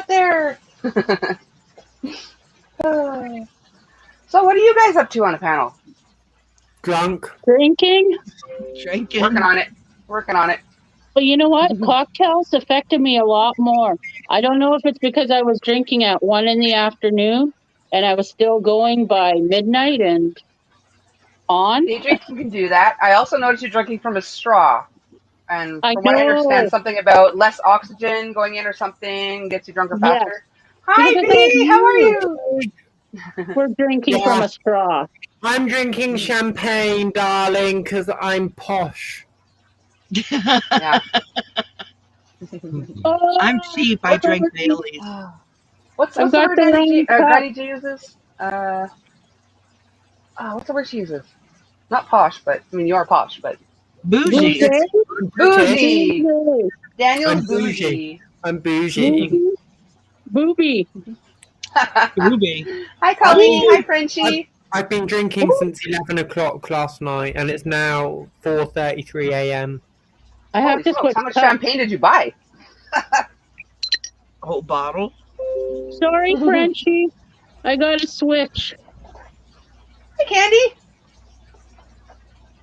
get there. So what are you guys up to on the panel? Drunk. Drinking. Working on it. Working on it. Well, you know what? Cocktails affected me a lot more. I don't know if it's because I was drinking at 1 p.m. and I was still going by midnight and on. Day drinking can do that. I also noticed you're drinking from a straw. And I from what I understand, know. something about less oxygen going in or something gets you drunker Yes. faster. Hi, Because B. How are you? we're drinking from a straw. I'm drinking champagne, darling, because I'm posh. Yeah. I'm cheap. I drink Bailey's. What's the word Granny G uses? What's the word she uses? Not posh, but I mean you are posh, but Bougie. bougie. Daniel's I'm bougie. bougie. I'm bougie. Booby. Booby. Hi, Colleen. Hi, Frenchie. I've been drinking since 11 o'clock last night, and it's now 4:33 a.m. I have to switch. How much champagne did you buy? Whole bottle. Sorry, Frenchie. I got to switch. Hey, Candy.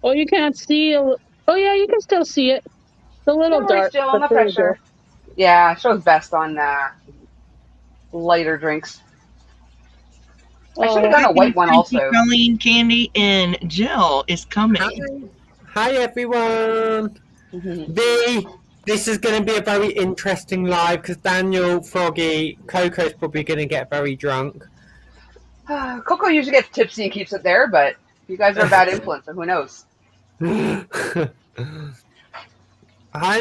Oh, you can't see. Oh, yeah, you can still see it. The little dark. Still on the pressure. Yeah, shows best on lighter drinks. I should have done a white one also. Colleen, Candy, and Jill is coming. Hi everyone. This is going to be a very interesting live because Daniel, Froggy, Coco's probably going to get very drunk. Coco usually gets tipsy and keeps it there, but you guys are a bad influence, so who knows? Hi,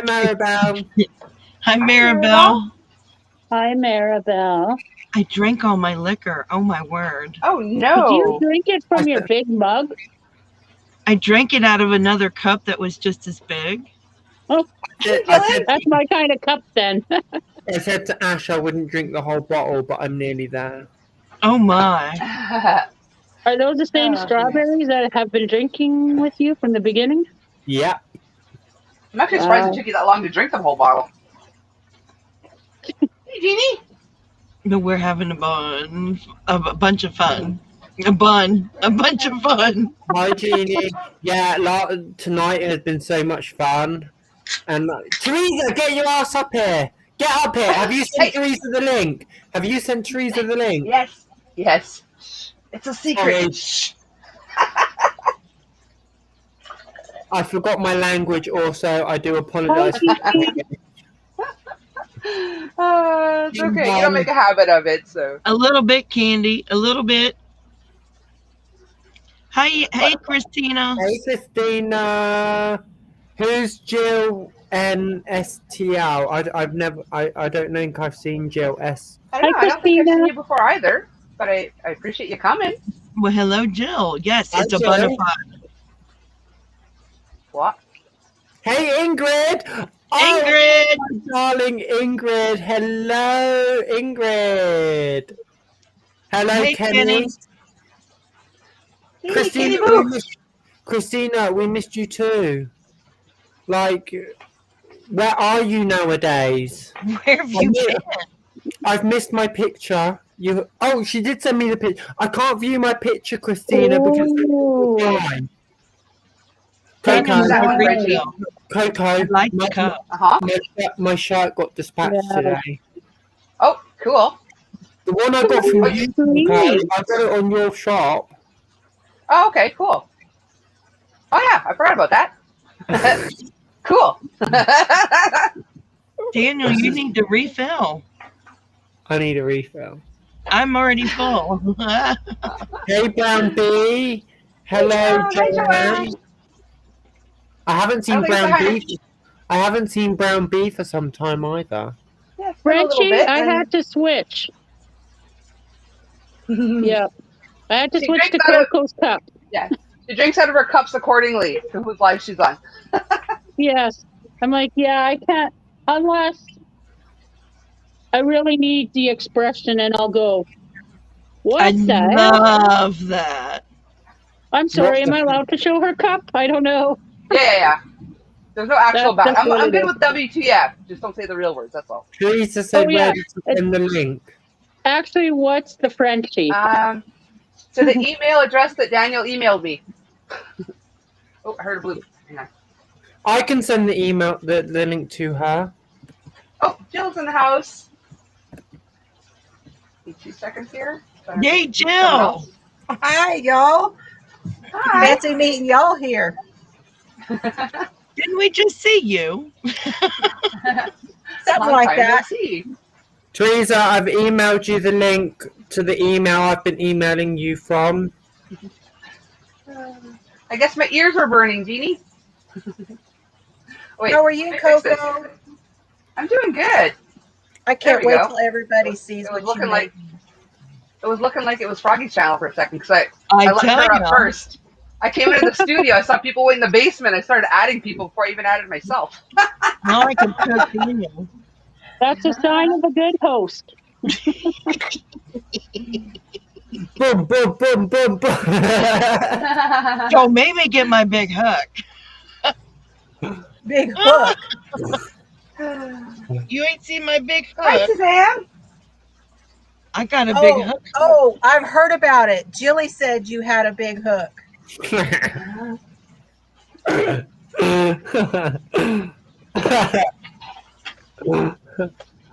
Maribel. Hi, Maribel. Hi, Maribel. I drank all my liquor. Oh, my word. Oh, no. Did you drink it from your big mug? I drank it out of another cup that was just as big. Oh, that's my kind of cup then. I said to Ash I wouldn't drink the whole bottle, but I'm nearly there. Oh, my. Are those the same strawberries that have been drinking with you from the beginning? Yeah. I'm actually surprised it took you that long to drink the whole bottle. Hey, Jeannie. No, we're having a bunch of fun. A bunch of fun. Hi, Jeannie. Yeah, tonight has been so much fun. And Teresa, get your ass up here. Get up here. Have you sent Teresa the link? Have you sent Teresa the link? Yes. Yes. It's a secret. Shh. I forgot my language also. I do apologize. It's okay. You don't make a habit of it, so. A little bit, Candy. A little bit. Hey, Christina. Hey, Christina. Who's Jill NSTL? I don't think I've seen Jill S. I don't know. I don't think I've seen you before either, but I appreciate you coming. Well, hello, Jill. Yes, it's a bona fide. What? Hey, Ingrid. Ingrid. Oh, my darling Ingrid. Hello, Ingrid. Hello, hey, Kenny. Christina, we missed you too. Like, where are you nowadays? Where have you been? I've missed my picture. She did send me the picture. I can't view my picture, Christina, because Coco, my shirt got dispatched today. Oh, cool. The one I got from you, I got it on your shop. Oh, okay, cool. Oh, yeah, I forgot about that. Cool. Daniel, you need to refill. I need a refill. I'm already full. Hey, Brown Bee. Hello, Joanne. I haven't seen Brown Bee. I haven't seen Brown Bee for some time either. Yeah, Frenchie, I had to switch. Yeah. I had to switch to Coco's cup. Yeah. She drinks out of her cups accordingly to whose life she's on. Yes. I'm like, yeah, I can't, unless I really need the expression and I'll go, what's that? I love that. I'm sorry, am I allowed to show her cup? I don't know. Yeah. There's no actual That's back. what I'm it good is. with WTF. Just don't say the real words. That's all. Teresa said, Oh, yeah. where did you send the link? Actually, what's the Frenchie? To the email address that Daniel emailed me. Oh, I heard a bloop. Hang on. I can send the email, the link to her. Oh, Jill's in the house. Need 2 seconds here. Yay, Jill! Hi, y'all. Hi. Fancy meeting y'all here. Didn't we just see you? Something like that. Teresa, I've emailed you the link to the email I've been emailing you from. I guess my ears are burning, Jeannie. Wait, How are you, Coco? I'm doing good. I can't we wait go. till everybody sees It was what you looking made. it was looking like it was Froggy's channel for a second because I let tell her up ya. first. I came into the studio. I saw people in the basement. I started adding people before I even added myself. Now I can cook Daniel. That's a sign of a good host. Boom, boom, boom, boom, boom. So maybe get my big hook. Big hook. You ain't seen my big Hi, hook. Suzanne. I got a big hook. Oh, I've heard about it. Jilly said you had a big hook.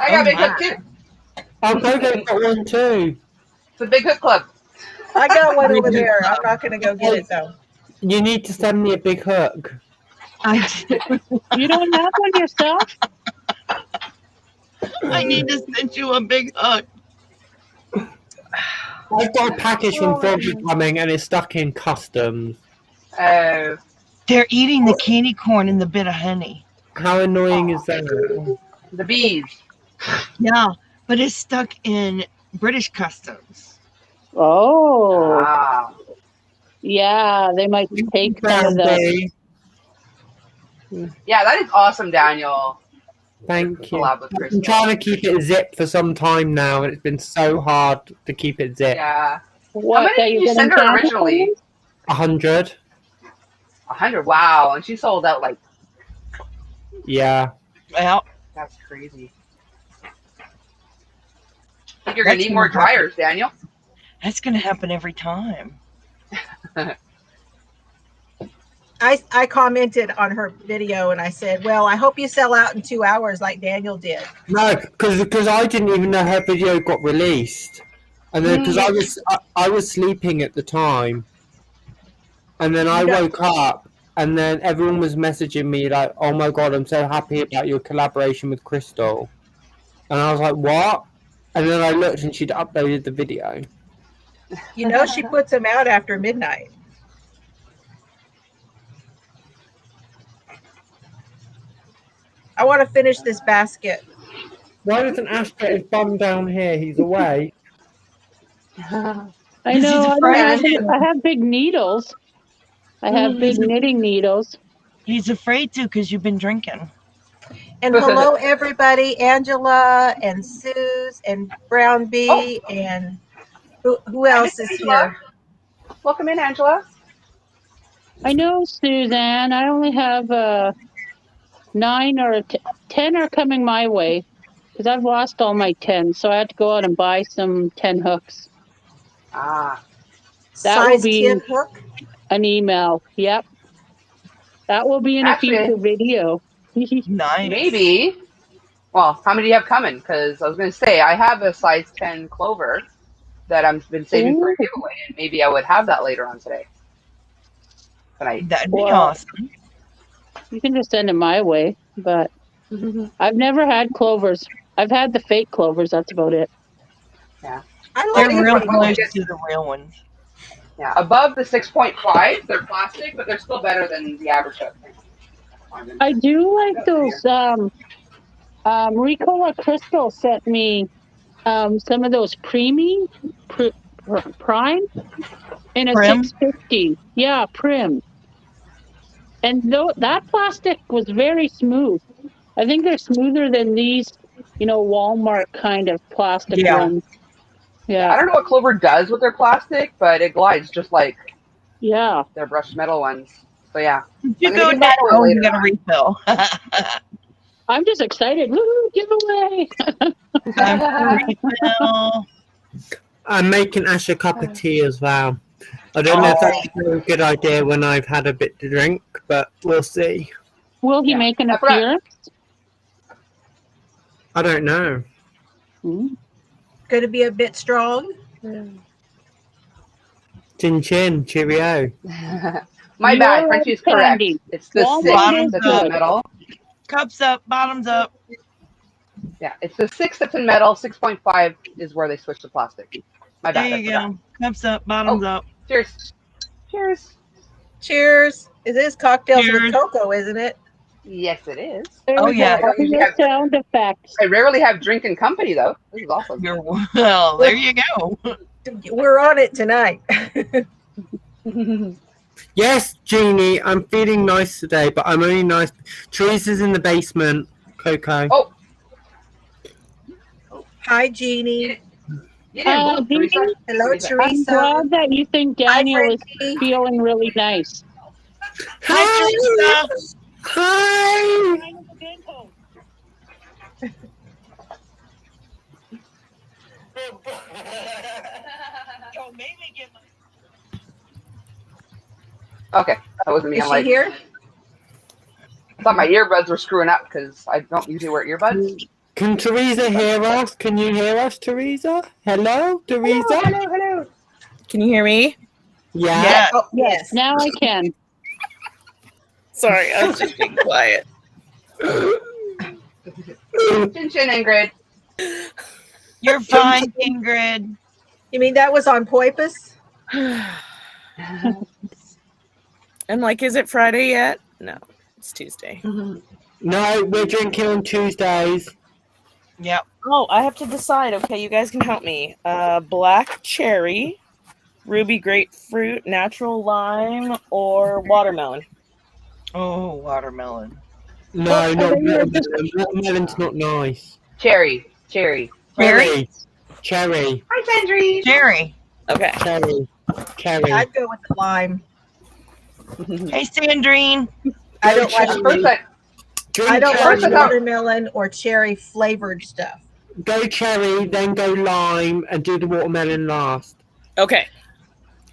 I got a big hook too. I'll go get one too. It's a big hook club. I got one over there. I'm not going to go get it, though. You need to send me a big hook. You don't have one yourself? I need to send you a big hook. I've got a package from Froggy coming and it's stuck in customs. Oh. They're eating the candy corn and the bit of honey. How annoying is that? The bees. Yeah, but it's stuck in British customs. Oh, Wow. yeah, they might take some of the. Brandy. Yeah, that is awesome, Daniel. Thank you. Collab with I've Crystal. been trying to keep it zipped for some time now, and it's been so hard to keep it zipped. Yeah. What? How many that did you're you getting send her sample originally? photos? 100. 100. Wow. And she sold out like, Yeah. Well, that's crazy. I think you're going to need more dryers, Daniel. that's going to happen every time. I commented on her video and I said, well, I hope you sell out in 2 hours like Daniel did. No, because I didn't even know her video got released, and then because I was sleeping at the time, and then I woke up, and then everyone was messaging me like, "Oh my god, I'm so happy about your collaboration with Crystal," and I was like, "What?" And then I looked, and she'd uploaded the video. You know, she puts them out after midnight. I want to finish this basket. Why doesn't Ash get his bum down here? He's away. I He's know. afraid. I have big needles. I have big knitting needles. He's afraid to because you've been drinking. And hello, everybody. Angela and Suze and Brown Bee and who else is here? Welcome in, Angela. I know, Suzanne. I only have 9 or 10 are coming my way because I've lost all my 10. So I had to go out and buy some 10 hooks. Ah. That will Size be 10 hook? an email. Yep. That will be in a future video. Nice. Maybe. Well, how many do you have coming? Because I was going to say, I have a size 10 clover that I've been saving for a giveaway, and maybe I would have that later on today. That'd be awesome. You can just send it my way, but I've never had clovers. I've had the fake clovers. That's about it. Yeah. They're real close to the real ones. Yeah, above the 6.5, they're plastic, but they're still better than the average hook. I do like those. Ricola Crystal sent me some of those prime in a Prim? 650. Yeah, prim. And that plastic was very smooth. I think they're smoother than these, Walmart kind of plastic ones. Yeah. I don't know what Clover does with their plastic, but it glides just like their brushed metal ones. It's So yeah, You I'm go gonna get back to it down, you later got to on. refill. I'm just excited. Woo, giveaway. Time for refill. I'm making Ash a cup of tea as well. I don't know if that's a good idea when I've had a bit to drink, but we'll see. Will he Yeah, make an I forgot. appearance? I don't know. Mm. Going to be a bit strong. Chin chin, cheerio. My bad. You're Frenchie's correct. candy. It's the Walnut 6 Bottoms is that's in up. good. metal. Cups up, bottoms up. Yeah, it's the 6 that's in metal. 6.5 is where they switch to plastic. My There bad. I you forgot. go. Cups up, bottoms up. Cheers. Cheers. Cheers. It is cocktails with Cheers. Coco, isn't it? Yes, it is. There's Oh, yeah. I don't usually your have. sound effects. I rarely have drinking company though. This is awesome. You're well. There you go. We're on it tonight. Yes, Jeannie, I'm feeling nice today, but I'm only nice. Teresa's in the basement. Coco. Oh, Hi, Jeannie. you didn't move, Jeannie, Teresa. Hello, I'm Teresa. glad that you think Hi, Daniel is Frankie. feeling really nice. Hi, Teresa. Hi. Okay, that wasn't me. Is I'm she like, here? I thought my earbuds were screwing up because I don't usually wear earbuds. Can Teresa hear us? Can you hear us, Teresa? Hello, Teresa? Hello. Can you hear me? Yeah. Yeah. Oh, Yes, yes. now I can. Sorry, I was just being quiet. Chin chin, Ingrid. You're fine, Ingrid. You mean that was on Poipus? I'm like, is it Friday yet? No, it's Tuesday. No, we're drinking on Tuesdays. Yep. Oh, I have to decide. Okay, you guys can help me. Black cherry, ruby grapefruit, natural lime, or watermelon. Oh, watermelon. No, Oh, not are they watermelon. just- Watermelon's not nice. Cherry. Cherry? Cherry. Hi, Sandry. Cherry. Okay. Cherry. I'd go with the lime. Hey, Sandrine. I don't Cherry. At first, I don't First like I thought- watermelon or cherry flavored stuff. Go cherry, then go lime, and do the watermelon last. Okay.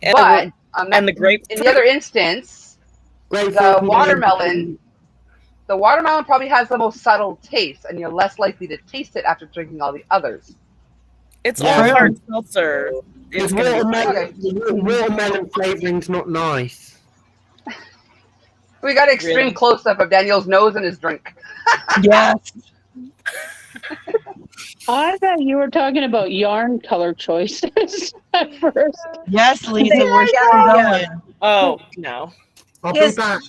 And but and the grapefruit. in the other instance, Grapefruit. the watermelon probably has the most subtle taste, and you're less likely to taste it after drinking all the others. It's Yeah. all hard seltzer. It's The gonna be watermelon flavoring's not nice. We got extreme Really? close-up of Daniel's nose and his drink. Yes. I thought you were talking about yarn color choices at first. Yes, Lisa, Yeah, we're still yeah. going. Oh no. I'll Yes. be back.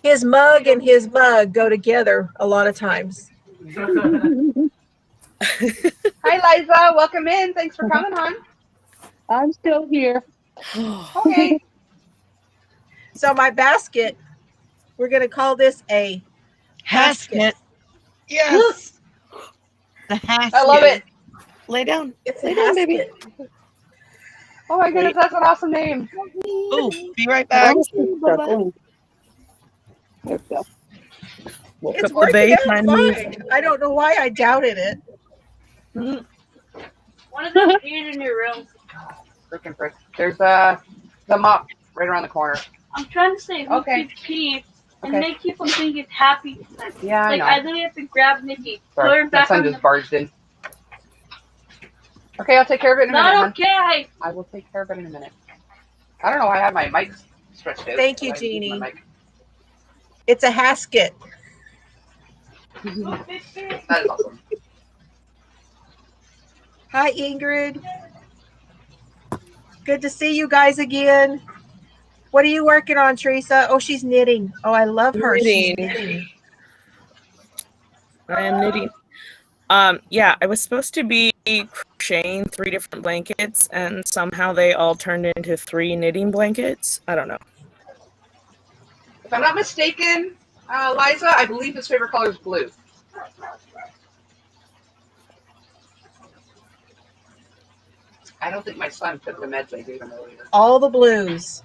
His mug and his mug go together a lot of times. Hi, Liza. Welcome in. Thanks for coming on. I'm still here. Okay. So my basket, we're going to call this a Hasket. Yes. The hasket. I love it. Lay down. It's a Lay down, baby. hasket. Oh my goodness, that's an awesome name. Ooh, be right back. Oh, there we go. Woke It's up the working bay, out trying to move. fine. I don't know why I doubted it. One of them appeared in your room. Freaking frick. There's the mop right around the corner. I'm trying to say who Okay. keeps pee, and Okay. they keep on thinking it's happy. Yeah, Like I I know. literally have to grab Nikki, put Sorry, her my back son on just the. barged in. Okay, I'll take care of it in a minute. Not hon. okay. I will take care of it in a minute. I don't know why I have my mic stretched out. Thank you, I use Jeannie. my mic. It's a hasket. That is awesome. Hi, Ingrid. Good to see you guys again. What are you working on, Teresa? Oh, she's knitting. Oh, I love her. She's Knitting. knitting. I am knitting. Yeah, I was supposed to be crocheting 3 different blankets, and somehow they all turned into 3 knitting blankets. I don't know. If I'm not mistaken, Liza, I believe his favorite color is blue. I don't think my son took the meds I gave him earlier. All the blues.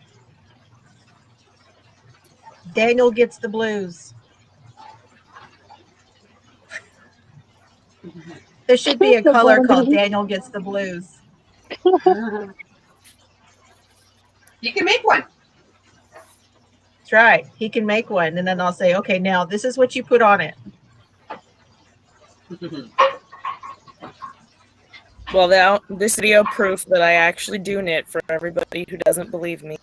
Daniel gets the blues. There should be a color called Daniel Gets the Blues. You can make one. That's right. He can make one. And then I'll say, okay, now this is what you put on it. Well, now this video proof that I actually do knit for everybody who doesn't believe me.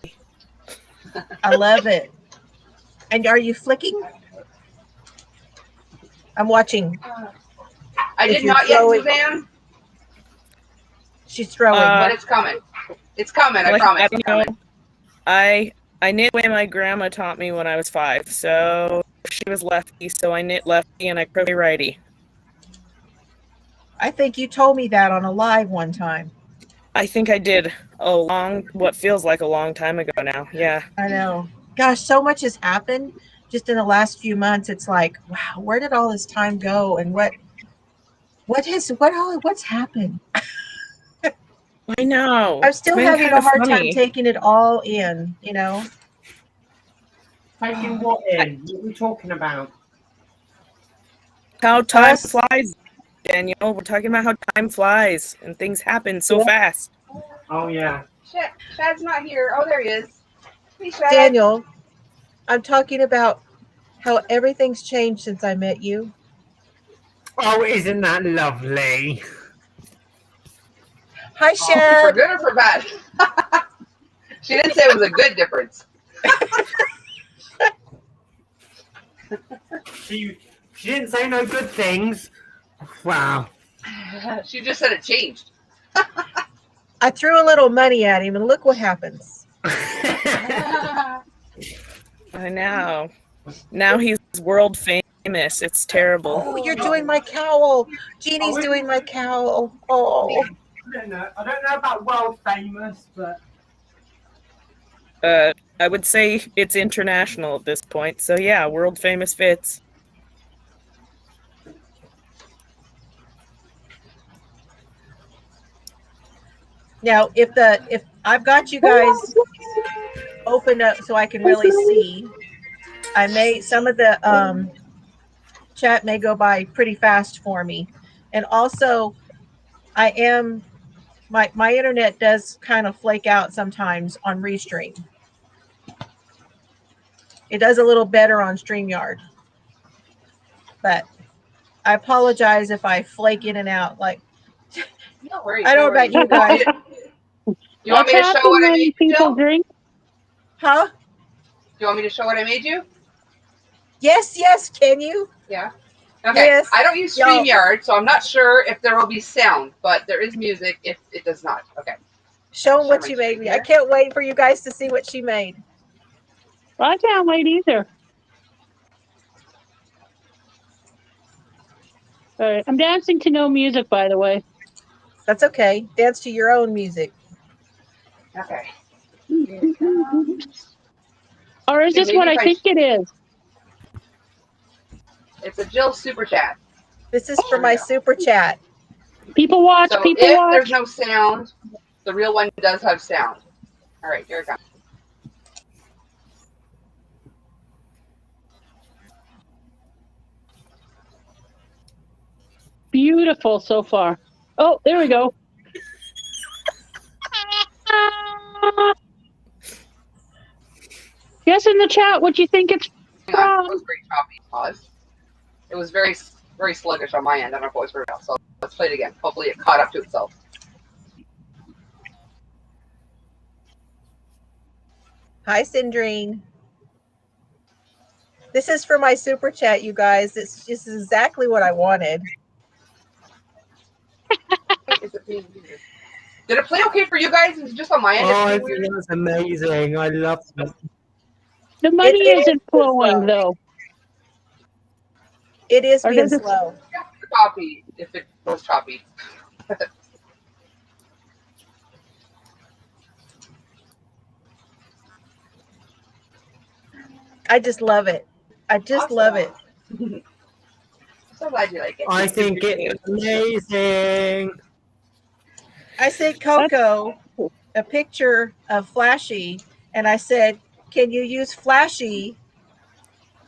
I love it. And are you flicking? I'm watching. I If did you're not yet, throwing- Suzanne, She's throwing. but it's coming. It's coming, I Like, promise. I It's don't know. coming. I knit the way my grandma taught me when I was 5. So she was lefty, so I knit lefty and I crochet righty. I think you told me that on a live one time. I think I did what feels like a long time ago now. Yeah. I know. Gosh, so much has happened just in the last few months. It's like, wow, where did all this time go? And what's happened? I know. I'm still It's been having kinda a hard time funny. taking it all in, you know? Taking what in? What are we talking about? How time Us? flies, Daniel. We're talking about how time flies and things happen so fast. Oh yeah. Shad's not here. Oh, there he is. Hey, Shad. Daniel, I'm talking about how everything's changed since I met you. Oh, isn't that lovely? Hi, For Shad. good or for bad? She didn't say it was a good difference. She didn't say no good things. Wow. She just said it changed. I threw a little money at him, and look what happens. I know. Now he's world famous. It's terrible. Oh, you're doing my cowl. Jeannie's doing my cowl. Oh. I don't know about world famous, but I would say it's international at this point. So yeah, world famous fits. Now, if I've got you guys open up so I can really see, I may some of the chat may go by pretty fast for me, and also I am my internet does kind of flake out sometimes on Restream. It does a little better on StreamYard, but I apologize if I flake in and out. Like, No worries. I don't know no about you worries. guys. You want me to show what I made you, people Jill? drink? Huh? Do you want me to show what I made you? Yes, can you? Yeah. Okay. Yes. I don't use Y'all- StreamYard, so I'm not sure if there will be sound, but there is music if it does not. Okay. Show them what Share you my made screen me. I here. can't wait for you guys to see what she made. Well, I can't wait either. All right. I'm dancing to no music, by the way. That's okay. Dance to your own music. Okay. Or is this Maybe what I if I think it is? It's a Jill super chat. This is for my super chat. People watch, So people if watch. there's no sound, the real one does have sound. All right, here it comes. Beautiful so far. Oh, there we go. Guess in the chat what you think it's Hang on, it from. was very choppy. Pause. It was very sluggish on my end. I don't know if it was very well. So let's play it again. Hopefully it caught up to itself. Hi, Sindrine. This is for my super chat, you guys. It's just exactly what I wanted. Did it play okay for you guys? Is it just on my end? oh, I It's think weird. it was amazing. I love it. The money It is isn't flowing slow. though. It is Or being does it- slow. Choppy if it was choppy. I just love it. I just love it. So glad you like it. I think it's amazing. I sent Coco a picture of Flashy, and I said, can you use Flashy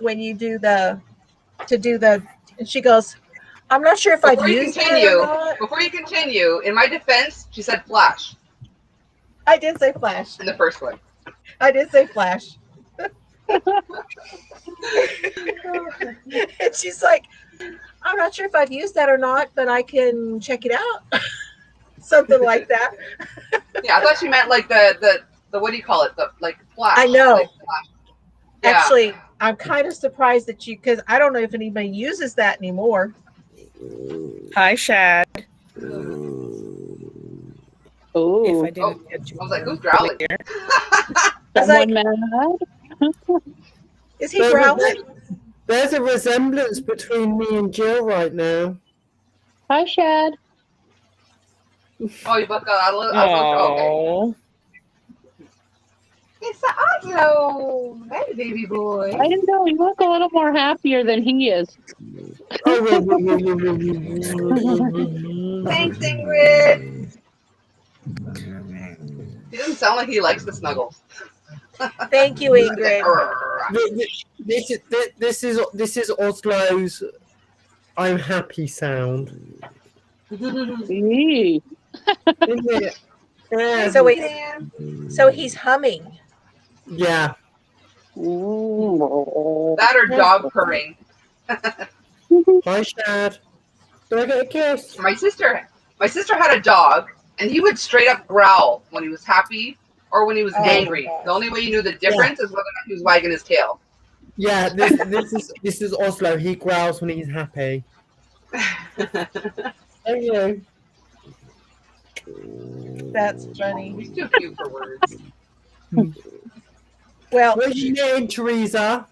when you do the and she goes, I'm not sure if I've used it or not. Before you continue, in my defense, she said flash I did say flash. in the first one. I did say flash. And she's like, I'm not sure if I've used that or not, but I can check it out. Something like that. Yeah, I thought she meant like the what do you call it? The like flash. I know. Like flash. Yeah. Actually, I'm kind of surprised that because I don't know if anybody uses that anymore. Hi, Shad. Oh, If I didn't get you. I was like, who's growling? Here. someone mad? Is he growling? There's a resemblance between me and Jill right now. Hi, Shad. Oh, you both got out okay. It's the Oslo. Hey, baby boy. I don't know. You look a little more happier than he is. Thanks, Ingrid. He doesn't sound like he likes the snuggles. Thank you, Ingrid. This is Oslo's I'm happy sound. Eee. Isn't it? Yeah. So he's humming. Yeah. That or dog purring. Hi, Shad. Do I get a kiss? My sister had a dog, and he would straight up growl when he was happy or when he was angry. The only way you knew the difference is whether or not he was wagging his tail. Yeah, this is Oslo. He growls when he's happy. Thank you. That's funny. He's too cute for words. Well, What are you doing, Teresa?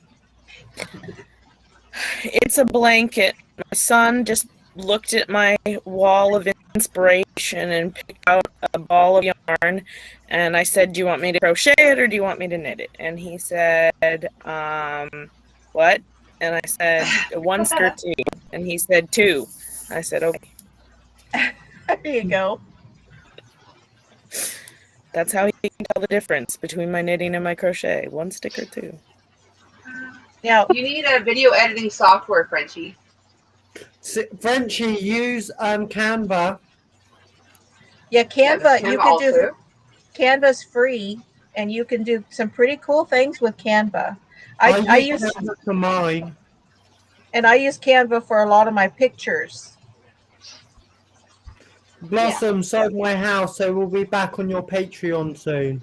It's a blanket. My son just looked at my wall of inspiration and picked out a ball of yarn, and I said, do you want me to crochet it or do you want me to knit it? And he said, what? And I said, one skirt, two. And he said, two. I said, okay. there you go. That's how you can tell the difference between my knitting and my crochet. One stick or two. Now, You need a video editing software, Frenchie. Frenchie, use Canva. yeah, Canva, you can do also. Canva's free, and you can do some pretty cool things with Canva. I use Canva for mine. and I use Canva for a lot of my pictures. Blossom sold my house, so we'll be back on your Patreon soon.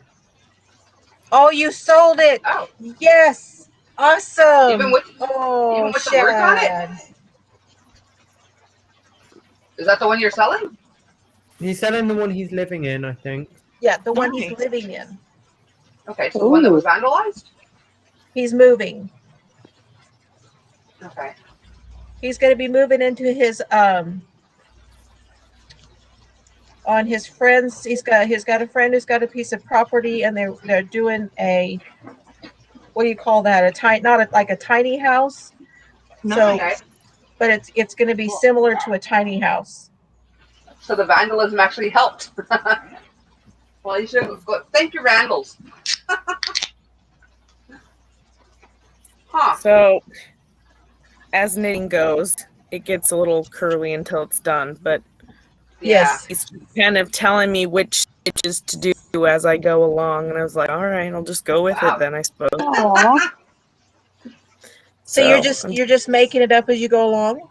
Oh, you sold it! Oh, Yes, awesome! even with the words on it? Shad. Is that the one you're selling? He's selling the one he's living in, I think. Yeah, the one he's Nice. living in. Okay, so the one that was vandalized? He's moving. Okay. He's going to be moving into his on his friends. He's got a friend who's got a piece of property, and they're doing a, what do you call that? Like a tiny house. So, Okay. but it's going to be similar to a tiny house. So the vandalism actually helped. Well, you should go. Thank your vandals. Huh. So, as knitting goes, it gets a little curly until it's done, but Yes. he's kind of telling me which stitches to do as I go along, and I was like, all right, I'll just go with Wow. it then, I suppose. Aw. So you're just making it up as you go along?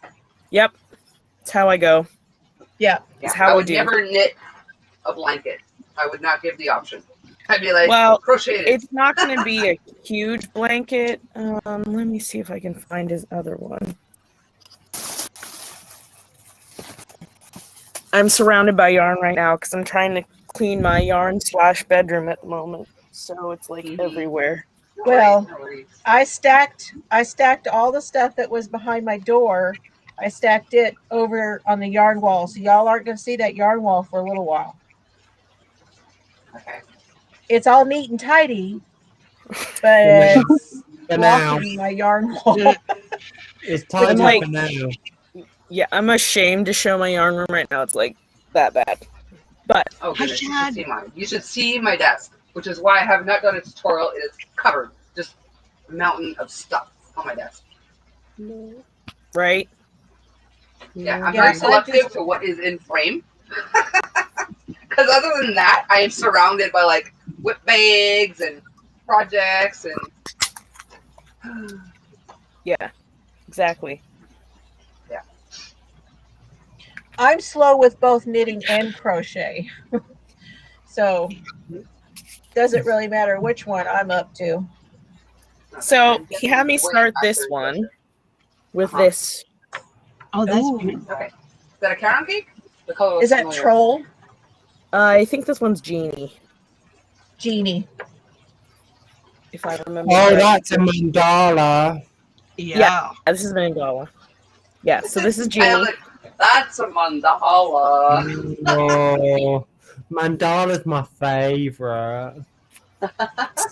Yep, that's how I go. Yeah. Yeah, how I I would do. never knit a blanket. I would not give the option. I'd be like, Well, crochet it. it's not going to be a huge blanket. Let me see if I can find his other one. I'm surrounded by yarn right now because I'm trying to clean my yarn/bedroom at the moment. So it's like everywhere. No Well, worries, no worries. I stacked all the stuff that was behind my door. I stacked it over on the yarn wall. So y'all aren't going to see that yarn wall for a little while. Okay. It's all neat and tidy, but it's For now. blocking my yarn wall. It's time I'm like- for now. Yeah, I'm ashamed to show my yarn room right now. It's like that bad. But Oh, Hi, goodness, you Chad. should see mine. You should see my desk, which is why I have not done a tutorial. It is covered, just a mountain of stuff. on my desk. Right? Yeah, I'm Yeah, very I selective just- to what is in frame. Because other than that, I am surrounded by like whip bags and projects and Yeah, exactly. I'm slow with both knitting and crochet. So doesn't really matter which one I'm up to. So he had me start this one with this. Oh, that's Ooh. beautiful. Okay. Is that a carrot cake? The color looks Is that familiar. Troll? I think this one's Genie, Genie. if I remember. Oh, right. that's a mandala. Yeah. This is Mandala. Yeah, so this is I Genie. was like, that's a mandala. Oh, mandala's my favorite.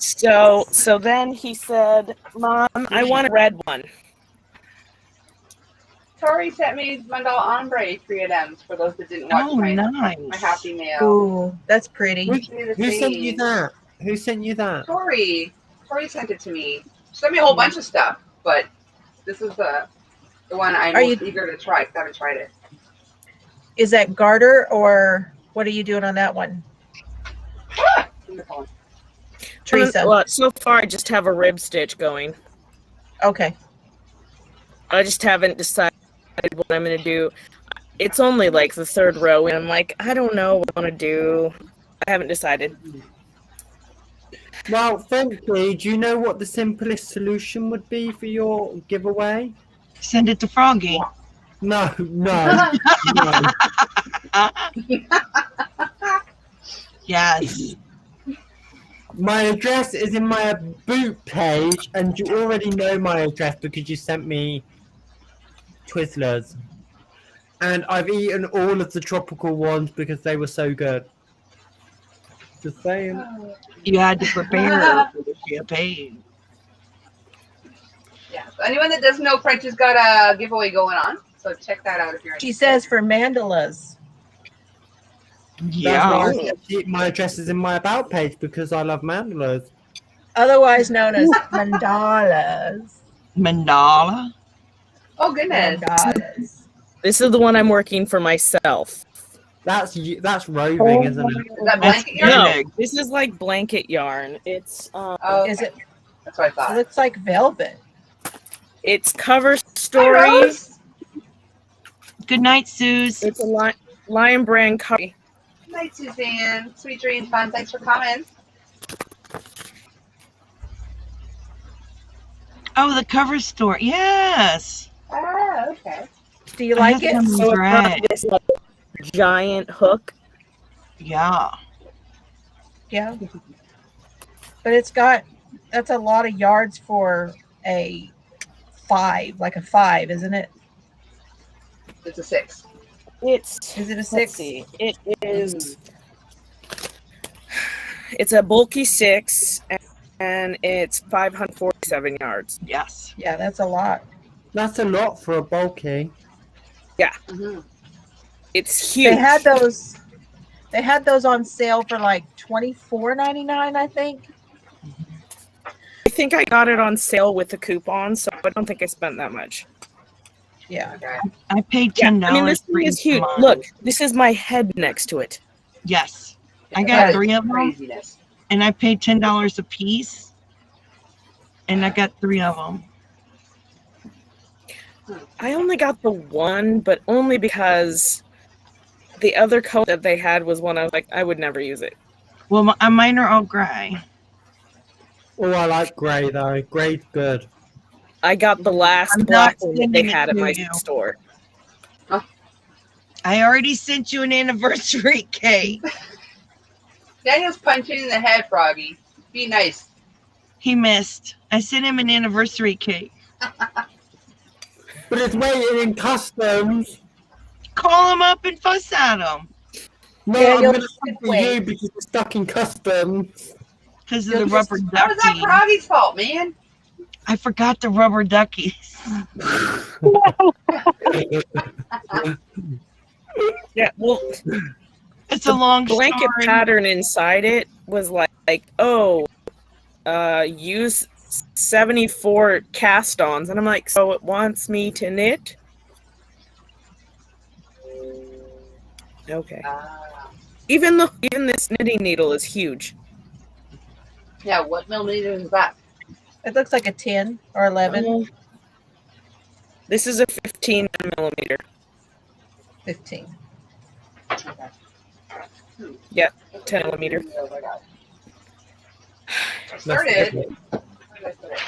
So then he said, "Mom, I want a red one." Tori sent me mandala ombre 3 of them for those that didn't watch Oh, my nice. happy mail. Ooh, that's pretty. Who sent you that? Who sent you that? Tori sent it to me. She sent me a whole bunch of stuff, but this is the one I'm Are most you- eager to try because I haven't tried it. Is that garter or what are you doing on that one? Teresa. Well, so far, I just have a rib stitch going. Okay. I just haven't decided what I'm going to do. It's only like the third row, and I'm like, I don't know what I want to do. I haven't decided. Well, frankly, do you know what the simplest solution would be for your giveaway? Send it to Froggy. No, no, no. Yes. My address is in my boot page, and you already know my address because you sent me Twizzlers. And I've eaten all of the tropical ones because they were so good. Just saying. You had to prepare for the champagne. Yeah. So anyone that doesn't know, French has got a giveaway going on, so check that out if you're She interested. says for mandalas. Yeah. That's why I said my address is in my about page because I love mandalas. Otherwise known as mandalas. Mandala. Oh goodness. Mandalas. This is the one I'm working for myself. That's roving, isn't it? Is that That's blanket yarn? No, big. this is like blanket yarn. It's Oh, okay. Is it? That's what I It thought. looks like velvet. it's cover Hi, story. Rose. Good night, Suze. It's a Lion Brand cover. Good night, Suzanne. Sweet dreams, fun. Thanks for coming. Oh, the cover store. Yes. Ah, okay. Do you I like have it? some So it's drag. got this like, giant hook. Yeah. Yeah. But that's a lot of yards for a 5, like a 5, isn't it? It's a 6. It's Is it a let's 6? see. It is. It's a bulky 6, and it's 547 yards. Yes. Yeah, that's a lot. That's a lot for a bulky. Mm-hmm. It's huge. They had those on sale for like $24.99, I think. I think I got it on sale with the coupon, so I don't think I spent that much. Yeah. Okay. I paid Yeah, $10. I mean, this for thing is each huge. one. Look, this is my head next to it. Yes. I That got is 3 of them, craziness. and I paid $10 a piece, and I got 3 of them. I only got the one, but only because the other color that they had was one I was like, I would never use it. Well, mine are all gray. Oh, I like grey though. Grey's good. I got the last I'm black not one that they sending it had at to my you. store. I already sent you an anniversary cake. Daniel's punching in the head, Froggy. Be nice. He missed. I sent him an anniversary cake. But it's waiting in customs. Call him up and fuss at him No, Yeah, I'm you'll going to send for wait. you because it's stuck in customs. because of You'll the rubber How is that ducky. Froggy's fault, man? I forgot the rubber duckies. Yeah, well, It's a long blanket story. pattern inside it was like use 74 cast-ons, and I'm like, so it wants me to knit? Okay. Even this knitting needle is huge. Yeah, what millimeter is that? It looks like a 10 or 11. This is a 15 millimeter. 15. Yep, 10 millimeter. Oh my God. I started. Where did I put it?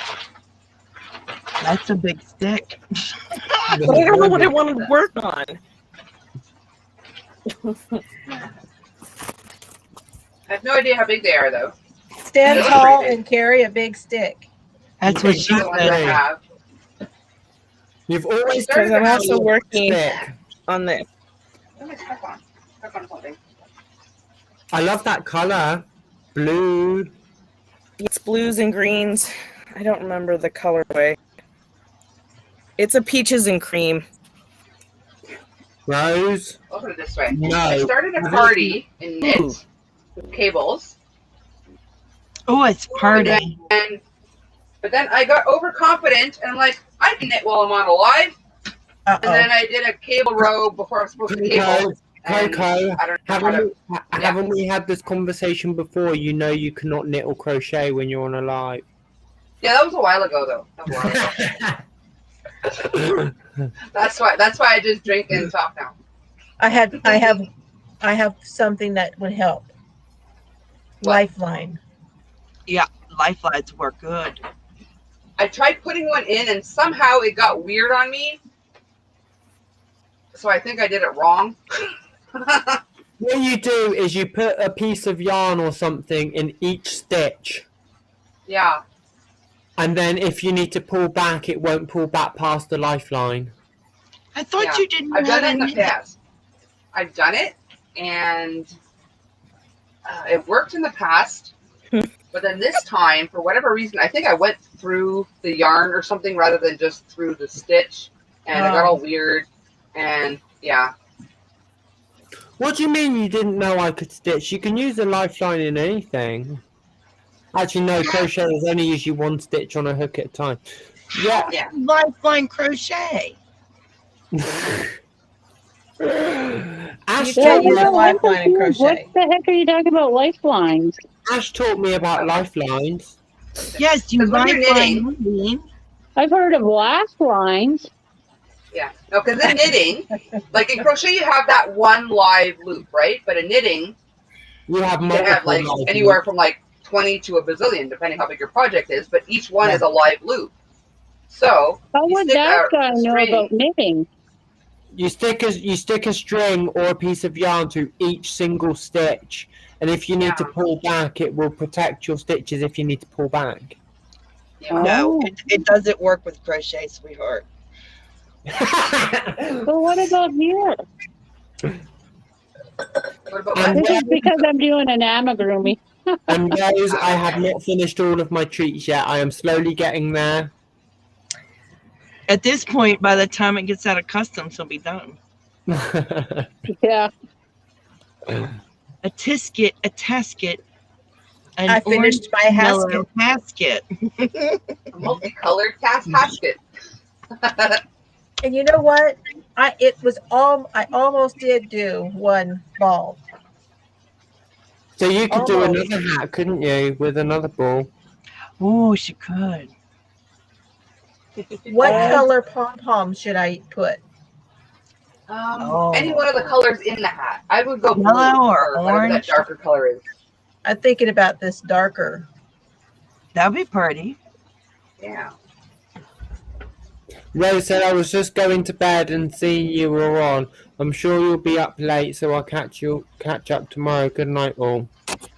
That's a big stick. But I don't know what I want to work on. I have no idea how big they are, though. Stand tall and carry a big stick. That's what she The ones I said. have. You've always Because I'm also a working stick. on this. What am I stuck on? Stuck on something. I love that color. Blue. It's blues and greens. I don't remember the colorway. It's a peaches and cream. Rose. I'll put it this way. No. I started a party in knit with cables. Oh, it's party. But then I got overconfident and I'm like, I can knit while I'm on a live. And then I did a cable row before I was supposed to cable. Coco, I don't know how to. haven't we had this conversation before? You know you cannot knit or crochet when you're on a live. Yeah, that was a while ago, though. That was a while ago. That's why I just drink and talk now. I have something that would help. What? Lifeline. Yeah, lifelines work good. I tried putting one in and somehow it got weird on me. So I think I did it wrong. What you do is you put a piece of yarn or something in each stitch. Yeah. And then if you need to pull back, it won't pull back past the lifeline. I thought Yeah. you didn't I've done it in the knit. past. I've done it and it worked in the past. But then this time, for whatever reason, I think I went through the yarn or something rather than just through the stitch. And it got all weird. And yeah. What do you mean you didn't know I could stitch? You can use a lifeline in anything. Actually, no, crochet is only usually one stitch on a hook at a time. Yeah. Yeah. Lifeline crochet. Ash You taught can't use me, a lifeline and crochet. What the heck are you talking about lifelines? Ash taught me about lifelines. Yes, you 'Cause when you're lifeline knitting. I've heard of lifelines. Yeah. No, because in knitting, like in crochet, you have that one live loop, right? But in knitting, You have you multiple have like lifelines. anywhere from like 20 to a bazillion, depending how big your project is. But each one is a live loop. So How you would stick that a guy know string. about knitting? You stick a string or a piece of yarn through each single stitch, and if you need to pull back, it will protect your stitches if you need to pull back. Yeah. No, Oh. it doesn't work with crochet, sweetheart. But what about here? What about And This is because I'm doing an amigurumi. And guys, I have not finished all of my treats yet. I am slowly getting there. At this point, by the time it gets out of customs, it'll be done. Yeah. A tisket, a tasket, an I finished my yellow hasket. a multicolored hasket? And you know what? I almost did do one ball. So you could do Almost. another hat, couldn't you, with another ball? Oh, she could. What color pom-pom should I put? Any one of the colors in the hat. I would go blue Yellow or whatever that orange. darker color is. I'm thinking about this darker. That'd be pretty. Yeah. Rose said, I was just going to bed and seeing you were on. I'm sure you'll be up late, so I'll catch up tomorrow. Good night, all.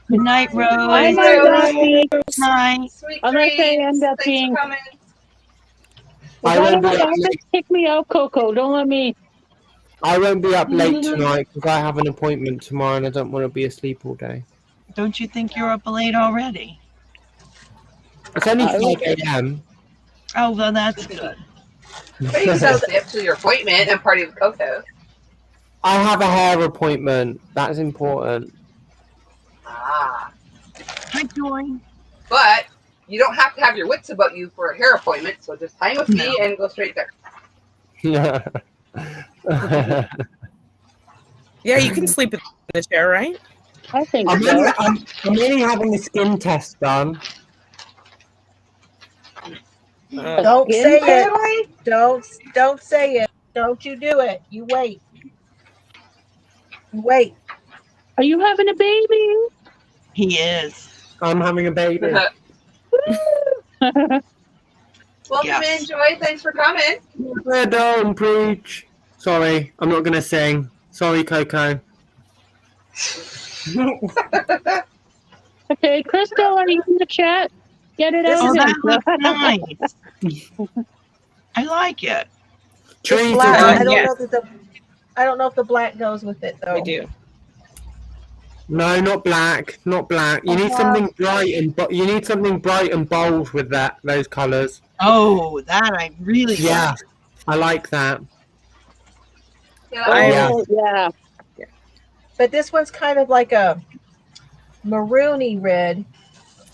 Good night, Rose. I Rose. might not be. Good night. Sweet Unless they dreams. end up Thanks being- for coming. I won't be up Don't late. kick me out, Coco. Don't let me. I won't be up late tonight because I have an appointment tomorrow and I don't want to be asleep all day. Don't you think you're up late already? It's only 5 a.m. Oh, well, that's good. But you can still stay up to your appointment and party with Coco. I have a hair appointment. That's important. Ah. Hi, Joy. But you don't have to have your wits about you for a hair appointment, so just hang with me and go straight there. Yeah. Yeah, you can sleep in the chair, right? I think I'm so. only having a skin test done. Don't Skin say test? it. Don't say it. Don't you do it. You wait. You wait. Are you having a baby? He is. I'm having a baby. Welcome Yes. in, Joy. Thanks for coming. Don't preach. Sorry, I'm not gonna sing. Sorry, Coco. Okay, Crystal, are you in the chat? Get it This out Oh, is- there. that looks nice. I like it. It's Trees black. are I don't yes. know that I don't know if the black goes with it though. I do. No, not black. Not black. You need something bright and you need something bright and bold with those colours. Oh, that I really Yeah, like. I like that. Yeah, Oh, yeah. But this one's kind of like a maroony red.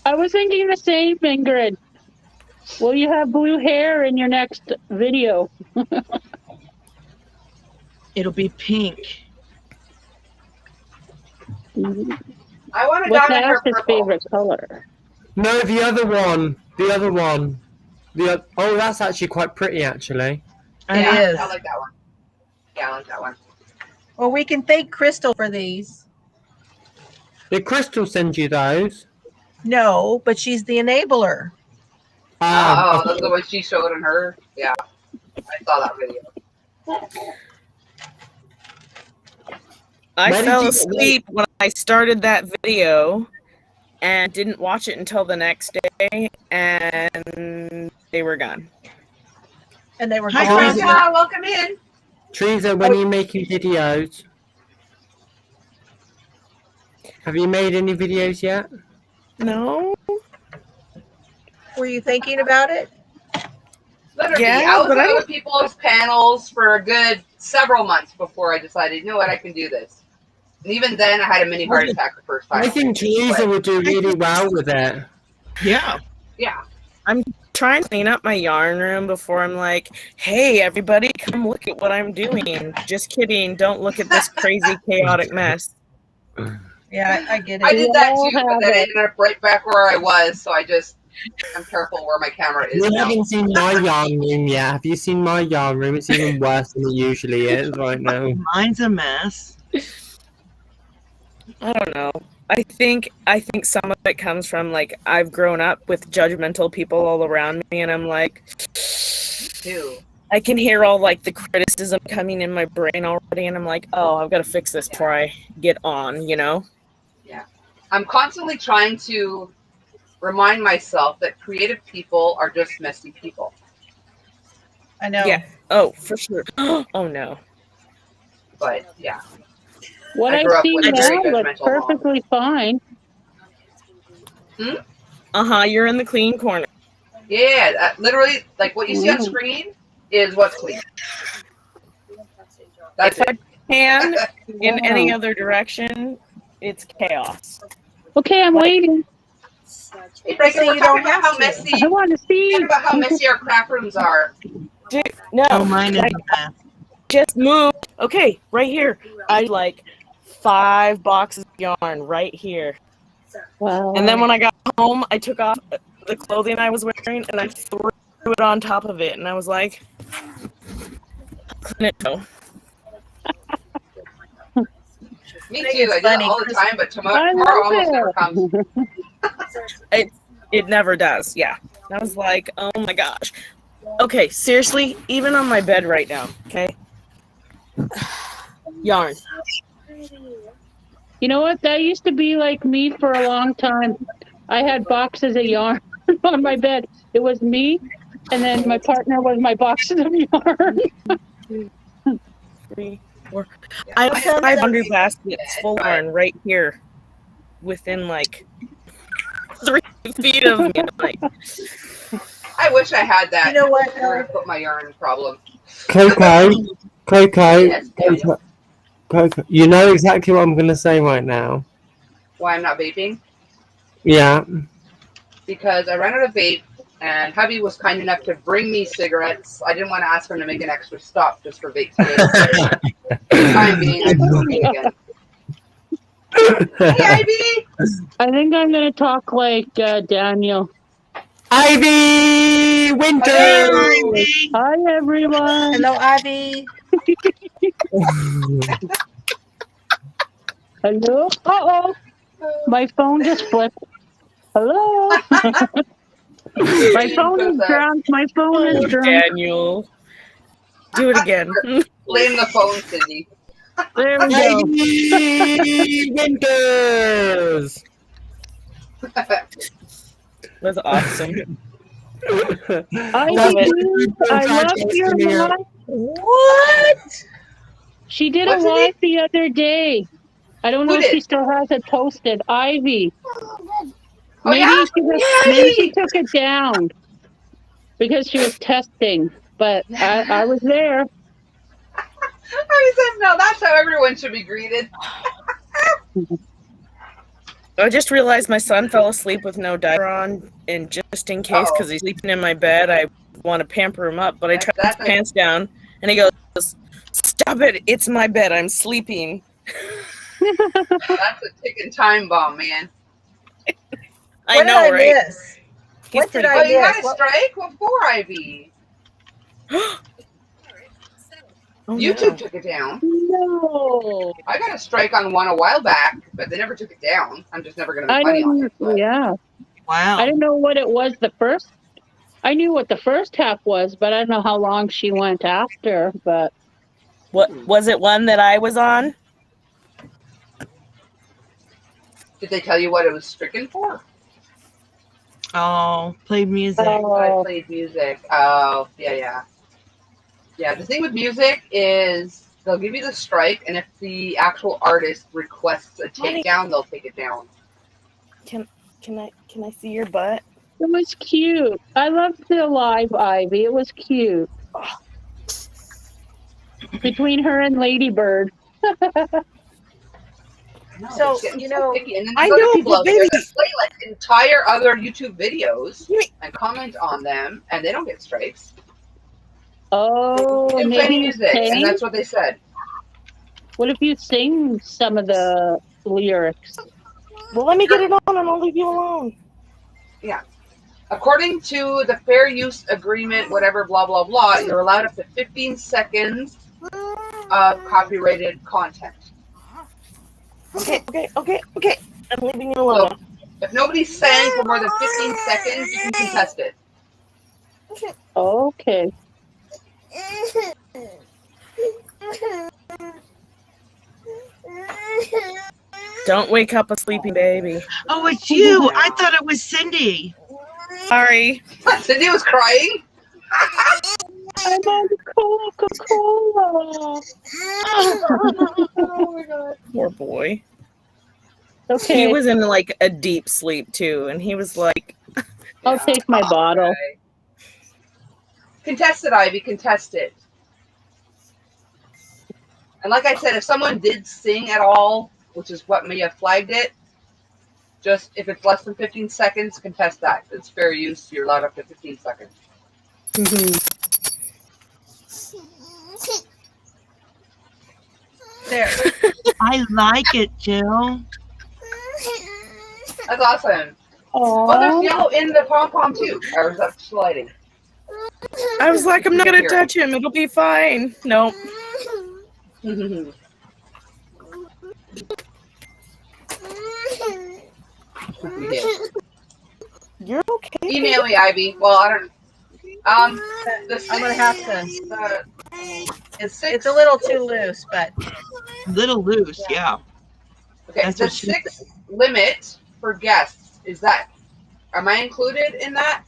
I was thinking the same, Ingrid. Will you have blue hair in your next video? It'll be pink. I want to What's dye my hair Nash's purple. favorite color? No, the other one. The other one. Oh, that's actually quite pretty, actually. Yeah, It is. I like that one. Yeah, I like that one. Well, we can thank Crystal for these. Did Crystal send you those? No, but she's the enabler. Oh, those are the ones she showed in her. Yeah, I saw that video. I Where did fell you- asleep when I started that video and didn't watch it until the next day, and they were gone. And they were Hi, gone. Crystal. Teresa, welcome in. Teresa, when are you making videos? Have you made any videos yet? No? Were you thinking about it? Literally, Yeah, I was but on I- other people's panels for a good several months before I decided, you know what, I can do this. And even then, I had a mini heart attack the first time. I think Teresa But, would do really well with it. Yeah. yeah, Trying to clean up my yarn room before I'm like, hey, everybody, come look at what I'm doing. Just kidding. Don't look at this crazy, chaotic mess. Yeah, I get I it. did that all too, but have then I it. ended up right back where I was. So I'm careful where my camera is You now. haven't seen my yarn room yet. Have you seen my yarn room? It's even worse than it usually is right now. Mine's a mess. I don't know. I think some of it comes from like I've grown up with judgmental people all around me, and I'm like, Too. I can hear all like the criticism coming in my brain already, and I'm like, oh, I've got to fix this before I get on, you know? I'm constantly trying to remind myself that creative people are just messy people. I know. Yeah. Oh, for sure. Oh no. But yeah, What I I grew up see with a now very looks judgmental mom. perfectly fine. You're in the clean corner. Yeah, that, literally, like what you see on screen is what's clean. That's it. And in any Wow. other direction, it's chaos. Okay, I'm waiting. Hey, Reagan, So we're you talking don't about how have messy. I want to see. Talking about how messy our craft rooms are. Dude, no. Oh, mine is I a mess. just moved. Okay, right here. I like 5 boxes of yarn right here. Wow. And then when I got home, I took off the clothing I was wearing and I threw it on top of it. And I was like, clean it though. Me think too. it's I do funny, it all the Chris. time, but I tomorrow love almost never it. comes. It never does. Yeah. And I was like, oh my gosh. Okay, seriously, even on my bed right now, okay? Yarn. You know what? That used to be like me for a long time. I had boxes of yarn on my bed. It was me, and then my partner was my boxes of yarn. 3, 4. I have Sometimes 500 baskets full of yarn right here within like 3 feet of me. Like, I wish I had that. You know what? Where to put my yarn problem. Coco, Yes, Coco, you know exactly what I'm going to say right now. Why I'm not vaping? Yeah. because I ran out of vape, and hubby was kind enough to bring me cigarettes. I didn't want to ask him to make an extra stop just for vape today. So for the time being, I'm smoking again. Hey, Ivy! I think I'm going to talk like Daniel. Ivy Winter. Hello. Hi, everyone. Hello, Ivy. Hello. Uh-oh. My phone just flipped. Hello. My phone is drunk. My phone is drunk. Daniel. Do it again. Blame the phone, Cindy. There we go. Ivy Winters. That's awesome. I love your live. What? She did What a did live the other day. I don't know Who if she did? still has it posted. Ivy. Oh, Maybe yeah? maybe she took it down because she was testing. But I was there. I said, no, that's how everyone should be greeted. I just realized my son fell asleep with no diaper on, and just in case, because he's sleeping in my bed, I want to pamper him up. But I tucked his pants down, and he goes, "Stop it! It's my bed. I'm sleeping." That's a ticking time bomb, man. I know, right? Miss? What did I Oh, miss? you got a strike? What for, Ivy? YouTube took it down. No. I got a strike on one a while back, but they never took it down. I'm just never going to make money on it. But. Yeah. Wow. I didn't know what it was the first. I knew what the first half was, but I don't know how long she went after. But what was it? One that I was on? Did they tell you what it was stricken for? Oh, played music. I played music. Oh, yeah. Yeah, the thing with music is they'll give you the strike, and if the actual artist requests a takedown, they'll take it down. Can I see your butt? it was cute. I loved the live Ivy. It was cute. Between her and Ladybird. So, you know, I know people out there that play like entire other YouTube videos and comment on them, and they don't get strikes. Oh, They maybe play you music, sing? and that's what they said. What if you sing some of the lyrics? Well, let me get it on, and I'll leave you alone. Yeah. According to the Fair Use Agreement, whatever, blah, blah, blah, you're allowed up to 15 seconds of copyrighted content. Okay. I'm leaving you alone. So, if nobody's sang for more than 15 seconds, you can contest it. Okay. Don't wake up a sleeping baby. Oh, it's you. I thought it was Cindy. Sorry. Cindy was crying. I'm on Coca-Cola. Oh my God. Poor boy. Okay. He was in like a deep sleep too, and he was like, I'll take my bottle. Okay. Contest it, Ivy. Contest it. And like I said, if someone did sing at all, which is what may have flagged it, just if it's less than 15 seconds, contest that. It's fair use. You're allowed up to 15 seconds. there. I like it, Jill. That's awesome. Aww. Well, there's yellow in the pom-pom too. Or is that sliding? I was like, I'm not gonna touch him. It'll be fine. Nope. You're okay. Email me, Ivy. Well, I don't. I'm gonna have to. It's a little too loose, but Little loose, yeah. Okay, That's the what she 6 limit for guests is that? Am I included in that?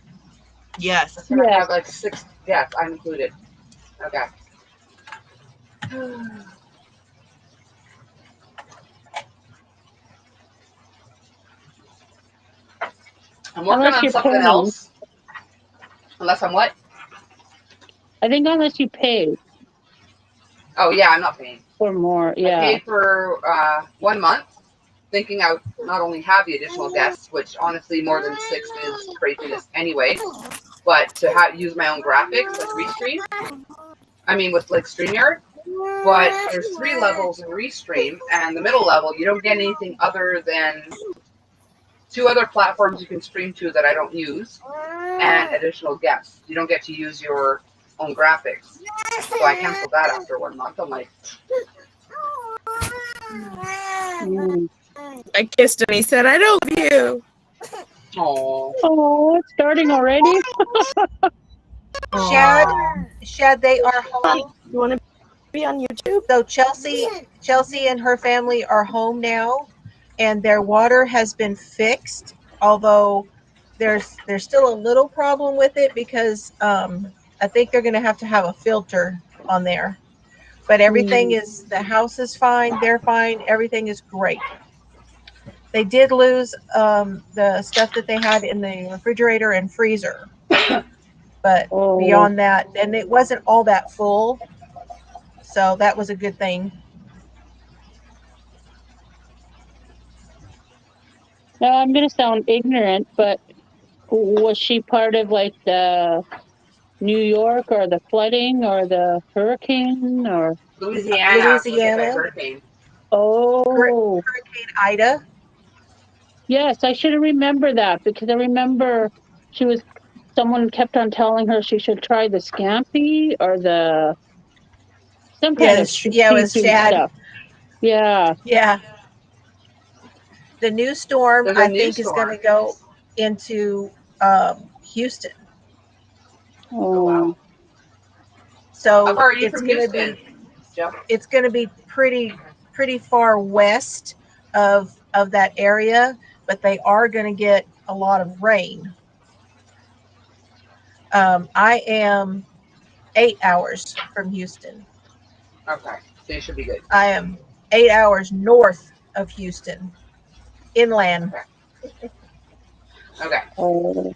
Yes. It's gonna Yes. have like 6 guests. I'm included. Okay. I'm working Unless on you're something paying. else. Unless I'm what? I think unless you pay Oh yeah, I'm not paying. for more. I Yeah. paid for 1 month, thinking I would not only have the additional guests, which honestly more than 6 is craziness anyway, but to use my own graphics like Restream. I mean with like StreamYard. But there's 3 levels in Restream, and the middle level you don't get anything other than 2 other platforms you can stream to that I don't use, and additional guests. You don't get to use your own graphics. So I canceled that after 1 month. I'm like, I kissed him. He said, "I don't love you." Oh, it's starting already? Shad, they are home. You want to be on YouTube? So Chelsea and her family are home now, and their water has been fixed. Although there's still a little problem with it because I think they're going to have a filter on there. But everything is, the house is fine. They're fine. Everything is great. They did lose the stuff that they had in the refrigerator and freezer. But beyond that, and it wasn't all that full. So that was a good thing. Now, I'm going to sound ignorant, but was she part of like the New York or the flooding or the hurricane or? Louisiana. Hurricane. Oh. Hurricane Ida. Yes, I should have remembered that because I remember someone kept on telling her she should try the scampi or some kind of it was Shad. stuff. Yeah. Yeah. The new storm, I think, is going to go into Houston. Oh wow. So how far are you it's from going to Houston? it's going to be pretty far west of that area, but they are going to get a lot of rain. I am 8 hours from Houston. Okay, so you should be good. I am 8 hours north of Houston, inland. Okay. Oh.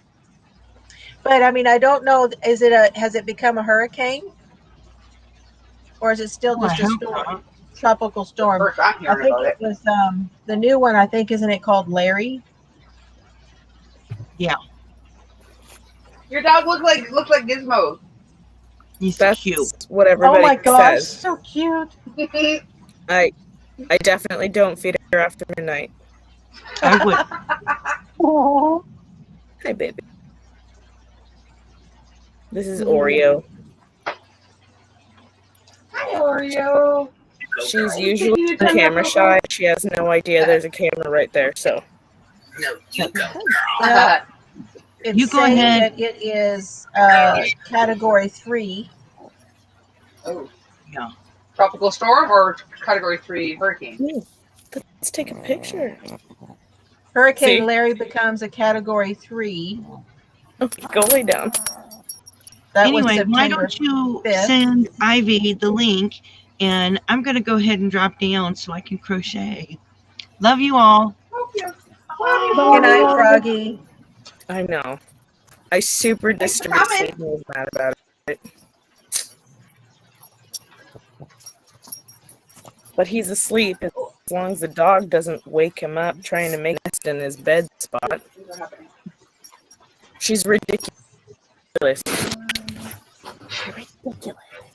But I mean, I don't know. Has it become a hurricane, or is it still just a storm? Tropical storm. I think it was the new one. I think, isn't it called Larry? Yeah. Your dog looked like Gizmo. He's That's cute. what everybody Oh my gosh, says. so cute. I definitely don't feed her after midnight. I would. Oh. Hi, baby. This is Oreo. Hi, Oreo. She's usually camera shy. She has no idea there's a camera right there. So. No, you go. It's You go saying ahead. that it is category 3. Oh. Yeah. Tropical storm or category 3 hurricane? Let's take a picture. Hurricane Larry becomes a category 3. Okay, go lay down. Anyway, why don't you 5th. send Ivy the link, and I'm going to go ahead and drop down so I can crochet. Love you all. Good night, Froggy. I know. I super disturbed Satan was mad about it. But he's asleep as long as the dog doesn't wake him up trying to make a nest in his bed spot. She's ridiculous.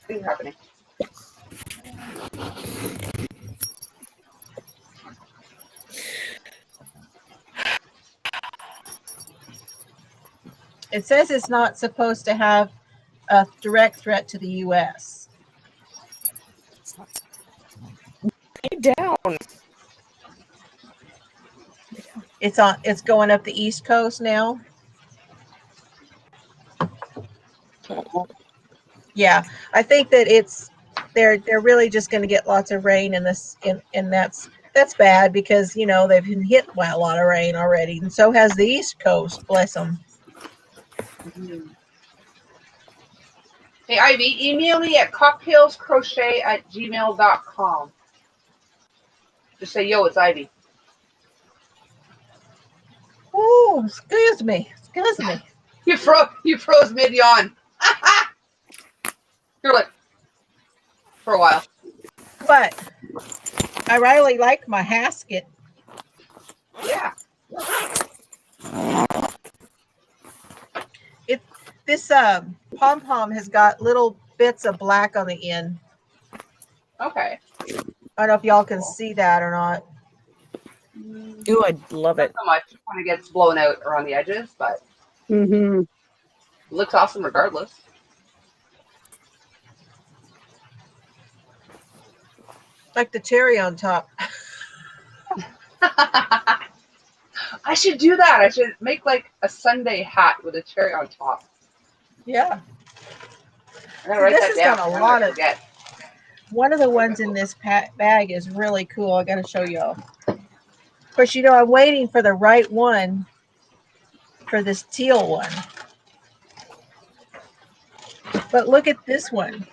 Things happening. It says it's not supposed to have a direct threat to the U.S. Lay down. It's going up the East Coast now. Yeah, I think that they're really just going to get lots of rain in this, and that's bad because they've been hit by a lot of rain already, and so has the East Coast. Bless them. Hey, Ivy, email me at cocktailscrochet@gmail.com. Just say, yo, it's Ivy. Oh, excuse me. You froze mid-yawn. You're like, for a while. But I really like my hasket. Yeah. This pom-pom has got little bits of black on the end. Okay. I don't know if y'all can see that or not. Ooh, I love Not it. so much when it gets blown out around the edges, but Mm-hmm. it looks awesome regardless. Like the cherry on top. I should do that. I should make like a Sunday hat with a cherry on top. Yeah. I gotta write This that has down. got a I'm lot gonna of. forget. One of the ones in this bag is really cool. I got to show y'all. Of course, you know, I'm waiting for the right one for this teal one. But look at this one.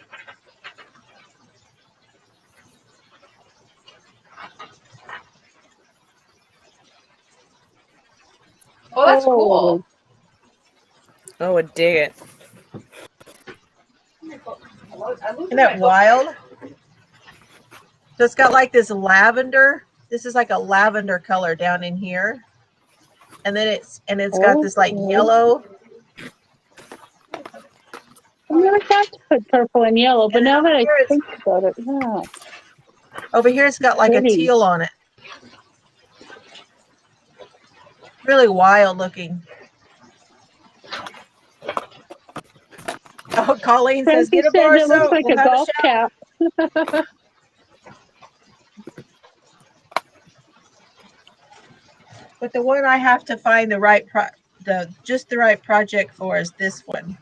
Oh, that's cool. Oh, I dig it. Isn't that wild? So it's got like this lavender. This is like a lavender color down in here. And then it's got this like yellow. I never thought to put purple and yellow, but And then now that I here it's- think about it, yeah. Over here it's got like a Pretty. teal on it. Really wild looking. Oh, Colleen says, Frankie get a says bar it looks soap. like We'll a have golf shower. cap. But the one I have to find the right just the right project for is this one.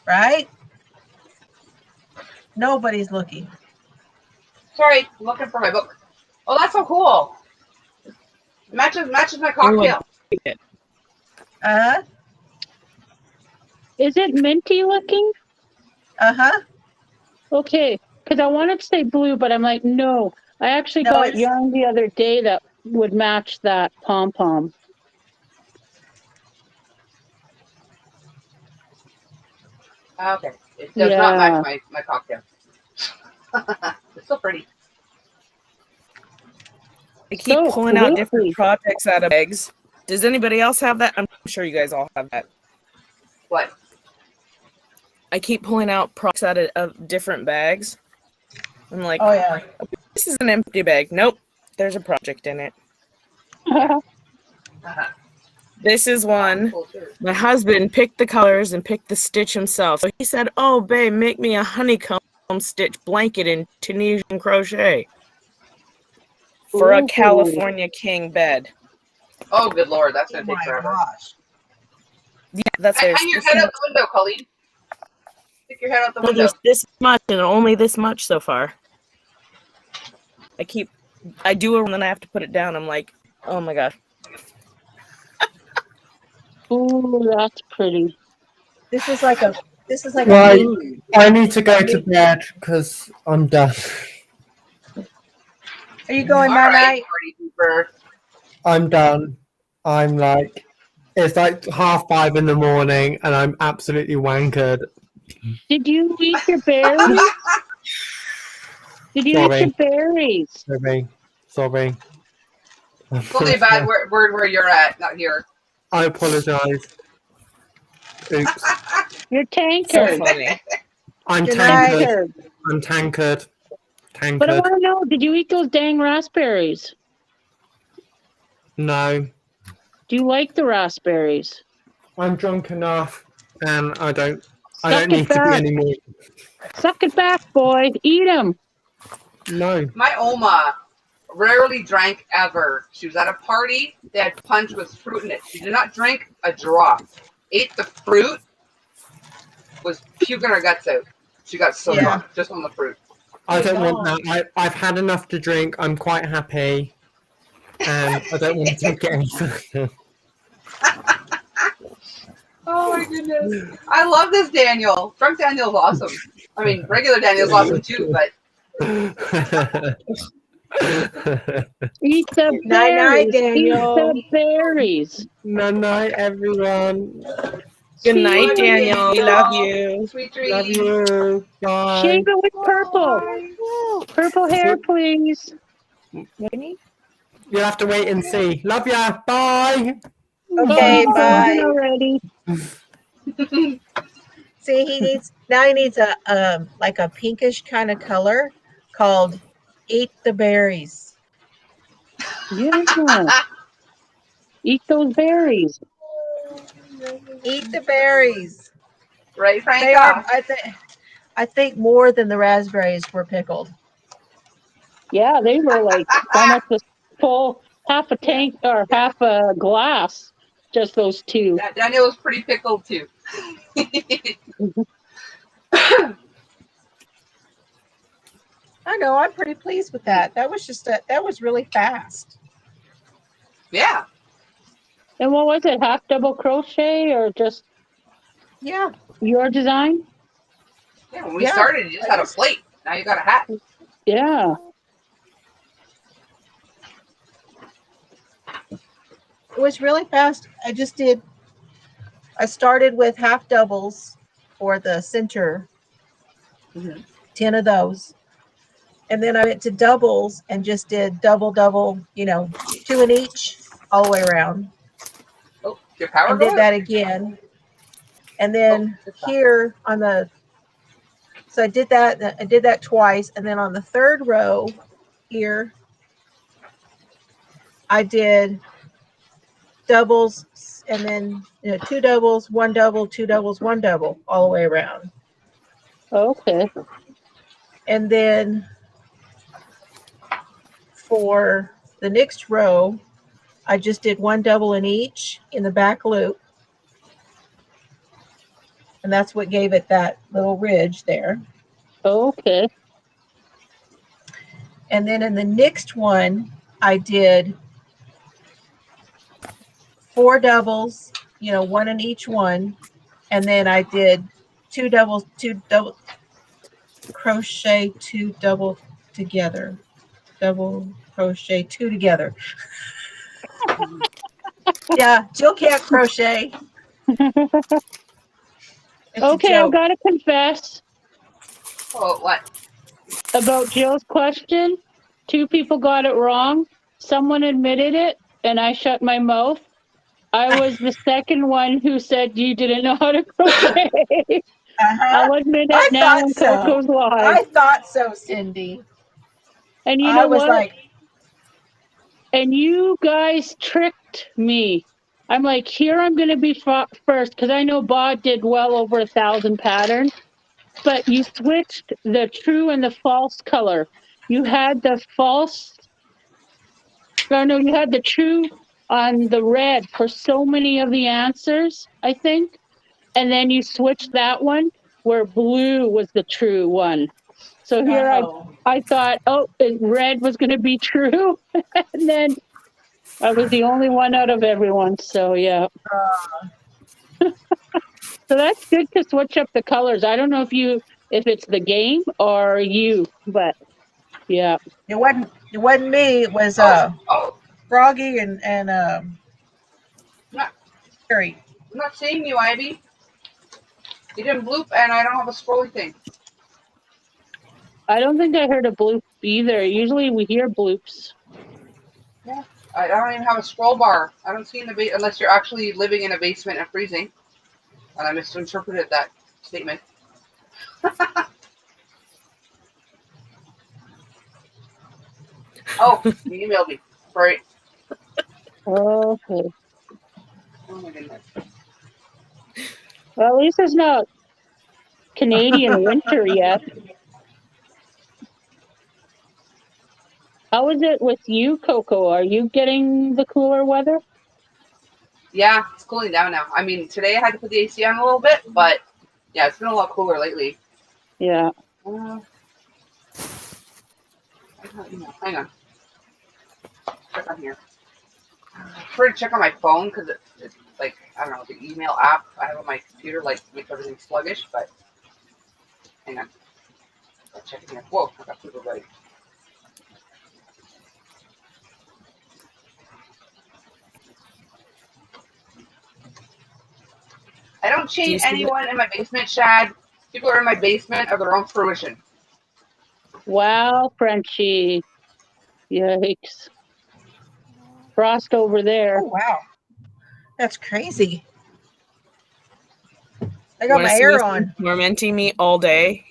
Right? Nobody's looking. Sorry, I'm looking for my book. Oh, that's so cool. Matches my cocktail. Uh-huh. Is it minty looking? Uh-huh. Okay, because I wanted to say blue, but I'm like, no. I actually No, got it's yarn the other day that would match that pom-pom. Okay. It does not Yeah. match my cocktail. It's so pretty. I keep So pulling out different pretty. projects out of bags. Does anybody else have that? I'm sure you guys all have that. What? I keep pulling out projects out of different bags. I'm like, oh yeah. this is an empty bag. Nope, there's a project in it. This is one. Cool shirt. My husband picked the colors and picked the stitch himself. So he said, oh, babe, make me a honeycomb stitch blanket in Tunisian crochet for a Ooh. California king bed. Oh, good Lord. That's Oh going to take my forever. gosh. Yeah, that's Hang there's your this head out much. the window, Colleen. Stick your head out the No, window. there's this much and only this much so far. I do it and then I have to put it down. I'm like, oh my gosh. Ooh, that's pretty. This is like a Right, mini. I need to go to bed because I'm done. Are you going All my right, night? party pooper. I'm done. I'm like, it's like 5:30 in the morning and I'm absolutely wankered. Did you eat your berries? Did you eat your berries? Sorry. It's only a bad word where you're at, not here. I apologize. Oops. You're So tankard. funny. I'm Good tankard. Tankard. I'm tankard. But I Tankard. want to know, did you eat those dang raspberries? No. Do you like the raspberries? I'm drunk enough and I don't Suck need it to be back. anymore. Suck it back, boy. Eat them. No. My Oma rarely drank ever. She was at a party. They had punch with fruit in it. She did not drink a drop. Ate the fruit. Was puking her guts out. She got so Yeah. drunk just on the fruit. I don't want that. I've had enough to drink. I'm quite happy. And I don't want to take it any further. Oh my goodness. I love this Daniel. Drunk Daniel's awesome. I mean, regular Daniel's awesome too, but Eat the Night, berries. Daniel. Eat the berries. Night, everyone. Good See night, you. Daniel. We love you. Sweet Love dreams. you. Bye. Shave it with purple. Bye. Purple hair, please. What do you mean? You'll have to wait and see. Love ya. Bye. Okay, Bye, bye. frozen already. See, he needs a like a pinkish kind of color called Eat the Berries. Yeah. Eat those berries. Eat the berries. Right, They are, Franca? I think more than the raspberries were pickled. Yeah, they were like almost a full half a tank or half a glass. Just those two. Daniel was pretty pickled too. I know, I'm pretty pleased with that. That was really fast. Yeah. And what was it? Half double crochet or just Yeah. your design? Yeah, when we started, you just had a plate. Now you got a hat. Yeah. It was really fast. I started with half doubles for the center, 10 of those. And then I went to doubles and just did double, 2 in each all the way around. Oh, your power And did going? that again. And then here so I did that twice. And then on the third row here, I did doubles and then 2 doubles, 1 double, 2 doubles, 1 double all the way around. Okay. And then for the next row, I just did 1 double in each in the back loop. And that's what gave it that little ridge there. Okay. And then in the next one, I did 4 doubles, 1 in each one. And then I did 2 double crochet, 2 double together, double crochet, 2 together. Yeah, Jill can't crochet. It's Okay, I've got to confess Oh, what? about Jill's question. 2 people got it wrong. Someone admitted it, and I shut my mouth. I was the second one who said you didn't know how to crochet. I'll admit it I now thought when so. Coco's live. I thought so, Cindy. And you know what? And you guys tricked me. I'm like, here I'm going to be first because I know Bob did well over 1,000 patterns, but you switched the true and the false color. You had the false, you had the true on the red for so many of the answers, I think. And then you switched that one where blue was the true one. So here I thought, red was going to be true. And then I was the only one out of everyone. So, yeah. So that's good to switch up the colors. I don't know if it's the game or you, but yeah. It wasn't me. It was Froggy and Harry. I'm not seeing you, Ivy. You didn't bloop, and I don't have a scrolly thing. I don't think I heard a bloop either. Usually we hear bloops. Yeah, I don't even have a scroll bar. I don't see in the unless you're actually living in a basement and freezing. And I misinterpreted that statement. Oh, you emailed me. Right. Okay. Oh my goodness. Well, at least there's no Canadian winter yet. How is it with you, Coco? Are you getting the cooler weather? Yeah, it's cooling down now. I mean, today I had to put the AC on a little bit, but yeah, it's been a lot cooler lately. Yeah. Hang on. Check on here. I prefer to check on my phone because it's like, I don't know, the email app I have on my computer like makes everything sluggish, but hang on. I'll check in here. Whoa, I got people ready. I don't Do you chain see anyone in my basement, Shad. People are in my basement of their own fruition. Wow, Frenchie. Yikes. Frost over there. Oh wow, that's crazy. I You got want my to see hair what's on. tormenting me all day?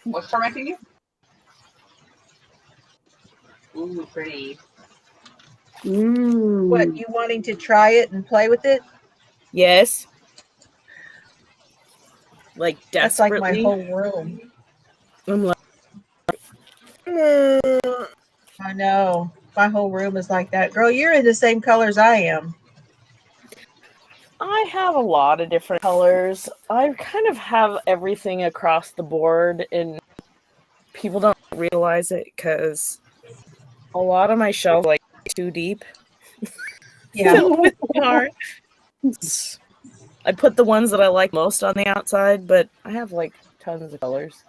What's tormenting you? Ooh, pretty. What, Mmm. you wanting to try it and play with it? Yes. Like That's like my desperately. whole room. I'm like, I know. My whole room is like that. Girl, you're in the same colors I am. I have a lot of different colors. I kind of have everything across the board, and people don't realize it because a lot of my shelves are like too deep, Yeah. filled with yarn. I put the ones that I like most on the outside, but I have like tons of colors.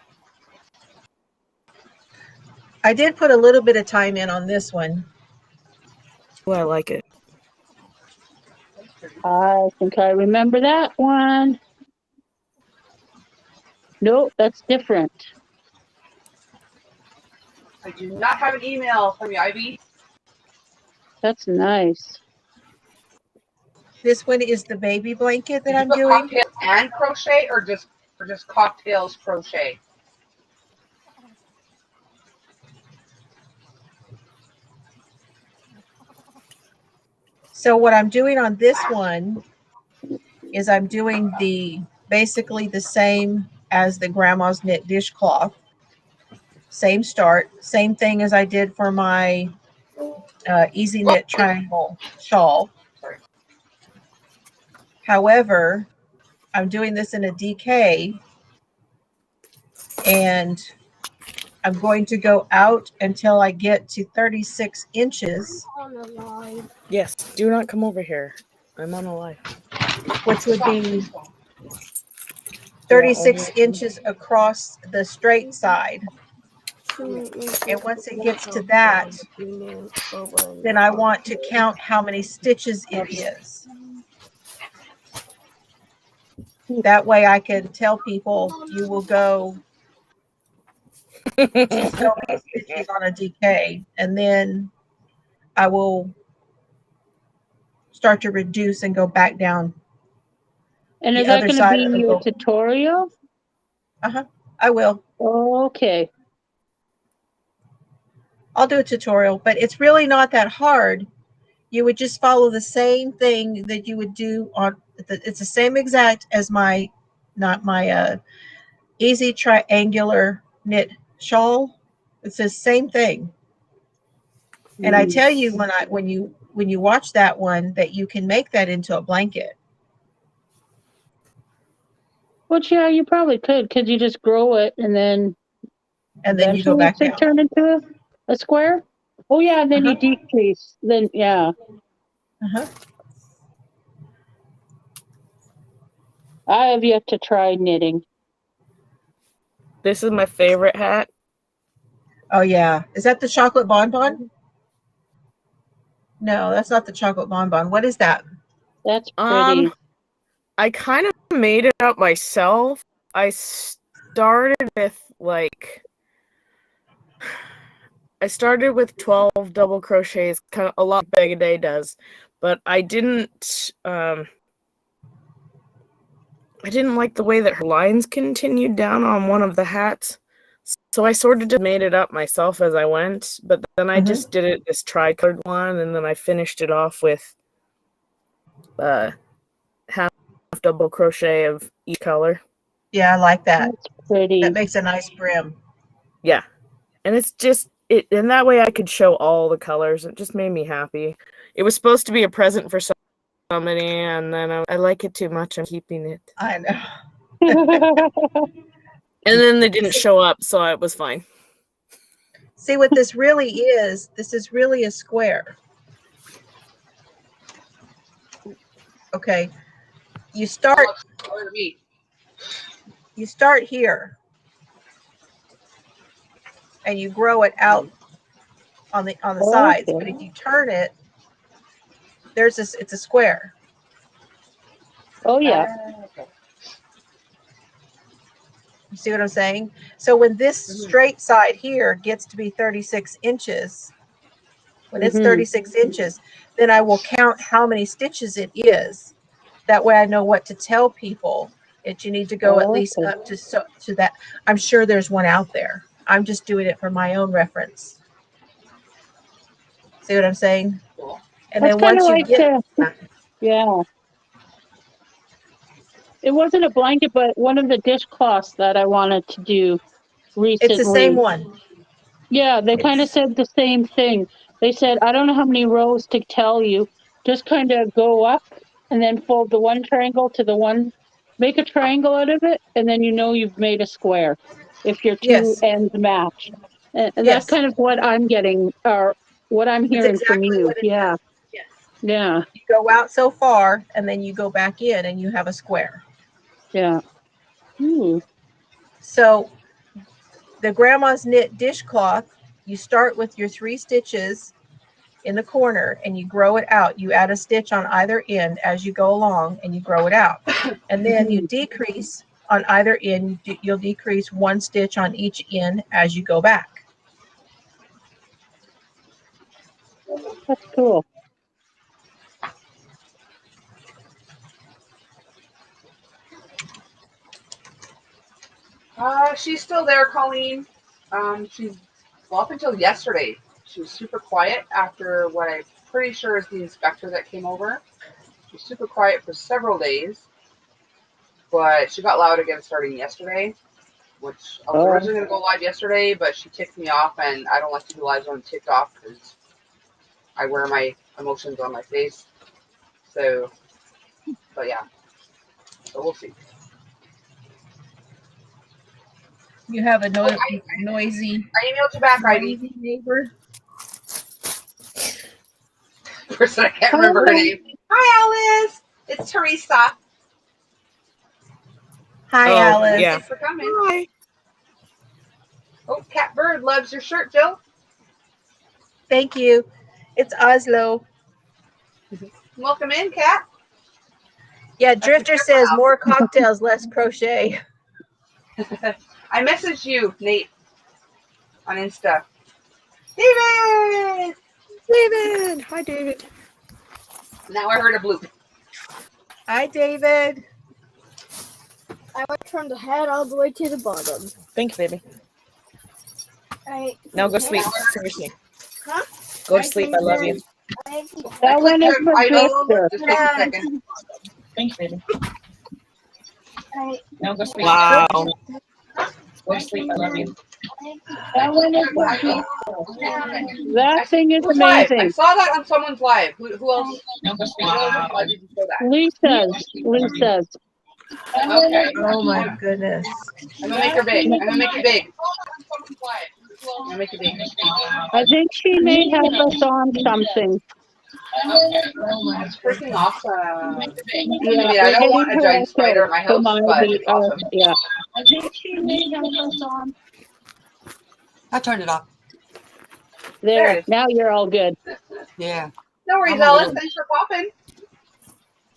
I did put a little bit of time in on this one. Oh, I like it. I think I remember that one. Nope, that's different. I do not have an email from you, Ivy. That's nice. This one is the baby blanket that Did you I'm put doing. cocktails and crochet, or just cocktails crochet? So what I'm doing on this one is I'm doing basically the same as the grandma's knit dishcloth. Same start, same thing as I did for my easy knit triangle shawl. However, I'm doing this in a DK, and I'm going to go out until I get to 36 inches, Yes, do not come over here. I'm on a live. which would be 36 inches across the straight side. And once it gets to that, then I want to count how many stitches it is. That way I can tell people you will go so many stitches on a DK, and then I will start to reduce and go back down. And The is that other going to side be of the your book. tutorial? I will. Okay. I'll do a tutorial, but it's really not that hard. You would just follow the same thing that you would do on, it's the same exact as my easy triangular knit shawl. It's the same thing. And I tell you, when you watch that one, that you can make that into a blanket. Which, yeah, you probably could. Could you just grow it and then You go eventually back to down. turn into a square? Oh, yeah, then you decrease. Then, yeah. I have yet to try knitting. This is my favorite hat. Oh yeah, is that the chocolate bonbon? No, that's not the chocolate bonbon. What is that? That's pretty. I kind of made it up myself. I started with 12 double crochets, kind of a lot Bag a Day does, but I didn't like the way that her lines continued down on one of the hats. So I sort of just made it up myself as I went, but then I just did it this tri-colored one, and then I finished it off with half double crochet of each color. Yeah, I like that. That's pretty. That makes a nice brim. Yeah. And it's just and that way I could show all the colors. It just made me happy. It was supposed to be a present for somebody, and then I like it too much. I'm keeping it. I know. And then they didn't show up, so it was fine. See what this really is? This is really a square. Okay. You start here, and you grow it out on the sides. But if you turn it, it's a square. Oh, yeah. Okay. You see what I'm saying? So when this straight side here gets to be 36 inches, when it's 36 inches, then I will count how many stitches it is. That way I know what to tell people that you need to go at least up to that. I'm sure there's one out there. I'm just doing it for my own reference. See what I'm saying? Cool. And That's then kind of once you like, get, yeah. It wasn't a blanket, but one of the dishcloths that I wanted to do it's the same recently. one. Yeah, they kind of said the same thing. They said, I don't know how many rows to tell you. Just kind of go up and then fold the one triangle to the one, make a triangle out of it, and then you know you've made a square if your two Yes. ends match. And that's Yes. kind of what I'm getting, or what I'm That's hearing from exactly you. what it Yeah, does. Yes. yeah, You go out so far and then you go back in and you have a square. yeah. Ooh. So the grandma's knit dishcloth, you start with your 3 stitches in the corner and you grow it out. You add a stitch on either end as you go along and you grow it out. And then you decrease on either end. You'll decrease 1 stitch on each end as you go back. That's cool. She's still there, Colleen. She's, well, up until yesterday, she was super quiet after what I'm pretty sure is the inspector that came over. She was super quiet for several days, but she got loud again starting yesterday, which I was originally going to go live yesterday, but she ticked me off, and I don't like to do lives when I'm ticked off because I wear my emotions on my face. So, but yeah, so we'll see. You have a noisy, I emailed you back, Ivy. neighbor. Person, I can't remember her name. Hi, Alice. It's Teresa. Hi, Alice. Yeah. Thanks for coming. Hi. Oh, Cat Bird loves your shirt, Jill. Thank you. It's Oslo. Welcome in, Cat. Yeah, Drifter says more cocktails, less crochet. I messaged you, Nate, on Insta. David! David. Hi, David. Now I heard a bloop. Hi, David. I went from the head all the way to the bottom. Thank you, baby. I Now go sleep. Seriously. Huh? Go to sleep. I love you. That one is for Drifter. Just take a second. Thanks, baby. I Now go sleep. Wow. Go to sleep. I love you. That one is for Drifter. That thing is Who's live? I amazing. saw that on someone's live. Who else? Now go sleep. Why did you show that? Lisa's. Okay. Oh my goodness. I'm gonna make her big. I'm gonna make you big. I'm gonna make you big. I think she may have us on something. That's freaking awesome. Yeah, I mean, I don't want a giant spider in my house, but it's awesome. Yeah. I think she may have us on. I turned it off. There it is. Now you're all good. Yeah. No worries, Alice. Thanks for popping.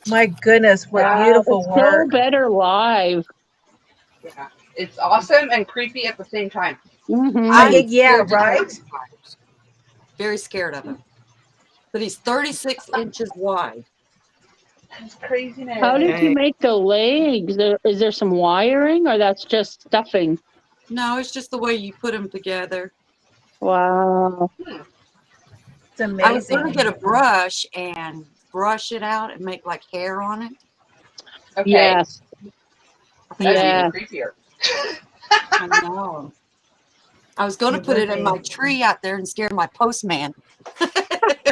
My goodness, what beautiful it's work. so better live. Yeah, it's awesome and creepy at the same time. Yeah, right? Very scared of him. But he's 36 inches wide. That's craziness. How did you make the legs? Is there some wiring or that's just stuffing? No, it's just the way you put them together. Wow. It's amazing. I was going to get a brush and brush it out and make like hair on it. Okay. Yes. That's Yeah. even creepier. I know. I was going to put it in my tree out there and scare my postman.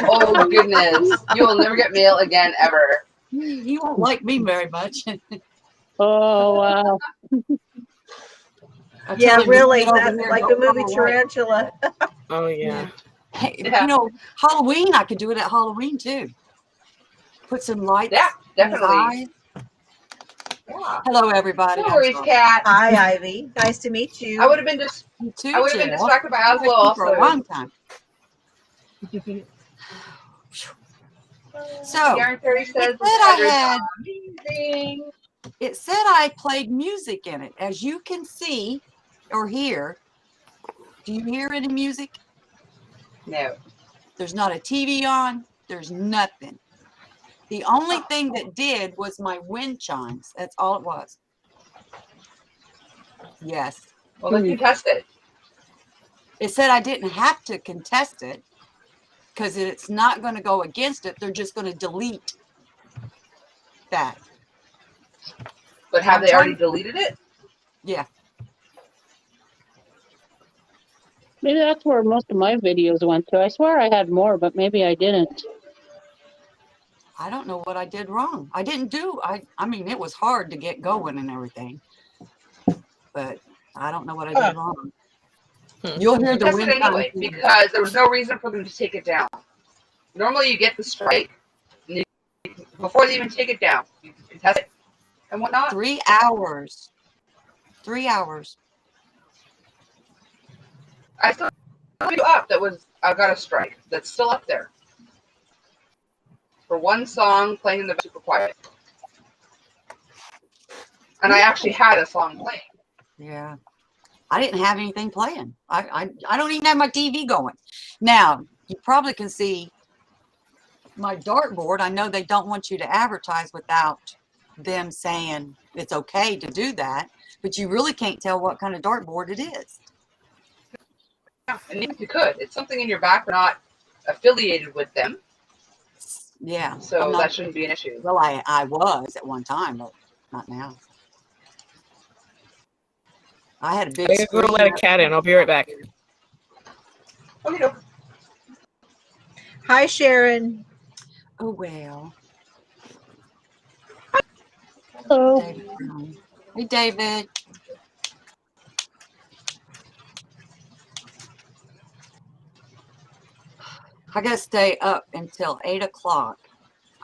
Oh, goodness. You will never get mail again, ever. He won't like me very much. Oh, wow. Yeah, really. That's That's like the movie Tarantula. Oh, yeah. Hey, you know, Halloween, I could do it at Halloween too. Put some lights. Yeah, definitely. In the Yeah. Hello, everybody. No worries, Kat. Hi, Ivy. Nice to meet you. I would have been just. You too, I would have been Jill. distracted by I've Oslo been for a also. long time. So, Yarn Fairy says it said I had Ding. It said I played music in it. As you can see or hear, do you hear any music? No. There's not a TV on. There's nothing. The only thing that did was my wind chimes. That's all it was. Yes. Well, then contest it. It said I didn't have to contest it because it's not going to go against it. They're just going to delete that. But have they already deleted it? Yeah. Maybe that's where most of my videos went to. I swear I had more, but maybe I didn't. I don't know what I did wrong. I didn't do, I mean, it was hard to get going and everything, but I don't know what I did wrong. You'll hear the Contest wind it anyway, because there was no reason for them to take it down. Normally you get the strike before they even take it down. You can contest it and whatnot. 3 hours. 3 hours. I still have you up that was I got a strike. That's still up there. For one song playing in the super quiet. And I actually had a song playing. Yeah. I didn't have anything playing. I don't even have my TV going. Now, you probably can see my dartboard. I know they don't want you to advertise without them saying it's okay to do that, but you really can't tell what kind of dartboard it is. Yeah, and even if you could, it's something in your back, not affiliated with them. Yeah. So that shouldn't be an issue. Well, I was at one time, but not now. I had a big I'm gonna go let a cat in. I'll be right back. Okay. Hi, Sharon. Oh, well. Hello. Hey, David. I got to stay up until 8 o'clock.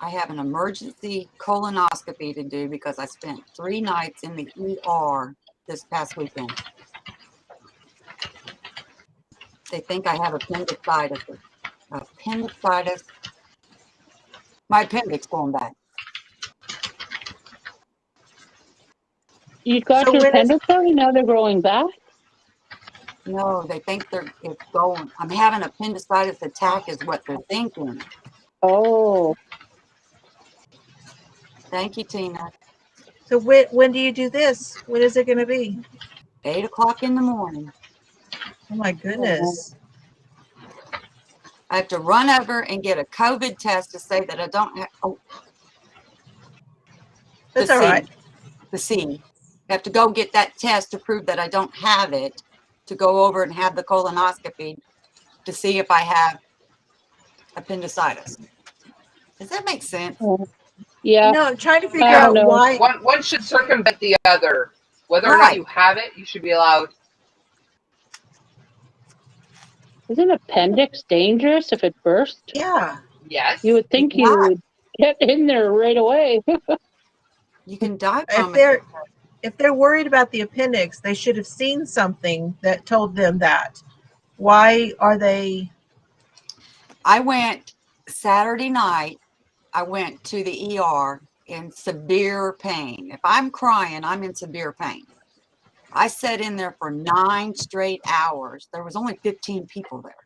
I have an emergency colonoscopy to do because I spent 3 nights in the ER this past weekend. They think I have appendicitis. Appendicitis. My appendix going back. You got So your when is- appendix already? Now they're growing back? No, they think it's going. I'm having appendicitis attack is what they're thinking. Oh. Thank you, Tina. So when do you do this? When is it going to be? 8 o'clock in the morning. Oh my goodness. I have to run over and get a COVID test to say that I don't have. Oh, That's all right. The C. I have to go get that test to prove that I don't have it, to go over and have the colonoscopy to see if I have appendicitis. Does that make sense? Yeah. No, I'm trying to figure I out don't know. why. One should circumvent the other. Whether or not you have it, you should be allowed. Isn't appendix dangerous if it bursts? Yeah. Yes. You would think you would get in there right away. You can die from If they're worried about the appendix, they should have seen something that told them that. Why are they? I went Saturday night. I went to the ER in severe pain. If I'm crying, I'm in severe pain. I sat in there for 9 straight hours. There was only 15 people there.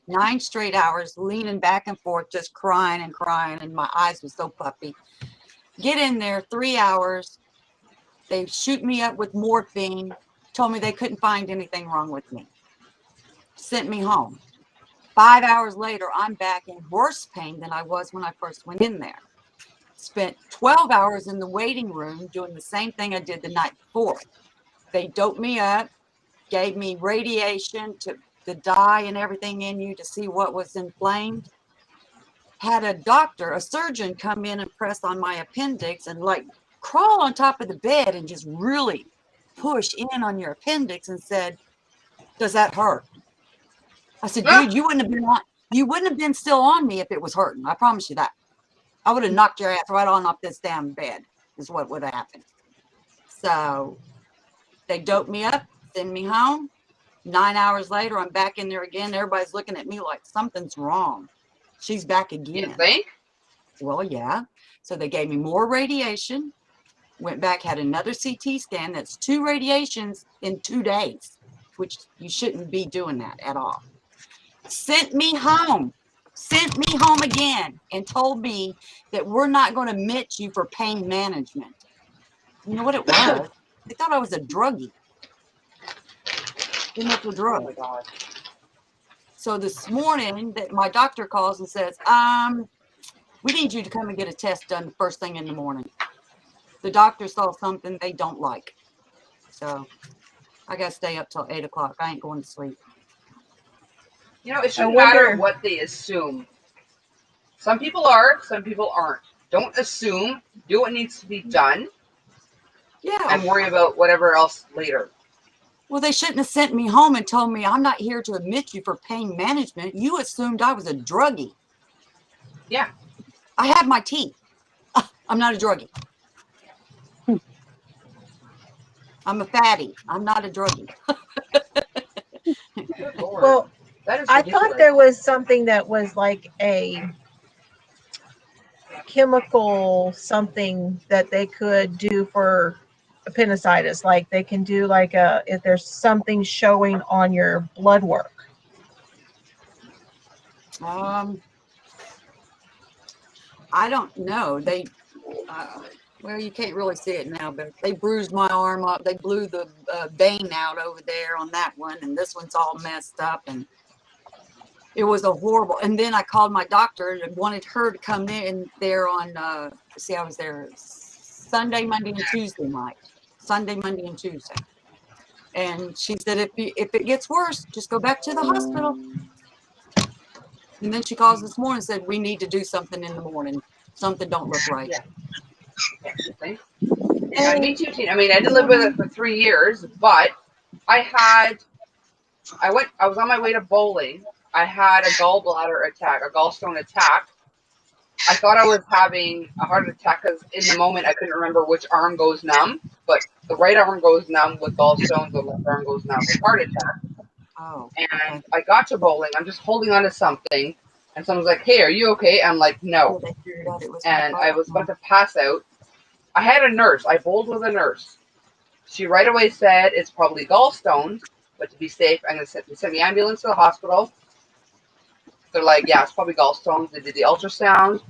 9 straight hours, leaning back and forth, just crying and crying, and my eyes were so puffy. Get in there, 3 hours. They shoot me up with morphine, told me they couldn't find anything wrong with me. Sent me home. 5 hours later, I'm back in worse pain than I was when I first went in there. Spent 12 hours in the waiting room doing the same thing I did the night before. They doped me up, gave me radiation to the dye and everything in you to see what was inflamed. Had a doctor, a surgeon, come in and press on my appendix and like crawl on top of the bed and just really push in on your appendix and said, "Does that hurt?" I said, "Dude, you wouldn't have been still on me if it was hurting. I promise you that. I would have knocked your ass right on off this damn bed," is what would have happened. So they doped me up, send me home. 9 hours later, I'm back in there again. Everybody's looking at me like something's wrong. She's back again. You think? Well, yeah. So they gave me more radiation, went back, had another CT scan. That's 2 radiations in 2 days, which you shouldn't be doing that at all. Sent me home again and told me that we're not going to admit you for pain management. You know what it was? They thought I was a druggie. Didn't have to drug. Oh my God. So this morning that my doctor calls and says, we need you to come and get a test done the first thing in the morning. The doctor saw something they don't like. So I got to stay up till 8 o'clock. I ain't going to sleep. You know, it shouldn't matter what they assume. Some people are, some people aren't. Don't assume. Do what needs to be done. Yeah. And worry about whatever else later. Well, they shouldn't have sent me home and told me I'm not here to admit you for pain management. You assumed I was a druggie. Yeah. I have my teeth. I'm not a druggie. I'm a fatty. I'm not a druggie. Well, I thought there was something that was like a chemical something that they could do for appendicitis. Like they can do like if there's something showing on your blood work. I don't know. They, well, you can't really see it now, but they bruised my arm up. They blew the vein out over there on that one, and this one's all messed up, and it was a horrible. And then I called my doctor and wanted her to come in there on. See, I was there Sunday, Monday, and Tuesday night. Sunday, Monday, and Tuesday, and she said, if it gets worse, just go back to the hospital. And then she calls this morning and said, we need to do something in the morning. Something don't look right. Yeah. And me too, Tina. I mean, I didn't live with it for 3 years, but I was on my way to bowling. I had a gallbladder attack, a gallstone attack. I thought I was having a heart attack because in the moment I couldn't remember which arm goes numb, but the right arm goes numb with gallstones, the left arm goes numb with heart attack. Oh. And I got to bowling. I'm just holding on to something, and someone's like, "Hey, are you okay?" I'm like, "No." And I was about to pass out. I had a nurse. I bowled with a nurse. She right away said it's probably gallstones, but to be safe, I'm going to send the ambulance to the hospital. They're like, "Yeah, it's probably gallstones." They did the ultrasound.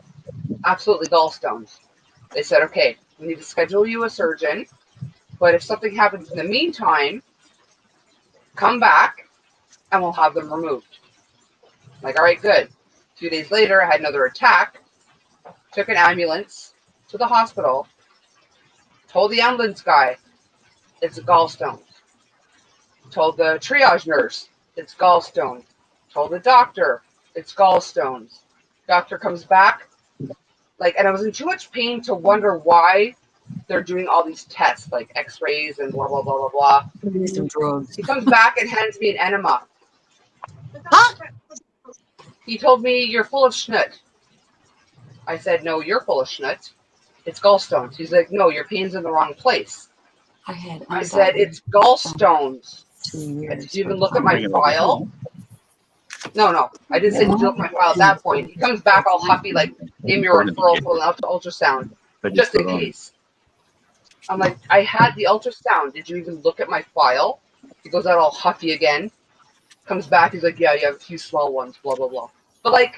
Absolutely gallstones. They said, "Okay, we need to schedule you a surgeon, but if something happens in the meantime, come back and we'll have them removed." I'm like, all right, good. 2 days later, I had another attack. Took an ambulance to the hospital. Told the ambulance guy, it's gallstones. Told the triage nurse, it's gallstones. Told the doctor, it's gallstones. Doctor comes back, and I was in too much pain to wonder why they're doing all these tests, like x-rays and blah, blah, blah, blah, blah. Some drugs. He comes back and hands me an enema. Huh? He told me, you're full of schnut. I said, no, you're full of schnut. It's gallstones. He's like, no, your pain's in the wrong place. I said, it's gallstones. Did you even look at my file? No. I didn't say, did you look at my file at that point? He comes back all huffy, like, gave me a referral for an ultrasound, just in case. I'm like, I had the ultrasound. Did you even look at my file? He goes out all huffy again. Comes back, he's like, yeah, you have a few small ones, blah, blah, blah. But,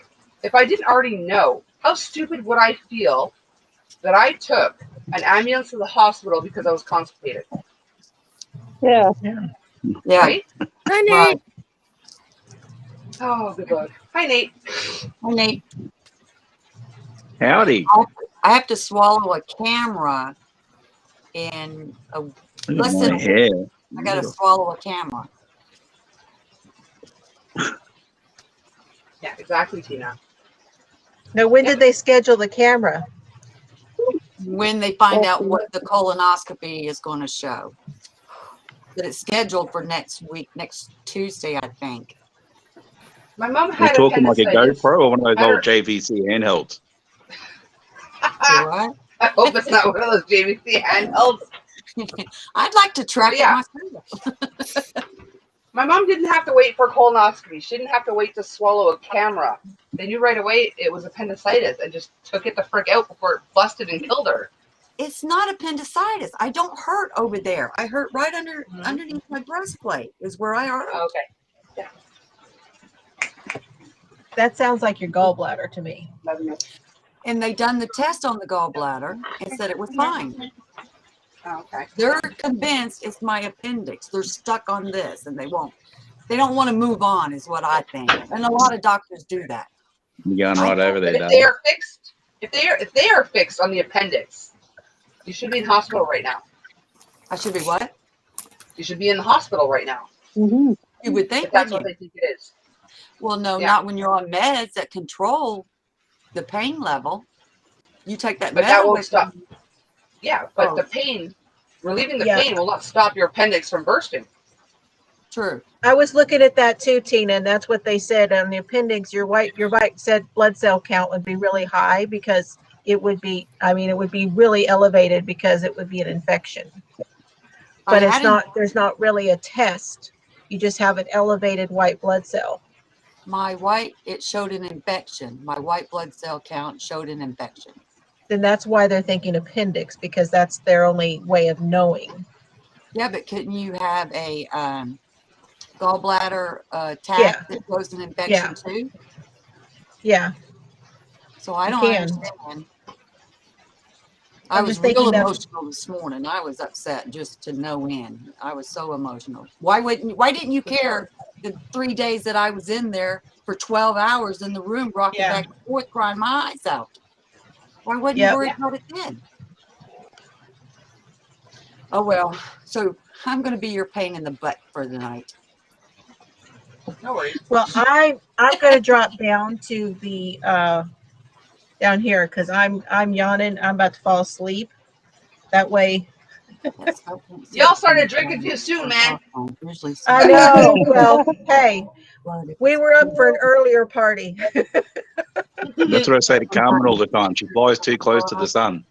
if I didn't already know, how stupid would I feel that I took an ambulance to the hospital because I was constipated? Yeah. Right? Hi, Nate. Right. Oh, good Lord. Hi, Nate. Hi, Nate. Howdy. I have to swallow a camera in less than a hair. week. I got to swallow a camera. Yeah, exactly, Tina. Now, when did they schedule the camera? When they find out what the colonoscopy is going to show. But it's scheduled for next week, next Tuesday, I think. My mom You're had talking like a appendicitis. GoPro or one of those old JVC handhelds? What? I hope it's not one of those JVC handhelds. I'd like to track it myself. My mom didn't have to wait for colonoscopy. She didn't have to wait to swallow a camera. They knew right away it was appendicitis and just took it the frick out before it busted and killed her. It's not appendicitis. I don't hurt over there. I hurt right underneath my breastplate is where I hurt. Okay. Yeah. That sounds like your gallbladder to me. And they done the test on the gallbladder and said it was fine. Okay. They're convinced it's my appendix. They're stuck on this and they don't want to move on is what I think. And a lot of doctors do that. You're going right over there, If Dave. they are fixed, if they are fixed on the appendix, you should be in hospital right now. I should be what? You should be in the hospital right now. Mm-hmm. You would think If that's wouldn't what you? they think it is. Well, no, Yeah. not when you're on meds that control the pain level. You take that But med that away won't stop. from- Yeah, but Oh. the pain, relieving the Yeah. pain will not stop your appendix from bursting. True. I was looking at that too, Tina, and that's what they said on the appendix. Your white said blood cell count would be really high because it would be, it would be really elevated because it would be an infection. But I it's had not, there's not really a test. You just have an elevated white blood cell. it showed an infection. My white blood cell count showed an infection. Then that's why they're thinking appendix, because that's their only way of knowing. Yeah, but couldn't you have a gallbladder tag Yeah. that shows an infection too? Yeah. So I You don't can. understand. I I'm was just thinking real that's- emotional this morning. I was upset just to no end. I was so emotional. Why didn't you care the 3 days that I was in there for 12 hours in the room rocking Yeah. back and forth crying my eyes out? Why wasn't Yep. you worried about it then? Oh well, so I'm gonna be your pain in the butt for the night. No worries. Well, I'm going to drop down to the down here because I'm yawning. I'm about to fall asleep. That way, Y'all started drinking too soon, man. I know. Well, hey, we were up for an earlier party. That's what I say to Carmen all the time. She flies too close to the sun.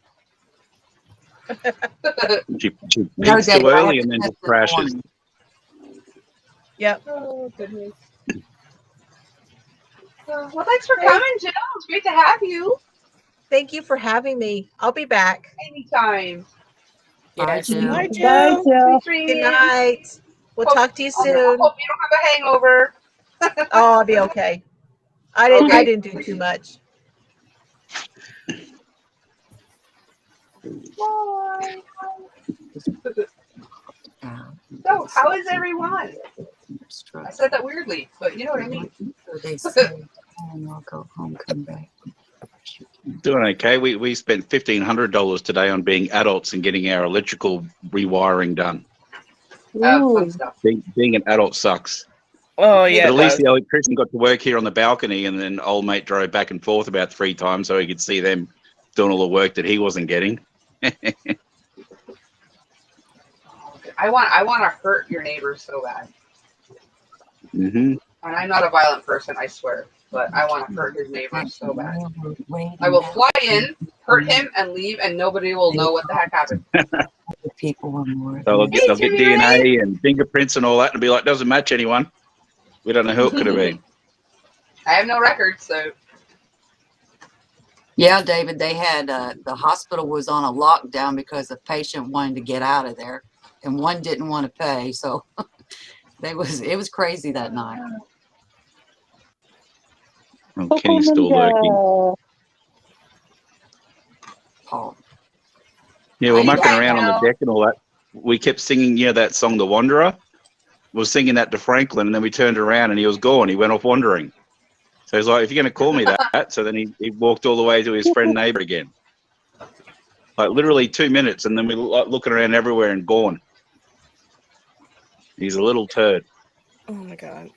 She No, peaks Dave, too I early have and then to just test in the crashes. morning. Yep. Oh, goodness. Well, thanks for coming, Jill. It's great to have you. Thank you for having me. I'll be back. Anytime. Bye, Yes. Jill. Bye, Bye, Jill. Jill. Good night. We'll talk to you I soon. hope you don't have a hangover. Oh, I'll be okay. I didn't do too much. Bye. So, how is everyone? I said that weirdly, but you know what I mean. They say, I'll go home, come back. Doing okay. We spent $1,500 today on being adults and getting our electrical rewiring done. Fun stuff. Being an adult sucks. Oh yeah. But at least the electrician got to work here on the balcony, and then old mate drove back and forth about 3 times so he could see them doing all the work that he wasn't getting. I want to hurt your neighbors so bad. Mm-hmm. And I'm not a violent person, I swear, but I want to hurt his neighbors so bad. I will fly in, hurt him, and leave, and nobody will know what the heck happened. People were more. They'll get DNA and fingerprints and all that and be like, doesn't match anyone. We don't know who it could have been. I have no record, so. Yeah, David, they had the hospital was on a lockdown because a patient wanted to get out of there and one didn't want to pay. So it was crazy that night. Oh, Kenny's still lurking. Paul. Yeah, we're Are you mucking guys around on now? the deck and all that. We kept singing, that song, The Wanderer. We were singing that to Franklin, and then we turned around and he was gone. He went off wandering. So he's like, if you're going to call me that. So then he walked all the way to his friend neighbor again. Like literally 2 minutes, and then we like looking around everywhere and gone. He's a little turd. Oh my god.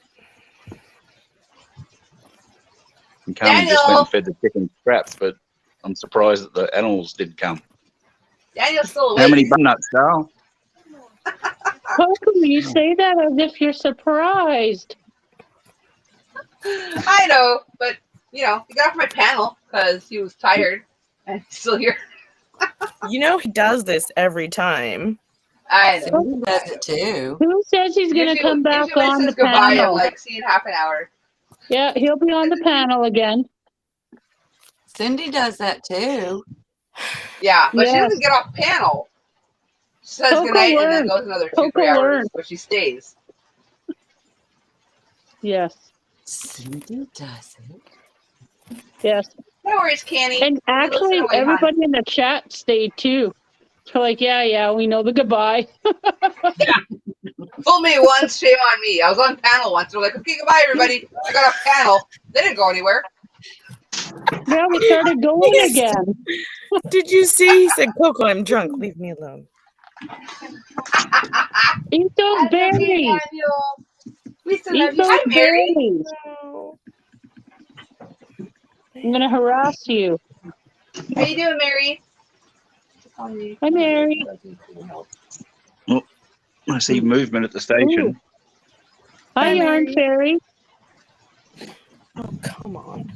And Carmen just went Daniel! and fed the chicken scraps, but I'm surprised that the animals did come. Daniel's still awake. How many bun nuts, Dale? Coco, you say that as if you're surprised. I know, but, he got off my panel because he was tired and he's still here. You know he does this every time. I know. Cindy does it too. Who says he's going to come back Usually on says the goodbye and panel? like, see you in half an hour. Yeah, he'll be on the panel again. Cindy does that too. Yeah, but she Yes. doesn't get off panel. She says Coco goodnight and then learned. goes another 2-3 Coco hours, learned. but she stays. Yes. Cindy does it. Yes. No worries, Canny. And actually, away, hon. everybody in the chat stayed too. So like, yeah, we know the goodbye. Fool me once, shame on me. I was on panel once. They're like, okay, goodbye, everybody. I got off panel. They didn't go anywhere. Yeah, we started going again. Did you see? He said, Coco, I'm drunk. Leave me alone. Eat those berries. We still Eat love you. those Hi, Mary. berries. I'm going to harass you. How you doing, Mary? Hi, Mary. Oh, I see movement at the station. Ooh. Hi, Yarn Fairy. Oh, come on.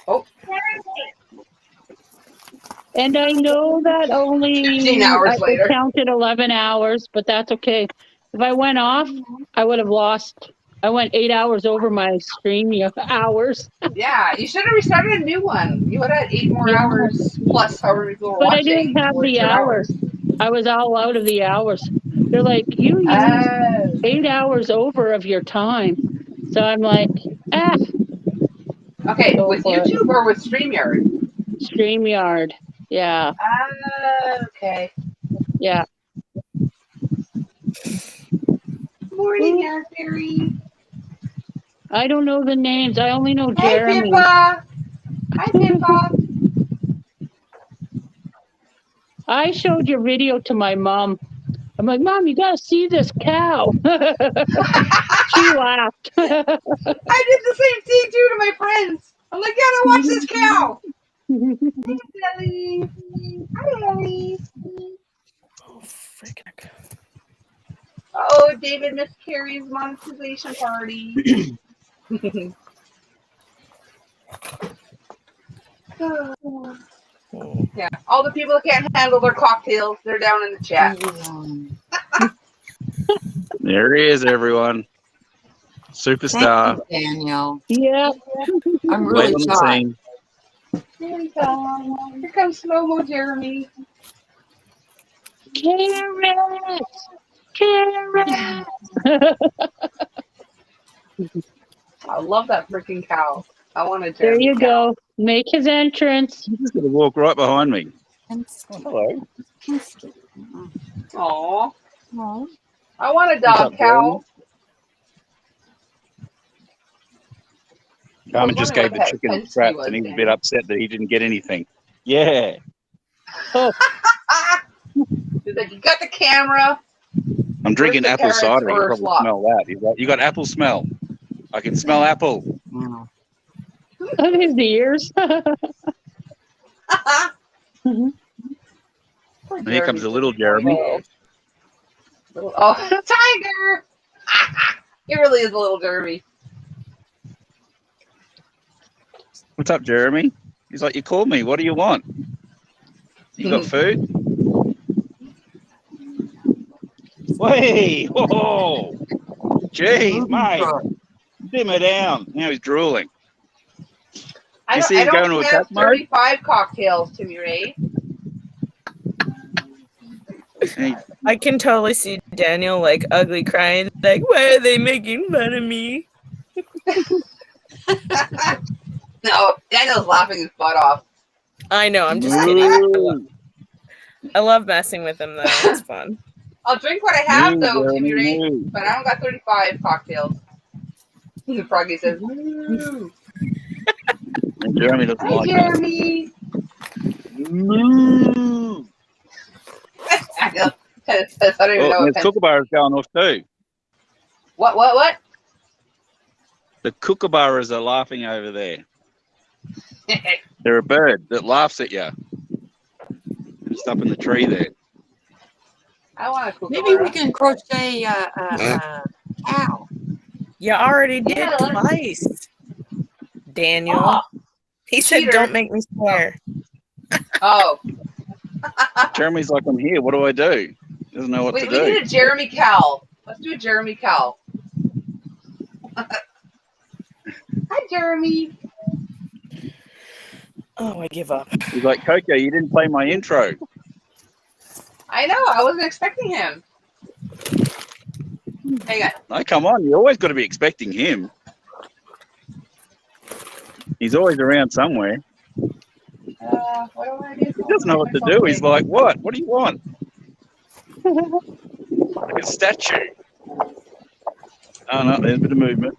Oh. And I know that only 15 hours it later. counted 11 hours, but that's okay. If I went off, I would have lost. I went 8 hours over my stream hours. Yeah, you should have restarted a new one. You would have had 8 more Yeah. hours plus however many people were But watching. I didn't have the 42 hours. I was all out of the hours. They're like, you used 8 hours over of your time. So I'm like, Okay, Go with for it. YouTube or with StreamYard? StreamYard. Yeah. Okay. Yeah. Morning, Yarn Fairy. I don't know the names. I only know Hey, Jeremy. Pippa. Hi, Pippa. I showed your video to my mom. I'm like, Mom, you gotta see this cow. She laughed. I did the same thing too to my friends. I'm like, gotta watch this cow. Hi, Ellie. Hi, Ellie. Oh, freaking. Oh, David missed Carrie's monetization party. Yeah, all the people that can't handle their cocktails, they're down in the chat. There he is, everyone. Superstar. Thank you, Daniel. Yeah. I'm really Late on the shocked. scene. Here he comes. Here comes Slow-Mo Jeremy. Carrots! Carrots! I love that freaking cow. I want a There Jeremy you cow. go. Make his entrance. He's just going to walk right behind me. Hello. Aw. I want a dog cow. Carmen just gave the chicken scraps and he was a bit upset that he didn't get anything. Yeah. Oh. He's like, you got the camera. I'm drinking Where's the apple cider. You carrots can or probably smell that. He's like, you got apple smell. I can smell apple. Of his ears. And here comes the little Jeremy. Oh, tiger! He really is a little Jeremy. What's up, Jeremy? He's like, you called me. What do you want? You got food? Way! Whoa! Jeez, mate. Simmer down. Now he's drooling. I see him don't going to have attack mode? 35 cocktails, Timmy Ray. I can totally see Daniel like ugly crying, like, why are they making fun of me? No, Daniel's laughing his butt off. I know, I'm just kidding. I love messing with him though. It's fun. I'll drink what I have though, Timmy Ray, but I don't got 35 cocktails. The froggy says, "Moo." Jeremy doesn't Hi, like Jeremy. Moo. I don't even know The what kookaburras going off too. What? The kookaburras are laughing over there. They're a bird that laughs at you. Just up in the tree there. I want a kookaburra. Maybe we can crochet a cow. You already did Yeah, twice, Daniel. Oh, He said, cheater. don't make me swear. Oh. Jeremy's like, I'm here. What do I do? Doesn't know what We to do. need a Jeremy Cal. Let's do a Jeremy Cal. Hi, Jeremy. Oh, I give up. He's like, Coco, you didn't play my intro. I know. I wasn't expecting him. Hang on. No, come on. You always got to be expecting him. He's always around somewhere. What do I do? He doesn't know what to do. He's like, what? What do you want? Like a statue. Oh, no, there's a bit of movement.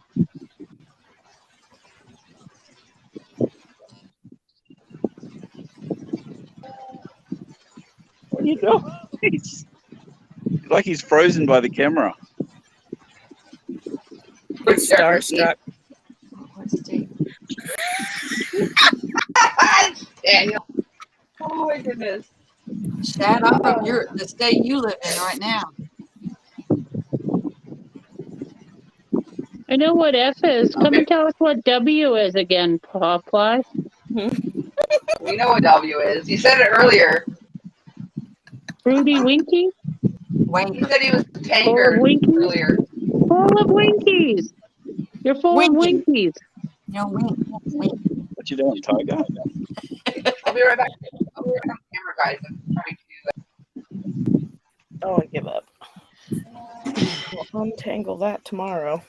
What are you doing? He's like he's frozen by the camera. Starstruck. Daniel. Oh my goodness. Chad, I'm from the state you live in right now. I know what F is. Come and tell us what W is again, Popeye. We know what W is. You said it earlier. Fruity Winky? You said he was tanker earlier. Full of Winkies. You're full of Winkies. No, wink. What you doing, Tiger? I'll be right back. I'll be right back, camera guys. I'm trying to. Oh, I give up. We'll untangle that tomorrow.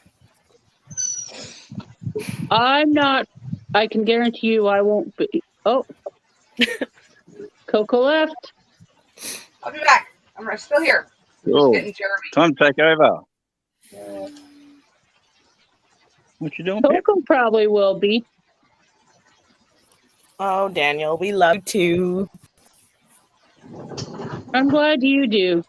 I'm not. I can guarantee you I won't be. Oh. Coco left. I'll be back. I'm still here. Cool. Getting Jeremy. Time to take over. What you doing, Pip? Coco probably will be. Oh, Daniel, we love you too. I'm glad you do.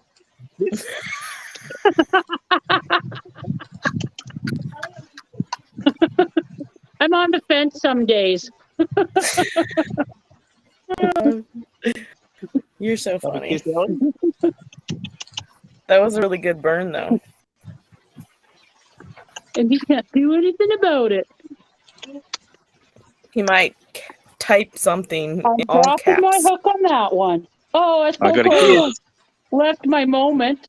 I'm on the fence some days. You're so funny. That was a really good burn, though. And he can't do anything about it. He might type something I'm in all dropping caps. my hook on that one. Oh, I I got a Coco kid. left my moment.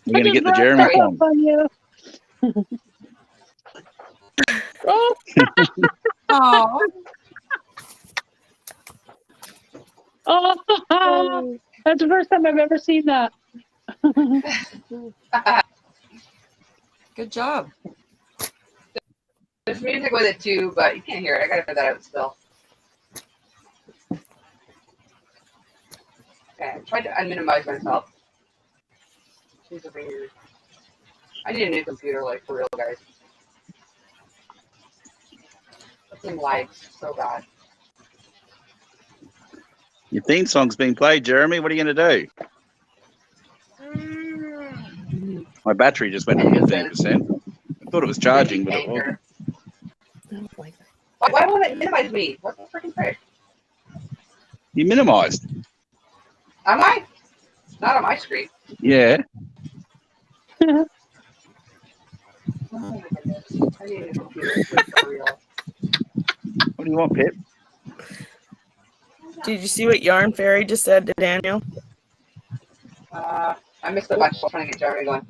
You're going to I get the just Jeremy dropped phone. the hook on you. Oh. Oh, Oh, that's the first time I've ever seen that. good job. There's music with it too, but you can't hear it. I gotta figure that out still. Okay, I'm trying to unminimize myself. These are weird. I need a new computer, like for real, guys. That thing lags so bad. Your theme song's being played, Jeremy. What are you going to do? My battery just went to 15%. I thought it was charging, but it wasn't. Why won't it minimize me? What the freaking frick? You minimized. Am I? Not on my screen. Yeah. Oh my goodness. I need a new computer for real. What do you want, Pip? Did you see what Yarn Fairy just said to Daniel? I missed a bunch. I'm trying to get Jeremy going.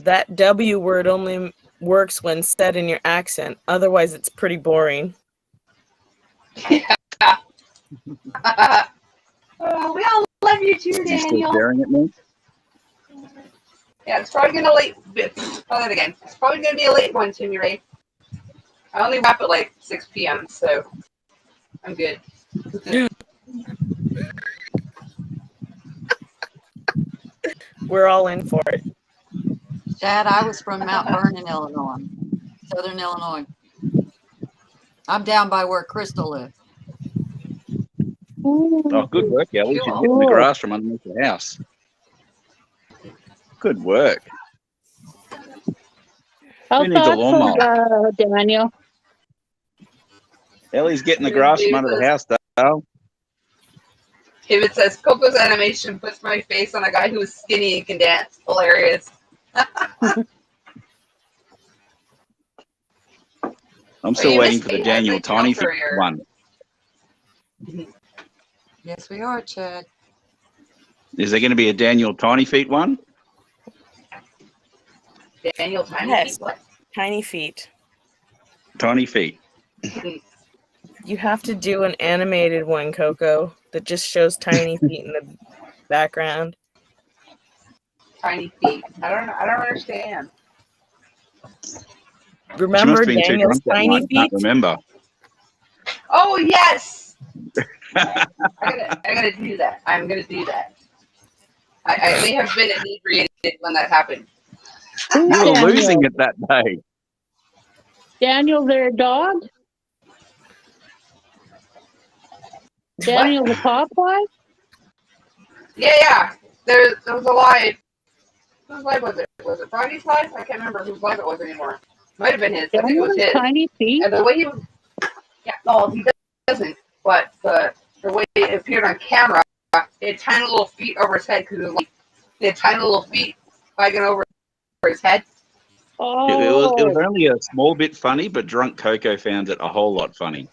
That W word only works when said in your accent. Otherwise, it's pretty boring. Oh, we all love you too, Is he still Daniel. staring at me? Yeah, it's probably gonna try that again. It's probably gonna be a late one, Timmy Ray. I only wrap at like 6 p.m., so I'm good. We're all in for it. Dad, I was from Mount Vernon, Illinois, Southern Illinois. I'm down by where Crystal lives. Oh, good work, Ellie. She's getting the grass from underneath the house. Good work. How Who needs a lawnmower? Daniel? Ellie's getting the grass from under the house, though. If it says Coco's animation puts my face on a guy who is skinny and can dance, hilarious. I'm still you waiting missed for the me. Daniel I played Tiny Counter one. Yes, we are, Chad. Is there going to be a Daniel Tiny Feet one? Daniel Tiny Yes. Feet, what? Tiny feet. Tiny Feet. You have to do an animated one, Coco, that just shows tiny feet in the background. Tiny Feet. I don't understand. She Remember must have been too Daniel's drunk that tiny night. Can't feet? remember. Oh yes. I gotta do that. I'm gonna do that. I may have been inebriated when that happened. Who's You were Daniel? losing it that day. Daniel, their dog? Daniel the Popeye? Yeah. There was a live. Whose live was it? Was it Friday's live? I can't remember whose live it was anymore. Might have been his. I think it was Daniel's his. tiny feet? And the way he was, yeah, no, he doesn't. But the way it appeared on camera, he had tiny little feet over his head because it was like he had tiny little feet flagging over his head. Oh. It was only a small bit funny, but drunk Coco found it a whole lot funny.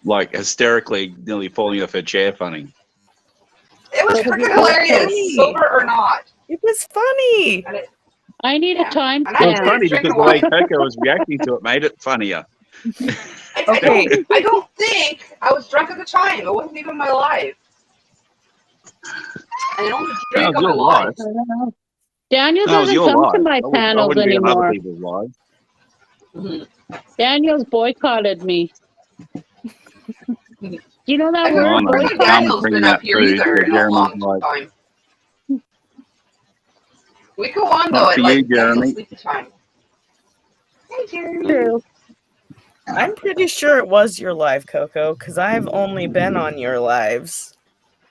Like hysterically, nearly falling off her chair funny. It was freaking hilarious, sober or not. It was funny. I need a time And It was I funny didn't drink because a the way lot. Coco was reacting to it made it funnier. I don't think I was drunk at the time. It wasn't even my life. I only That drink was on my your life. life. Daniel That was doesn't your come life. to my I panels wouldn't be on other anymore. people's lives. Daniel's boycotted me. Do you know that I word, don't think boycott? Daniel's bringing been up that here food either to in a Jeremy's long life. time. We go on Not though for at you, like Jeremy. sleepy time. Hey, Jeremy. True. I'm pretty sure it was your live, Coco, because I've only been on your lives.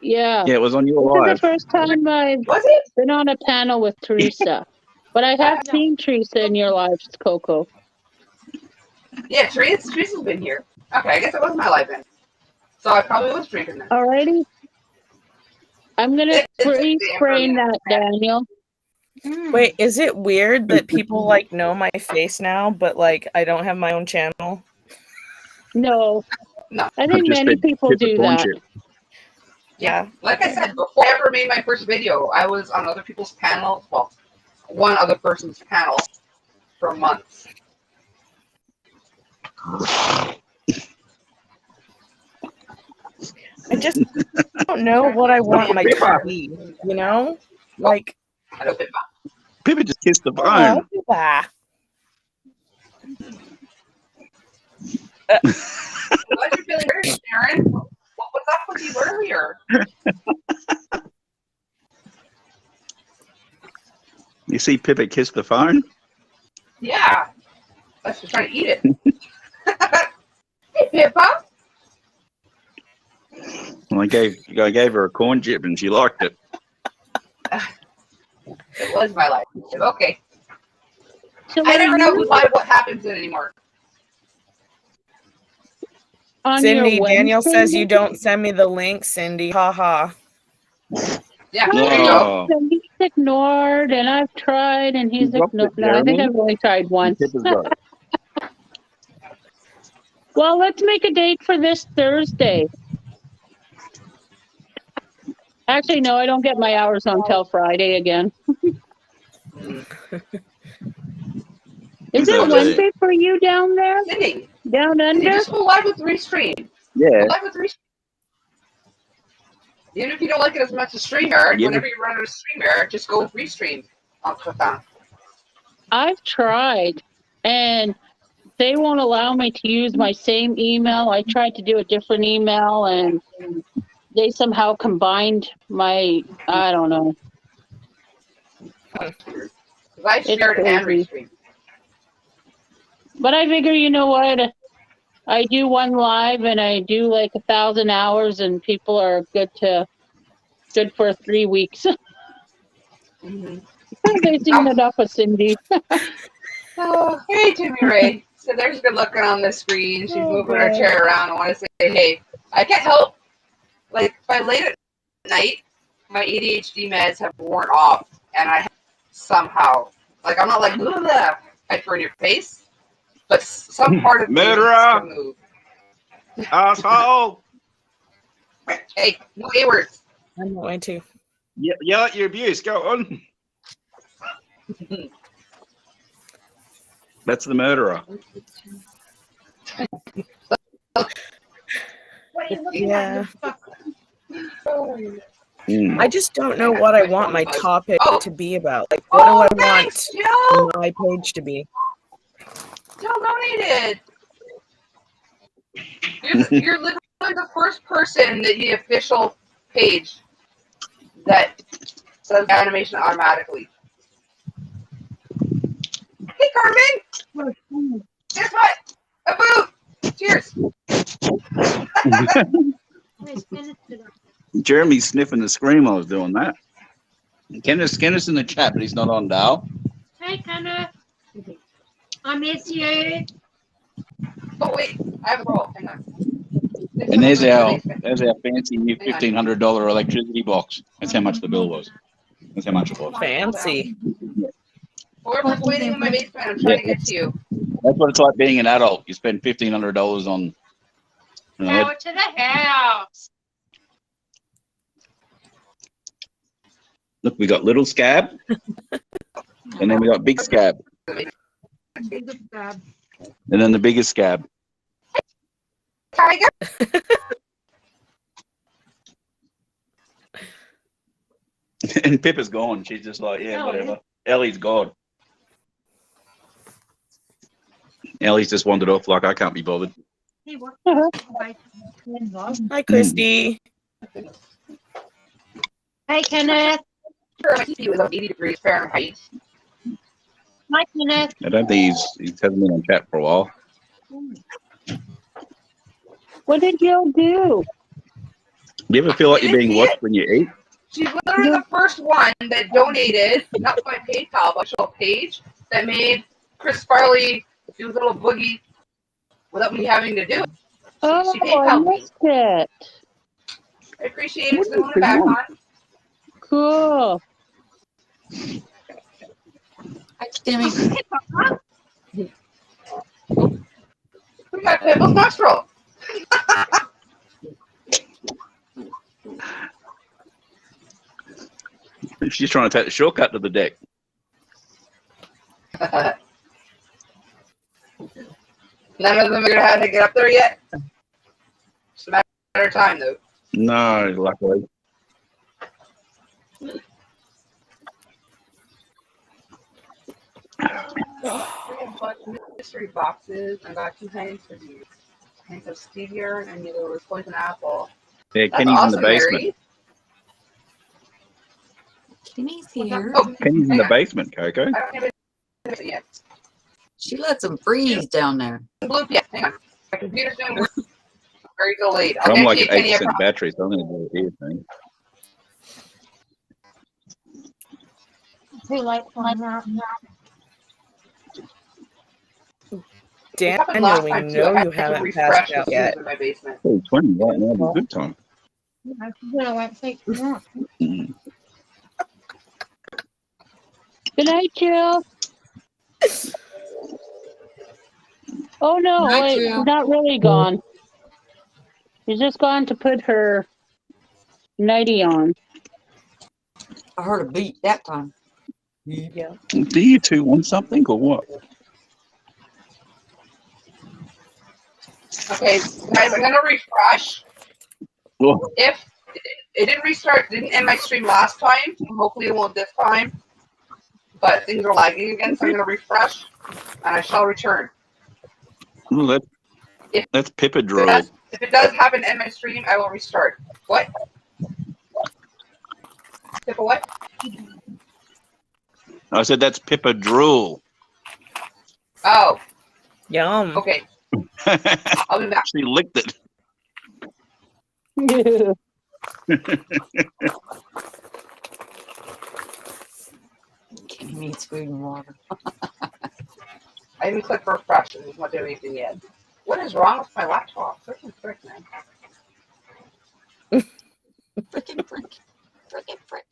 Yeah. Yeah, it was on your This is live. the first time I've Was it? been on a panel with Teresa. But I have seen Teresa in your lives, Coco. Yeah, Teresa's been here. Okay, I guess it was my life then. So I probably was drinking then. Alrighty. I'm going to It's freeze frame that, Daniel. Wait, is it weird that people like know my face now, but like I don't have my own channel? No. No. I think Just many said, people "Hit the do corn that. chip." Yeah. Like I said, before I ever made my first video, I was on other people's panels. Well, one other person's panel for months. I just don't know what I want my to be, you know? Like, People just kissed the oh, phone. bah. Why'd you feel weird, Sharon? What was up with you earlier? You see Pippa kiss the phone? Yeah. Let's just try to eat it. Hey, Pippa. Well, I gave her a corn chip and she liked it. It was my life. Okay. So I never know what happens anymore. on Cindy, your Daniel Wednesday says you meeting? don't send me the link, Cindy. Ha ha. Yeah, Well, there you go. and he's ignored, and I've tried, and he's You dropped ignored. it, No, I think Jeremy. I've only tried once. Pippa's got it. Well, let's make a date for this Thursday. Actually, no, I don't get my hours until Friday again. Is it Thursday. Wednesday for you down there? Cindy, Down you under? just go live with Restream. Yeah. Go live with Restream. Even if you don't like it as much as StreamYard, Yeah. whenever you run out of StreamYard, just go with Restream on Coco. I've tried, and they won't allow me to use my same email. I tried to do a different email, and they somehow combined my, I don't know. I shared and crazy. Restream. But I figure, you know what? I do one live, and I do like 1,000 hours, and people are good for 3 weeks. They've seen enough of Cindy. Oh, hey, Jimmy Ray. So there's good looking on the screen. She's moving her chair around. I want to say, hey, I can't help. Like, by late at night, my ADHD meds have worn off, and I somehow, like, I'm not like, blah, I throw in your face, but some part of me needs to Murderer! move. Asshole! Hey, no A words. I'm going to. Yell at your abuse. Go on. That's the murderer. Yeah. Mm. I just don't know what I want my topic Oh. to be about. Like, what do I Thanks, want Jill. my page to be? Jill donated. You're literally the first person that the official page that does animation automatically. Hey, Carmen. Guess what? A boot. Cheers. Jeremy's sniffing the scream I was doing that. Kenneth's in the chat, but he's not on, Dale. Hey, Kenneth. I miss you. Oh, wait. I have a roll. Hang on. And there's our fancy new $1,500 electricity box. That's how much the bill was. That's how much it was. Fancy. Whoever's waiting in my basement, I'm trying to get to you. That's what it's like being an adult. You spend $1,500 on. Power to the house. Look, we got little scab, and then we got big scab, and then the biggest scab. Tiger. And Pippa's gone. She's just like, yeah, whatever. Ellie's gone. Ellie's just wandered off like I can't be bothered. Hi, Christy. Hey, Kenneth. Sure, my TV was up 80 degrees Fahrenheit. Hi, Kenneth. I don't think he hasn't been on chat for a while. What did Jill do? Do you ever feel like you're being watched when you eat? She's literally the first one that donated, not by PayPal, but a page that made Chris Farley do a little boogie without me having to do it. Oh, She I PayPal'd me. missed it. I appreciate it. It's been going back on. Cool. Hi, Timmy. We got Pimple's nostril. She's trying to take the shortcut to the deck. None of them are going to have to get up there yet. It's a matter of time, though. No, luckily. Mystery boxes. I got 2 pints of stevia, and there was poison apple. Yeah, That's Kenny's awesome, in the basement. Mary. Kenny's here. Oh, Kenny's in the basement, Coco. I don't have it yet. She lets him freeze down there. Bloop yet. Hang on. My computer's doing work. Very delayed. I'll I'm get like you at Kenny, I 8% promise. battery, so I'm going to do it here. Thing. Too late for that. It happened Daniel, last we time, too. I know had you to haven't refresh passed as out soon as yet. in my basement. Oh, 20 right now is a good time. Good night, Jill. Oh no, Good night, wait, Jill. she's not really gone. She's just gone to put her nightie on. I heard a beat that time. Yeah. Do you two want something or what? Okay, guys, I'm gonna refresh. Oh, If it didn't restart, didn't end my stream last time, hopefully it won't this time. But things are lagging again, so I'm gonna refresh, and I shall return. well, that's Pippa drool. If it does happen to end my stream, I will restart. What? Pippa, what? I said that's Pippa drool. Oh, Yum. okay. I'll be back. She licked it. Kenny needs food and water. I didn't click refresh, and it's not doing anything yet. What is wrong with my laptop? Freaking frick, man. Frickin' frick. Frickin' frick.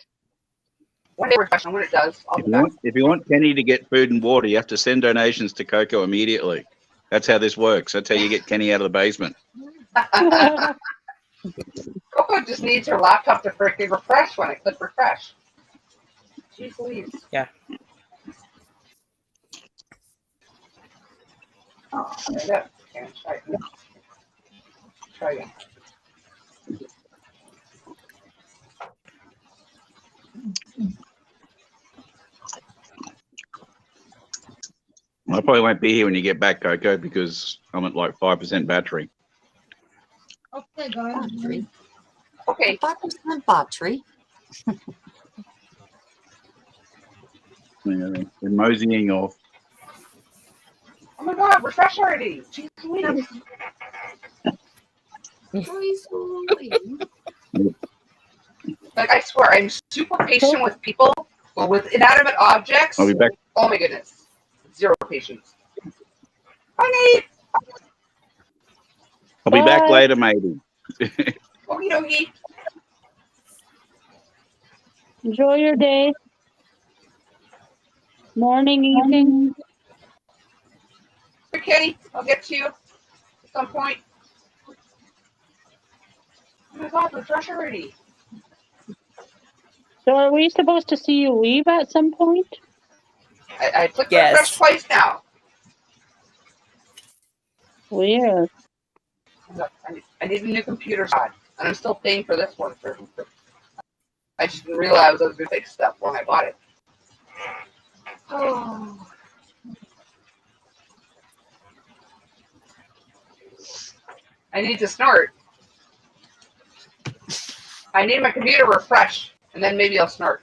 One day refresh, and when it does, I'll be back. If you want Kenny to get food and water, you have to send donations to Coco immediately. That's how this works. That's how you get Kenny out of the basement. Coco Someone just needs her laptop to freaking refresh when I click refresh. Jeez Louise. Yeah. Oh, there you go. Okay, try again. I probably won't be here when you get back, Coco, because I'm at like 5% battery. Okay, guys. Okay. 5% battery. They're moseying off. Oh my god, refresh already. Jeez Louise. Like, I swear, I'm super patient with people, but with inanimate objects, I'll be back. oh my goodness. Zero patience. Bye, Nate. I'll be back Bye. later, maybe. Okie dokie. Enjoy your day. Morning, evening. Hey, Kenny, I'll get to you at some point. Oh my god, refresh already. So are we supposed to see you leave at some point? I clicked Yes. refresh twice now. Weird. I need a new computer side, and I'm still paying for this one. I just didn't realize I was going to fix stuff when I bought it. Oh. I need to snort. I need my computer refresh, and then maybe I'll snort.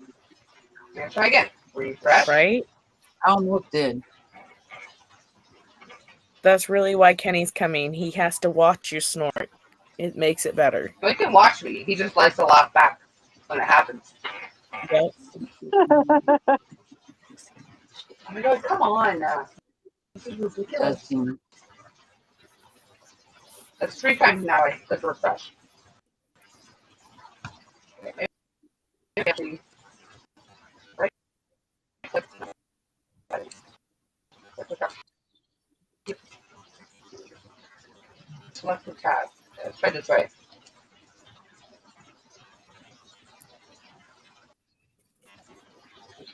I'm gonna try again. Refresh. Right? I almost did. That's really why Kenny's coming. He has to watch you snort. It makes it better. He can watch me. He just likes to laugh back when it happens. Yep. Oh my god, come on. This is ridiculous. That's 3 times now I click refresh. Maybe actually, right click. Select the tab. Let's try this way.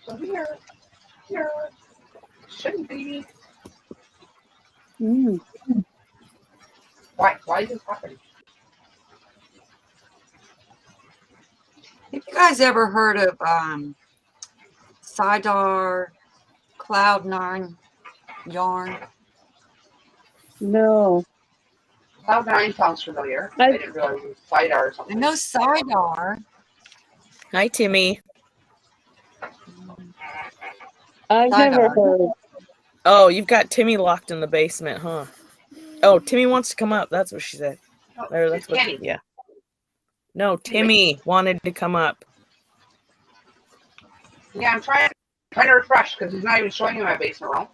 So here, shouldn't be. Mm. Why is this happening? Have you guys ever heard of Sidar Cloud9 yarn? No. Cloud9 sounds familiar. I didn't realize it was Sidar or I something. know Sidar. Hi, Timmy. I've never heard. Oh, you've got Timmy locked in the basement, huh? Oh, Timmy wants to come up. That's what she said. Or that's what. Kenny. Yeah. No, Timmy wanted to come up. Yeah, I'm trying to refresh because he's not even showing me my basement room.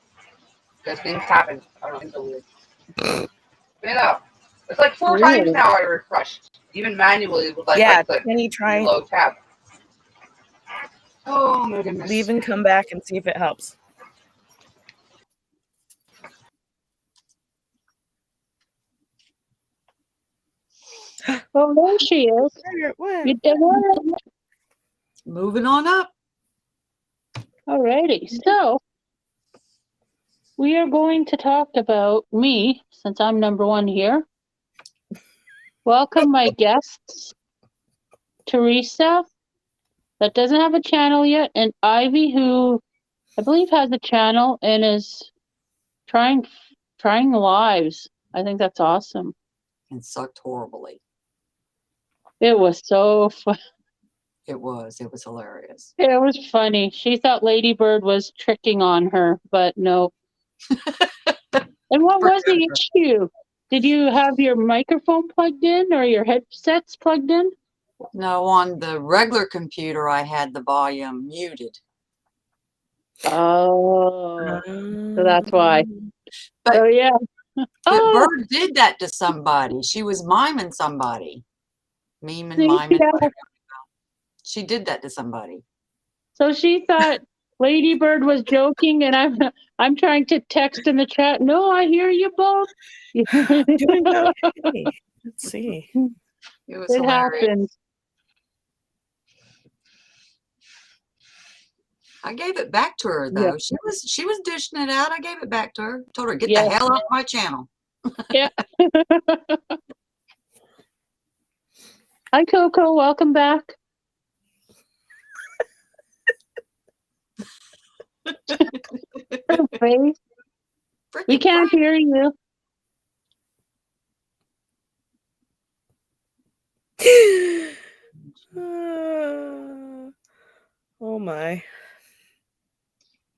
Because things happen. I don't think so weird. You know, it's like 4 times now I refreshed, even manually with like Yeah, click Kenny, try reload tab. Oh my goodness. leave and come back and see if it helps. Oh, there she is. You did it. Moving on up. Alrighty. So we are going to talk about me, since I'm number one here. Welcome my guests, Teresa, that doesn't have a channel yet, and Ivy, who I believe has a channel and is trying lives. I think that's awesome. And sucked horribly. It was so fun. It was hilarious. It was funny. She thought Ladybird was tricking on her, but no. And what was the issue? Did you have your microphone plugged in or your headsets plugged in? No, on the regular computer, I had the volume muted. Oh, so that's why. But, so yeah. But Oh, Bird did that to somebody. She was miming somebody. Miming, see, miming. yeah. She did that to somebody. So she thought Ladybird was joking, and I'm trying to text in the chat. No, I hear you both. Doing okay. Let's see. It was It hilarious. happens. I gave it back to her Yeah. though. She was dishing it out. I gave it back to her. Told her, get Yeah. the hell off my channel. Yeah. Hi, Coco. Welcome back. Her face. We Freaking can't Frank. hear you. Oh my.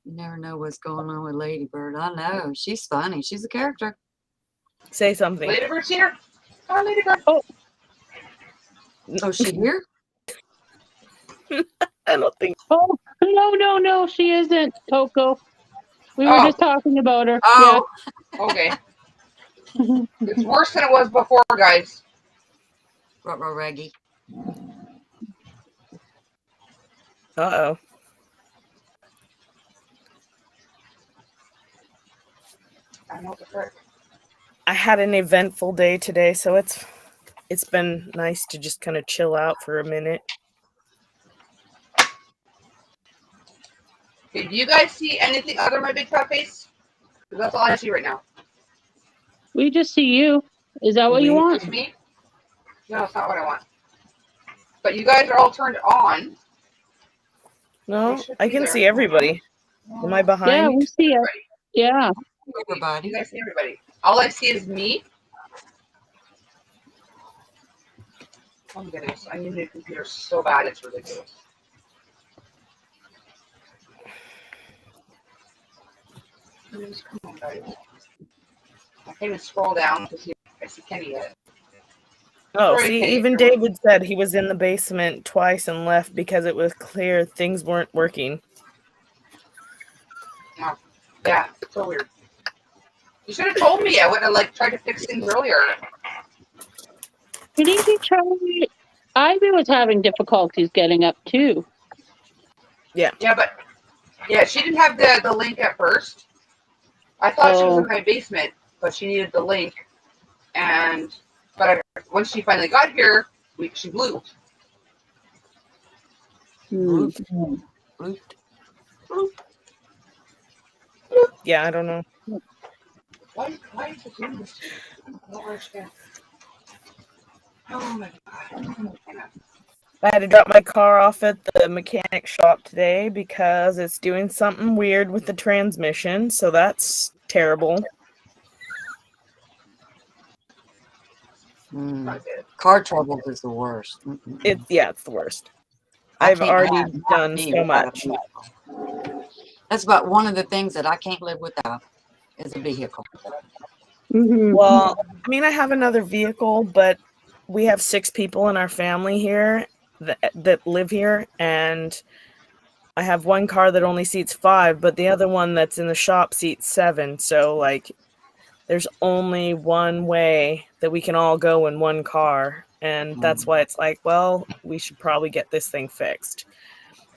You never know what's going on with Lady Bird. I know. She's funny. She's a character. Say something. Ladybird's here. Hi, Ladybird. Oh, she here? I don't think. Oh, no, she isn't, Coco. We were Oh. just talking about her. Oh, Okay. It's worse than it was before, guys. ruh-roh Reggie. Uh-oh. I know the trick. I had an eventful day today, so it's been nice to just kind of chill out for a minute. Okay, do you guys see anything other than my big fat face? 'Cause that's all I see right now. We just see you. Is that what you want? Just me? No, it's not what I want. But you guys are all turned on. No, I can see everybody. Am I Yeah, behind? we see it. Yeah. Everybody. You guys see everybody. All I see is me. Oh my goodness, I need a new computer so bad, it's ridiculous. Please, come on, guys. I can't even scroll down to see if I see Kenny yet. Oh, Sorry, see, Kenny, even if you're- David said he was in the basement twice and left because it was clear things weren't working. Oh, yeah, it's so weird. You should have told me. I would have tried to fix things earlier. Didn't you try? Ivy was having difficulties getting up too. Yeah, but she didn't have the link at first. I thought she was in my basement, but she needed the link. But once she finally got here, she blew. Hmm. Yeah, I don't know. Why is it doing this to me? I don't understand. Oh my god. I had to drop my car off at the mechanic shop today because it's doing something weird with the transmission, so that's terrible. Car trouble is the worst. It's the worst. I I've can't already have done me so without a much. vehicle. That's about one of the things that I can't live without is a vehicle. Well, I mean, I have another vehicle, but we have 6 people in our family here that live here, and I have one car that only seats 5, but the other one that's in the shop seats 7. So, there's only one way that we can all go in one car, and that's why it's well, we should probably get this thing fixed.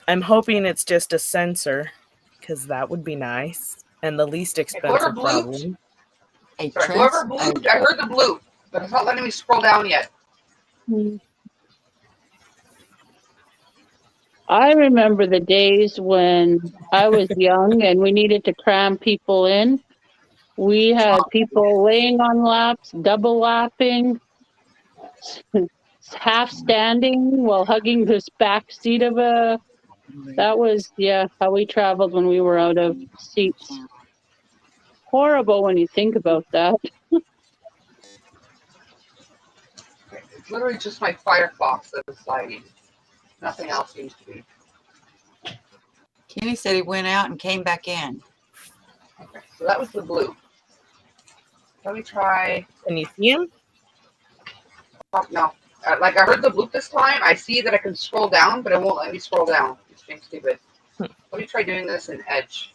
I'm hoping it's just a sensor, because that would be nice, and the least expensive problem. Whoever blew, I heard the blue, but it's not letting me scroll down yet. I remember the days when I was young and we needed to cram people in. We had people laying on laps, double lapping, half standing while hugging this back seat of a. That was, how we traveled when we were out of seats. Horrible when you think about that. It's literally just my Firefox that is sliding. Nothing else seems to be. Kenny said he went out and came back in. Okay, so that was the blue. Let me try. Can you see him? Oh, no. I heard the bloop this time. I see that I can scroll down, but it won't let me scroll down. It's being stupid. Let me try doing this in Edge.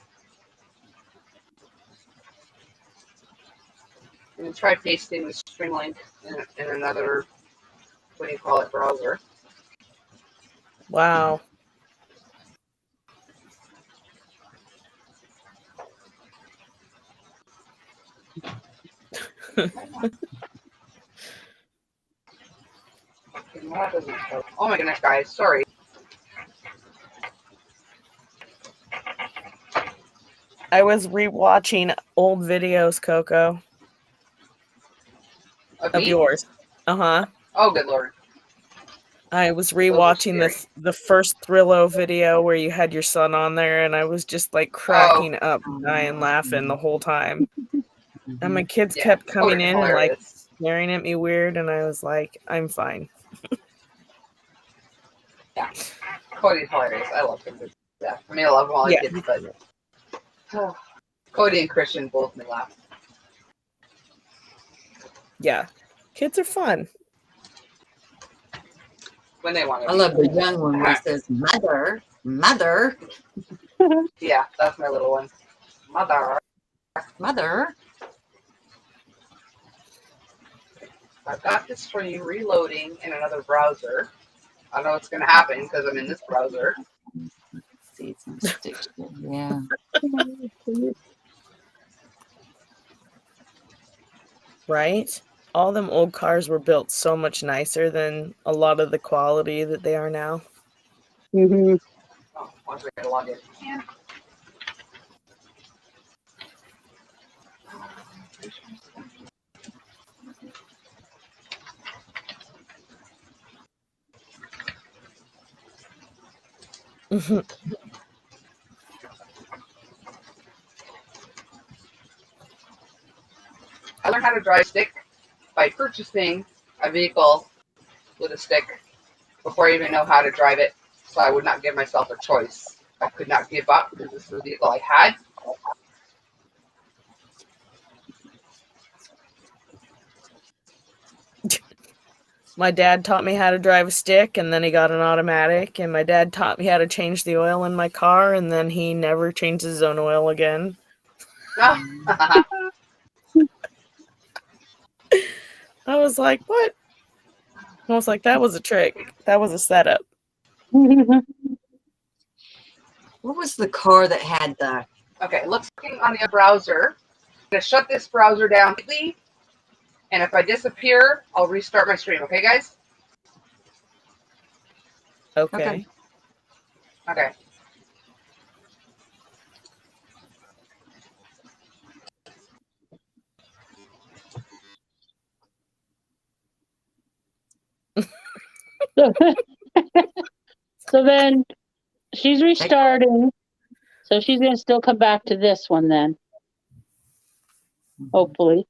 And try pasting the string link in another, what do you call it, browser. Wow. Oh my goodness, guys. Sorry. I was rewatching old videos, Coco, Of of me? yours. Uh-huh. Oh, good lord. I was Those are rewatching scary. the first Thrillo video where you had your son on there, and I was just like Oh, cracking up, dying laughing the whole time. And my kids yeah. kept coming Cody's in and like hilarious. staring at me weird, and I was like, I'm fine. Yeah. Cody's hilarious. I love him. Yeah. I mean, I love all the Yeah. kids, but Cody and Christian both made me laugh. Yeah. Kids are fun. When they want to. I love the young one where he says, "Mother, mother, Yeah, that's my little one. Mother. mother." I've got this for you reloading in another browser. I know what's going to happen because I'm in this browser. See, it's gonna stick to it. Yeah. Right? All them old cars were built so much nicer than a lot of the quality that they are now. Mm-hmm. Oh, once I get log in. Yeah. I learned how to drive stick by purchasing a vehicle with a stick before I even know how to drive it. So I would not give myself a choice. I could not give up because this is the vehicle I had. My dad taught me how to drive a stick, and then he got an automatic, and my dad taught me how to change the oil in my car, and then he never changed his own oil again. I was like, what? I was like, that was a trick. That was a setup. What was the car that had the? Okay, looking on the browser. I'm going to shut this browser down completely. And if I disappear, I'll restart my stream. Okay, guys? Okay. Okay. So then she's restarting. So she's going to still come back to this one then. Hopefully.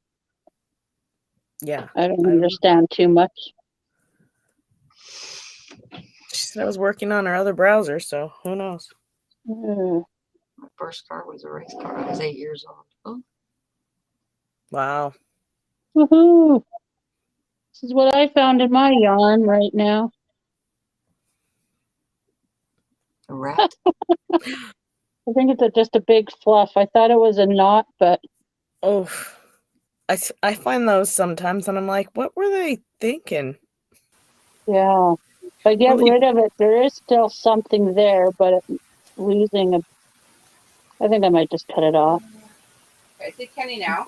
Yeah. I don't understand too much. She said I was working on her other browser, so who knows? Mm. My first car was a race car. I was 8 years old. Oh, Wow. Woohoo! This is what I found in my yarn right now. a rat. I think it's just a big fluff. I thought it was a knot, but Oh, I find those sometimes, and I'm like, what were they thinking? yeah. If I get Really? rid of it, there is still something there, but losing a. I think I might just cut it off. Okay, see Kenny now.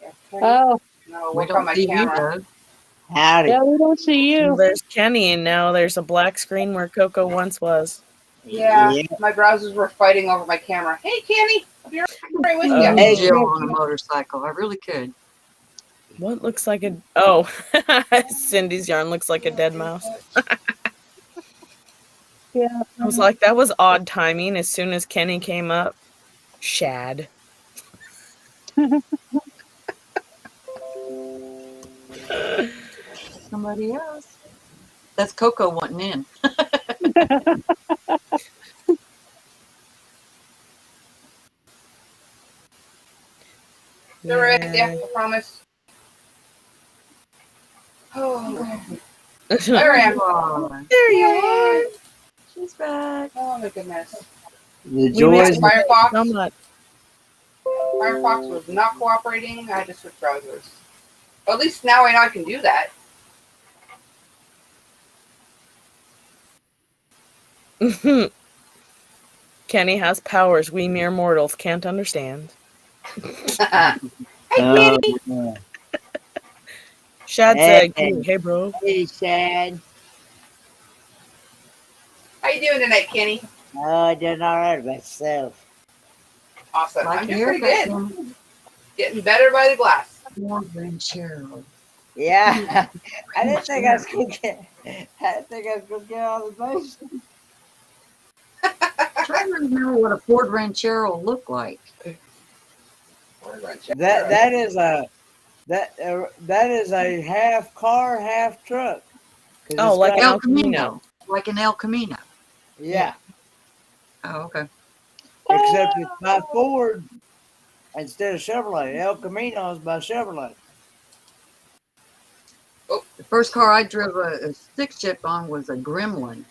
Yeah, Kenny. Oh, No, We work on don't my see you, camera. Doug. Howdy. yeah, we don't see Well, you. there's Kenny, and now there's a black screen where Coco once was. Yeah, my browsers were fighting over my camera. Hey, Kenny, I'll be right with you. Hey, Jill on a motorcycle. I really could. What looks like a... Oh, Cindy's yarn looks like a dead mouse. Yeah. I was like, that was odd timing. As soon as Kenny came up, Shad. Somebody else. That's Coco wanting in. They're right, yeah, I promise. Oh, there I am. There you are. She's back. Oh my goodness. The joys. Firefox. So much. Firefox was not cooperating. I had to switch browsers. But at least now I know I can do that. Kenny has powers we mere mortals can't understand. Hey, Kenny. Yeah. Shad said, hey, bro. Hey, Shad. How you doing tonight, Kenny? Oh, doing all right myself. Awesome. Like I'm an doing pretty haircut, good. Kenny. Getting better by the glass. More ranchero. Yeah, I didn't think I was gonna get. I didn't think I was gonna get all the motion. Trying to remember what a Ford Ranchero looked like. That is a half car, half truck. Oh, like an El El Camino. Camino. Like an El Camino. Yeah. Oh, okay. Except it's by Ford instead of Chevrolet. El Camino is by Chevrolet. The first car I drove a stick shift on was a Gremlin.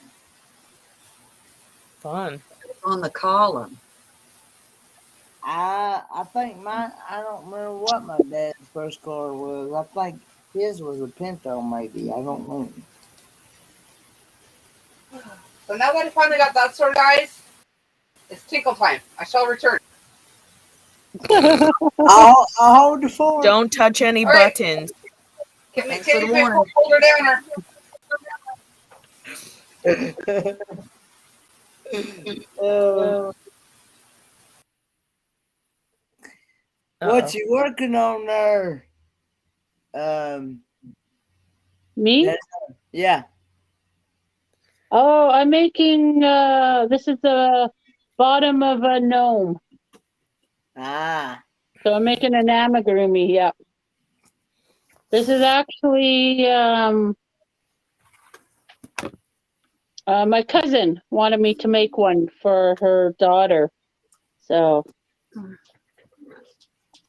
Fun. On the column. I think mine. I don't remember what my dad's first car was. I think his was a Pinto, maybe. I don't know. So now that I finally got that sorted, guys, it's tinkle time. I shall return. I'll hold the fort. Don't touch any All right. buttons. Can we Thanks for the take my warning. folder down? What you working on there? Me? Yeah. Oh, I'm making, this is the bottom of a gnome. Ah. So I'm making an amigurumi, yeah. This is actually, my cousin wanted me to make one for her daughter. So,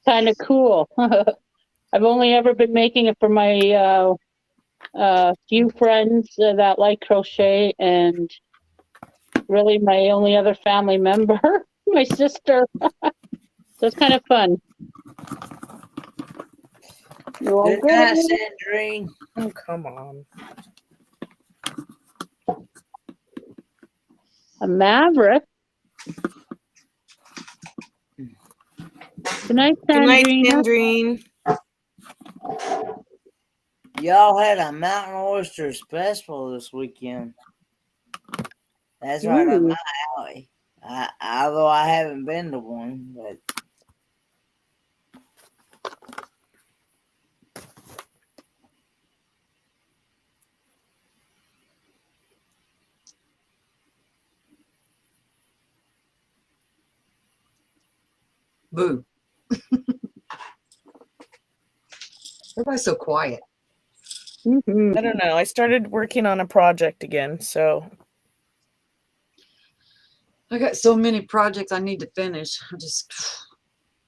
kind of cool. I've only ever been making it for my few friends that like crochet, and really my only other family member, my sister. So it's kind of fun. Good night, Sandrine. Oh, come on. A maverick. Good night, Sandrine. Y'all had a Mountain Oysters Festival this weekend. That's right up my alley. Although I haven't been to one, but Boo. Everybody's so quiet. I don't know. I started working on a project again, so I got so many projects I need to finish.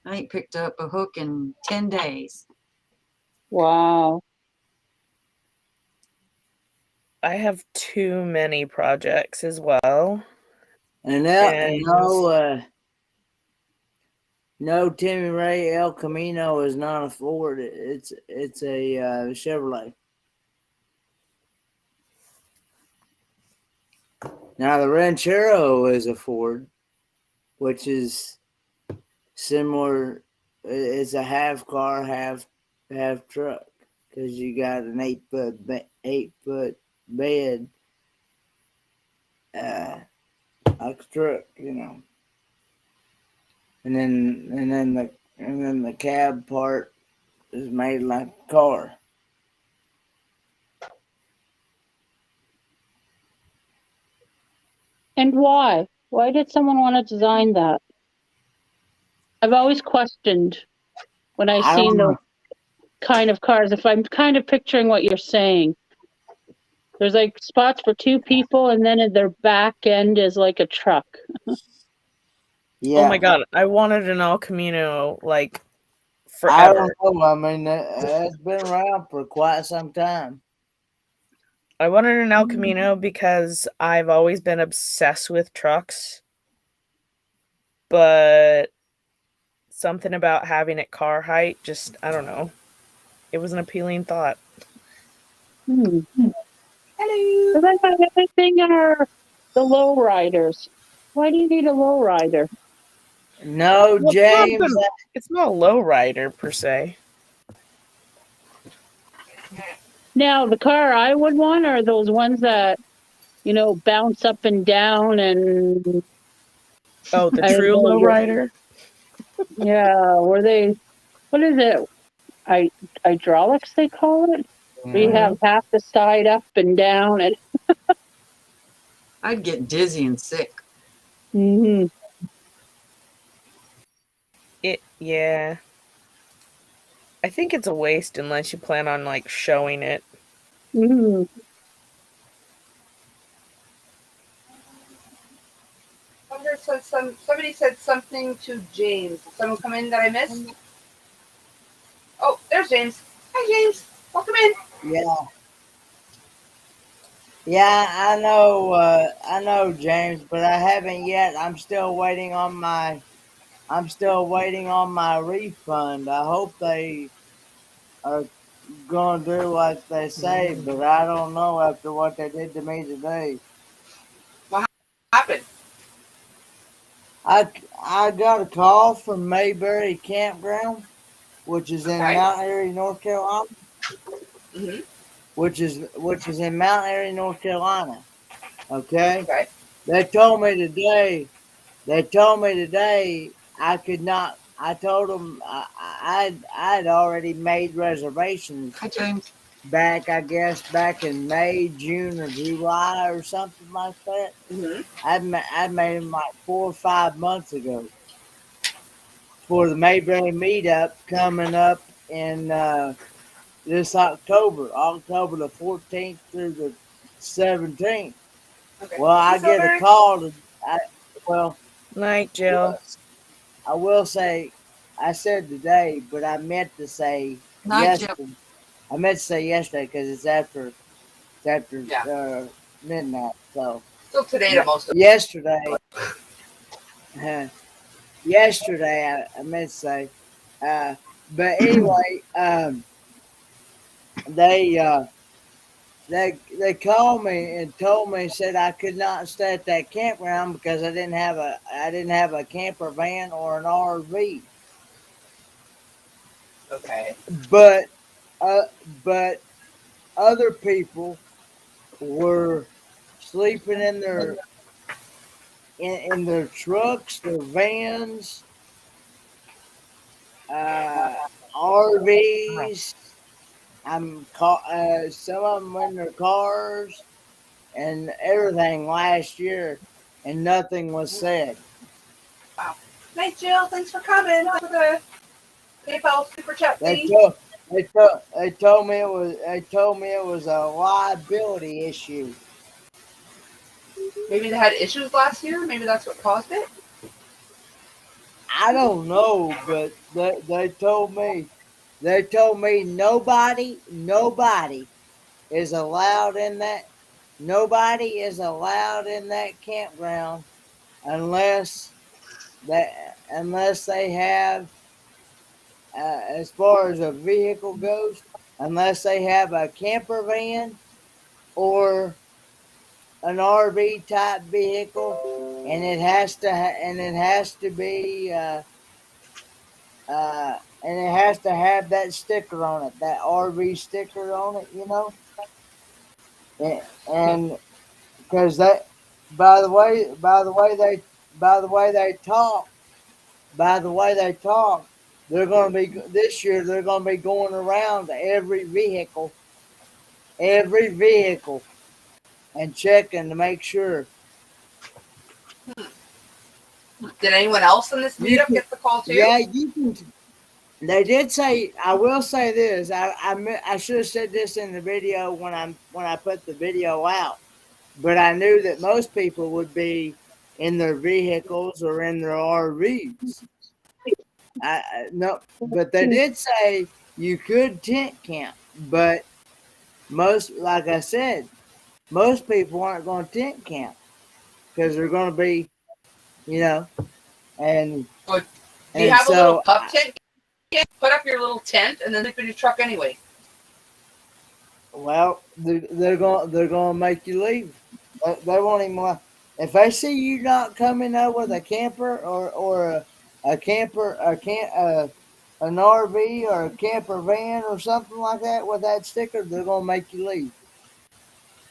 I ain't picked up a hook in 10 days. Wow. I have too many projects as well. and no, Timmy Ray El Camino is not a Ford. It's a Chevrolet. Now the Ranchero is a Ford, which is similar. It's a half car, half truck, because you got an 8-foot bed, like a truck, you know. And then the cab part is made like a car. And why? Why did someone want to design that? I've always questioned when I've seen those kind of cars, if I'm kind of picturing what you're saying. There's like spots for two people, and then their back end is like a truck. Yeah. Oh my god, I wanted an El Camino like forever. I don't know. I mean, it's been around for quite some time. I wanted an El Camino because I've always been obsessed with trucks, but something about having it car height, just, I don't know. It was an appealing thought. Hello. Hello. The other thing are the lowriders. Why do you need a lowrider? No, Well, James. it's not a lowrider per se. Now, the car I would want are those ones that, bounce up and down and Oh, the I don't true know. lowrider. Yeah, were they? What is it? Hydraulics they call it. Where you have half the side up and down, and I'd get dizzy and sick. hmm Yeah. I think it's a waste unless you plan on like showing it. hmm Somebody said something to James. Did someone come in that I missed? Oh, there's James. Hi, James. Welcome in. Yeah. Yeah, I know, James, but I haven't yet. I'm still waiting on my refund. I hope they are gonna do what they say, but I don't know after what they did to me today. What happened? I got a call from Mayberry Campground, which is in Okay. Mount Airy, North Carolina. Mm-hmm. Which is in Mount Airy, North Carolina. Okay. Okay. They told me today. I could not. I told them I'd already made reservations Hi, James. back, I guess, back in May, June, or July, or something like that. Mm-hmm. I'd made them like 4 or 5 months ago for the Mayberry meetup coming up in this October the 14th through the 17th. Okay. Well, I get a call to. Night, Jill. I will say, I said today, but I meant to say Night, yesterday. I meant to say yesterday because it's after Yeah. midnight. So Still today to most of yesterday, yesterday I meant to say, but anyway, they they called me and told me, said I could not stay at that campground because I didn't have a camper van or an RV. Okay. But but other people were sleeping in their trucks, their vans, RVs. Some of them in their cars and everything last year, and nothing was said. Wow. Night, Jill. Thanks for coming. For the PayPal super chat They fee. told me it was a liability issue. Maybe they had issues last year. Maybe that's what caused it. I don't know, but they told me nobody is allowed in that campground unless they have, as far as a vehicle goes, unless they have a camper van or an RV type vehicle, and it has to be and it has to have that sticker on it, that RV sticker on it, and because that, by the way they talk, they're going to be this year. They're going to be going around to every vehicle, and checking to make sure. Did anyone else in this meetup get the call too? Yeah, you can. They did say. I will say this. I should have said this in the video when I put the video out, but I knew that most people would be in their vehicles or in their RVs. No, but they did say you could tent camp, but like I said, most people aren't going to tent camp because they're going to be, and Do you have a little pup tent? Put up your little tent and then sleep in your truck anyway. Well, they're going to make you leave. They won't even. If they see you not coming up with a camper or a camper an RV or a camper van or something like that with that sticker, they're gonna make you leave.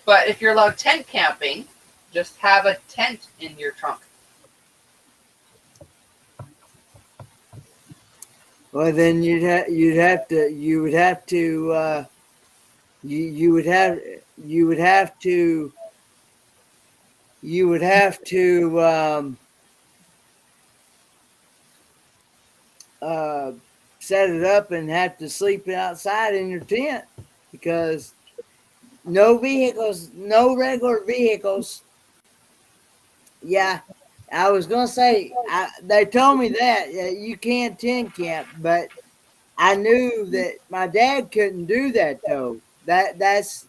But if you're allowed tent camping, just have a tent in your trunk. Well, then you would have to you would have to you would have to set it up and have to sleep outside in your tent because no vehicles, no regular vehicles. Yeah, I was gonna say they told me that you can tent camp, but I knew that my dad couldn't do that though. That's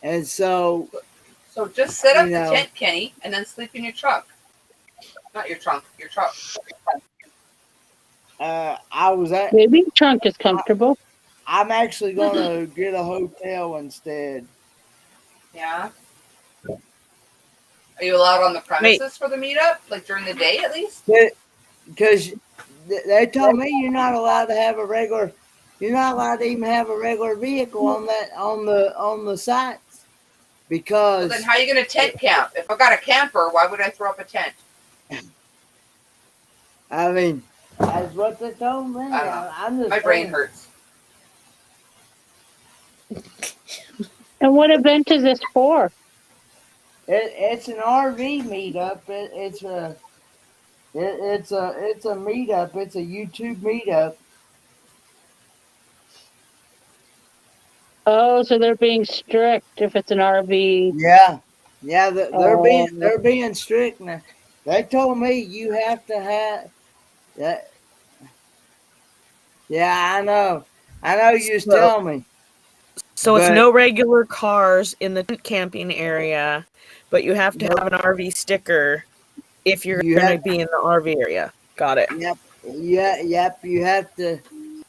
and so So just set up the know. tent, Kenny, and then sleep in your truck. Not your trunk, your truck. I was at. Maybe your trunk is comfortable. I'm actually gonna get a hotel instead. Yeah. Are you allowed on the premises for the meetup, like during the day at least? Because they told me you're not allowed to have a regular. You're not allowed to even have a regular vehicle on the sites because. Well, then how are you going to tent camp? If I've got a camper, why would I throw up a tent? I mean, that's what they told me. I'm just My brain hurts. And what event is this for? It's an RV meetup. It's a meetup. It's a YouTube meetup. Oh, so they're being strict if it's an RV. Yeah, they're being strict now. They told me you have to have that. Yeah, I know. You just tell me. So it's no regular cars in the tent camping area, but you have to have an RV sticker if you're going to be in the RV area. Got it. Yep. Yep. You have to.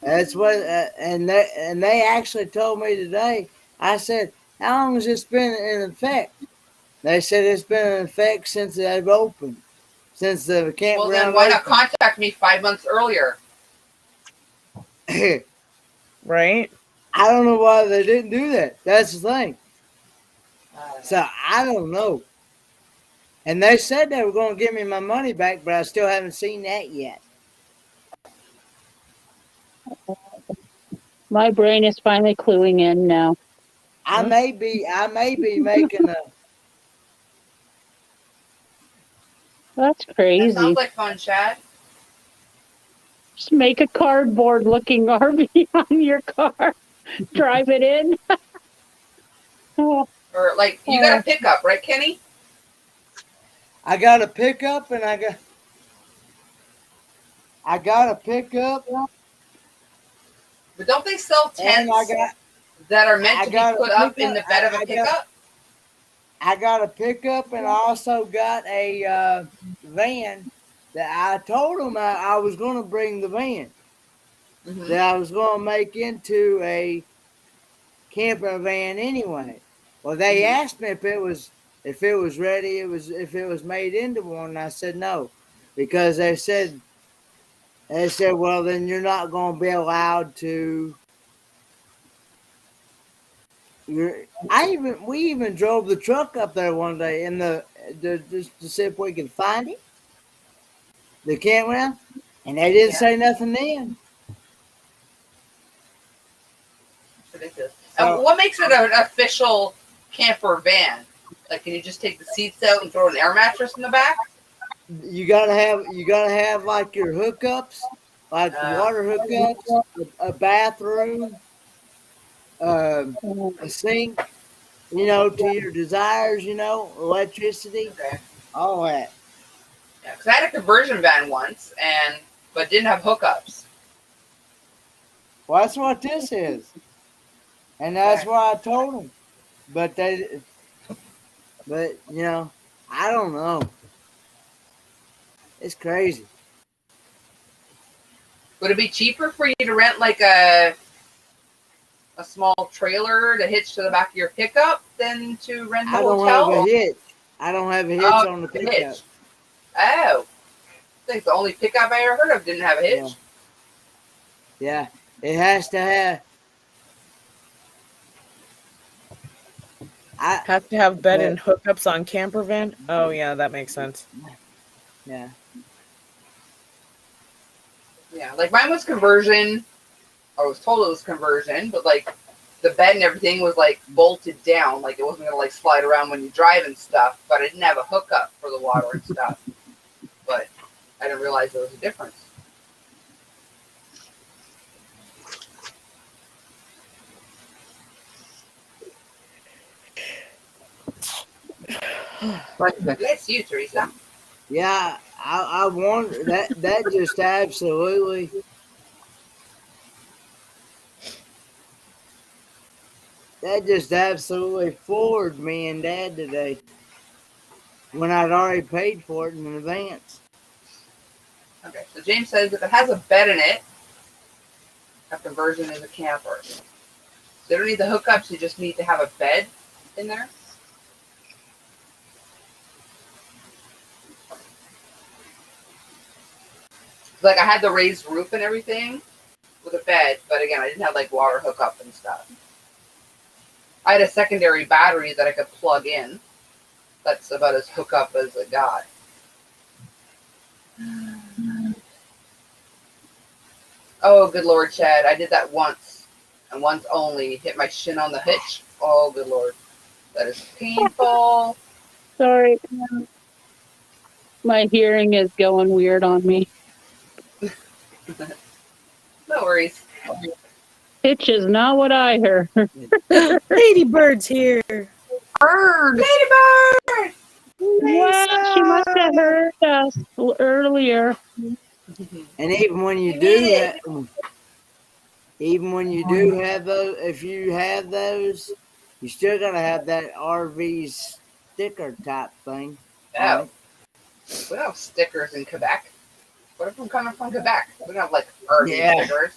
That's what. And they actually told me today. I said, "How long has this been in effect?" They said it's been in effect since they've opened, since the campground. Well, then why not contact me 5 months earlier? Right. I don't know why they didn't do that. That's the thing. So I don't know. And they said they were going to give me my money back, but I still haven't seen that yet. My brain is finally cluing in now. I may be making a. That's crazy. That sounds like fun, Chad. Just make a cardboard looking RV on your car. Drive it in. Or like you got a pickup, right, Kenny? I got a pickup and I got a pickup. But don't they sell tents that are meant to be put up in the bed of a pickup? I got a pickup and I also got a van that I told them I was going to bring the van. Mm-hmm. That I was going to make into a camper van anyway. Well, they asked me if it was ready, if it was made into one, and I said no, because they said, well, then you're not going to be allowed to. We even drove the truck up there one day just to see if we could find it, the campground, and they didn't say nothing then. Ridiculous. And what makes it an official camper van? Like, can you just take the seats out and throw an air mattress in the back? You gotta have like your hookups, like water hookups, a bathroom, a sink, to your desires, electricity, all that. Yeah, because I had a conversion van once, but didn't have hookups. Well, that's what this is, and that's what I told them. But I don't know. It's crazy. Would it be cheaper for you to rent like a small trailer to hitch to the back of your pickup than to rent a hotel? I don't have a hitch. I don't have a hitch on the pickup. Hitch. Oh. I think the only pickup I ever heard of didn't have a hitch. Yeah, it has to have. Has to have bed but- and hookups on camper van. Oh yeah, that makes sense. Yeah. Yeah, like mine was conversion. I was told it was conversion, but like the bed and everything was like bolted down, like it wasn't gonna like slide around when you drive and stuff. But I didn't have a hookup for the water and stuff. But I didn't realize there was a difference. But bless you, Teresa. Yeah, I wonder that just absolutely. That just absolutely floored me and Dad today when I'd already paid for it in advance. Okay, so James says if it has a bed in it, a conversion is a camper. They don't need the hookups, you just need to have a bed in there. Like I had the raised roof and everything with a bed, but again, I didn't have like water hookup and stuff. I had a secondary battery that I could plug in. That's about as hookup as I got. Oh, good Lord, Chad. I did that once, and once only. Hit my shin on the hitch. Oh, good Lord. That is painful. Sorry. My hearing is going weird on me. No worries. Pitch is not what I heard. Ladybird's here. Bird! Ladybird! Well, she must have heard us earlier. And even when you do have those, if you have those, you still gotta have that RV sticker type thing. Oh. We don't have stickers in Quebec. What if I'm coming from Quebec? We don't have like RV stickers.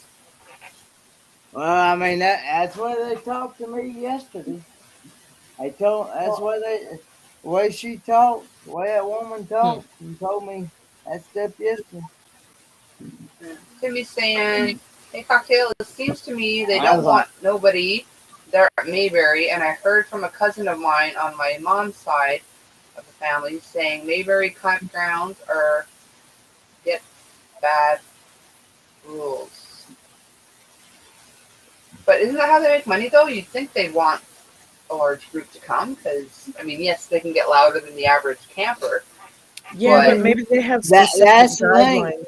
Well, I mean that's what they talked to me yesterday. That's the way she talked, the way that woman talked, and told me that stuff yesterday. Timmy's saying, hey, Cocktail, it seems to me they don't want nobody there at Mayberry, and I heard from a cousin of mine on my mom's side of the family saying Mayberry campgrounds are get bad rules. But isn't that how they make money, though? You'd think they'd want a large group to come, because, I mean, yes, they can get louder than the average camper. Yeah, but maybe they have that's the guidelines. thing.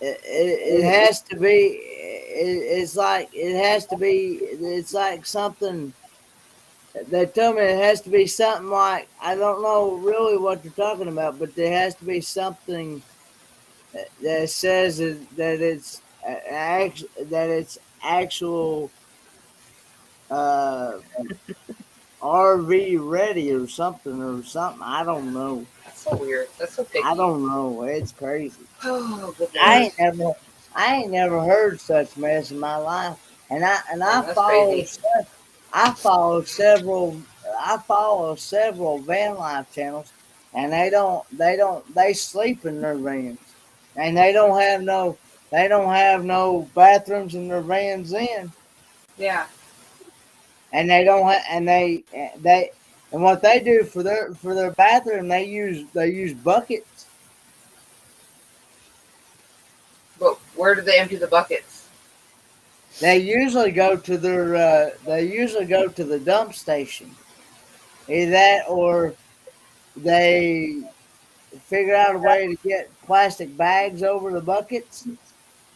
It has to be. It's like it has to be. It's like something. They tell me it has to be something like, I don't know really what they're talking about, but there has to be something that says that it's actual RV ready or something. I don't know. That's so weird. That's so picky. I don't know. It's crazy. Oh, good I ain't never heard such mess in my life. And I follow several van life channels, and they sleep in their vans, and they don't have no bathrooms in their vans in. Yeah. And they don't have, and what they do for their bathroom, they use buckets. But where do they empty the buckets? They usually go to the dump station. Either that, or they figure out a way to get plastic bags over the buckets.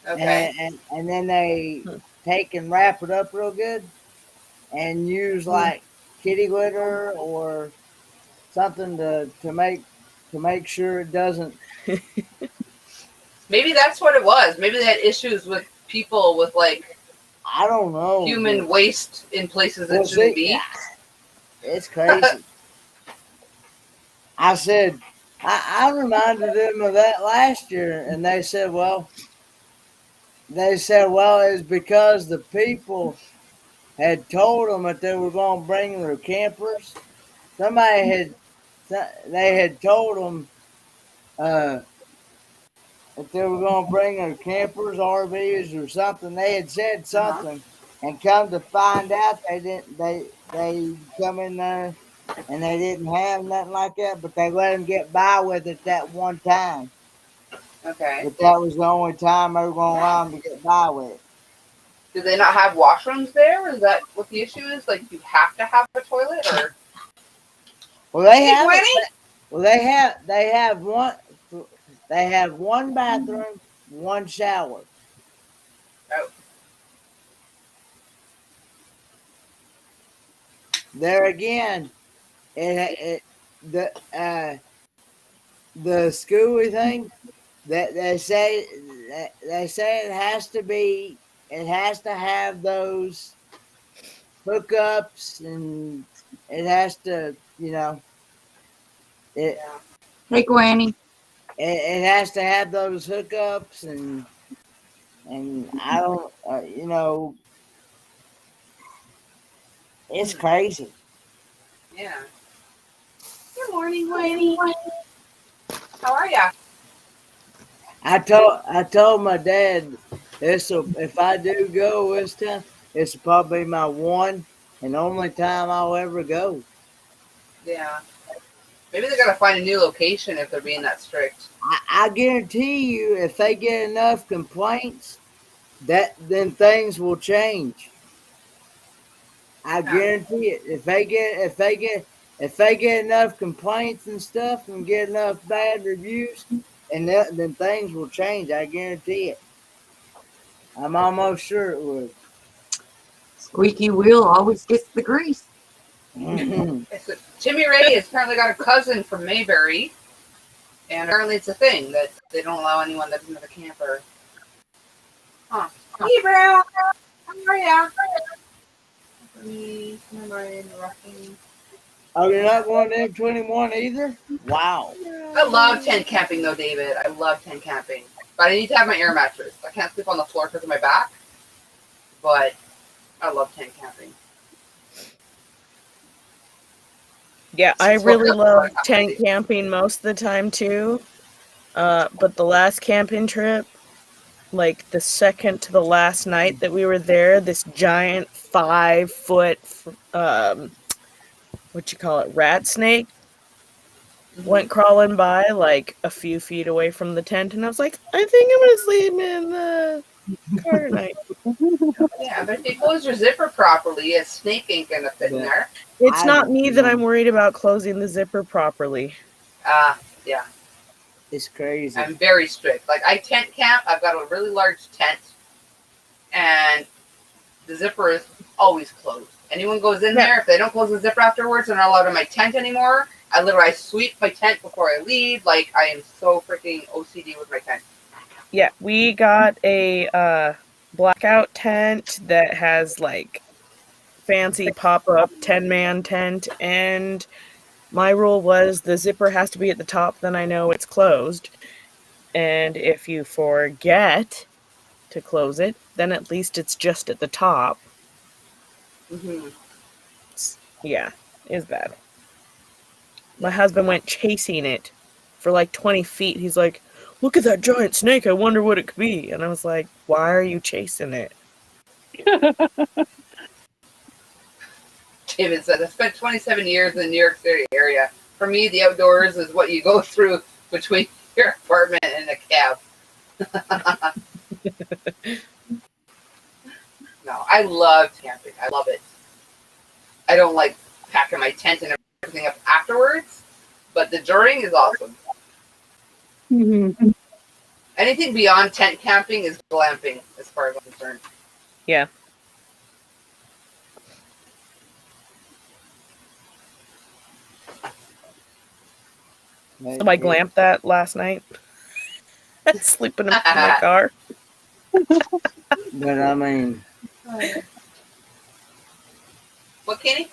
Okay. And then they take and wrap it up real good and use like kitty litter or something to make sure it doesn't. Maybe that's what it was. Maybe they had issues with people with like, I don't know, human waste in places that shouldn't be. It's crazy. I said, I reminded them of that last year, and they said, well, it's because the people had told them that they were going to bring their campers. They had told them if they were going to bring their campers, RVs, or something. They had said something, and come to find out, they didn't. They come in there, and they didn't have nothing like that, but they let them get by with it that one time. Okay. But that was the only time they were going to allow them to get by with it. Do they not have washrooms there? Is that what the issue is? Like, you have to have a toilet, or? Well, they have. Well, they have one. They have one bathroom, one shower. Oh. There again, the schooly thing that they say it has to be. It has to have those hookups, and it has to, it. Hey, Granny. It has to have those hookups, and I don't, it's crazy. Yeah. Good morning, Winnie. How are ya? I told my dad if I do go this time, it's probably my one and only time I'll ever go. Yeah. Maybe they gotta find a new location if they're being that strict. I guarantee you, if they get enough complaints, then things will change. I guarantee it. If they get enough complaints and stuff, and get enough bad reviews, and then things will change. I guarantee it. I'm almost sure it would. Squeaky wheel always gets the grease. Jimmy Ray has apparently got a cousin from Mayberry, and apparently it's a thing that they don't allow anyone that doesn't have a camper. Huh. Hey, Brown. How are ya? Oh, you're not going to M21 either? Wow. I love tent camping, though, David. I love tent camping. But I need to have my air mattress. I can't sleep on the floor because of my back. But I love tent camping. Yeah, I really love tent camping most of the time, too. But the last camping trip, like the second to the last night that we were there, this giant 5-foot, rat snake went crawling by like a few feet away from the tent, and I was like, I think I'm gonna sleep in the car tonight. Yeah, but if you close your zipper properly, a snake ain't gonna fit in there. It's not me that I'm worried about closing the zipper properly. Yeah. It's crazy. I'm very strict. Like, I tent camp. I've got a really large tent, and the zipper is always closed. Anyone goes in there, if they don't close the zipper afterwards, they're not allowed in my tent anymore. I sweep my tent before I leave. Like, I am so freaking OCD with my tent. Yeah, we got a blackout tent that has like fancy pop-up 10-man tent, and my rule was the zipper has to be at the top, then I know it's closed. And if you forget to close it, then at least it's just at the top. Mm-hmm. Yeah, it's bad. My husband went chasing it for like 20 feet. He's like, look at that giant snake. I wonder what it could be. And I was like, why are you chasing it? David said, I spent 27 years in the New York City area. For me, the outdoors is what you go through between your apartment and a cab. No, I love camping. I love it. I don't like packing my tent and everything up afterwards, but the during is awesome. Mm-hmm. Anything beyond tent camping is glamping, as far as I'm concerned. Yeah. So I glamped that last night. Sleeping in my car. But I mean, what, Kenny?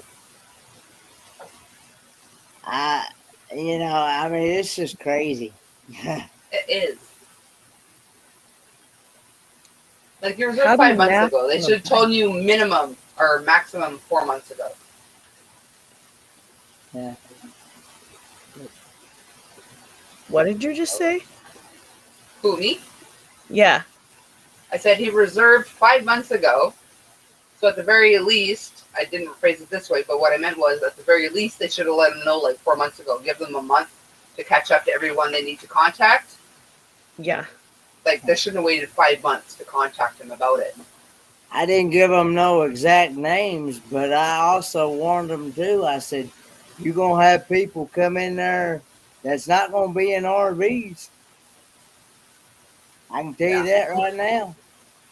it's just crazy. It is. Like, you reserved 5 months ago. They should have told you minimum or maximum 4 months ago. Yeah. What did you just say? Who, me? Yeah. I said he reserved 5 months ago. So at the very least, I didn't phrase it this way, but what I meant was at the very least they should have let him know like 4 months ago. Give them a month to catch up to everyone they need to contact. Yeah. Like they shouldn't have waited 5 months to contact him about it. I didn't give them no exact names, but I also warned them too. I said, you're going to have people come in there that's not going to be in RVs. I can tell you that right now.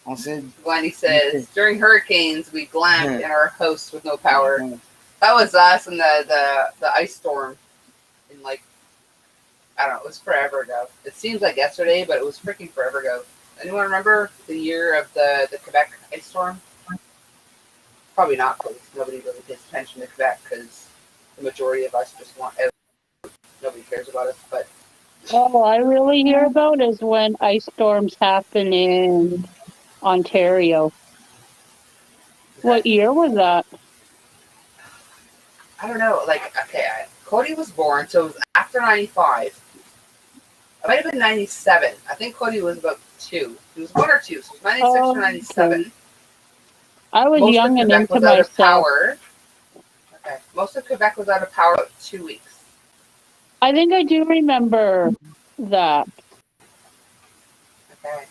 I said, Glennie says, during hurricanes, we glamped in our house with no power. Uh-huh. That was us and the ice storm in like, I don't know, it was forever ago. It seems like yesterday, but it was freaking forever ago. Anyone remember the year of the Quebec ice storm? Probably not, because nobody really pays attention to Quebec, because the majority of us just want out. Nobody cares about us, but... All I really hear about is when ice storms happen in Ontario. What year was that? I don't know, like, okay, Cody was born, so it was after 95. It might have been 97. I think Cody was about 2. He was 1 or 2, so it was 96 or 97. Okay. I was Most young of and Quebec into was out of myself. power. Okay. Most of Quebec was out of power about 2 weeks. I think I do remember that. Okay.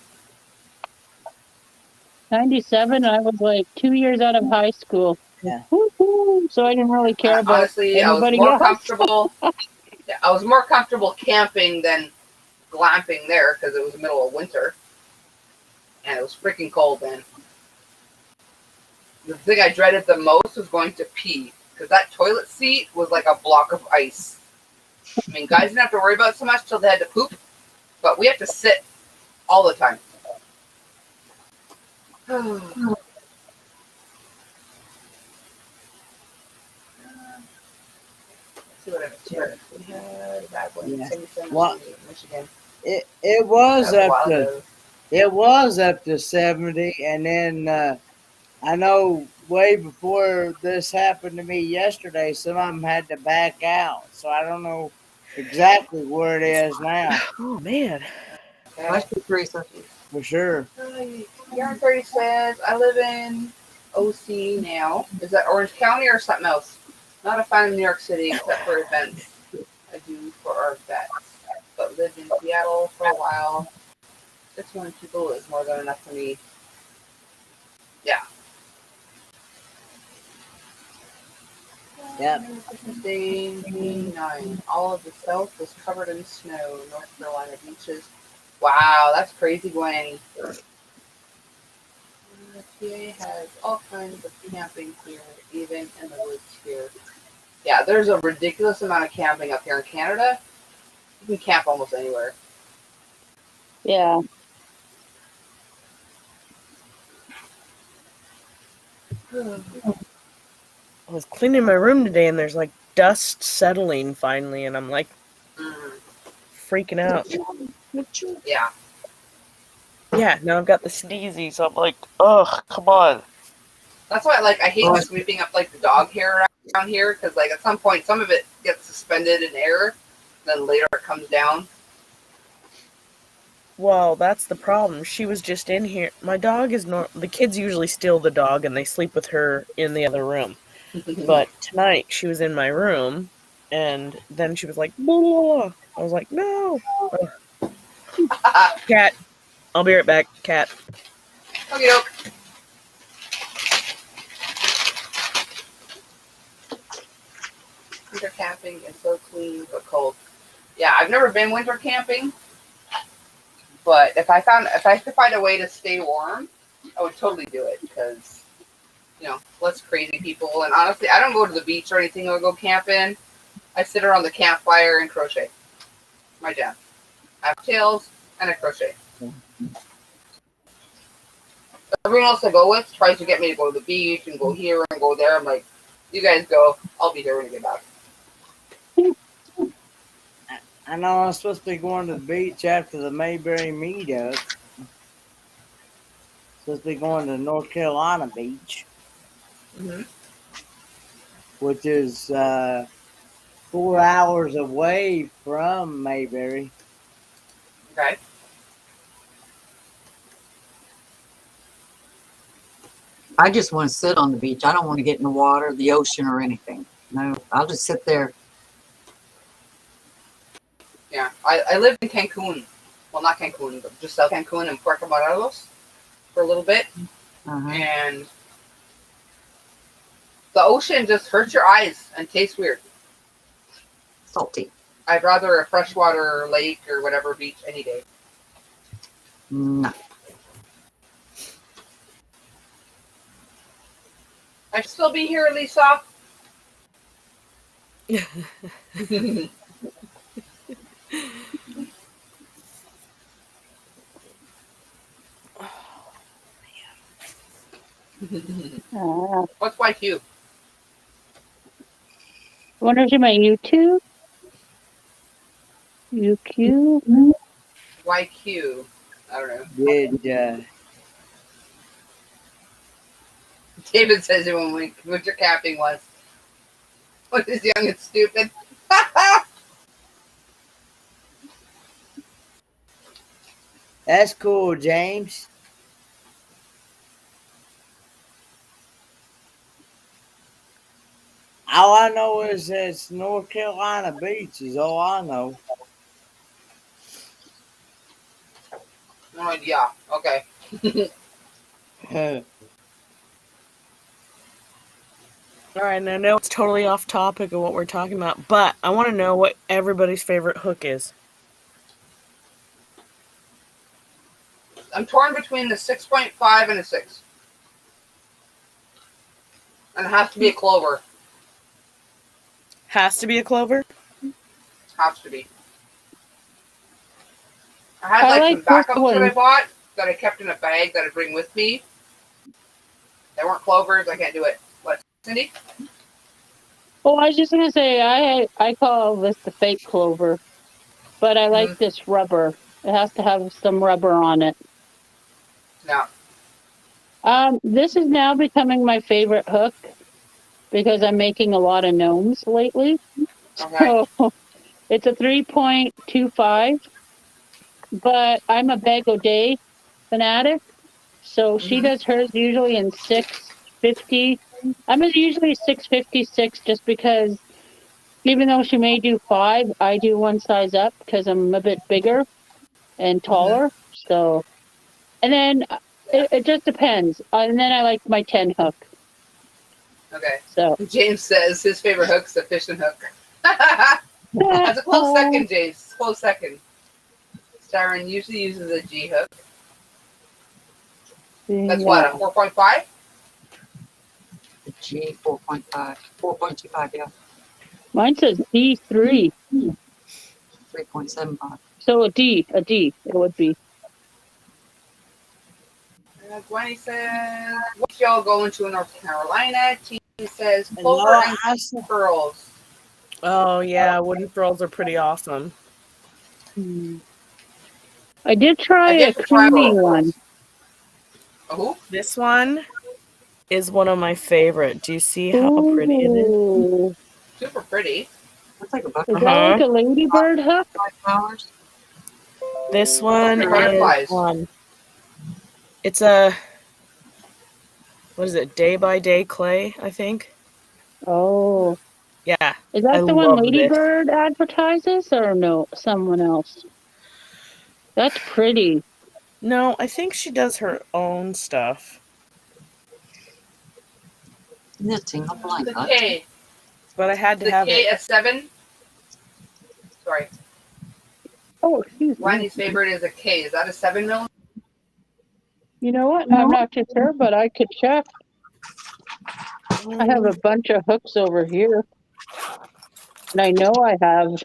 97, I was like 2 years out of high school. Yeah. Woo-hoo. So I didn't really care about Honestly, I was anybody more else. comfortable. Yeah, I was more comfortable camping than glamping there because it was the middle of winter. And it was freaking cold then. The thing I dreaded the most was going to pee, because that toilet seat was like a block of ice. I mean, guys didn't have to worry about it so much till they had to poop, but we had to sit all the time. See what I have. We had a bad one. Yeah. 77 What? Michigan. It was That was a up while to ago. it was up to 70, and then I know way before this happened to me yesterday, some of them had to back out. So I don't know exactly where it is now. Oh man. Okay. For sure. Yarn 30 says, I live in OC now. Is that Orange County or something else? Not a fan of New York City except for events. I do for our vets. But lived in Seattle for a while. 600 people is more than enough for me. Yeah. Yep. Day 9. All of the south was covered in snow. North Carolina beaches. Wow, that's crazy, Gwen. PA has all kinds of camping here, even in the woods here. Yeah, there's a ridiculous amount of camping up here in Canada. You can camp almost anywhere. Yeah. I was cleaning my room today and there's like dust settling finally, and I'm like freaking out. Yeah. Yeah, now I've got the sneezies. I'm like, ugh, come on. That's why I hate sweeping up like the dog hair around here, because like at some point some of it gets suspended in air, then later it comes down. Well, that's the problem. She was just in here. My dog is the kids usually steal the dog and they sleep with her in the other room. But tonight she was in my room, and then she was like, blah, blah, blah. I was like, no. Cat. I'll be right back. Cat. Okie doke. Winter camping is so clean but cold. Yeah, I've never been winter camping, but if I could find a way to stay warm, I would totally do it, because less crazy people. And honestly, I don't go to the beach or anything or go camping. I sit around the campfire and crochet. My jam. I have tails and I crochet. Everyone else I go with tries to get me to go to the beach and go here and go there. I'm like, you guys go. I'll be here when you get back. I know I'm supposed to be going to the beach after the Mayberry meetup. Supposed to be going to North Carolina Beach, which is 4 hours away from Mayberry. Okay. I just want to sit on the beach. I don't want to get in the water, the ocean, or anything. No, I'll just sit there. Yeah, I lived in Cancun. Well, not Cancun, but just South Cancun and Puerto Morelos for a little bit. And the ocean just hurts your eyes and tastes weird. Salty. I'd rather a freshwater lake or whatever beach any day. No. I should still be here, Lisa. What's YQ? I wonder if you my YouTube? UQ? YQ. I don't know. Good. David says it when winter camping was. When he's young and stupid. That's cool, James. All I know is it's North Carolina Beach is all I know. Yeah, okay. All right, and I know it's totally off topic of what we're talking about, but I want to know what everybody's favorite hook is. I'm torn between the 6.5 and a 6. And it has to be a clover. Has to be a clover? Has to be. I had some backups that I bought that I kept in a bag that I bring with me. They weren't clovers. I can't do it. What, Cindy? Oh, I was just gonna say I call this the fake clover, but I like this rubber. It has to have some rubber on it. No. This is now becoming my favorite hook because I'm making a lot of gnomes lately. Okay. So it's a 3.25, but I'm a bag a day fanatic. So she does hers usually in 650. I'm usually 656 just because even though she may do 5, I do one size up because I'm a bit bigger and taller. So, and then it just depends. And then I like my 10 hook. Okay. So James says his favorite hook's the fishing hook. That's a close second, James. Close second. Siren usually uses a G hook. That's what, a 4.5? The G 4.5. 4.25, yeah. Mine says D3. 3.75. So a D it would be. Gwenny says, what y'all going to in North Carolina? T says, clover and pearls. Oh, yeah, wooden pearls are pretty awesome. I did try a creamy one. Oh, this one is one of my favorite. Do you see how pretty it is? Super pretty. Looks like a bucket. Is that like a ladybird hook? This one Butterflies. is one. It's a, what is it, Day by Day clay, I think. Oh. Yeah. Is that the one Ladybird advertises or no, someone else? That's pretty. No, I think she does her own stuff. Knitting a blanket. The K. But I had to have it. The K7. Sorry. Oh, excuse me. Wendy's favorite is a K. Is that a 7 mil? You know what? I'm not too sure, but I could check. I have a bunch of hooks over here. And I know I have.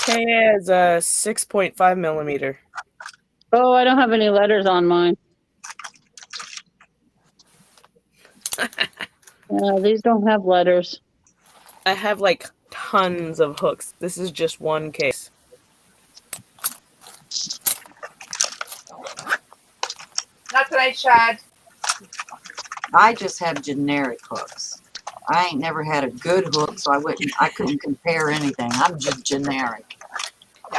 K is a 6.5 millimeter. Oh, I don't have any letters on mine. These don't have letters. I have like tons of hooks. This is just one case. Not tonight, Chad. I just have generic hooks. I ain't never had a good hook, so I couldn't compare anything. I'm just generic.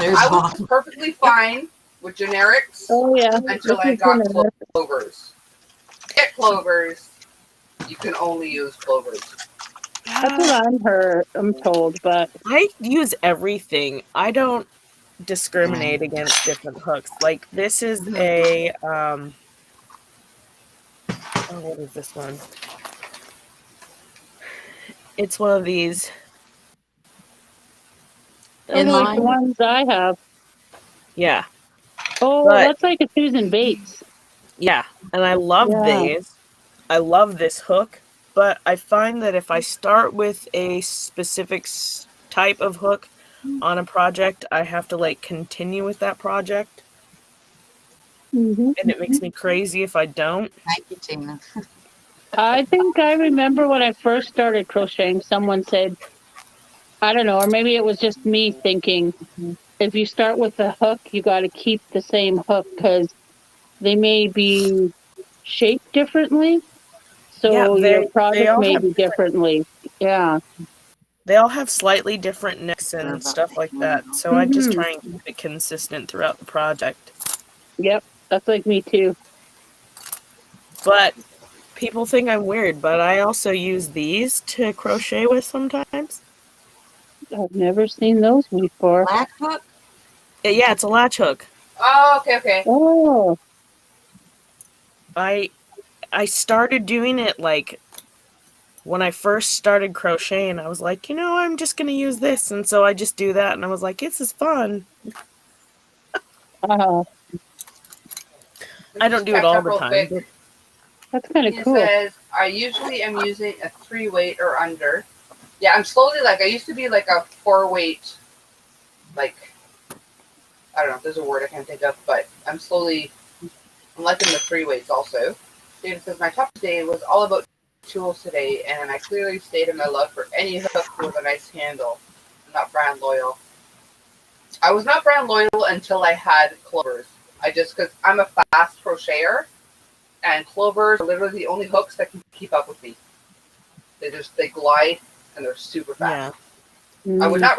Yeah, I was perfectly fine with generics Oh yeah. until This I is got generic. clovers. Get clovers. You can only use clovers. That's what I'm told, but I use everything. I don't discriminate against different hooks. Like this is a oh, what is this one? It's one of these. those are like the ones I have. Yeah. Oh, But that's like a Susan Bates. yeah, and I love these. I love this hook, but I find that if I start with a specific type of hook on a project, I have to like continue with that project. Mm-hmm. And it makes me crazy if I don't. Thank you, Tina. I think I remember when I first started crocheting, someone said, I don't know, or maybe it was just me thinking, if you start with the hook, you got to keep the same hook because they may be shaped differently. Yeah, So your they project all may have be differently. Yeah. they all have slightly different nicks and stuff like that. So I just Mhm. try and keep it consistent throughout the project. Yep, that's like me too. But people think I'm weird, but I also use these to crochet with sometimes. I've never seen those before. Latch hook? Yeah, it's a latch hook. Oh, okay, okay. Oh. I started doing it like when I first started crocheting. I was like, I'm just gonna use this, and so I just do that, and I was like, this is fun. I don't do it all the time. But that's kind of cool. He says, I usually am using a 3-weight or under. Yeah, I'm slowly I used to be like a 4-weight, I don't know if there's a word I can't think of, but I'm liking the 3-weights also. David says, my top today was all about tools today, and I clearly stated my love for any hook with a nice handle. I'm not brand loyal. I was not brand loyal until I had clovers. Because I'm a fast crocheter, and clovers are literally the only hooks that can keep up with me. They glide, and they're super fast. Yeah. I would not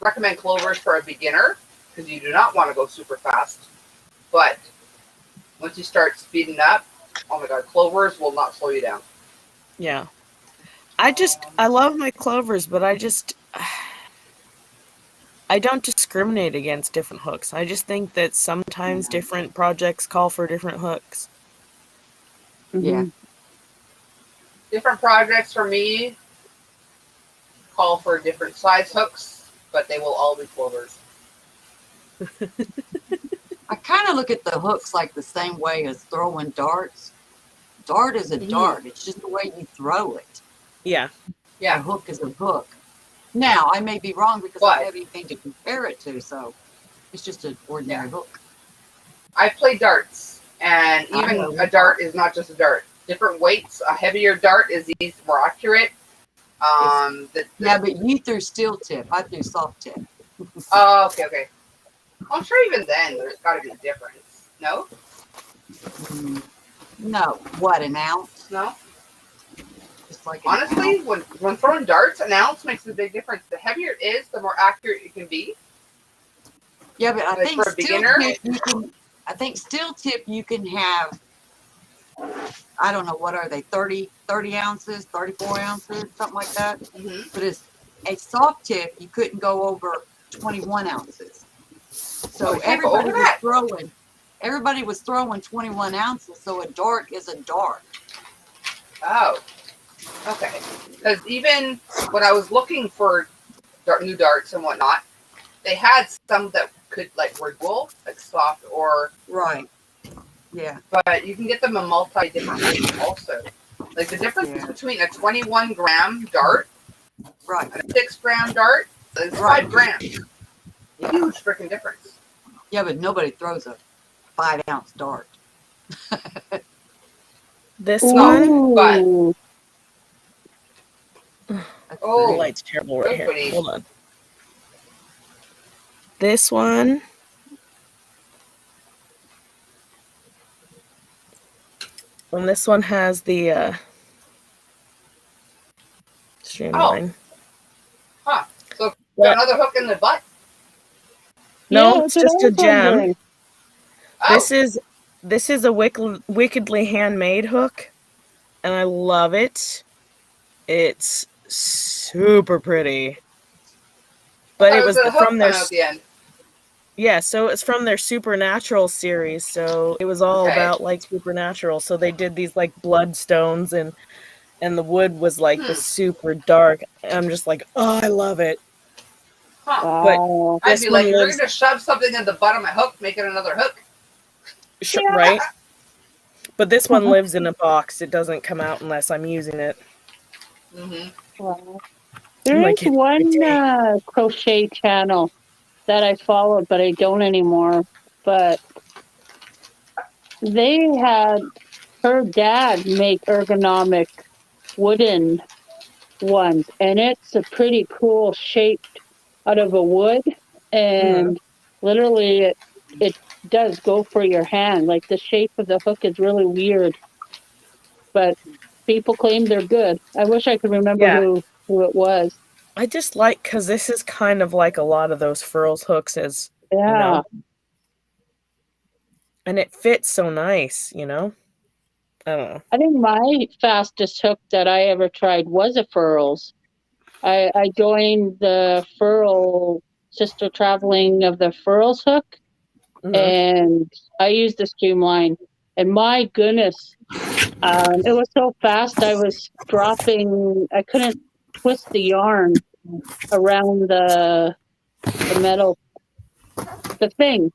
recommend clovers for a beginner, because you do not want to go super fast. But once you start speeding up, oh my god, clovers will not slow you down. yeah. I love my clovers, but I don't discriminate against different hooks. I just think that sometimes different projects call for different hooks. Yeah. Different projects for me call for different size hooks, but they will all be clovers. I kind of look at the hooks like the same way as throwing darts. Dart is a dart. It's just the way you throw it. Yeah. Yeah. A hook is a hook. Now, I may be wrong because I don't have anything to compare it to, so it's just an ordinary hook. I play darts, and even a dart is not just a dart. Different weights. A heavier dart is more accurate. Yeah, but you threw steel tip. I threw soft tip. Oh, okay. I'm sure even then there's got to be a difference. No? No. What, an ounce? No? Just like honestly, when throwing darts, an ounce makes a big difference. The heavier it is, the more accurate it can be. Yeah, but I think for a beginner, steel tip you can have, I don't know, what are they, 30 ounces, 34 ounces, something like that. Mm-hmm. But as a soft tip, you couldn't go over 21 ounces. So everybody was throwing 21 ounces, so a dart is a dart. Oh, okay. Because even when I was looking for new darts and whatnot, they had some that could were dual, soft or right. Yeah. But you can get them in different weights also. The difference between a 21-gram dart, right, and a 6-gram dart is 5 grams. Huge freaking difference. Yeah, but nobody throws a 5-ounce dart. This one, but the light's terrible right here. Hold on. This one. And this one has the streamline. Huh. So got another hook in the butt? No, Yeah, it's that's what I just a was gem. wondering. This is a wickedly handmade hook, and I love it. It's super pretty. But Oh, it it was was a hook from their coming out the end. yeah, so it's from their Supernatural series. So it was all Okay. about like supernatural. So they did these like bloodstones, and the wood was like the super dark. I'm just like, oh, I love it. Huh. But Wow. I'd this be one like, if you're lives going to shove something in the butt of my hook, make it another hook. right. But this one lives in a box. It doesn't come out unless I'm using it. Mm-hmm. Wow. There I'm is like, one crochet channel that I followed, but I don't anymore. But they had her dad make ergonomic wooden ones, and it's a pretty cool shaped out of a wood, and literally it does go for your hand. Like the shape of the hook is really weird, but people claim they're good. I wish I could remember yeah. who it was. I just like because this is kind of like a lot of those furls hooks, as Yeah. you know, and it fits so nice. You know, I don't know. I think my fastest hook that I ever tried was a furls. I joined the furl sister traveling of the furls hook, and I used the streamline. And my goodness, it was so fast. I was dropping. I couldn't twist the yarn around the metal, the thing.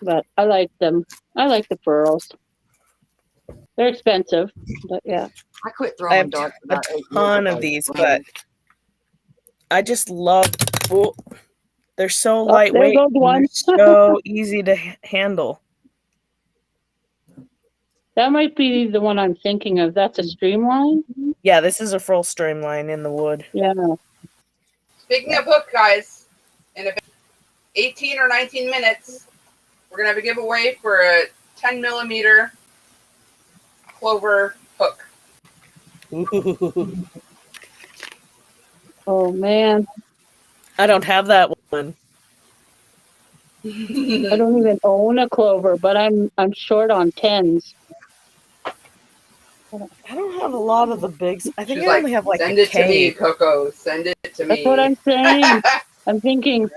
But I like them. I like the furls. They're expensive, but yeah. I quit I throwing have darts a about 8 years ton ago. of these, but I just love. Oh, they're so Oh, there lightweight goes and they're one. so easy to handle. That might be the one I'm thinking of. That's a streamline? Yeah, this is a furl streamline in the wood. Yeah. Speaking of hook, guys, in about 18 or 19 minutes, we're going to have a giveaway for a 10 millimeter clover hook. Oh man. I don't have that one. I don't even own a clover, but I'm short on 10s. I don't have a lot of the bigs. I think She's I like, only have like send a it to me, K. Coco. Send it to That's me. what I'm saying. I'm thinking,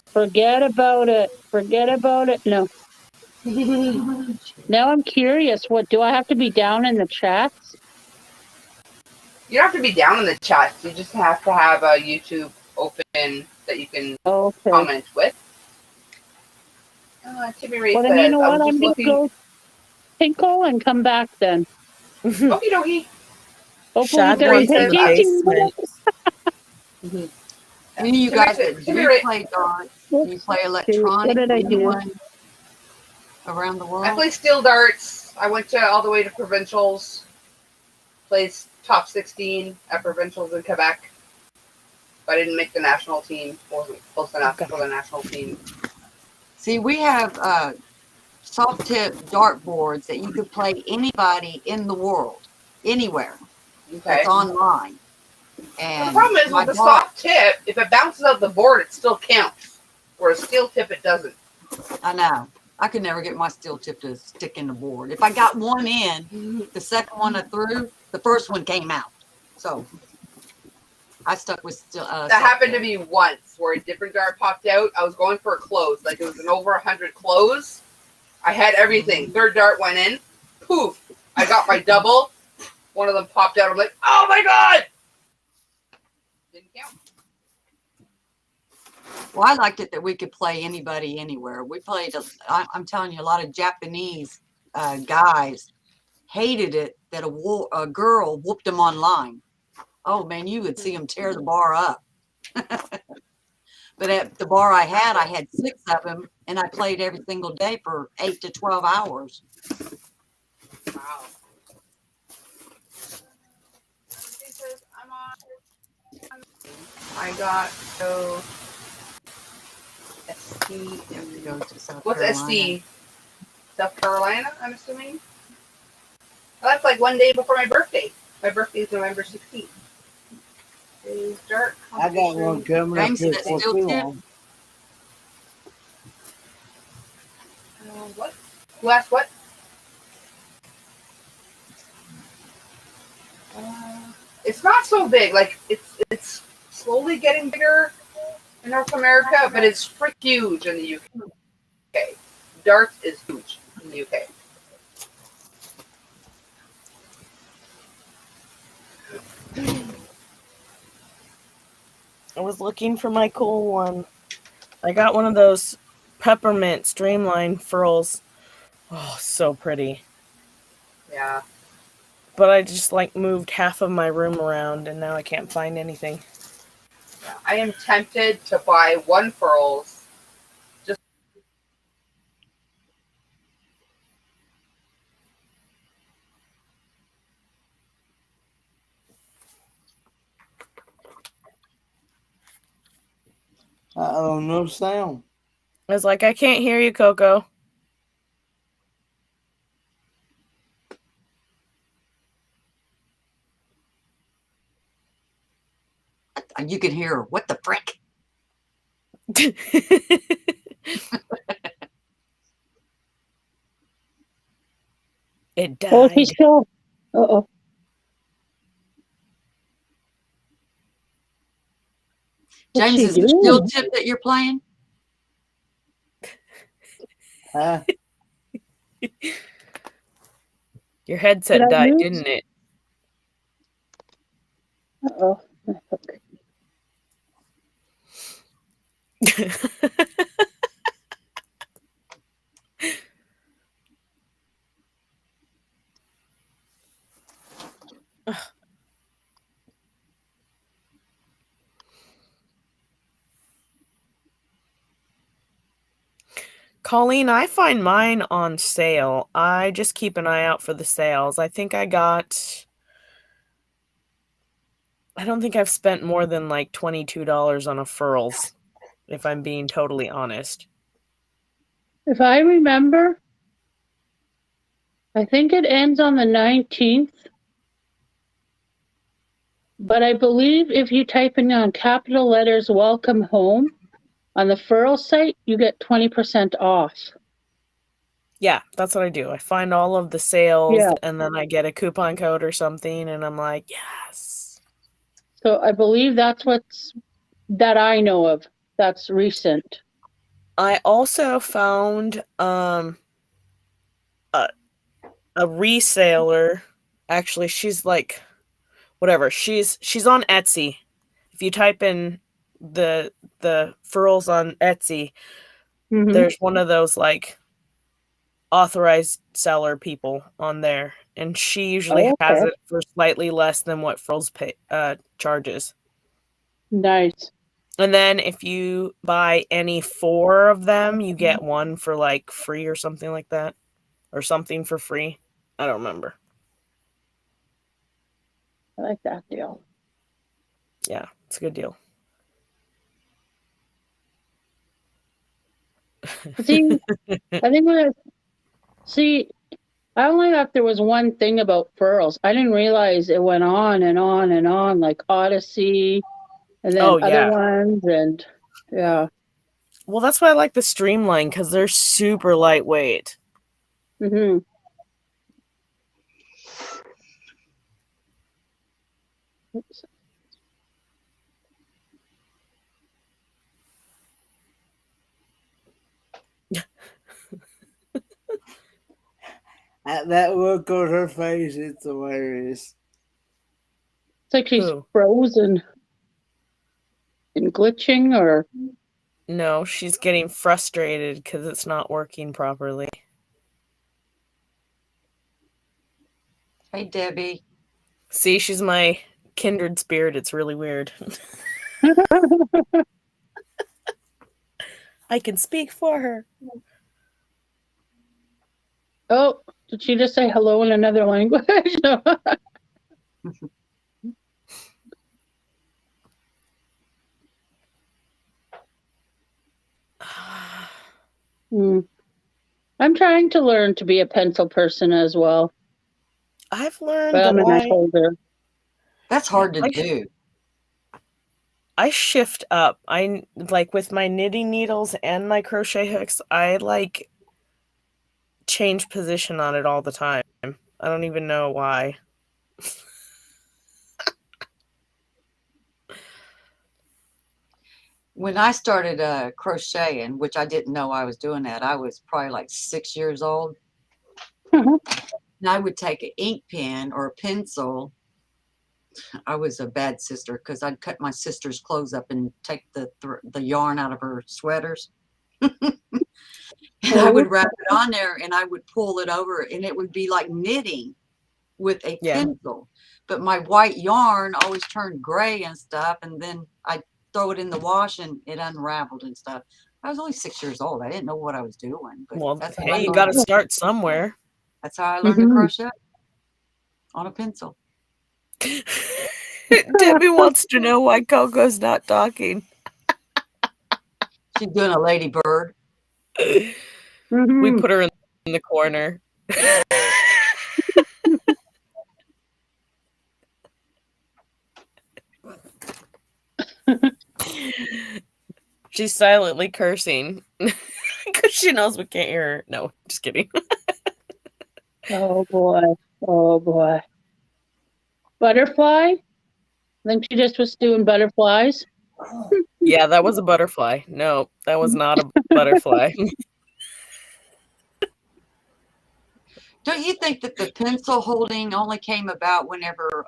forget about it. Forget about it. No. Now I'm curious. What do I have to be down in the chats? You don't have to be down in the chats. You just have to have a YouTube open that you can comment with. Timmy Ray Well, then you says, know I what? was I'm just going to looking. go tinkle and come back then. Okie dokie. Hopefully you Shad guys wants take in the it. basement. Any of you Timmy guys Ray- that Timmy do Ray- play darts, do you play electronic? What did I do? Anyone around the world? I play steel darts. I went all the way to provincials. Played top 16 at provincials in Quebec. But I didn't make the national team. Wasn't close enough for the national team. See, we have soft tip dart boards that you could play anybody in the world, anywhere. Okay. That's online. Well, And the problem is with the soft tip, if it bounces off the board, it still counts. Where a steel tip, it doesn't. I know. I could never get my steel tip to stick in the board. If I got one in, the second one I threw, the first one came out. So I stuck with still. That happened to me once, where a different dart popped out. I was going for a close, like it was an over 100 close. I had everything. Third dart went in. Poof! I got my double. One of them popped out. I'm like, oh my god! Didn't count. Well, I liked it that we could play anybody anywhere. We played, I'm telling you, a lot of Japanese guys hated it that a girl whooped them online. Oh, man, you would see them tear the bar up. But at the bar I had 6 of them, and I played every single day for 8 to 12 hours. Wow. I got so SC. What's SC? South Carolina, I'm assuming. Well, that's like one day before my birthday. My birthday is November 16th. I got one coming up here for too long. What? Who asked what? It's not so big. Like it's slowly getting bigger in North America, but it's freaking huge in the UK. Dart is huge in the UK. I was looking for my cool one. I got one of those peppermint streamline furls. Oh, so pretty. Yeah. But I just like moved half of my room around and now I can't find anything. Yeah. I am tempted to buy one furls. Just Uh-oh, no sound. I was like, I can't hear you, Coco. You can hear, what the frick? It died. Oh, he's still. Uh-oh. What's James, she is it doing? still chip that you're playing? Huh? Your headset Did I died, lose? didn't it? Uh-oh. Colleen, I find mine on sale. I just keep an eye out for the sales. I don't think I've spent more than like $22 on a furls, if I'm being totally honest. If I remember, I think it ends on the 19th. But I believe if you type in on capital letters welcome home on the furl site, you get 20% off. Yeah, that's what I do. I find all of the sales Yeah. and then I get a coupon code or something and I'm like, yes. So I believe that's that I know of. That's recent. I also found a reseller. Actually, she's like whatever. She's on Etsy. If you type in the furls on Etsy, there's one of those like authorized seller people on there, and she usually has it for slightly less than what furls charges. Nice. And then if you buy any 4 of them, you get one for like free or something like that, or something for free. I don't remember. I like that deal. Yeah, it's a good deal. See, I think I only thought there was one thing about furls. I didn't realize it went on and on and on, like Odyssey, and then other ones, and yeah. Well, that's why I like the Streamline, because they're super lightweight. Mm-hmm. Oops. That look on her face, it's hilarious. It's like she's frozen and glitching, or no, she's getting frustrated because it's not working properly. Hey, Debbie. See, she's my kindred spirit. It's really weird. I can speak for her. Oh, did she just say hello in another language? I'm trying to learn to be a pencil person as well. I've learned but I'm an older. That's hard to do. I shift up. I like with my knitting needles and my crochet hooks. I like change position on it all the time. I don't even know why. When I started crocheting, which I didn't know I was doing that, I was probably like 6 years old. Mhm. And I would take an ink pen or a pencil. I was a bad sister because I'd cut my sister's clothes up and take the yarn out of her sweaters. And I would wrap it on there and I would pull it over and it would be like knitting with a pencil. But my white yarn always turned gray and stuff. And then I'd throw it in the wash and it unraveled and stuff. I was only 6 years old. I didn't know what I was doing. But Well, that's how hey, you got to start somewhere. That's how I learned to crochet on a pencil. Debbie wants to know why Coco's not talking. She's doing a ladybird. We put her in the corner. She's silently cursing because she knows we can't hear her. No, just kidding. Oh boy. Oh boy. Butterfly? I think she just was doing butterflies. Yeah, that was a butterfly. No, that was not a butterfly. Don't you think that the pencil holding only came about whenever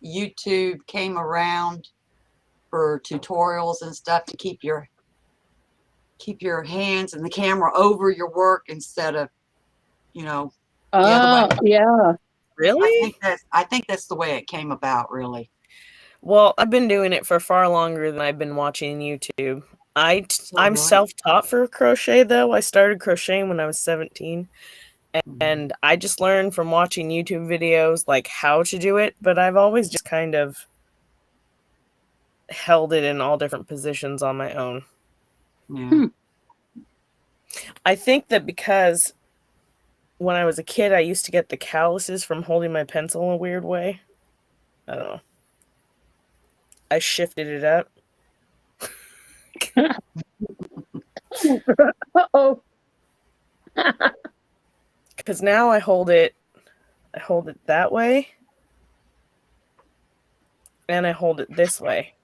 YouTube came around for tutorials and stuff to keep your hands and the camera over your work instead of, the other way? Yeah. Really? I think that's the way it came about, really. Well, I've been doing it for far longer than I've been watching YouTube. I'm self-taught for crochet, though. I started crocheting when I was 17. And I just learned from watching YouTube videos, like, how to do it. But I've always just kind of held it in all different positions on my own. Yeah. I think that because when I was a kid, I used to get the calluses from holding my pencil in a weird way. I don't know. I shifted it up. Uh-oh. Because now I hold it that way. And I hold it this way.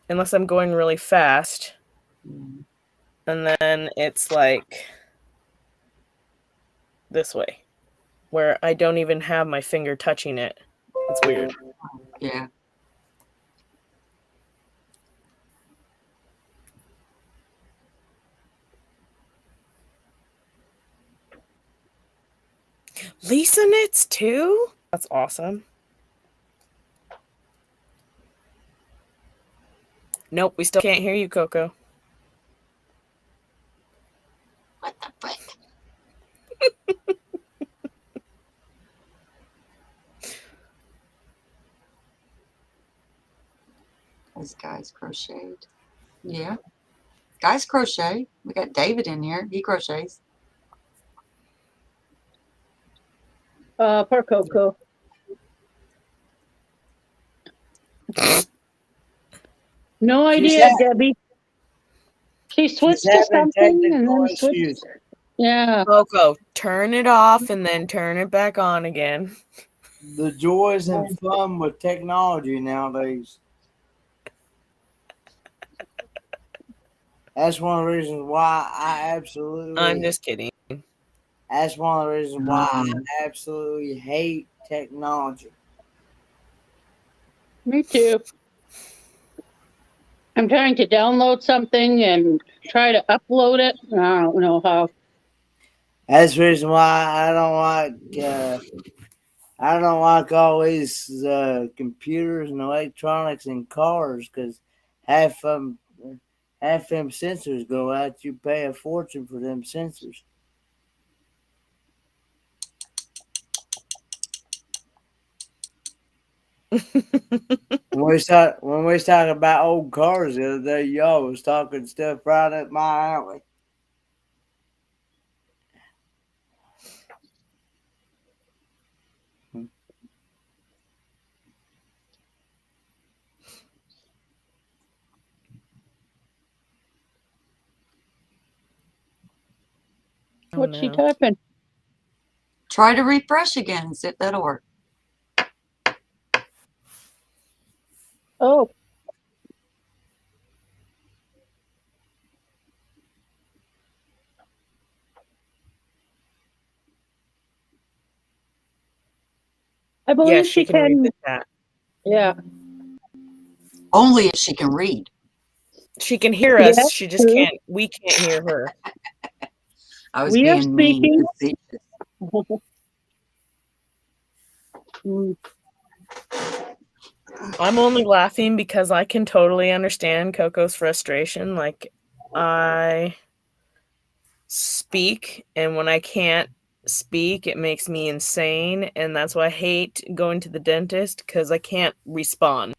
Unless I'm going really fast. And then it's like this way. Where I don't even have my finger touching it. It's weird. Yeah. Lisa knits too? That's awesome. Nope, we still can't hear you, Coco. What the frick? Those guys crocheted. Yeah. Guys crochet. We got David in here. He crochets. Poor Coco. No idea, Debbie. She switched to something and then switched. Yeah. Coco, turn it off and then turn it back on again. The joys and fun with technology nowadays. That's one of the reasons why I absolutely... I'm just kidding. That's one of the reasons why I absolutely hate technology. Me too. I'm trying to download something and try to upload it. I don't know how. That's the reason why I don't like all these computers and electronics in cars, because half them sensors go out. You pay a fortune for them sensors. When we was talking about old cars the other day, y'all was talking stuff right up my alley. What's she no. typing? Try to refresh again and see if that'll work. Oh, I believe Yes, she can read can. the chat. Yeah. Only if she can read. She can hear Yeah, us. She just true. can't. We can't hear her. I was We are being mean. speaking. facetious. Mm. I'm only laughing because I can totally understand Coco's frustration. Like, I speak, and when I can't speak, it makes me insane, and that's why I hate going to the dentist because I can't respond.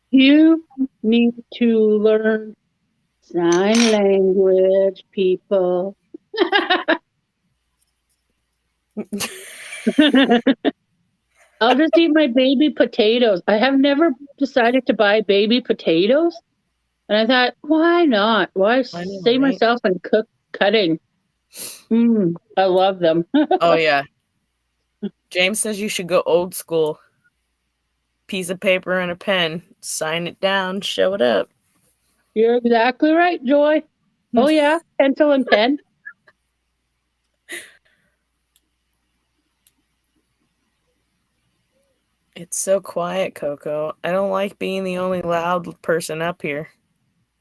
You need to learn sign language, people. I'll just eat my baby potatoes. I have never decided to buy baby potatoes. And I thought, why not? Why save right? myself and cutting? I love them. Oh, yeah. James says you should go old school. Piece of paper and a pen. Sign it down. Show it up. You're exactly right, Joy. Oh, yeah. Pencil and pen. It's so quiet, Coco. I don't like being the only loud person up here.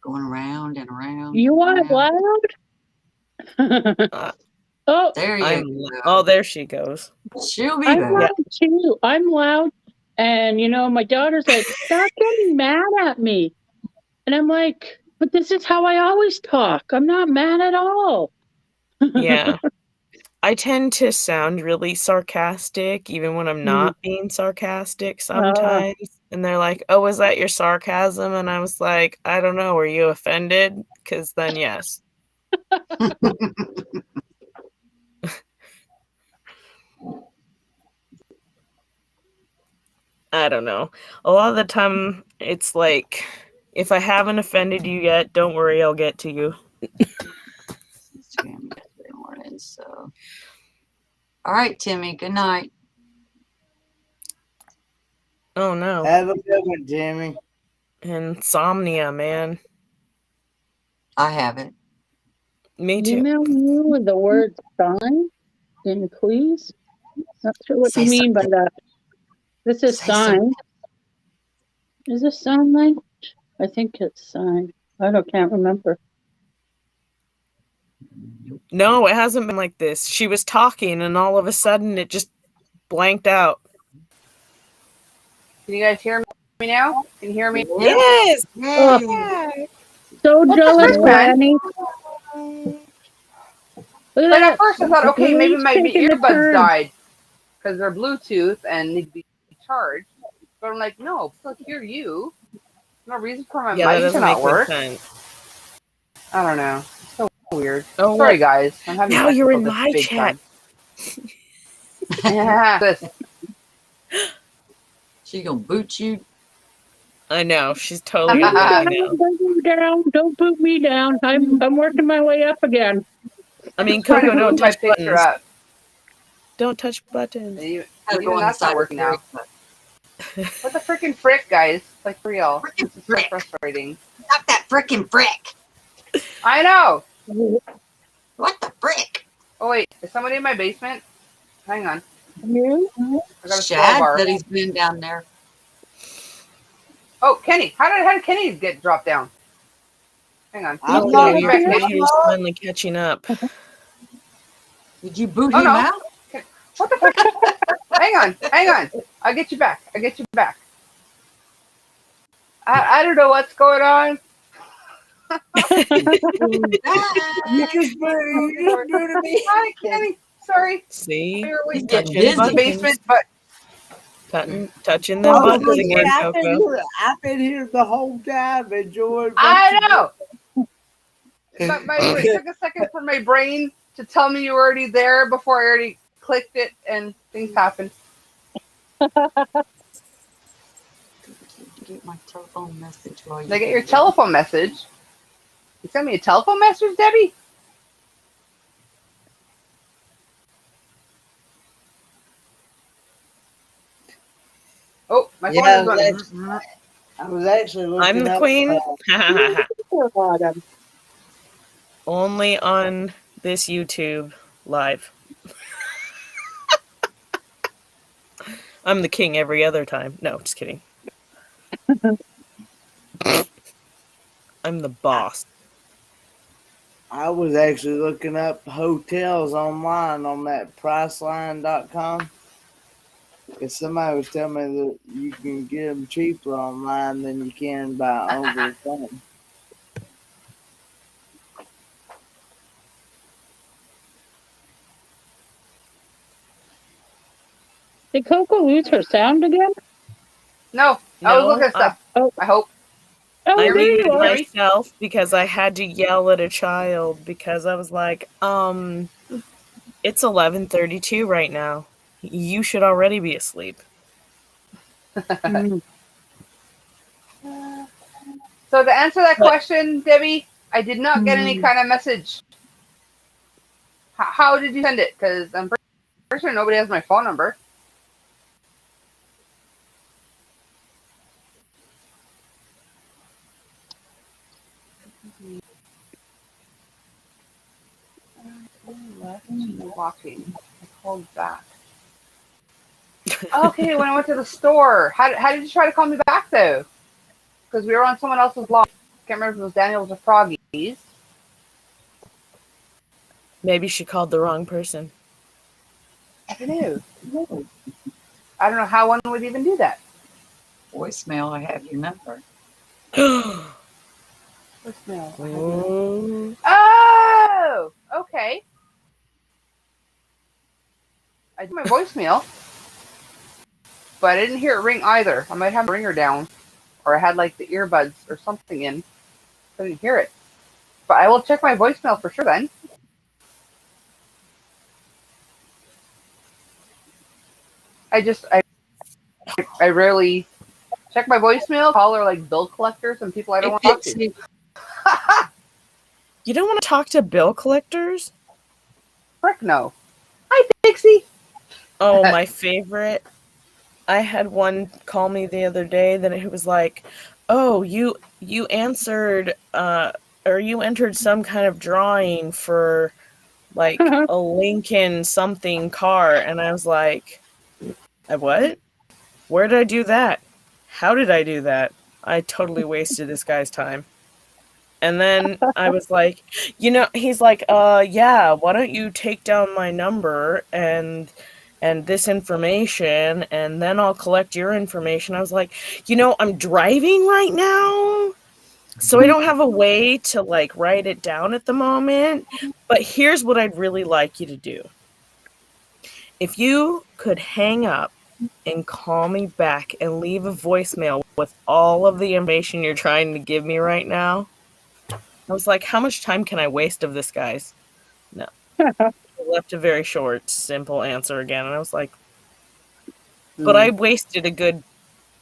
Going around and around. You and want around. loud? Oh, There you go. Oh, there she goes. She'll be I'm back. loud too. I'm loud. And, my daughter's like, stop getting mad at me. And I'm like, but this is how I always talk. I'm not mad at all. Yeah. I tend to sound really sarcastic, even when I'm not being sarcastic sometimes. And they're like, oh, is that your sarcasm? And I was like, I don't know. Were you offended? Because then, yes. I don't know. A lot of the time, it's like, if I haven't offended you yet, don't worry, I'll get to you. So, all right, Timmy. Good night. Oh no. Have a good one, Timmy. Insomnia, man. I have it. Me too. Email you with the word sign in, please. Not sure what you mean by that. This is sign. Is this sign language? I think it's sign. Can't remember. No, it hasn't been like this. She was talking and all of a sudden it just blanked out. Can you guys hear me now? Can you hear me? Yes! Oh, so jealous, Granny. Like at first I thought, okay, maybe my taking a earbuds turn. died because they're Bluetooth and need to be charged. But I'm like, no, I still hear you. No reason for my mic to not work. Sense. I don't know. It's so weird. Oh, sorry, guys. I'm having now you're in technical my big chat. Yeah. She gonna boot you. I know. She's totally booting now. Don't boot me down. Don't boot me down. I'm working my way up again. I mean, Coco, don't touch buttons. Up. Don't touch buttons. Even that's not working now. What the freaking frick, guys? Like, for real. This is so frustrating. Stop that frickin' frick. I know. What the frick? Oh, wait. Is somebody in my basement? Hang on. You? I got a Shad bar. that he's been down there. Oh, Kenny. How did Kenny get dropped down? Hang on. Your computer's finally catching up. Did you boot him out? What the frick? Hang on. I'll get you back. I don't know what's going on. Hi, Kenny. Sorry. See? He's getting in the basement, but touching them buttons again, Coco. I've been here the whole time enjoying. I know. But it took a second for my brain to tell me you were already there before I already clicked it and things happened. Get my telephone message while you They get your telephone message. You sent me a telephone message, Debbie? My Yeah, phone I is was, going. actually, I was actually looking I'm the up. queen. Autumn. Only on this YouTube live. I'm the king every other time. No, just kidding. I'm the boss. I was actually looking up hotels online on that priceline.com. Because somebody was telling me that you can get them cheaper online than you can by over the phone. Did Coco lose her sound again? No, I was No, looking at stuff. I hope. Oh, I there you muted are. myself because I had to yell at a child because I was like, it's 11:32 right now. You should already be asleep. Mm. So to answer that But- question, Debbie, I did not get any kind of message. How did you send it? Because I'm pretty sure nobody has my phone number. Left walking. I called back. Okay, when I went to the store. How did you try to call me back though? Because we were on someone else's line. Can't remember if it was Daniel's or Froggy's. Maybe she called the wrong person. I don't know. I don't know how one would even do that. Voicemail, I have your number. Voicemail. Oh. Oh, okay. I did my voicemail, but I didn't hear it ring either. I might have the ringer down, or I had like the earbuds or something in. So I didn't hear it. But I will check my voicemail for sure then. I rarely check my voicemail, call her like bill collectors and people I don't want to talk to. You don't want to talk to bill collectors? Frick no. Hi, Dixie. Oh, my favorite. I had one call me the other day that it was like, "Oh, you answered or you entered some kind of drawing for like a Lincoln something car." And I was like, "I what? Where did I do that? How did I do that? I totally wasted this guy's time." And then I was like, he's like, yeah, why don't you take down my number and this information, and then I'll collect your information. I was like, I'm driving right now, so I don't have a way to like write it down at the moment. But here's what I'd really like you to do. If you could hang up and call me back and leave a voicemail with all of the information you're trying to give me right now. I was like, how much time can I waste of this guy's? No. I left a very short, simple answer again. And I was like, but I wasted a good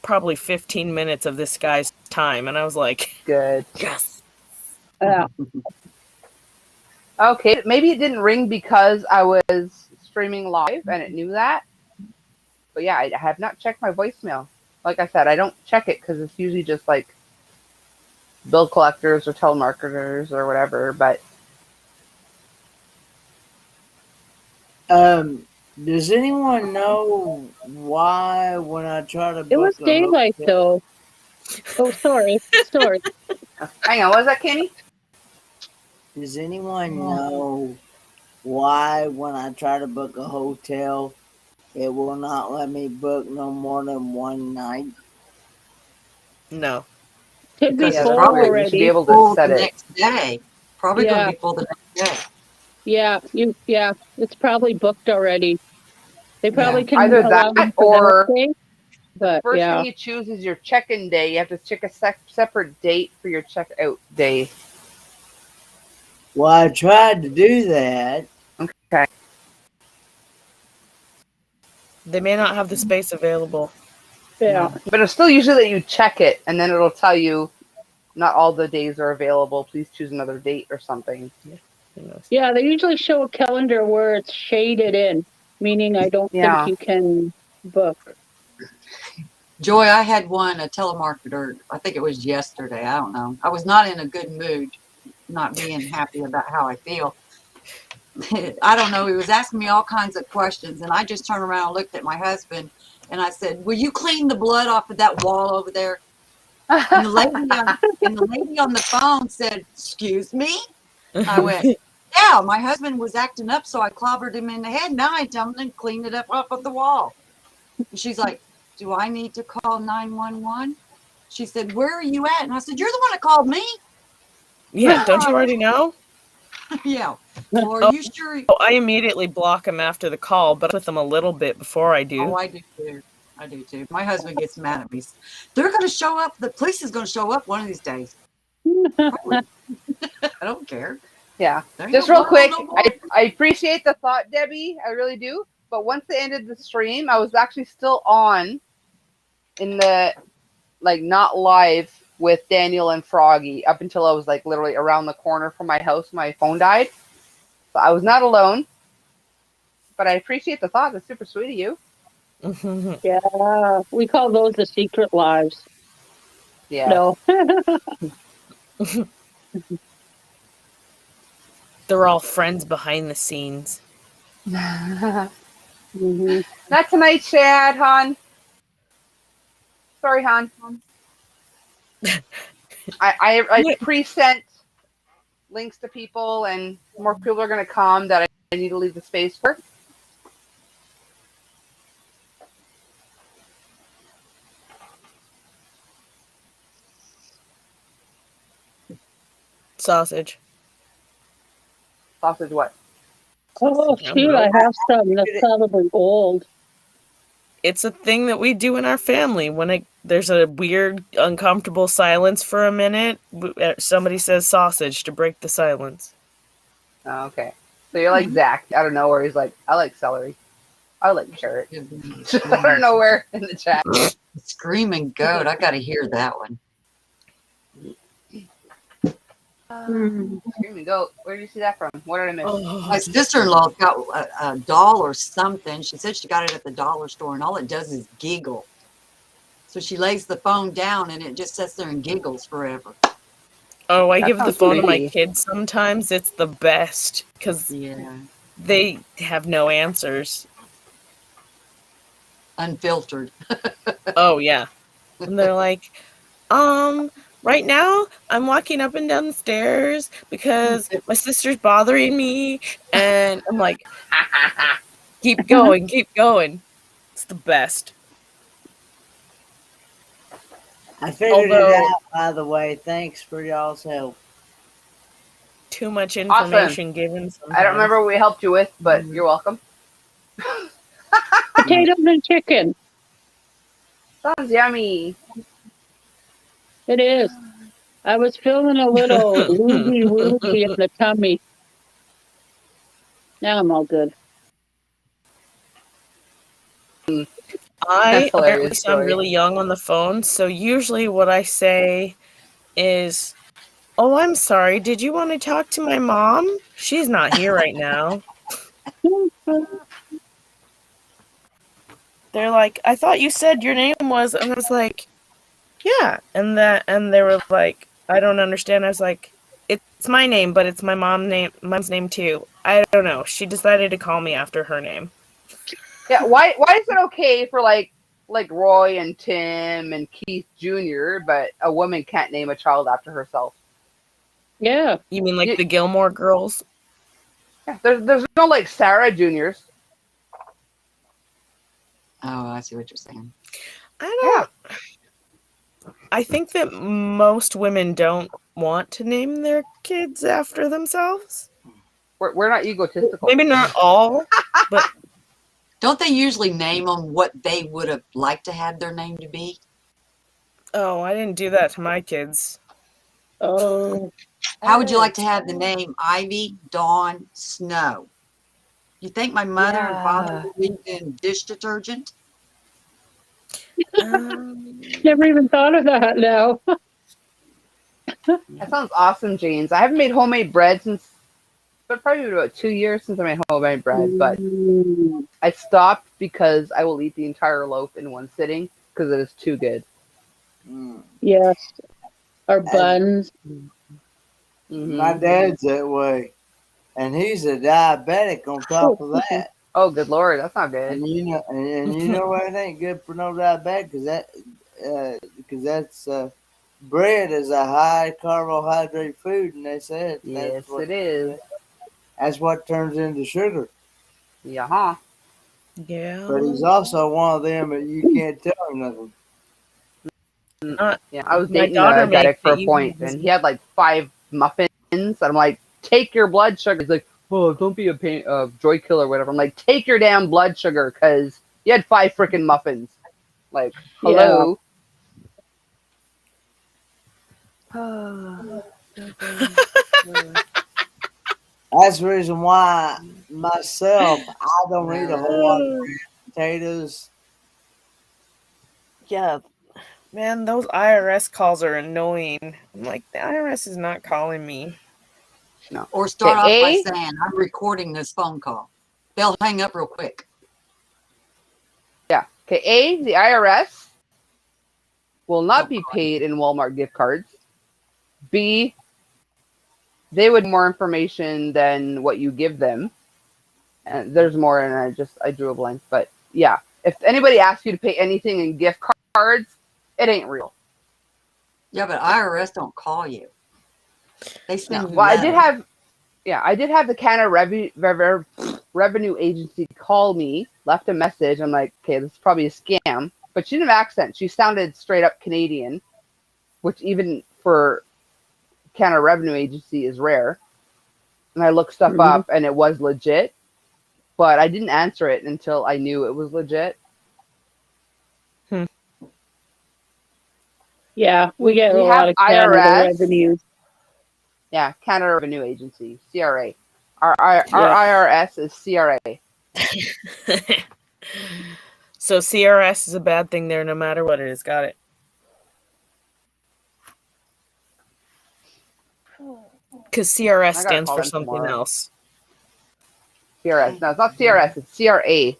probably 15 minutes of this guy's time. And I was like, good. Yes. Yeah. Okay, maybe it didn't ring because I was streaming live and it knew that. But yeah, I have not checked my voicemail. Like I said, I don't check it because it's usually just like bill collectors or telemarketers or whatever. But does anyone know why when I try to book It was daylight though. Oh, sorry. Hang on, what was that, Kenny? Does anyone know why when I try to book a hotel, it will not let me book no more than one night? No. Could be Because full probably already. You should be able to full set the it. next day. Probably going to be full the next day. Yeah, it's probably booked already. They probably can Either allow that you for the or next day. But first yeah. thing you choose is your check-in day. You have to check a separate date for your check-out day. Well, I tried to do that. Okay. They may not have the space available. Yeah. But it's still usually that you check it and then it'll tell you not all the days are available. Please choose another date or something. Yeah, they usually show a calendar where it's shaded in, meaning I don't think you can book. Joy, I had a telemarketer, I think it was yesterday, I don't know. I was not in a good mood, not being happy about how I feel. I don't know, he was asking me all kinds of questions, and I just turned around and looked at my husband, and I said, will you clean the blood off of that wall over there? And the lady on the phone said, excuse me? I went, yeah, my husband was acting up, so I clobbered him in the head. Now I dumped and cleaned it up off of the wall. And she's like, do I need to call 911? She said, where are you at? And I said, you're the one that called me. Yeah, don't you already know? Yeah. Well, are you sure? Oh, I immediately block him after the call, but with him a little bit before I do. Oh, I do too. I do too. My husband gets mad at me. They're going to show up. The police is going to show up one of these days. I don't care. Yeah. Just real quick, I appreciate the thought, Debbie. I really do. But once they ended the stream, I was actually still on in the, like, not live with Daniel and Froggy up until I was, like, literally around the corner from my house. My phone died. So I was not alone. But I appreciate the thought. That's super sweet of you. Yeah. We call those the secret lives. Yeah. No. They're all friends behind the scenes. Mm-hmm. Not tonight, Chad, hon. Sorry, hon. I pre-sent links to people, and more people are going to come that I need to leave the space for. Sausage. Sausage what? Oh, shoot, I have some. That's probably old. It's a thing that we do in our family. When there's a weird, uncomfortable silence for a minute, somebody says sausage to break the silence. Oh, okay. So you're like Zach out of nowhere. He's like, I like celery. I like carrot. Out of nowhere in the chat. Screaming goat. I got to hear that one. Screaming goat. Where did you see that from? What did I miss? My sister-in-law got a doll or something. She said she got it at the dollar store, and all it does is giggle. So she lays the phone down, and it just sits there and giggles forever. Oh, I give the phone to my kids sometimes. It's the best because they have no answers. Unfiltered. Oh, yeah. And they're like, right now, I'm walking up and down the stairs because my sister's bothering me. And I'm like, keep going, keep going. It's the best. I figured it out, by the way. Thanks for y'all's help. Too much information given sometimes. I don't remember what we helped you with, but you're welcome. Potatoes and chicken. Sounds yummy. It is. I was feeling a little woozy in the tummy. Now I'm all good. I apparently sound really young on the phone, so usually what I say is, oh, I'm sorry, did you want to talk to my mom? She's not here right now. They're like, I thought you said your name was, and I was like, yeah. And they were like, I don't understand. I was like, it's my name, but it's my mom's name too. I don't know. She decided to call me after her name. Yeah, why is it okay for like Roy and Tim and Keith Jr., but a woman can't name a child after herself? Yeah. You mean like the Gilmore Girls? Yeah, there's no like Sarah Juniors. Oh, I see what you're saying. I think that most women don't want to name their kids after themselves. We're not egotistical. Maybe not all, but don't they usually name them what they would have liked to have their name to be? Oh, I didn't do that to my kids. Oh. How would you like to have the name Ivy, Dawn, Snow? You think my mother and father would be in dish detergent? Never even thought of that now. That sounds awesome, James. I haven't made homemade bread since, but probably about 2 years since I made homemade bread. But I stopped because I will eat the entire loaf in one sitting, because it is too good. Yes. Or buns. My dad's that way, and he's a diabetic on top of that. Oh, good Lord, that's not good. And you know what? It ain't good for no diabetic because that's bread is a high carbohydrate food, and they said Yes, it is. That's what turns into sugar. Yeah. Yeah. But he's also one of them that you can't tell him nothing. Yeah, I was My dating daughter a diabetic makes for a it point, easy. and he had like 5 muffins. And I'm like, take your blood sugar. He's like, oh, don't be a joy killer or whatever. I'm like, take your damn blood sugar because you had 5 freaking muffins. Like, hello. That's the reason why myself, I don't eat a whole lot of potatoes. Yeah. Man, those IRS calls are annoying. I'm like, the IRS is not calling me. No. Or start off by A? saying, I'm recording this phone call. They'll hang up real quick. Yeah. Okay, A, the IRS will not be paid in Walmart gift cards. B, they would more information than what you give them. And there's more, and I drew a blank. But yeah, if anybody asks you to pay anything in gift cards, it ain't real. Yeah, but IRS don't call you. They send you Well, letters. I did have the Canada Revenue Agency call me, left a message. I'm like, okay, this is probably a scam. But she didn't have an accent. She sounded straight up Canadian, which even for Canada Revenue Agency is rare. And I looked stuff up, and it was legit. But I didn't answer it until I knew it was legit. Yeah, we get a lot of Canada revenue. Yeah, Canada Revenue Agency, CRA. Our IRS is CRA. So CRS is a bad thing there no matter what it is. Got it. Because CRS stands for something else. CRS. No, it's not CRS. It's CRA.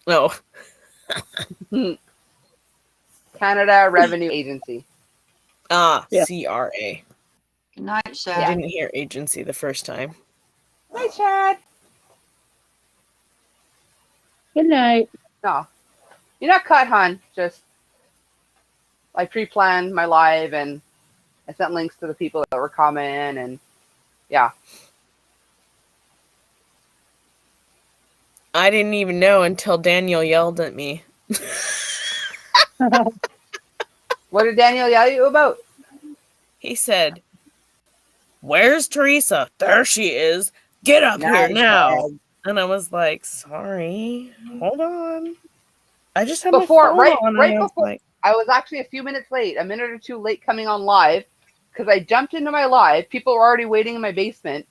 Oh. Canada Revenue Agency. Ah, yeah. CRA. Good night, Shad. I didn't hear agency the first time. Hi, Chad. Good night. No, you're not cut, hon. Just I pre-planned my live, and I sent links to the people that were coming, and yeah. I didn't even know until Daniel yelled at me. What did Daniel yell at you about? He said, "Where's Teresa? There she is. Get up here now." And I was like, "Sorry, hold on. I just had my phone on." Right before, I was actually a few minutes late, a minute or two late coming on live, because I jumped into my live. People were already waiting in my basement,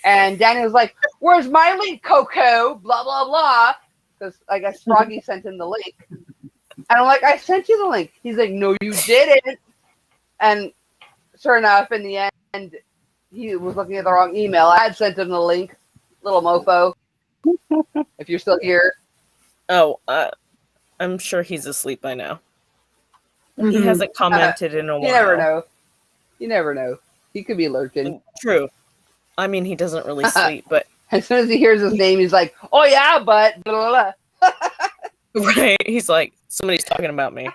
and Daniel was like, "Where's my link, Coco?" Blah blah blah, because I guess Froggy sent him the link, and I'm like, "I sent you the link." He's like, "No, you didn't," and sure enough, in the end, he was looking at the wrong email. I had sent him the link. Little mofo. If you're still here. Oh, I'm sure he's asleep by now. He hasn't commented in a while. You never know. You never know. He could be lurking. True. I mean, he doesn't really sleep, but as soon as he hears his name, he's like, "Oh yeah, but blah, blah, blah." Right. He's like, somebody's talking about me.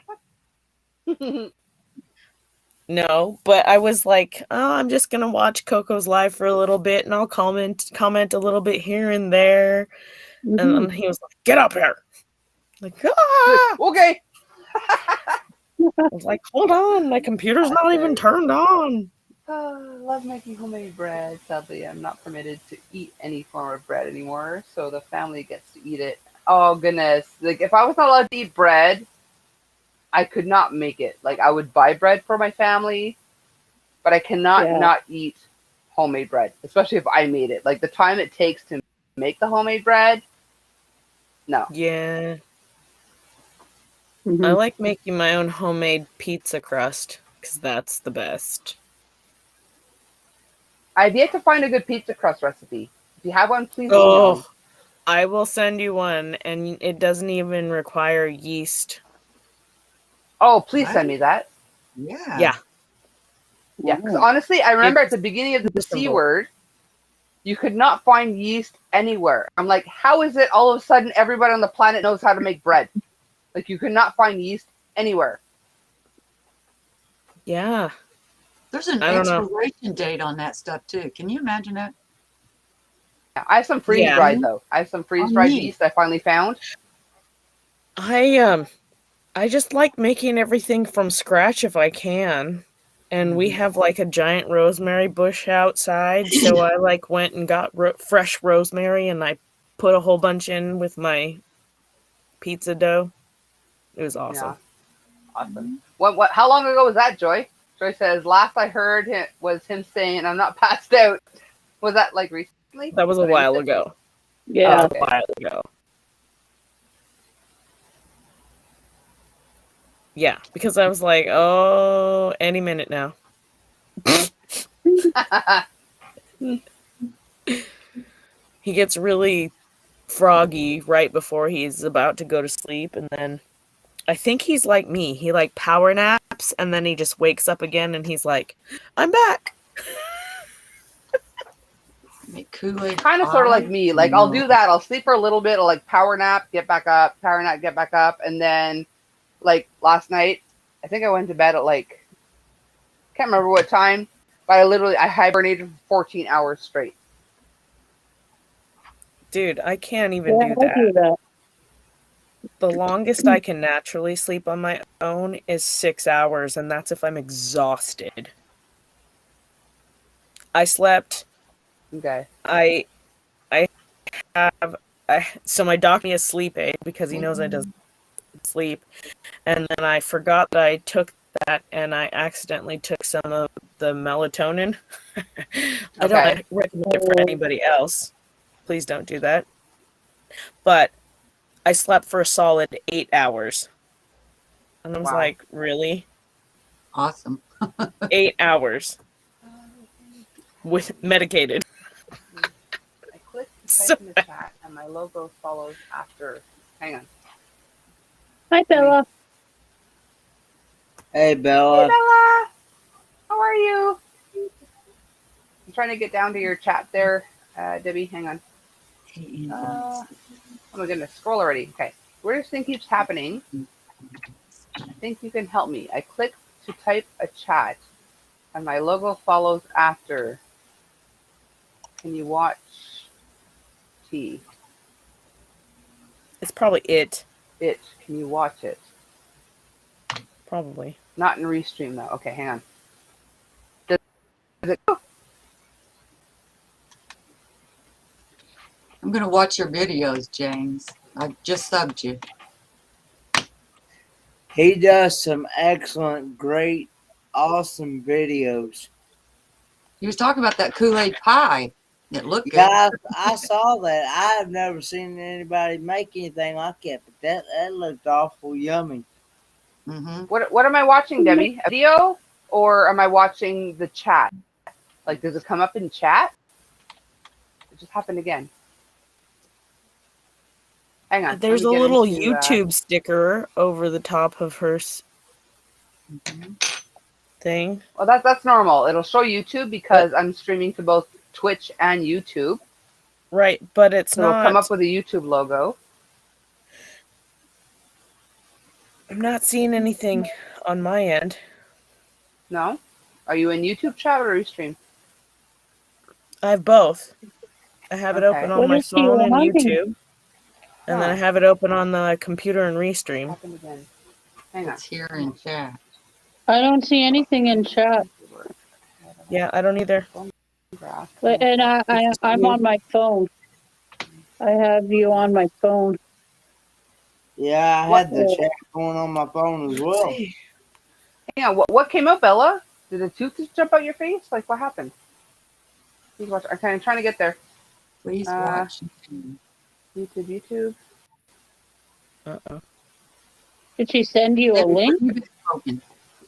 No, but I was like, oh, I'm just gonna watch Coco's live for a little bit, and I'll comment a little bit here and there. And he was like, "Get up here!" Like, ah! Okay. I was like, hold on, my computer's not even turned on. Oh, love making homemade bread. Sadly, I'm not permitted to eat any form of bread anymore, so the family gets to eat it. Oh goodness! Like, if I was not allowed to eat bread, I could not make it. Like, I would buy bread for my family, but I cannot not eat homemade bread, especially if I made it. Like, the time it takes to make the homemade bread, no. Yeah. I like making my own homemade pizza crust, because that's the best. I've yet to find a good pizza crust recipe. If you have one, please email me. I will send you one, and it doesn't even require yeast. Oh, please Right? send me that. Yeah. Yeah. Yeah, because honestly, I remember It's at the beginning of the C simple. word, you could not find yeast anywhere. I'm like, how is it all of a sudden everybody on the planet knows how to make bread? Like, you could not find yeast anywhere. Yeah. There's an I don't know. expiration date on that stuff too. Can you imagine that? Yeah, I have some freeze dried though. I have some freeze dried yeast I finally found. I just like making everything from scratch if I can. And we have like a giant rosemary bush outside, so I like went and got fresh rosemary and I put a whole bunch in with my pizza dough. It was awesome. Yeah. Awesome. What? How long ago was that, Joy? Joy says, last I heard was him saying, I'm not passed out. Was that like recently? That was a while ago. Yeah. A while ago. Yeah, because I was like, oh, any minute now. He gets really froggy right before he's about to go to sleep, and then I think he's like me. He like power naps, and then he just wakes up again, and he's like, I'm back. Kind of sort of like me. Like, I'll do that. I'll sleep for a little bit. I'll like power nap, get back up, power nap, get back up. And then like last night, I think I went to bed at like, can't remember what time, but I hibernated for 14 hours straight. Dude, I can't even do that. The longest I can naturally sleep on my own is 6 hours, and that's if I'm exhausted. I slept. Okay. So my doc gave me a sleep aid because he knows I don't sleep, and then I forgot that I took that, and I accidentally took some of the melatonin. I don't recommend it for anybody else. Please don't do that. But I slept for a solid 8 hours. And I was like, really? Awesome. 8 hours. With medicated. I click type in the chat, and my logo follows after. Hang on. Hi, Bella. Hey, Bella. Hey, Bella. How are you? I'm trying to get down to your chat there, Debbie. Hang on. Oh my goodness, scroll already. Okay. Weirdest thing keeps happening. I think you can help me. I click to type a chat, and my logo follows after. Can you watch T? It's probably it. It. Can you watch it? Probably. Not in Restream, though. Okay, hang on. Does it go? I'm going to watch your videos, James. I just subbed you. He does some excellent, great, awesome videos. He was talking about that Kool-Aid pie. It looked good. Yeah, I saw that. I've never seen anybody make anything like it, but that looked awful yummy. Mm-hmm. What am I watching, Debbie? A video, or am I watching the chat? Like, does it come up in chat? It just happened again. Hang on. There's a little YouTube sticker over the top of her thing. Well, that's normal. It'll show YouTube because I'm streaming to both Twitch and YouTube. Right, but it's not. It'll come up with a YouTube logo. I'm not seeing anything on my end. No? Are you in YouTube chat or Restream? I have both. I have it open on my phone and YouTube. And then I have it open on the computer and Restream. Happened again. Hang on. It's here in chat. I don't see anything in chat. Yeah, I don't either. But, and I'm on my phone. I have you on my phone. Yeah, I had the chat going on my phone as well. Yeah, what came up, Ella? Did a tooth just jump out your face? Like, what happened? Please watch. Okay, I'm trying to get there. Please watch. YouTube. Uh-oh. Did she send you a link?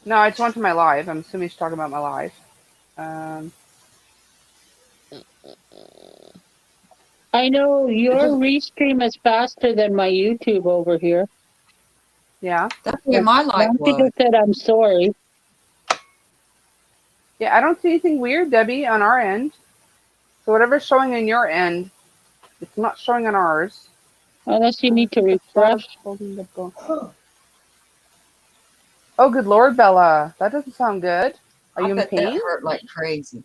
No, I just went to my live. I'm assuming she's talking about my live. I know your Restream is faster than my YouTube over here. Yeah. That's where my light Mom was. just said, I'm sorry. Yeah, I don't see anything weird, Debbie, on our end. So whatever's showing on your end, it's not showing on ours. Unless you need to refresh. Oh, good Lord, Bella. That doesn't sound good. Are I you in bet that pain? hurt like crazy.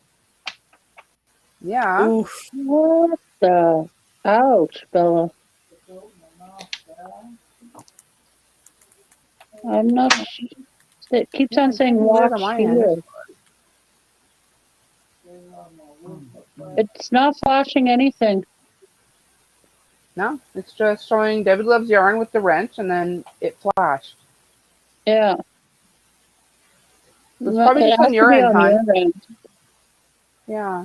Yeah. Oof. What the? Ouch, Bella. I'm not. It keeps on saying Weird on watch my here. end. It's not flashing anything. No, it's just showing Debbie loves yarn with the wrench, and then it flashed. Yeah. So it's probably It just has on to your be end, on hon. your end. Yeah.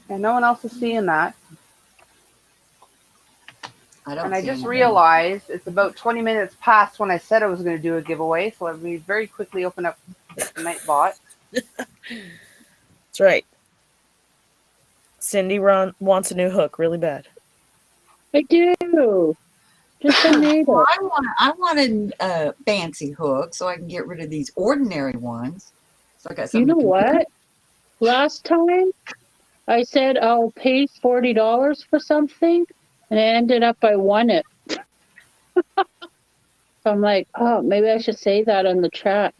And no one else is seeing that. And I just realized it's about 20 minutes past when I said I was going to do a giveaway, so let me very quickly open up the Nightbot. That's right. Cindy wants a new hook really bad. I do. Just I made it. Well, I wanted a fancy hook so I can get rid of these ordinary ones. So I got You something. know what? Last time I said I'll pay $40 for something, and it ended up I won it. So I'm like, oh, maybe I should say that in the chat.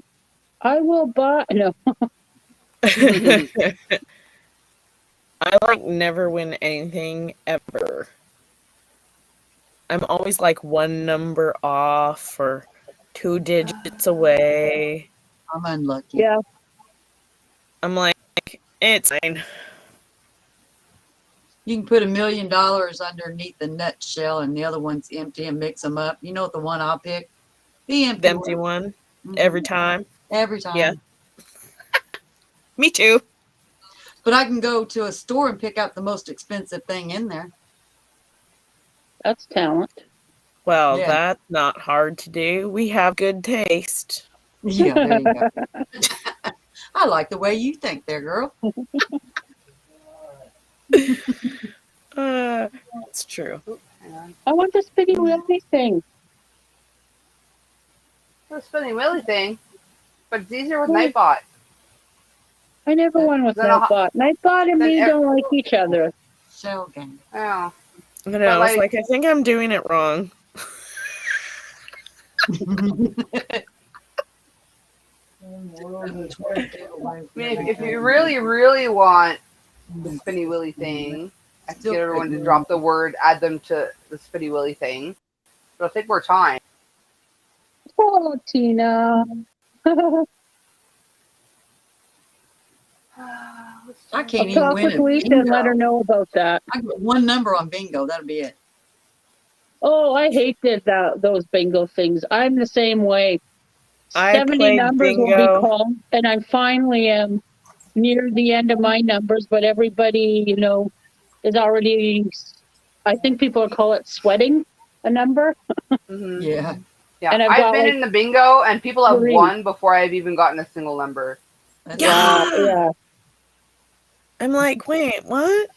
I will buy. No. I like never win anything ever. I'm always like one number off or 2 digits away. I'm unlucky. Yeah. I'm like, it's fine. You can put $1 million underneath the nutshell and the other one's empty and mix them up. You know what the one I'll pick? The empty one. Mm-hmm. Every time. Every time. Yeah. Me too. But I can go to a store and pick out the most expensive thing in there. That's talent. Well, Yeah. that's not hard to do. We have good taste. Yeah, there you go. I like the way you think there, girl. It's true. I want the spinny wheelie thing. The spinning wheelie thing, but it's easier with Nightbot. I never won with Nightbot. Nightbot and me don't like each other. Shell game. Oh. I know. It's like I think I'm doing it wrong. I mean, if you really, really want the spinny willy thing, I have to get everyone to drop the word, add them to the spinny willy thing. But it'll take more time. Oh, Tina. I can't I'll even talk win with it. Lisa and let her know about that. I got one number on bingo. That'll be it. Oh, I hated those bingo things. I'm the same way. I 70 played numbers will bingo. be called, and I finally am near the end of my numbers, but everybody, is already, I think people call it sweating a number. Mm-hmm. Yeah. Yeah, And I've been in the bingo, and people have won before I've even gotten a single number. Yeah. I'm like, wait, what?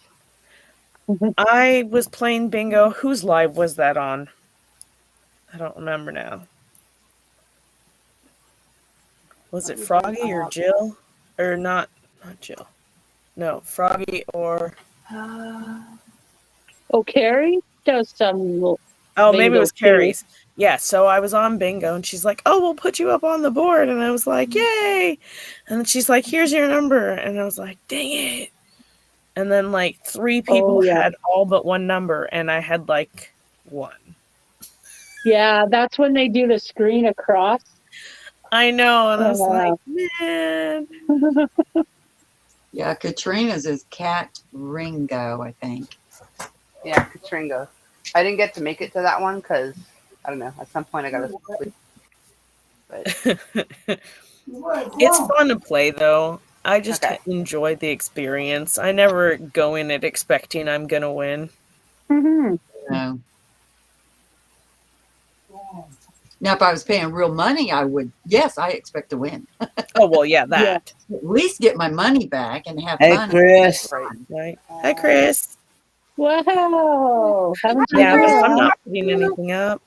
I was playing bingo. Whose live was that on? I don't remember now. Was it Froggy or Jill? Or not Jill. No, Froggy or... Oh, Carrie does some Oh, maybe it bingo was Carrie's. Yeah, so I was on bingo, and she's like, oh, we'll put you up on the board. And I was like, yay! And she's like, here's your number. And I was like, dang it. And then, 3 people had all but one number, and I had, 1. Yeah, that's when they do the screen across. I know, and I was like, man. Yeah, Katrina's is Cat Ringo, I think. Yeah, Katringo. I didn't get to make it to that one because, I don't know, at some point I got to sleep. But... It's fun to play, though. I just enjoy the experience. I never go in it expecting I'm going to win. Mm-hmm. No. Now, if I was paying real money, I would. Yes, I expect to win. Oh, well, yeah, that. Yeah. At least get my money back and have Hey, fun. Chris. Right. Hi, Chris. Wow. Yeah, but I'm not putting anything up.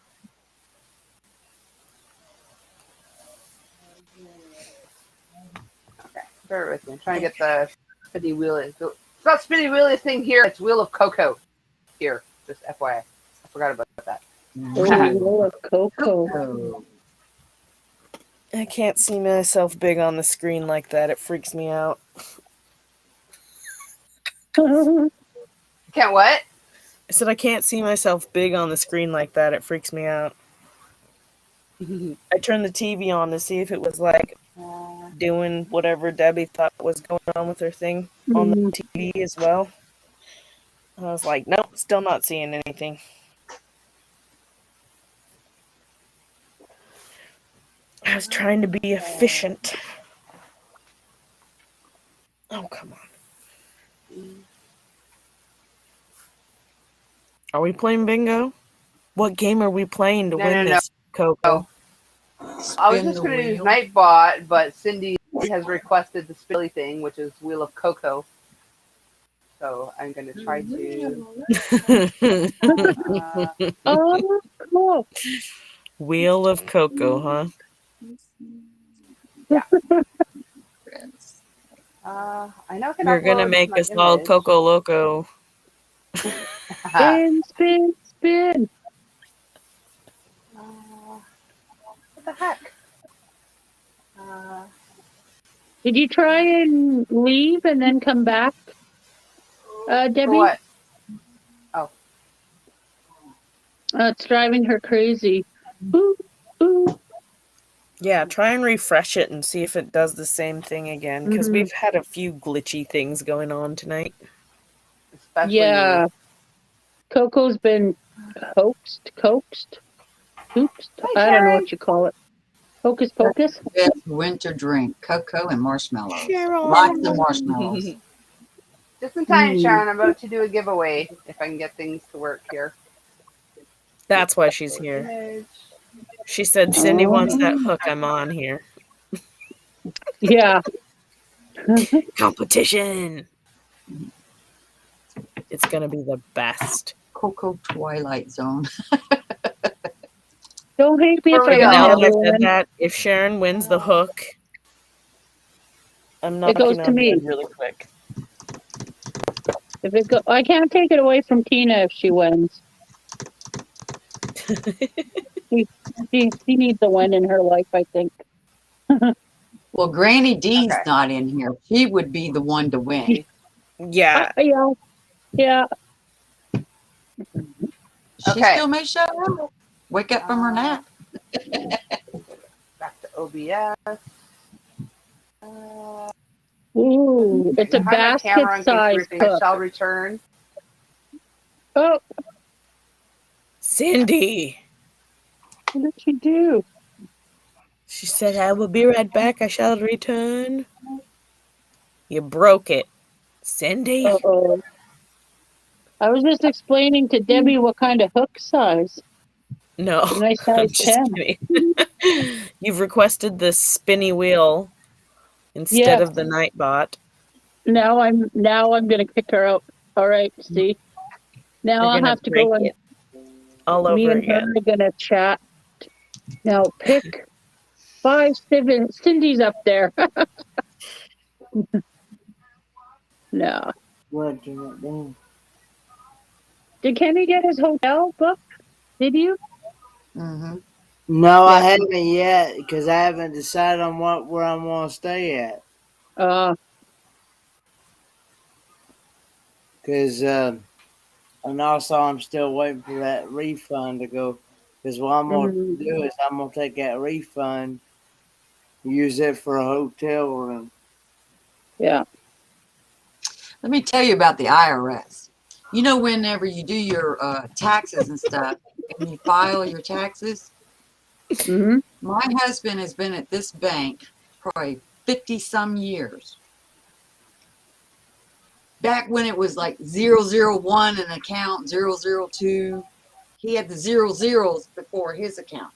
bear with me. I'm trying to get the spinny wheel. It's not spinny wheelie thing here. It's Wheel of Coco here. Just FYI. I forgot about that. Oh, Coco. I can't see myself big on the screen like that. It freaks me out. Can't what? I said I can't see myself big on the screen like that. It freaks me out. I turned the TV on to see if it was like doing whatever Debbie thought was going on with her thing on the TV as well. I was like, nope, still not seeing anything. I was trying to be efficient. Oh, come on. Are we playing bingo? What game are we playing to win this, Coco? I was just going to use Nightbot, but Cindy has requested the spilly thing, which is Wheel of Coco. So I'm going to try to. Oh, cool. Wheel of Coco, huh? Yeah. I know. You're going to make us all Coco Loco. Spin, spin, spin. What the heck? Did you try and leave and then come back, Debbie? For what? Oh. It's driving her crazy. Ooh, ooh. Yeah, try and refresh it and see if it does the same thing again, because we've had a few glitchy things going on tonight. Especially yeah. Coco's been coaxed. Oops. I don't know what you call it. Hocus pocus? Best winter drink, cocoa and marshmallows. Lots of marshmallows. Just in time, Sharon. I'm about to do a giveaway if I can get things to work here. That's why she's here. She said Cindy wants that hook I'm on here. Yeah. Competition. It's going to be the best. Cocoa Twilight Zone. Don't hate me if I Now don't. that I said that, if Sharon wins the hook, I'm not. It goes to me really quick. If it go, I can't take it away from Tina if she wins. she needs a win in her life, I think. Well, Granny D's not in here. She would be the one to win. Yeah. Yeah. She still may show up. Wake up from her nap. Back to OBS. Ooh, it's a basket size I hook. shall return. Oh, Cindy. what did she do? She said, I will be right back. I shall return. You broke it, Cindy. Uh-oh. I was just explaining to Debbie what kind of hook size. No, a nice I'm size just 10. kidding. You've requested the spinny wheel instead of the Nightbot. Now I'm gonna kick her out. All right, see. Now I'll have to go and all over me and again. her are gonna chat. Now pick 5, 7. Cindy's up there. No. What did it do? Did Kenny get his hotel booked? Did you? No, I haven't yet because I haven't decided on where I'm going to stay at. Because and also I'm still waiting for that refund to go. Because what I'm going to do is I'm going to take that refund, use it for a hotel room. Yeah. Let me tell you about the IRS. You know, whenever you do your taxes and stuff, and you file your taxes, my husband has been at this bank probably 50-some years. Back when it was like 001 an account, 002, he had the 00s before his account.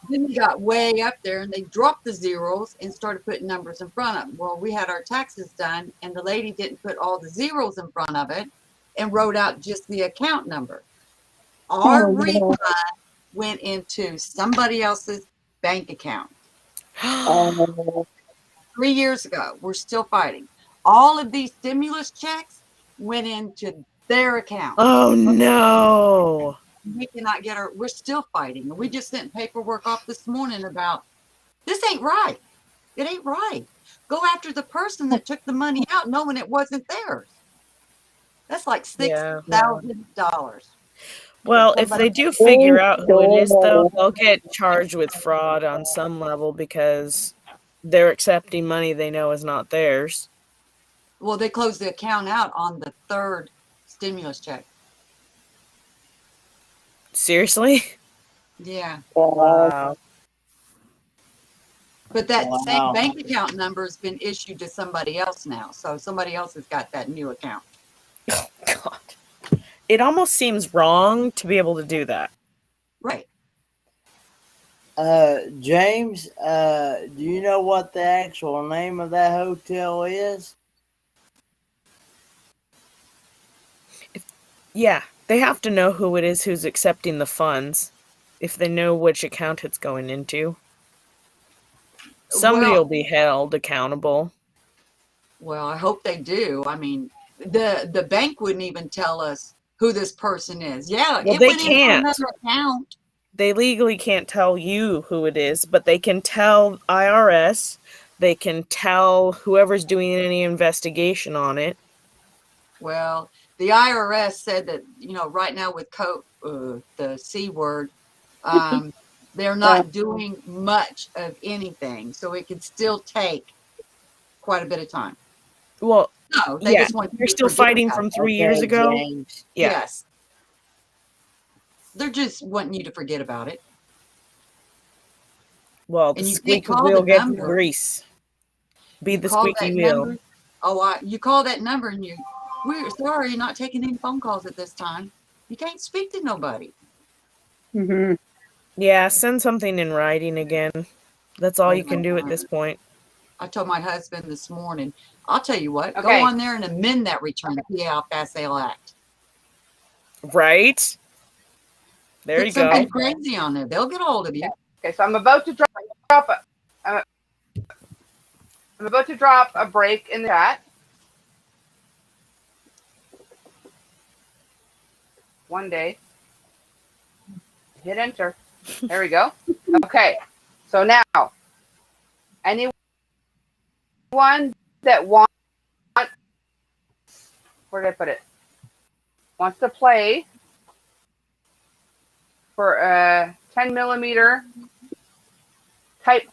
Then he got way up there and they dropped the zeros and started putting numbers in front of them. Well, we had our taxes done and the lady didn't put all the zeros in front of it and wrote out just the account number. Our refund went into somebody else's bank account. 3 years ago. We're still fighting. All of these stimulus checks went into their account. Oh no. We cannot get our, we're still fighting. And we just sent paperwork off this morning about this ain't right. It ain't right. Go after the person that took the money out knowing it wasn't theirs. That's like $6,000. Well, if they do figure out who it is, though, they'll get charged with fraud on some level because they're accepting money they know is not theirs. Well, they closed the account out on the third stimulus check. Seriously? Yeah. Wow. But that Wow. same bank account number has been issued to somebody else now. So somebody else has got that new account. Oh, God. It almost seems wrong to be able to do that. Right. James, do you know what the actual name of that hotel is? Yeah, they have to know who it is who's accepting the funds if they know which account it's going into. Somebody will be held accountable. Well, I hope they do. I mean, the bank wouldn't even tell us who this person is. Yeah, Well, it they went into can't. another account. They legally can't tell you who it is, but they can tell IRS. They can tell whoever's doing any investigation on it. Well, the IRS said that, right now with the C word, they're not doing much of anything. So it could still take quite a bit of time. Well, no, they just want you're still fighting from 3 years ago. James. Yeah. Yes. They're just wanting you to forget about it. Well, the And you squeaky call wheel the gets the number. grease. Be You the call squeaky that wheel. number. Oh, you call that number and we're sorry, you're not taking any phone calls at this time. You can't speak to nobody. Mm-hmm. Yeah, send something in writing again. That's all you can do at this point. I told my husband this morning, I'll tell you what, Okay. go on there and amend that return to see how fast they'll act. Right? There Put you go. something crazy on there. They'll get a hold of you. Okay, so I'm about to drop a break in the chat. One day. Hit enter. There we go. Okay. So now, anyone that wants, where did I put it? Wants to play for a 10 millimeter, type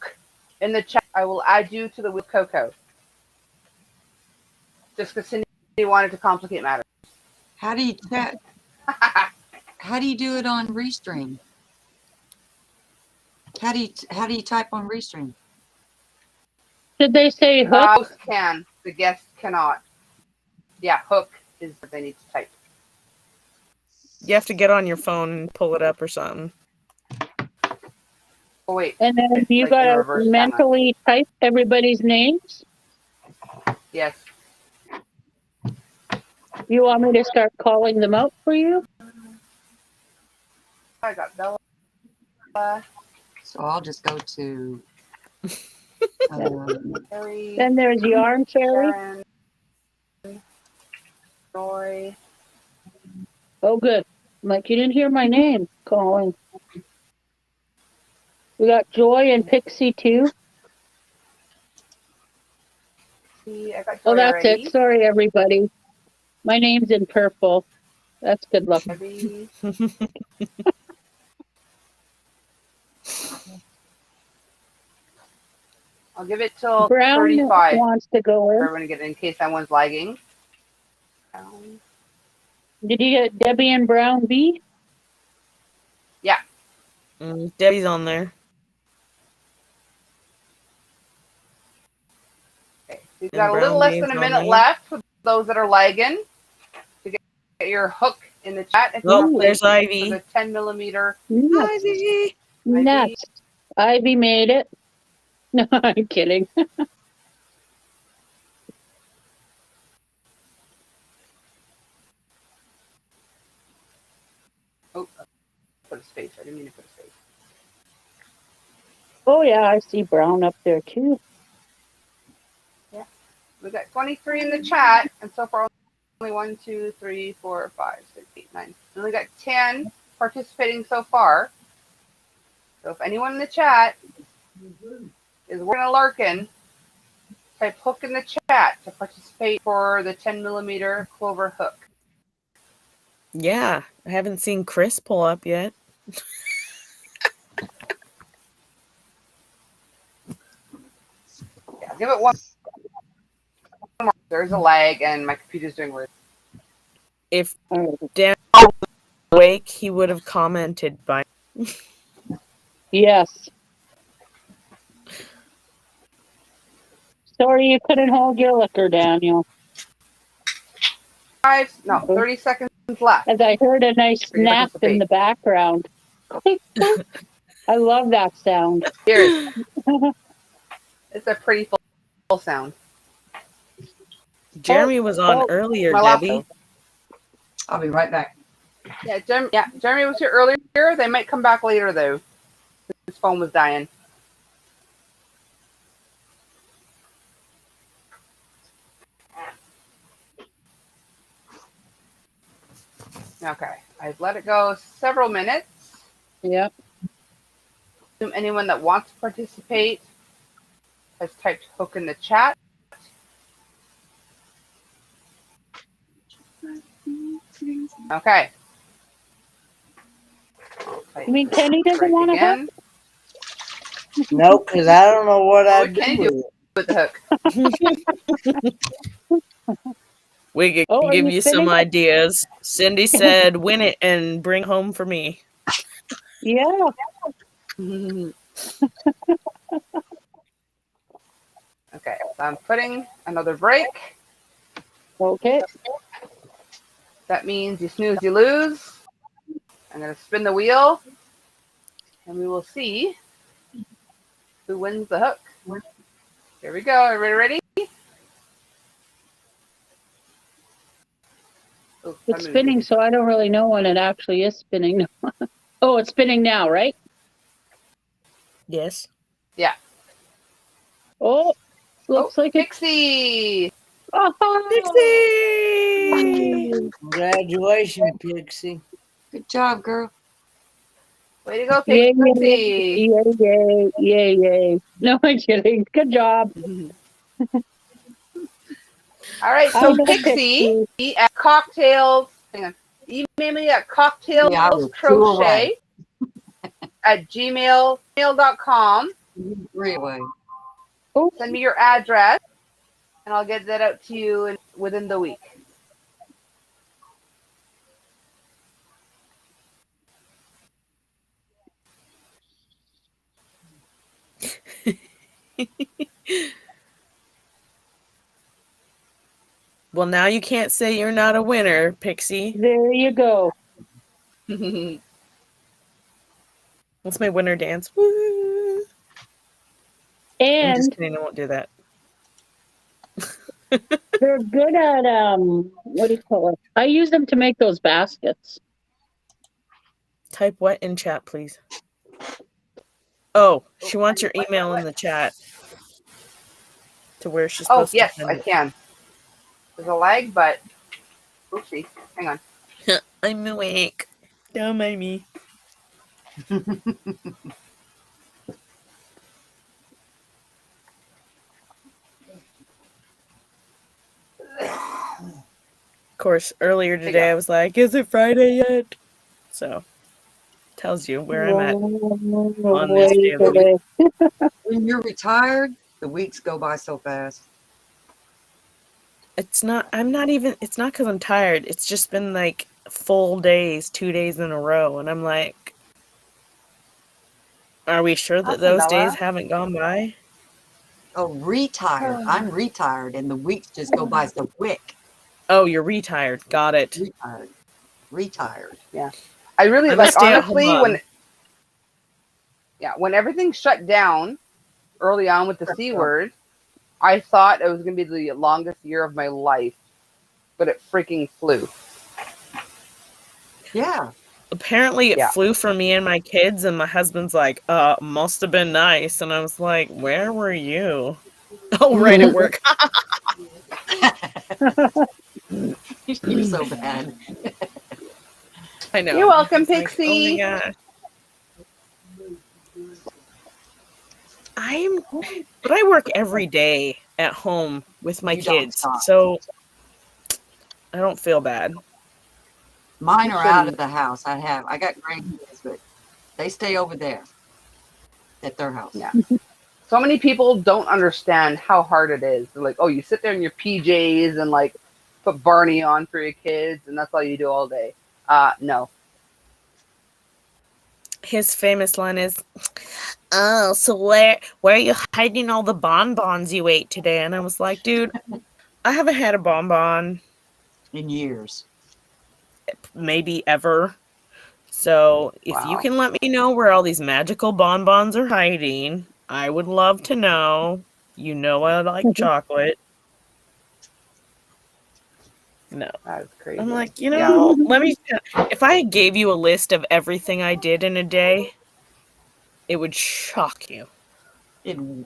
in the chat. I will add you to the with Coco. Just because Cindy wanted to complicate matters. How do you chat? How do you do it on Restream? How do you type on Restream? Did they say hook? Host can, the guest cannot. Yeah, hook is what they need to type. You have to get on your phone and pull it up or something. Oh wait. And then you like in gotta reverse mentally type everybody's names? Yes. You want me to start calling them out for you? I got Bella. So I'll just go to Harry, Then there's Yarn Fairy. Sharon, Joy. Oh, good. I'm like, you didn't hear my name calling. We got Joy and Pixie too. See, I got Joy Oh, that's already. it. Sorry, everybody. My name's in purple. That's good luck. Debbie. I'll give it till Brown 35. wants to go in. Everyone get in case someone's lagging. Did you get Debbie and Brown B? Yeah. Debbie's on there. Okay. We've And got a little Brown less Beans than a on minute there. left for those that are lagging to get your hook in the chat. If you Oh, want to play there's for Ivy. the 10 millimeter. Ivy. Nuts. Ivy made it. No, I'm kidding. Oh, put a space. I didn't mean to put a space. Oh, yeah, I see Brown up there too. We got 23 in the chat, and so far only 1, 2, 3, 4, 5, 6, 8, 9. We only got 10 participating so far. So if anyone in the chat is working a Larkin, type hook in the chat to participate for the 10 millimeter clover hook. Yeah, I haven't seen Chris pull up yet. Yeah, give it one more. There's a lag, and my computer's doing weird. If Dan was awake, he would have commented by. Yes. Sorry you couldn't hold your liquor, Daniel. 30 seconds left. As I heard a nice snap in the background. I love that sound. Here. It's a pretty full sound. Jeremy was on earlier, my Debbie. laptop. I'll be right back. Yeah, Jeremy was here earlier. They might come back later, though. His phone was dying. Okay, I've let it go several minutes. Yep. Anyone that wants to participate has typed hook in the chat. Okay. You mean Kenny doesn't want to hook? Nope, because I don't know what I'd do with the hook. We could Oh, are give you you some spinning? ideas. Cindy said, "Win it and bring home for me." Yeah. Okay, so I'm putting another break. Okay. That means you snooze, you lose. I'm going to spin the wheel, and we will see who wins the hook. Here we go. Everybody ready? Oh, It's spinning, so I don't really know when it actually is spinning. Oh, it's spinning now, right? Yes. Yeah. Oh, looks like Pixie! Oh, Pixie! Congratulations, Pixie. Good job, girl. Way to go, Yay, Pixie! yay, yay, yay, yay. No, I'm kidding. Good job. All right, so Pixie at cocktails. Hang on. Email me at cocktailscrochet at gmail.com. Really? Send me your address, and I'll get that out to you within the week. Well, now you can't say you're not a winner, Pixie. There you go. What's my winner dance? Woo! I'm And just kidding, I won't do that. they're good at what do you call it? I use them to make those baskets. Type what in chat, please? Oh, she wants your email in the chat to where she's supposed yes, to send I it. can. There's a lag, but oopsie. Hang on. I'm awake. Don't mind me. Of course, earlier today I was like, "Is it Friday yet?" So, tells you where I'm at on this day of the week. When you're retired, the weeks go by so fast. It's not. I'm not even. It's not because I'm tired. It's just been like full days, 2 days in a row, and I'm like, "Are we sure that those days haven't gone by?" Oh, retired. I'm retired, and the weeks just go by so quick. Oh, you're retired. Got it. Retired. Yeah. I really I'm a like, stay-at-home honestly, mom. when everything shut down early on with the C word, I thought it was going to be the longest year of my life, but it freaking flew. Yeah. Apparently it flew for me and my kids, and my husband's like, must have been nice. And I was like, where were you? Oh, right at work. You're so bad. I know. You're welcome, It's like, Pixie. oh my gosh. But I work every day at home with my You don't kids, stop. so I don't feel bad. Mine You are out shouldn't. of the house. I got grandkids, but they stay over there at their house. Yeah. So many people don't understand how hard it is. They're like, oh, you sit there in your PJs and like put Barney on for your kids, and that's all you do all day. No. His famous line is, "Oh, so where are you hiding all the bonbons you ate today?" And I was like, dude, I haven't had a bonbon In years. maybe ever. So if you Wow. can let me know where all these magical bonbons are hiding, I would love to know. You know I like chocolate. No. That is crazy. I'm like, Yeah. let me. If I gave you a list of everything I did in a day, it would shock you.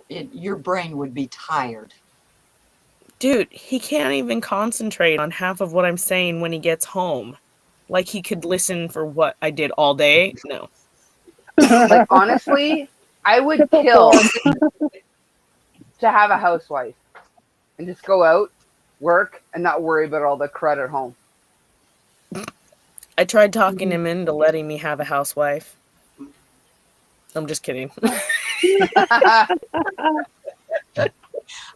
Your brain would be tired. Dude, he can't even concentrate on half of what I'm saying when he gets home. Like he could listen for what I did all day. No. Like, honestly, I would kill to have a housewife and just go out, work, and not worry about all the crud at home. I tried talking him into letting me have a housewife. I'm just kidding.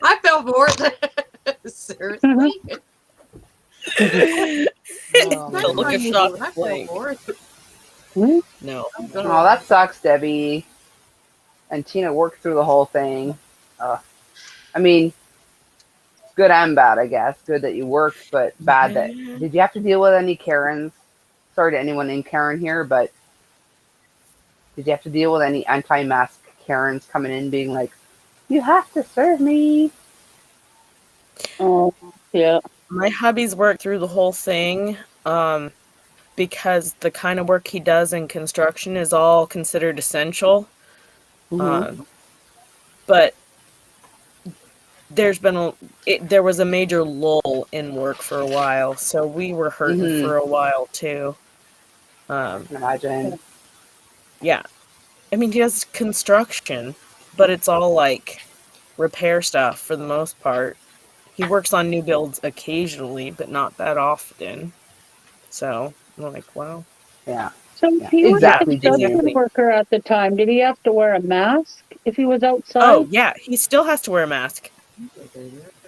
I fell for it. Seriously. The look of shock. I fell for it. No. Oh, that sucks, Debbie. And Tina worked through the whole thing. I mean, good and bad, I guess. Good that you worked, but bad that... Did you have to deal with any Karens? Sorry to anyone in Karen here, but did you have to deal with any anti-mask Karens coming in being like, you have to serve me? Oh, yeah. My hubby's worked through the whole thing because the kind of work he does in construction is all considered essential. Mm-hmm. But there was a major lull in work for a while, so we were hurting for a while too. I can imagine. Yeah. I mean, he does construction, but it's all like repair stuff for the most part. He works on new builds occasionally, but not that often. So I'm like, wow. Yeah. So Yeah, he was exactly, a construction worker at the time. Did he have to wear a mask if he was outside? Oh, yeah. He still has to wear a mask.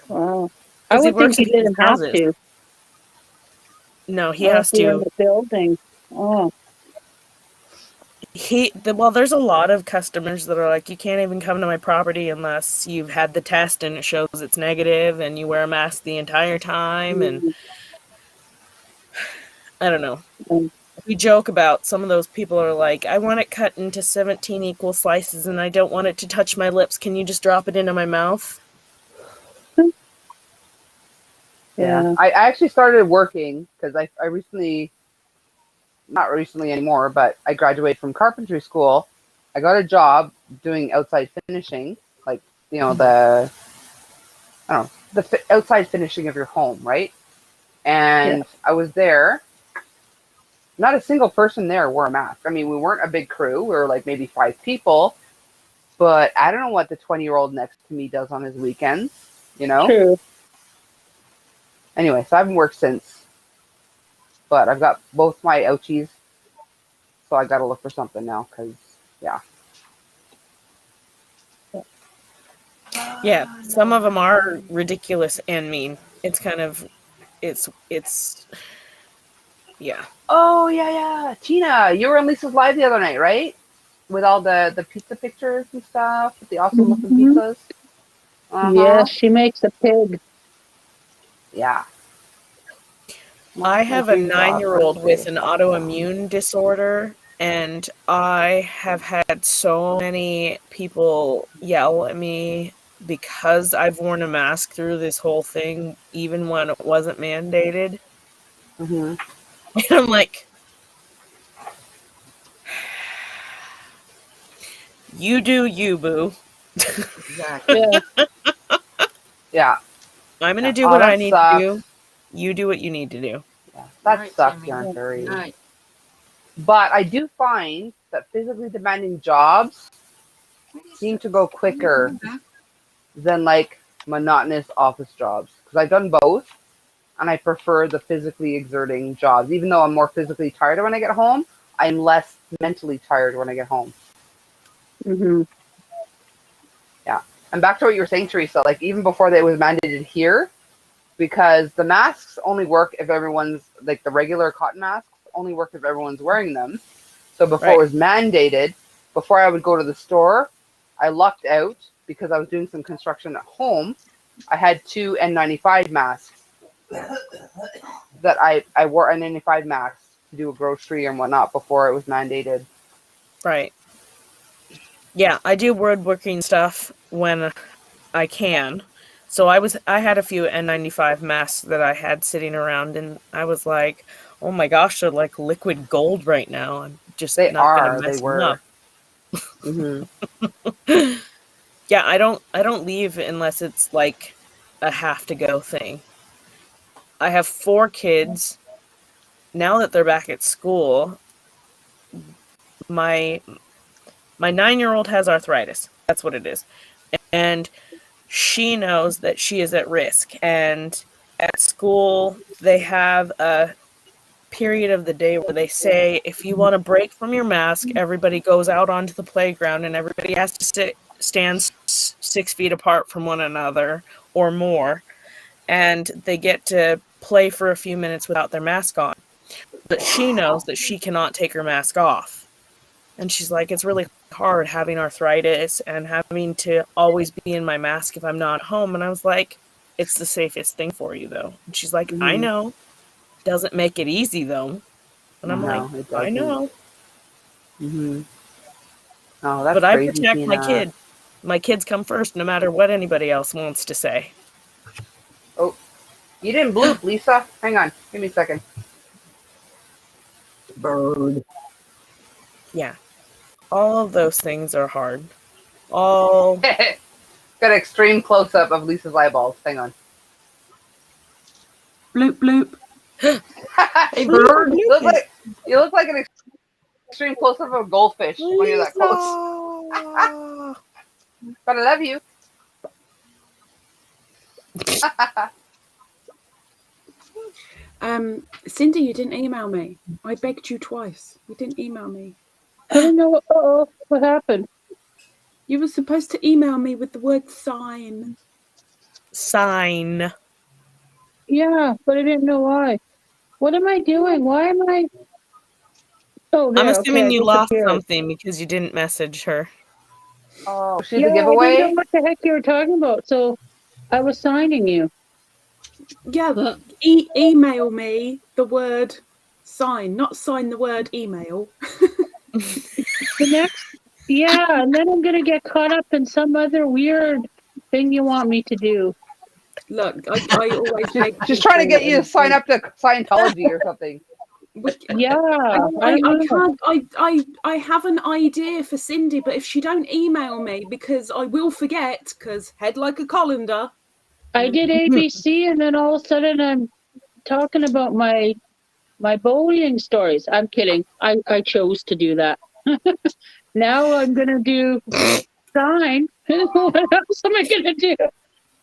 Wow. I would think he didn't have to. No, he has If you're in to. the building. Oh. Well, there's a lot of customers that are like, you can't even come to my property unless you've had the test and it shows it's negative and you wear a mask the entire time. And I don't know. We joke about some of those people are like, I want it cut into 17 equal slices and I don't want it to touch my lips. Can you just drop it into my mouth? Yeah. I actually started working because I recently, not recently anymore, but I graduated from carpentry school. I got a job doing outside finishing, like, the outside finishing of your home, right? And I was there. Not a single person there wore a mask. I mean, we weren't a big crew. We were like maybe 5 people. But I don't know what the 20-year-old next to me does on his weekends, True. Anyway, so I haven't worked since. But I've got both my ouchies. So I got to look for something now because, yeah. Yeah, some of them are ridiculous and mean. It's kind of, it's, yeah. Oh, yeah. Tina, you were on Lisa's Live the other night, right? With all the pizza pictures and stuff, with the awesome looking pizzas. Yes, she makes a pig. Yeah. I have a 9-year-old with an autoimmune disorder, and I have had so many people yell at me because I've worn a mask through this whole thing, even when it wasn't mandated. Mm-hmm. And I'm like, you do you, boo. Exactly. Yeah. I'm gonna Yeah. do Oh, what that I need sucks. to do. You do what you need to do. Yeah, that Right, sucks, Jimmy. Yarn Fairy. Right. But I do find that physically demanding jobs seem to go quicker than like monotonous office jobs. Because I've done both, and I prefer the physically exerting jobs. Even though I'm more physically tired when I get home, I'm less mentally tired when I get home. Mm-hmm. Yeah. And back to what you were saying, Teresa, like even before that it was mandated here, because the masks only work if everyone's, like the regular cotton masks only work if everyone's wearing them. So before it was mandated, before I would go to the store, I lucked out because I was doing some construction at home. I had 2 N95 masks that I wore N95 masks to do a grocery and whatnot before it was mandated. Right. Yeah, I do woodworking stuff when I can. So I had a few N95 masks that I had sitting around, and I was like, oh my gosh, they're like liquid gold right now. I'm just not gonna mess them up. Mm-hmm. Yeah, I don't leave unless it's like a have to go thing. I have 4 kids. Now that they're back at school, my 9-year-old has arthritis. That's what it is. And she knows that she is at risk. And at school, they have a period of the day where they say, if you want to break from your mask, everybody goes out onto the playground and everybody has to stand 6 feet apart from one another or more. And they get to play for a few minutes without their mask on. But she knows that she cannot take her mask off. And she's like, it's really hard having arthritis and having to always be in my mask if I'm not home. And I was like, it's the safest thing for you, though. And she's like, I know. Doesn't make it easy, though. And I'm like, I know. Mm-hmm. Oh, that's but I crazy, protect my Tina. kid. My kids come first, no matter what anybody else wants to say. Oh, you didn't bloop, Lisa. Hang on. Give me a second. Bird. Yeah. All of those things are hard. All. Got an extreme close-up of Lisa's eyeballs. Hang on. Bloop, bloop. Hey, bird. You look like an extreme close-up of a goldfish when you're that close. But I love you. Cindy, you didn't email me. I begged you twice. You didn't email me. I don't know. What happened? You were supposed to email me with the word sign. Sign. Yeah, but I didn't know why. What am I doing? Why am I? Oh, there, I'm assuming okay, you lost disappeared. something because you didn't message her. Oh, she's Yeah, a giveaway? I didn't know what the heck you were talking about, so I was signing you. Yeah, email me the word sign, not sign the word email. The next, yeah, and then I'm gonna get caught up in some other weird thing you want me to do. Look, I always beg. She's trying to get you to sign up to Scientology or something. Yeah, I can't. I have an idea for Cindy, but if she don't email me, because I will forget, because head like a colander. I did ABC, and then all of a sudden I'm talking about my bullying stories. I'm kidding. I chose to do that. Now I'm gonna do sign. What else am I gonna do?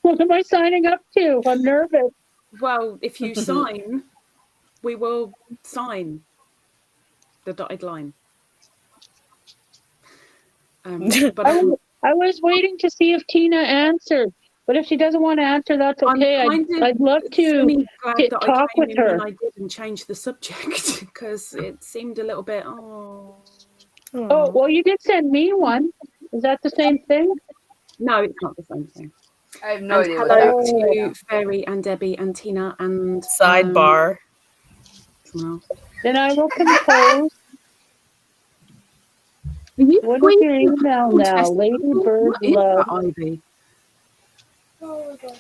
What am I signing up to? I'm nervous. Well, if you sign, we will sign the dotted line. But I was waiting to see if Tina answered, but if she doesn't want to answer, that's okay. I'd love to talk with her. And I didn't change the subject because it seemed a little bit. Oh, well, you did send me one. Is that the same thing? No, it's not the same thing. I have no idea. Hello to Fairy and Debbie and Tina and Sidebar. Then I will compose. What is your email now? Ladybird Love. Ivy.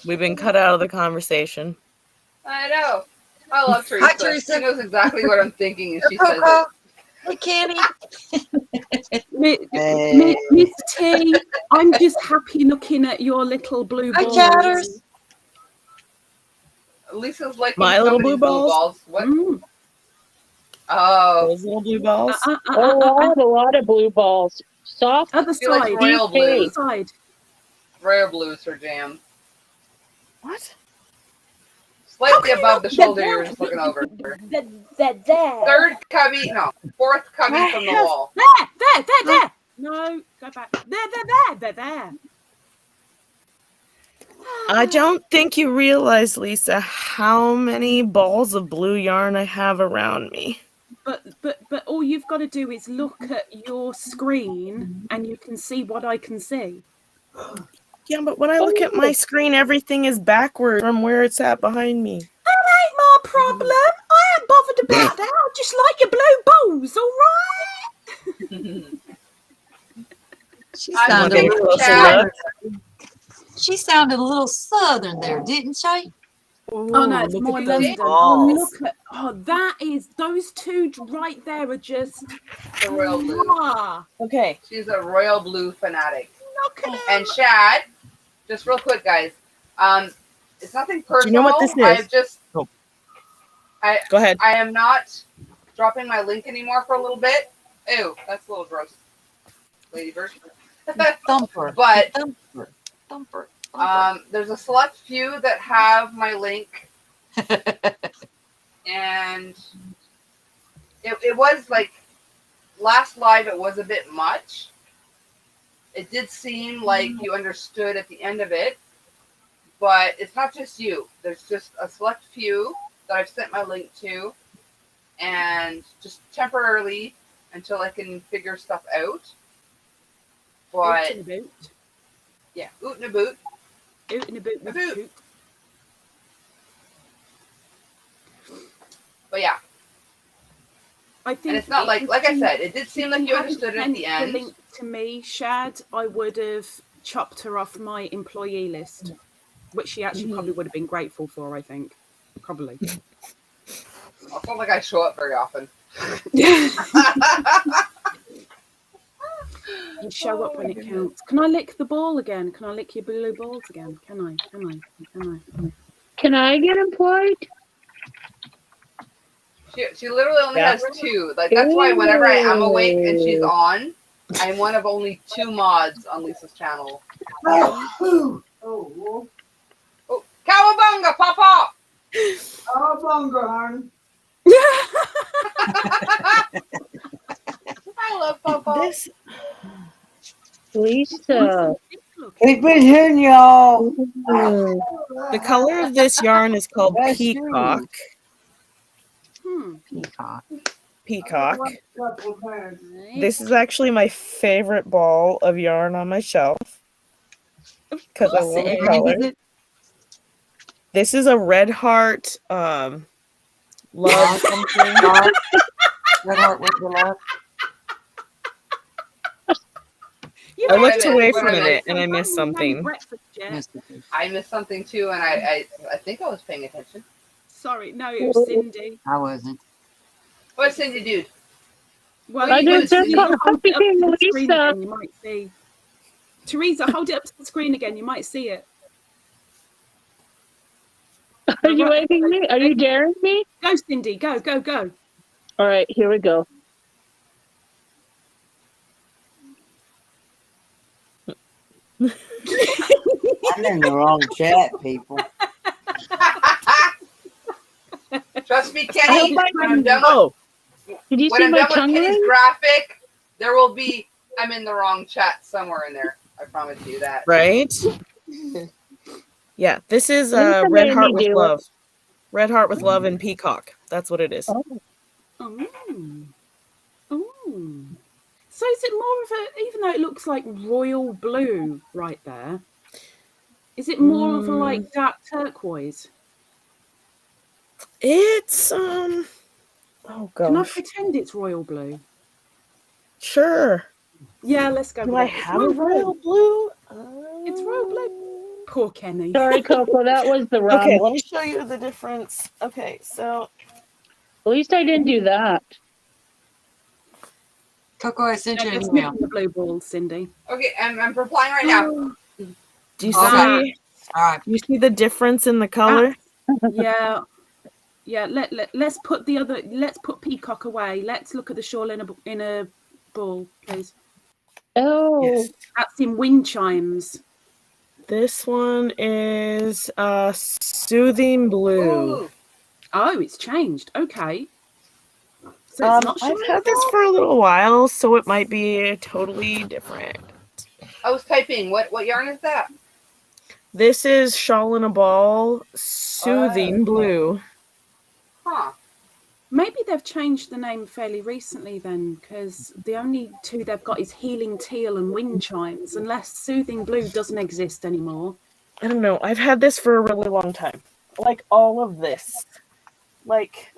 We've been cut out of the conversation. I know. I love Teresa. Hi, Teresa. She knows exactly what I'm thinking, and she says Coco. it. Hey, Kenny. Miss T, I'm just happy looking at your little blue balls. Hi, chatters. Lisa's liking My little somebody's blue balls? What? Mm. Oh, Those little blue balls? Oh, I have a lot of blue balls. Soft, Other she likes side. royal deep blue. pink. Side. Royal blue's her jam. What? Slightly above the shoulder, They're you're just looking over. there. Third cubby, no, fourth cubby from the wall. There. No, go back. There. I don't think you realize, Lisa, how many balls of blue yarn I have around me. But all you've got to do is look at your screen and you can see what I can see. Yeah, but when I look at my screen, everything is backward from where it's at behind me. That ain't my problem. I ain't bothered about that. I just like your blue balls, all right? She I'm sounded, looking a little at Chad. southern. She sounded a little southern there, didn't she? Oh no, it's look more at those London. balls. Look at that is those two right there are just The royal blue. Okay. She's a royal blue fanatic. Look at And Chad, just real quick, guys. It's nothing personal. Do you know what this is? I've just. Oh. I Go ahead. I am not dropping my link anymore for a little bit. Ew, that's a little gross, ladybird. Thumper. But Thumper. there's a select few that have my link, and it was like last live. It was a bit much. It did seem like you understood at the end of it, but it's not just you. There's just a select few that I've sent my link to, and just temporarily until I can figure stuff out. But yeah, oot and a boot. Oot and a boot. A boot. But yeah. I think and it's not like I said, it did seem like you understood it at the hadn't end. sent the link to me, Shad, I would have chopped her off my employee list, which she actually probably would have been grateful for, I think. Probably. I feel like I show up very often. You show up when it counts. Can I lick the ball again? Can I lick your blue balls again? Can I? Can I get employed? She literally only has two. Like that's why whenever I am awake and she's on, I'm one of only 2 mods on Lisa's channel. Oh, cowabunga, Papa! Cowabunga, hon. I love Papa. This Lisa. Keep it in, y'all. The color of this yarn is called That's peacock. Peacock. This is actually my favorite ball of yarn on my shelf because I love the color. This is a red heart. Love something. Red heart with the love. I looked away for a minute and I missed something. I missed something too, and I think I was paying attention. Sorry, no, it was Cindy. I wasn't. What Cindy do? Well, I you just hold it up to the screen Lisa. again, You might see. Teresa, hold it up to the screen again. You might see it. Are you waving me? Are you daring me? Go, Cindy. Go. All right, here we go. I'm in the wrong chat, people. Trust me, Kenny. When I'm done Did you when see I'm my done with tongue Kenny's ring? graphic, there will be I'm in the wrong chat somewhere in there. I promise you that. Right? Yeah, this is Lisa Red made Heart me with do it. Love. Red Heart with Love and Peacock. That's what it is. Oh. So is it more of a, even though it looks like royal blue right there, is it more of a like dark turquoise? It's oh gosh. Can I pretend it's royal blue? Sure. Yeah, let's go. Do with I it. have a royal blue? It's royal blue. Poor Kenny. Sorry, Coco, that was the wrong. Okay, let me show you the difference. Okay, so At least I didn't do that. Coco, I sent you an Just email. the blue balls, Cindy. Okay, I'm replying right now. do you Okay. see? All right. You see the difference in the color? Yeah. Yeah, let's put Peacock away. Let's look at the shawl in a ball, please. Oh, Yes. That's in wind chimes. This one is Soothing Blue. Ooh, Oh, it's changed. Okay. So it's not I've Schlereth? had this for a little while, so it might be totally different. I was typing. What yarn is that? This is Shawl in a Ball, Soothing Blue. Huh. Maybe they've changed the name fairly recently then, because the only two they've got is Healing Teal and Wind Chimes, unless Soothing Blue doesn't exist anymore. I don't know. I've had this for a really long time. Like all of this. Like,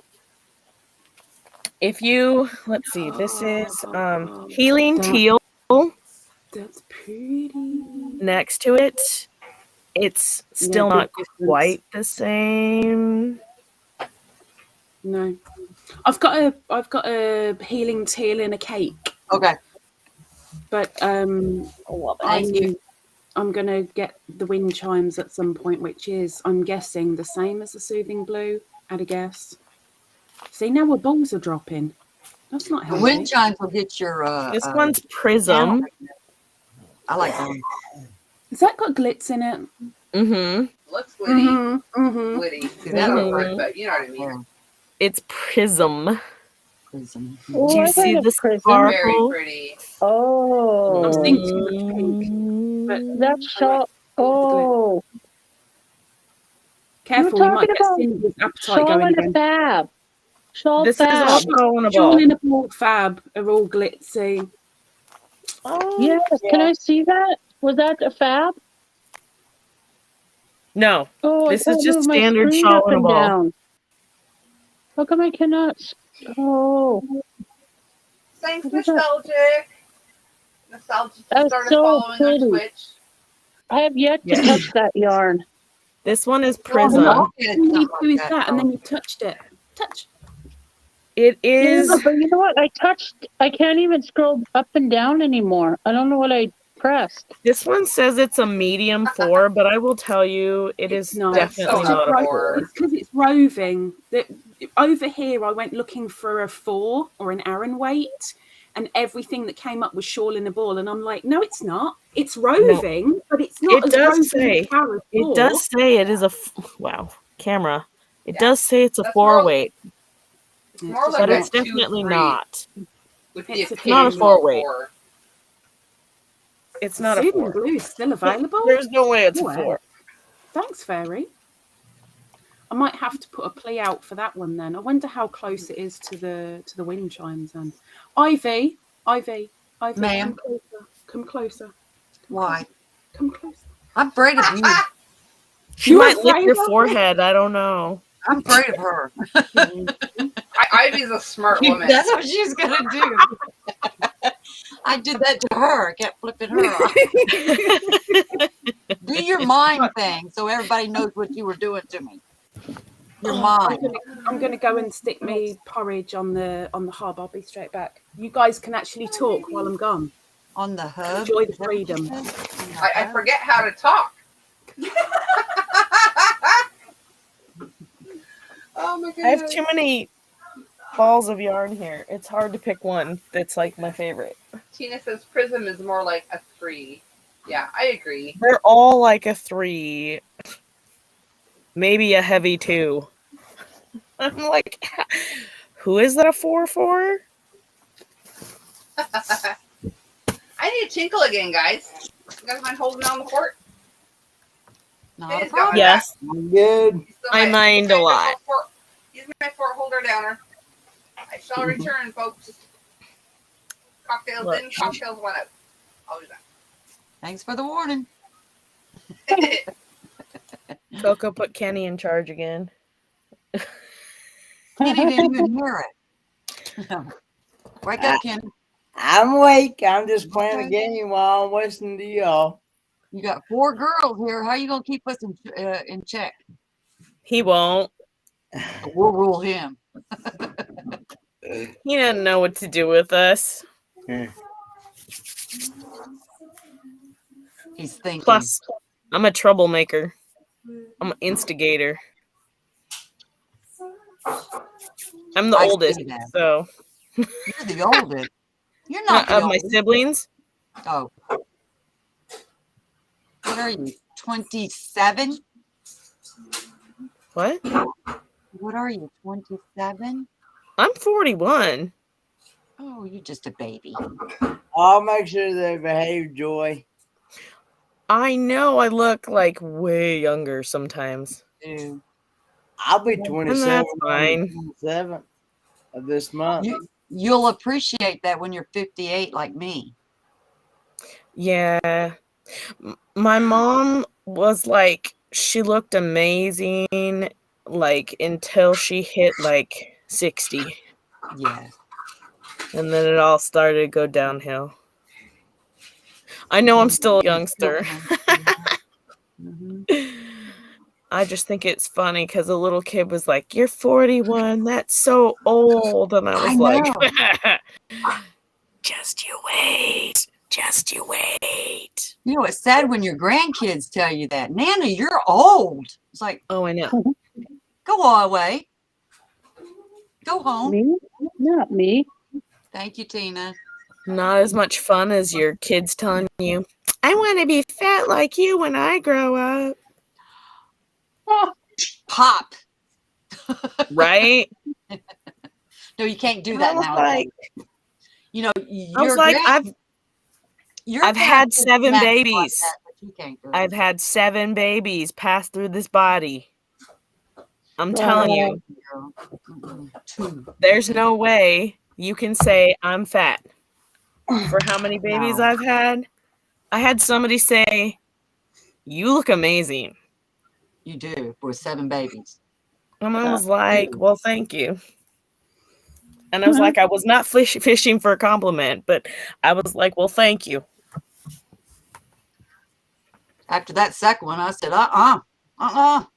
if you, let's see, this is Healing Teal. That's pretty. Next to it, it's still Yeah, not big difference. quite the same. No. I've got a Healing Teal in a cake. Okay. But I'm gonna get the Wind Chimes at some point, which is, I'm guessing, the same as the Soothing Blue, at a guess. See, now our balls are dropping. That's not The healthy. wind chimes will get your. This one's Prism. I like them. Has that got glitz in it? Mm-hmm. Looks glitty. Mm-hmm. Glitty. See, that's not right, but you know what I mean. It's Prism. Prism. Oh, Do you I see like a the prism. Very sparkle? pretty. Oh, I'm seeing too much pink. But that's so. Oh, careful, you you were might talking get about Cindy's appetite shawl going and a again. fab. Shawl This is fab. all Shawl in a Shawl Ball. in a ball fab are all glitzy. Oh, Yes, can I see that? Was that a fab? No, Oh, this I is can't just move my standard screen Shawl up in a and Ball. down. How come I cannot? Oh, Thanks, what is that? Nostalgic. Nostalgic That's started so following on pretty. Twitch. I have yet to Yeah. touch that yarn. This one is Oh, Prism. no, All it's you need not to do is like that, and then you've touched it. Touch. It Yeah, is. but you know what? I can't even scroll up and down anymore. I don't know what I pressed. This one says it's a medium 4, but I will tell you it is No, definitely so not a not 4. It's because it's roving. Over here, I went looking for a 4 or an Aran weight, and everything that came up was shawl in a ball. And I'm like, no, it's not. It's roving, but it's not It as does roving say. as Tara's It 4. does say it is a. Wow, camera. It Yeah, does say it's a that's 4 more- weight, It's more like but a it's definitely 2-3 not. with the It's a not a occasional 4-weight. 4. It's not a Soothing 4. Blue is still available. There's no way it's a Wow. 4. Thanks, Fairy. I might have to put a plea out for that one then. I wonder how close it is to the wind chimes then. Ivy, Ma'am. come closer. Why? Come closer. I'm afraid of you. She You're might lick afraid your of me? forehead. I don't know. I'm afraid of her. Ivy's a smart woman. That's what she's gonna do. I did that to her. I kept flipping her off. Do your mind thing so everybody knows what you were doing to me. Your mind. I'm gonna go and stick me porridge on the hob. I'll be straight back. You guys can actually talk while I'm gone. On the hub. Enjoy the freedom. I forget how to talk. Oh my goodness. I have too many balls of yarn here. It's hard to pick one that's like my favorite. Tina says Prism is more like a 3. Yeah, I agree. They're all like a 3, maybe a heavy 2. I'm like, who is that a 4 for? I need to tinkle again, guys. You guys mind holding on the fort? Not a He's problem. got Yes, I'm good. He's still I mind a lot. He's my fort holder downer. I shall return, folks. Cocktails Look. in, cocktails went out. I'll do Thanks for the warning. that. Coco put Kenny in charge again. Kenny didn't even hear it. Wake up, Kenny. I'm awake. I'm just playing a game while I'm listening to y'all. You got 4 girls here. How you gonna keep us in check? He won't. We'll rule him. He doesn't know what to do with us. He's thinking. Plus, I'm a troublemaker. I'm an instigator. I'm the I see oldest, that. so You're the oldest. You're not the of my oldest. siblings. Oh. What are you? 27? What? What are you? 27? I'm 41. Oh, you're just a baby. I'll make sure they behave, Joy. I know I look like way younger sometimes. Dude, I'll be And 27 that's on fine. the 27th of this month. You'll appreciate that when you're 58 like me. Yeah. My mom was like, she looked amazing, like, until she hit like 60. Yes. And then it all started to go downhill. I know I'm still a youngster. Mm-hmm. I just think it's funny because a little kid was like, "You're 41. That's so old." And I was like, "Just you wait. Just you wait." You know, it's sad when your grandkids tell you that. Nana, you're old. It's like, oh, I know. Go away. Go home. Me? Not me. Thank you, Tina. Not as much fun as your kids telling you, "I want to be fat like you when I grow up." Pop. Right? No, you can't do that now. Like, you know, I was like, I've had 7 babies. That, but you can't do it. I've had 7 babies pass through this body. I'm telling you, there's no way you can say I'm fat. For how many babies I've had? I had somebody say, "You look amazing." You do, with 7 babies. And I was like, "Well, thank you." And I was like, I was not fishing for a compliment, but I was like, "Well, thank you." After that second one, I said, I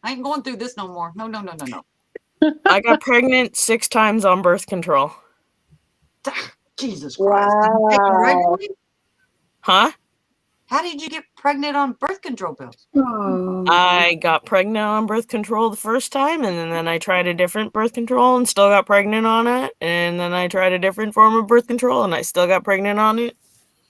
ain't going through this no more. No. I got pregnant 6 times on birth control. Jesus Christ. Did you take them regularly? Huh? How did you get pregnant on birth control pills? I got pregnant on birth control the first time, and then I tried a different birth control and still got pregnant on it. And then I tried a different form of birth control and I still got pregnant on it.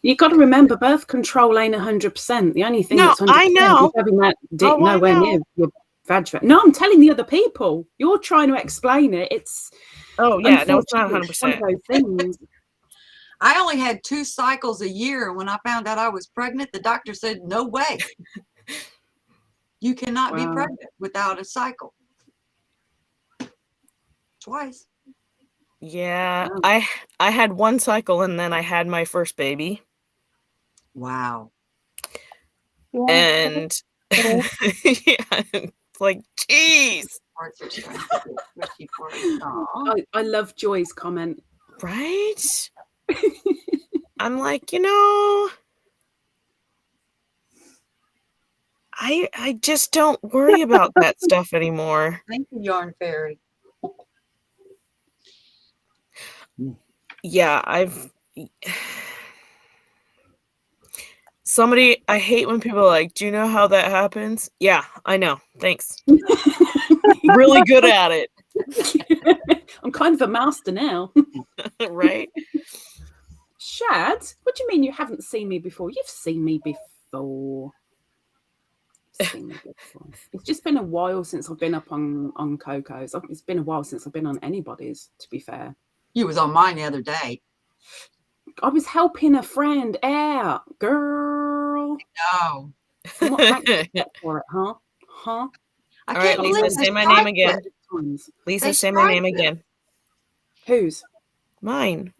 You got to remember, birth control ain't 100%. The only thing that's 100% I know. is having that dick nowhere near your vag. No, I'm telling the other people. You're trying to explain it. It's no, it's not 100%. One of those things. I only had 2 cycles a year. When I found out I was pregnant, the doctor said, "No way. You cannot be pregnant without a cycle." Twice. Yeah, I had 1 cycle and then I had my first baby. Wow. And it's like, geez. I love Joy's comment. Right? I'm like, I just don't worry about that stuff anymore. Thank you, Yarn Fairy. Yeah, I hate when people are like, "Do you know how that happens?" Yeah, I know. Thanks. Really good at it. I'm kind of a master now. Right? Shad, what do you mean you haven't seen me before? You've seen me before. It's just been a while since I've been up on Coco's. It's been a while since I've been on anybody's, to be fair. You was on mine the other day. I was helping a friend out, girl. No. I'm not thankful for it, huh? All right, Lisa, say my name again. Lisa, say my name again. Whose? Mine.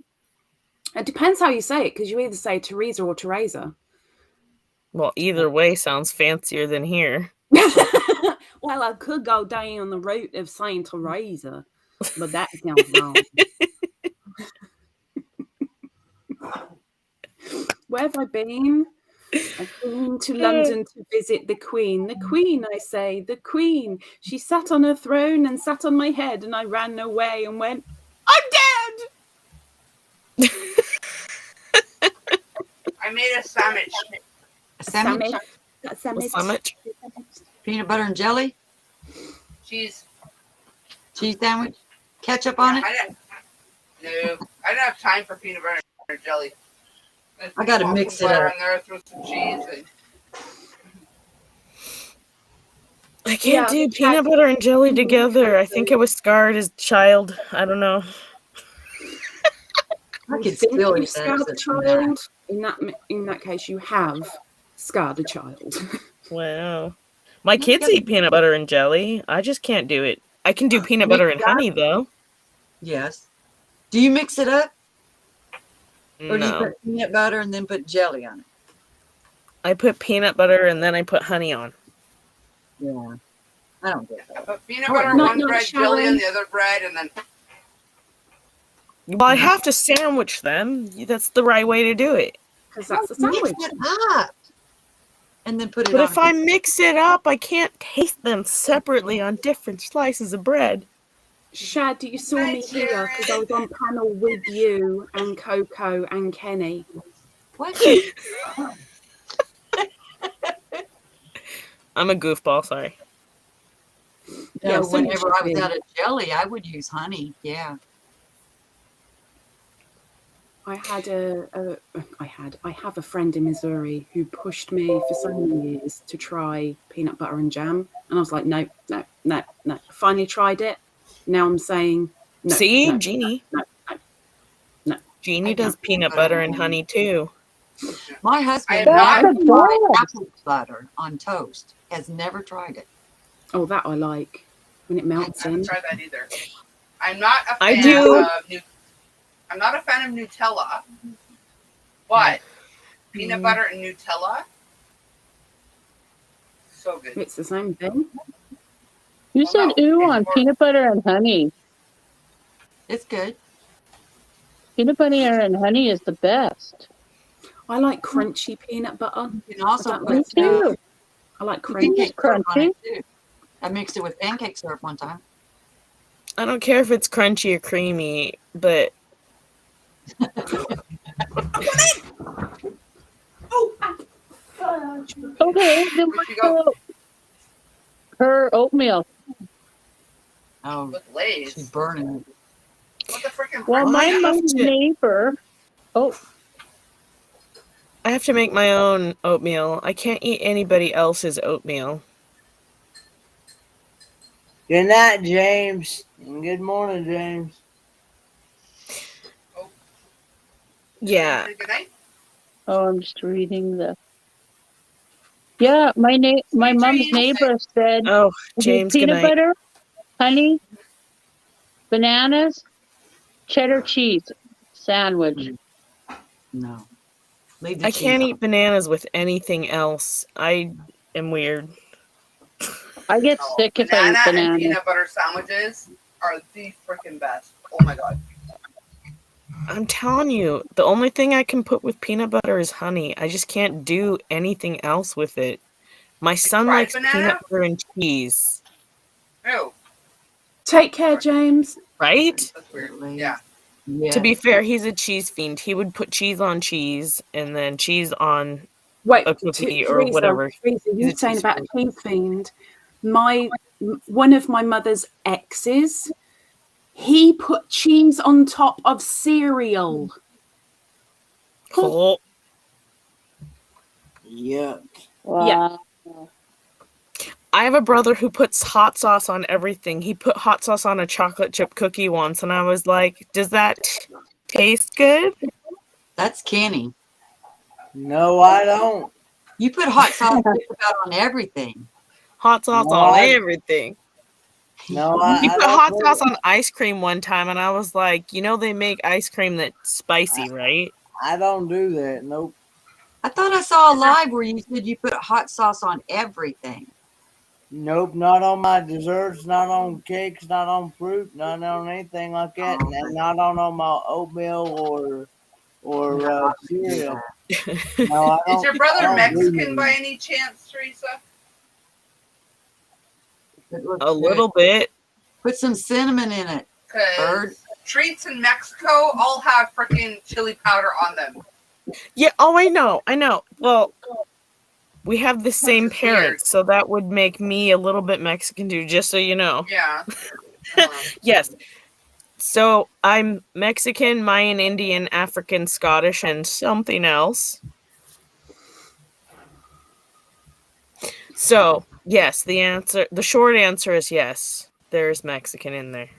It depends how you say it, because you either say Teresa or Teresa. Well, either way sounds fancier than here. Well, I could go down the route of saying Teresa, but that sounds wrong. Where have I been? I've been to London to visit the Queen. The Queen, I say, the Queen. She sat on her throne and sat on my head, and I ran away and went, "I'm dead!" I made a sandwich. A sandwich? A sandwich. Peanut butter and jelly? Cheese. Cheese sandwich? ketchup on it? No, I didn't have time for peanut butter and jelly. I gotta Put mix some it butter up. in there, throw some cheese. And... I can't do peanut butter and jelly together. I think I was scarred as a child. I don't know. I could think still you've eat that scarred as a a child. In that case, you have scarred a child. Wow. My kids eat peanut butter and jelly. I just can't do it. I can do peanut Mix butter it and up? honey, though. Yes. Do you mix it up? Or do you No. put peanut butter and then put jelly on it? I put peanut butter and then I put honey on. Yeah. I don't get that. I put peanut butter on one bread, jelly on the other bread, and then... Well, I have to sandwich them. That's the right way to do it. Because that's a Mix sandwich. it up. And then put it But on. if I mix it up, I can't taste them separately on different slices of bread. Shad, you saw me here because I was on panel with you and Coco and Kenny. What? I'm a goofball, sorry. No, Yeah, so whenever I was interesting. out of jelly, I would use honey. Yeah. I have a friend in Missouri who pushed me for so many years to try peanut butter and jam, and I was like, no. Finally tried it. Now I'm saying, no. See, no, Jeannie. No. Jeannie does peanut butter and honey too. My husband not- never tried apple butter on toast. Has never tried it. Oh, that I like when it melts I haven't in. tried that either. I'm not a fan I do. of I'm not a fan of Nutella, but peanut butter and Nutella, so good. It's the same thing. You said ooh on peanut butter and honey. It's good. Peanut butter and honey is the best. I like crunchy peanut butter. You can also I don't put Me too. I like pancake crunchy. syrup on it too. I mixed it with pancake syrup one time. I don't care if it's crunchy or creamy, but Okay, then Where'd you let's go? go. Her oatmeal. Oh, With Lay's. she's burning it. What the freaking? Well, I my have mom's to- neighbor. Oh, I have to make my own oatmeal. I can't eat anybody else's oatmeal. Good night, James. And good morning, James. Yeah. Good night. oh, I'm just reading the. Yeah, my mom's neighbor said Oh, "With James, good peanut night. butter, honey, bananas, cheddar cheese sandwich. No. Leave the I can't cheese eat bananas with anything else. I am weird. I get sick if I eat Banana and bananas. peanut butter sandwiches are the freaking best. Oh my god. I'm telling you, the only thing I can put with peanut butter is honey. I just can't do anything else with it. My son fried likes banana? peanut butter and cheese, Ew, Take care, James. right? that's weird. on. Yeah. Yeah. To be fair, he's a cheese fiend. He would put cheese on cheese and then cheese on Wait, a cookie or whatever. Teresa, He's you a saying cheese about fiend. a cheese fiend? One of my mother's exes, he put cheese on top of cereal. Cool. Yuck. Wow. I have a brother who puts hot sauce on everything. He put hot sauce on a chocolate chip cookie once, and I was like, does that taste good? That's Kenny. No, I don't. You put hot sauce just about on everything. Hot sauce No, on I- everything. No, I, He I put don't hot put sauce it- on ice cream one time, and I was like, they make ice cream that's spicy, right? I don't do that. Nope. I thought I saw a live where you said you put hot sauce on everything. Nope, not on my desserts, not on cakes, not on fruit, not on anything like that, and not on my oatmeal or cereal. No, I Is don't- your I brother don't do Mexican that. by any chance, Teresa? A little bit. Put some cinnamon in it. Bird. Because treats in Mexico all have freaking chili powder on them. Yeah. Oh, I know. Well, we have the same is parents, so that would make me a little bit Mexican too. Just so you know. Yeah. Yes. So I'm Mexican, Mayan, Indian, African, Scottish, and something else. So yes, the short answer is yes. There's Mexican in there.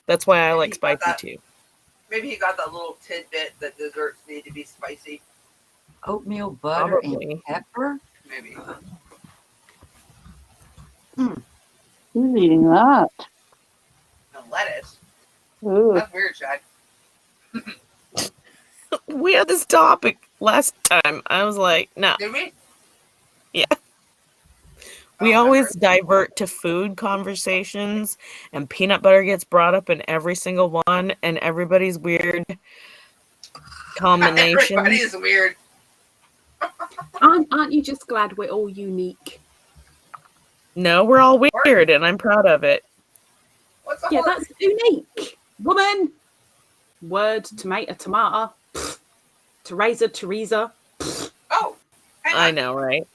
That's why I like spicy too. Maybe he got that little tidbit that desserts need to be spicy. Oatmeal butter Probably. and pepper. Maybe. Who's eating that? And lettuce. Ooh. That's weird, Chad. We had this topic last time. I was like, no. Did we? Yeah. We always divert to food conversations, and peanut butter gets brought up in every single one, and everybody's weird combinations. Everybody is weird. Aren't you just glad we're all unique? No, we're all weird, and I'm proud of it. What's the Yeah, heart? that's unique. Woman. Word, tomato. Teresa. Oh, hang I on. know, right?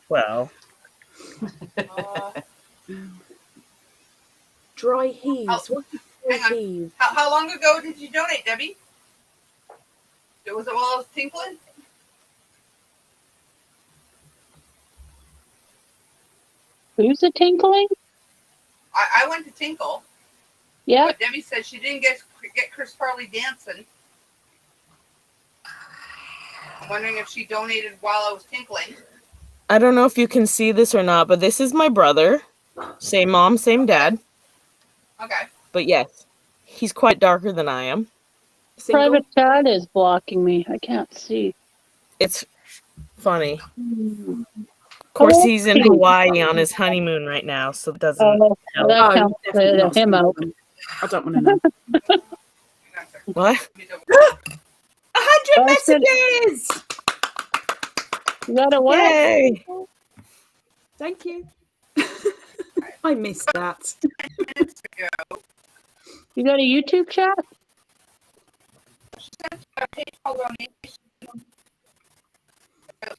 Well, Dry heaves. Oh, What is hang dry on. heaves? How long ago did you donate, Debbie? Was it while I was tinkling? Who's a tinkling? I went to tinkle. Yeah. But Debbie said she didn't get Chris Farley dancing. I'm wondering if she donated while I was tinkling. I don't know if you can see this or not, but this is my brother. Same mom, same dad. Okay. But yes, he's quite darker than I am. Private chat is blocking me. I can't see. It's funny. Of course, he's in Hawaii on his honeymoon right now, so it doesn't help. That counts him out. I don't want to know. What? 100 messages! You got a what? Yay! Thank you. I missed that. You got a YouTube chat?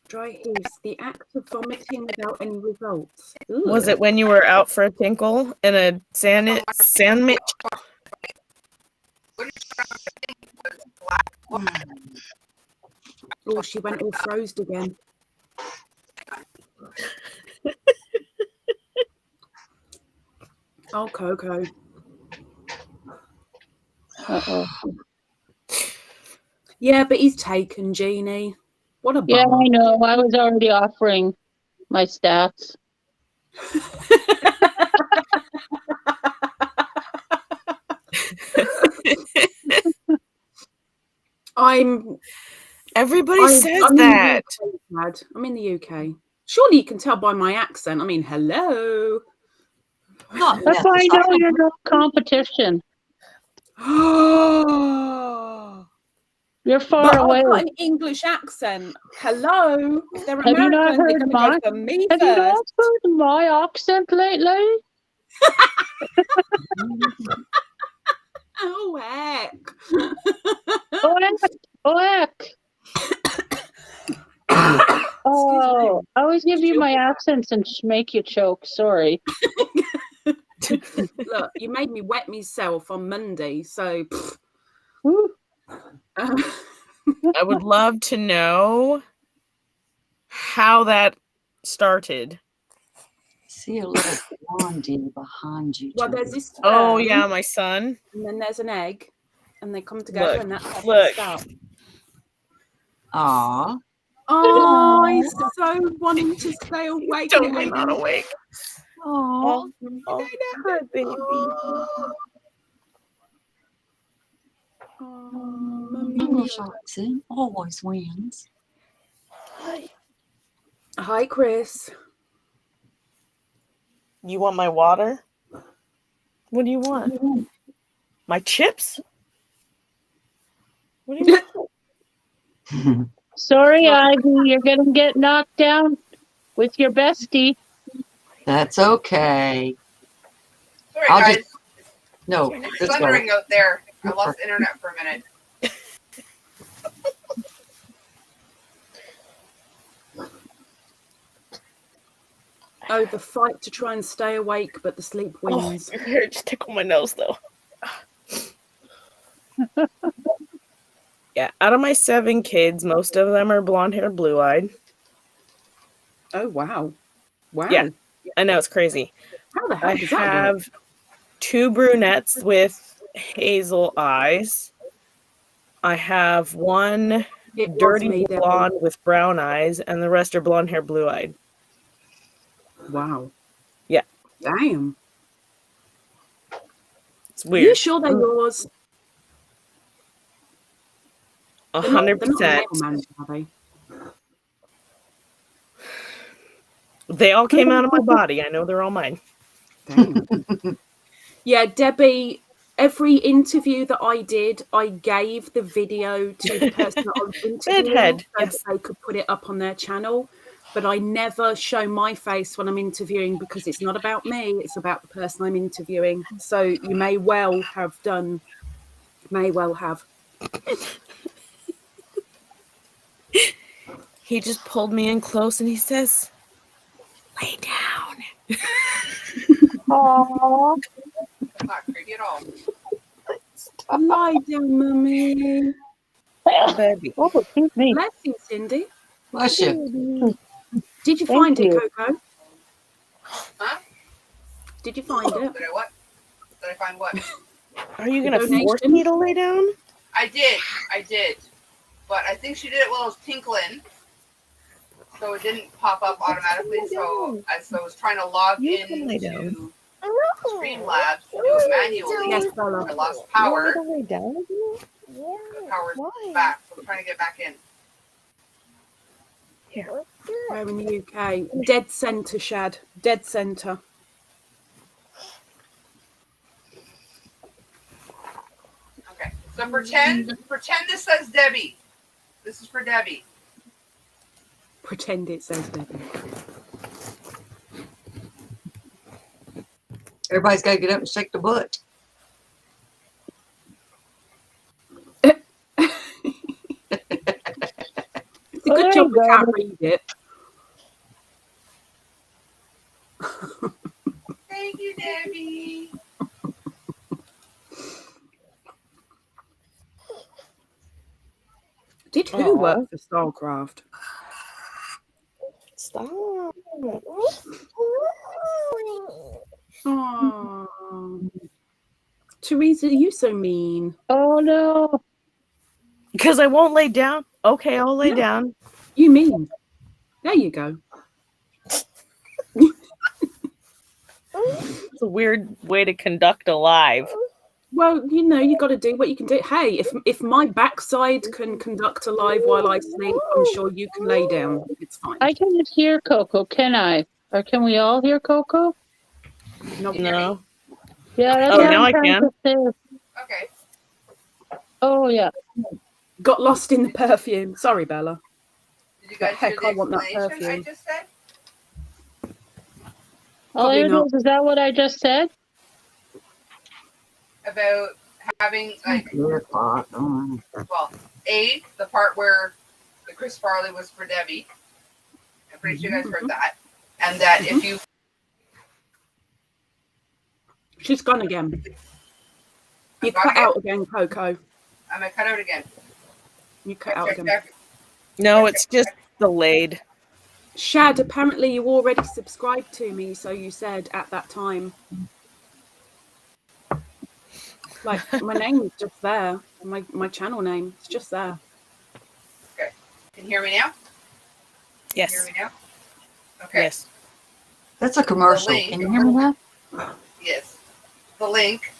Dry heaves. The act of vomiting without any results. Ooh. Was it when you were out for a tinkle in a sandwich? Oh, she went all frozen again. Oh, Coco. Uh-oh. Yeah, but he's taken, Jeannie. What a Yeah, bummer. I know. I was already offering my stats. Everybody says that. I'm in the UK. Surely you can tell by my accent. I mean, hello. That's why I know you're no competition. You're far But away. I've got an English accent. Hello. If they're Have you not American, they're heard going to go for me Have you not first. heard my accent lately? Oh, heck. Oh, heck. Oh, I always give you my accents and make you choke. Sorry. Look, you made me wet myself on Monday, so. I would love to know how that started. See a little blondie behind you. Well, there's this. Oh, yeah, my son. And then there's an egg, and they come together, Look, and that's how look. they start. Aw. Oh, he's so wanting to stay awake. Totally not awake. Oh, baby. English accent always wins. Hi, Chris. You want my water? What do you want? My chips? What do you want? Sorry, Ivy, you're going to get knocked down with your bestie. That's okay. Sorry, I'll guys. just no. It's Let's go. thundering out there. I lost internet for a minute. Oh, the fight to try and stay awake, but the sleep wins. Oh, your hair just tickled my nose, though. Yeah, out of my 7 kids, most of them are blonde-haired, blue-eyed. Oh, wow. Wow. Yeah, I know, it's crazy. How the hell I does that have work? 2 brunettes with hazel eyes. I have 1 It was dirty me, Debbie. blonde with brown eyes, and the rest are blonde-haired, blue-eyed. Wow. Yeah. Damn. It's Are you weird. sure they're yours? 100%. They're not mailman, are they? They all came out of my body. I know they're all mine. Damn. Yeah, Debbie, every interview that I did, I gave the video to the person that I was interviewing Bedhead, so yes. that they could put it up on their channel. But I never show my face when I'm interviewing because it's not about me, it's about the person I'm interviewing. So you may well have done, may well have. He just pulled me in close and he says, "Lay down." Aww. Not creepy at all. Lie down, mummy. Baby. Oh, excuse me. Bless you, Cindy. Bless you. Did you Thank find it, you. Coco? Huh? Did you find it? Did I what? Did I find what? Are you The going to force donation? me to lay down? I did. But I think she did it while I was tinkling. So it didn't pop up automatically. So I was trying to log You can lay into down. Streamlabs to do it manually. Yes, Bella. I lost You power. want me to lay down with you? The power's back. So I'm trying to get back in. Here. Where in the UK? Dead centre, Shad. Dead centre. Okay. So pretend this says Debbie. This is for Debbie. Pretend it says Debbie. Everybody's got to get up and shake the butt. It's a good job we can't read it. Thank you, Debbie. Did who work for Starcraft? Stop. Oh, Teresa, you so mean. Oh no. Because I won't lay down. Okay, I'll lay down. You mean? There you go. It's a weird way to conduct a live. Well, you know, you got to do what you can do. Hey, if my backside can conduct a live while I sleep, I'm sure you can lay down. It's fine. I can just hear Coco, can I? Or can we all hear Coco? No. Yeah, that's Oh, what now I'm I trying can. to say. Okay. Oh yeah. Got lost in the perfume. Sorry, Bella. Did you But guys heck, hear the I want that explanation I perfume. just said? All Probably it not. is that what I just said? About having like Well, well, the part where the Chris Farley was for Debbie. I'm pretty sure you guys heard that. And that if you She's gone again. You gone cut again? out again, Coco. I might cut out again. You cut out again. Check. No, it's just delayed. Shad, apparently you already subscribed to me, so you said at that time. Like, my name is just there. My channel name. It's just there. Okay. Can you hear me now? Yes. Can you hear me now? Okay. Yes. that's a commercial. link. Can you hear me now? Yes. The link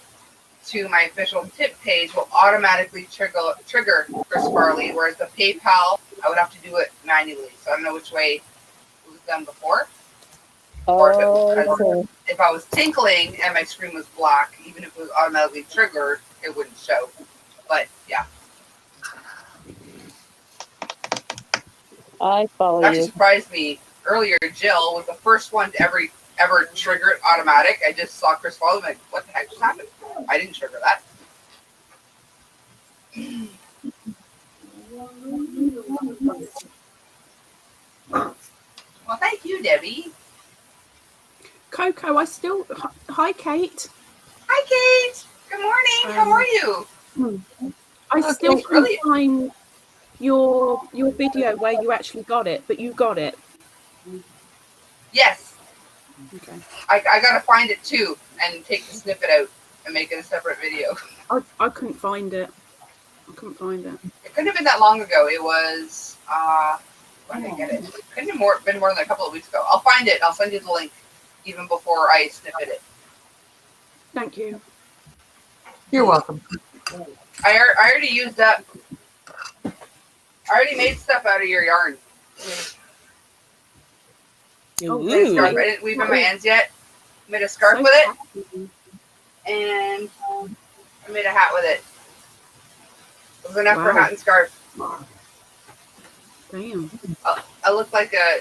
to my official tip page will automatically trigger Chris Farley, whereas the PayPal, I would have to do it manually. So I don't know which way it was done before. Or if I was tinkling and my screen was black, even if it was automatically triggered, it wouldn't show. But yeah. I follow It actually you. surprised me. Earlier, Jill was the first one to ever trigger it automatic. I just saw Chris Farley, like, what the heck just happened? I didn't trigger that. Well, thank you, Debbie. I still. Hi, Kate. Hi, Kate. Good morning. How are you? I Okay, still can't really? find your video where you actually got it, but you got it. Yes. Okay. I gotta find it too and take the snippet out and make it a separate video. I couldn't find it. I couldn't find it. It couldn't have been that long ago. It was when did I get it? It couldn't have been more than a couple of weeks ago. I'll find it. I'll send you the link even before I snippet it. Thank you. You're welcome. I already used that. I already made stuff out of your yarn. Ooh. Made a scarf. I didn't weave in my ends yet. Made a scarf with it, and I made a hat with it. It was enough for a hat and scarf. Damn. I look like a.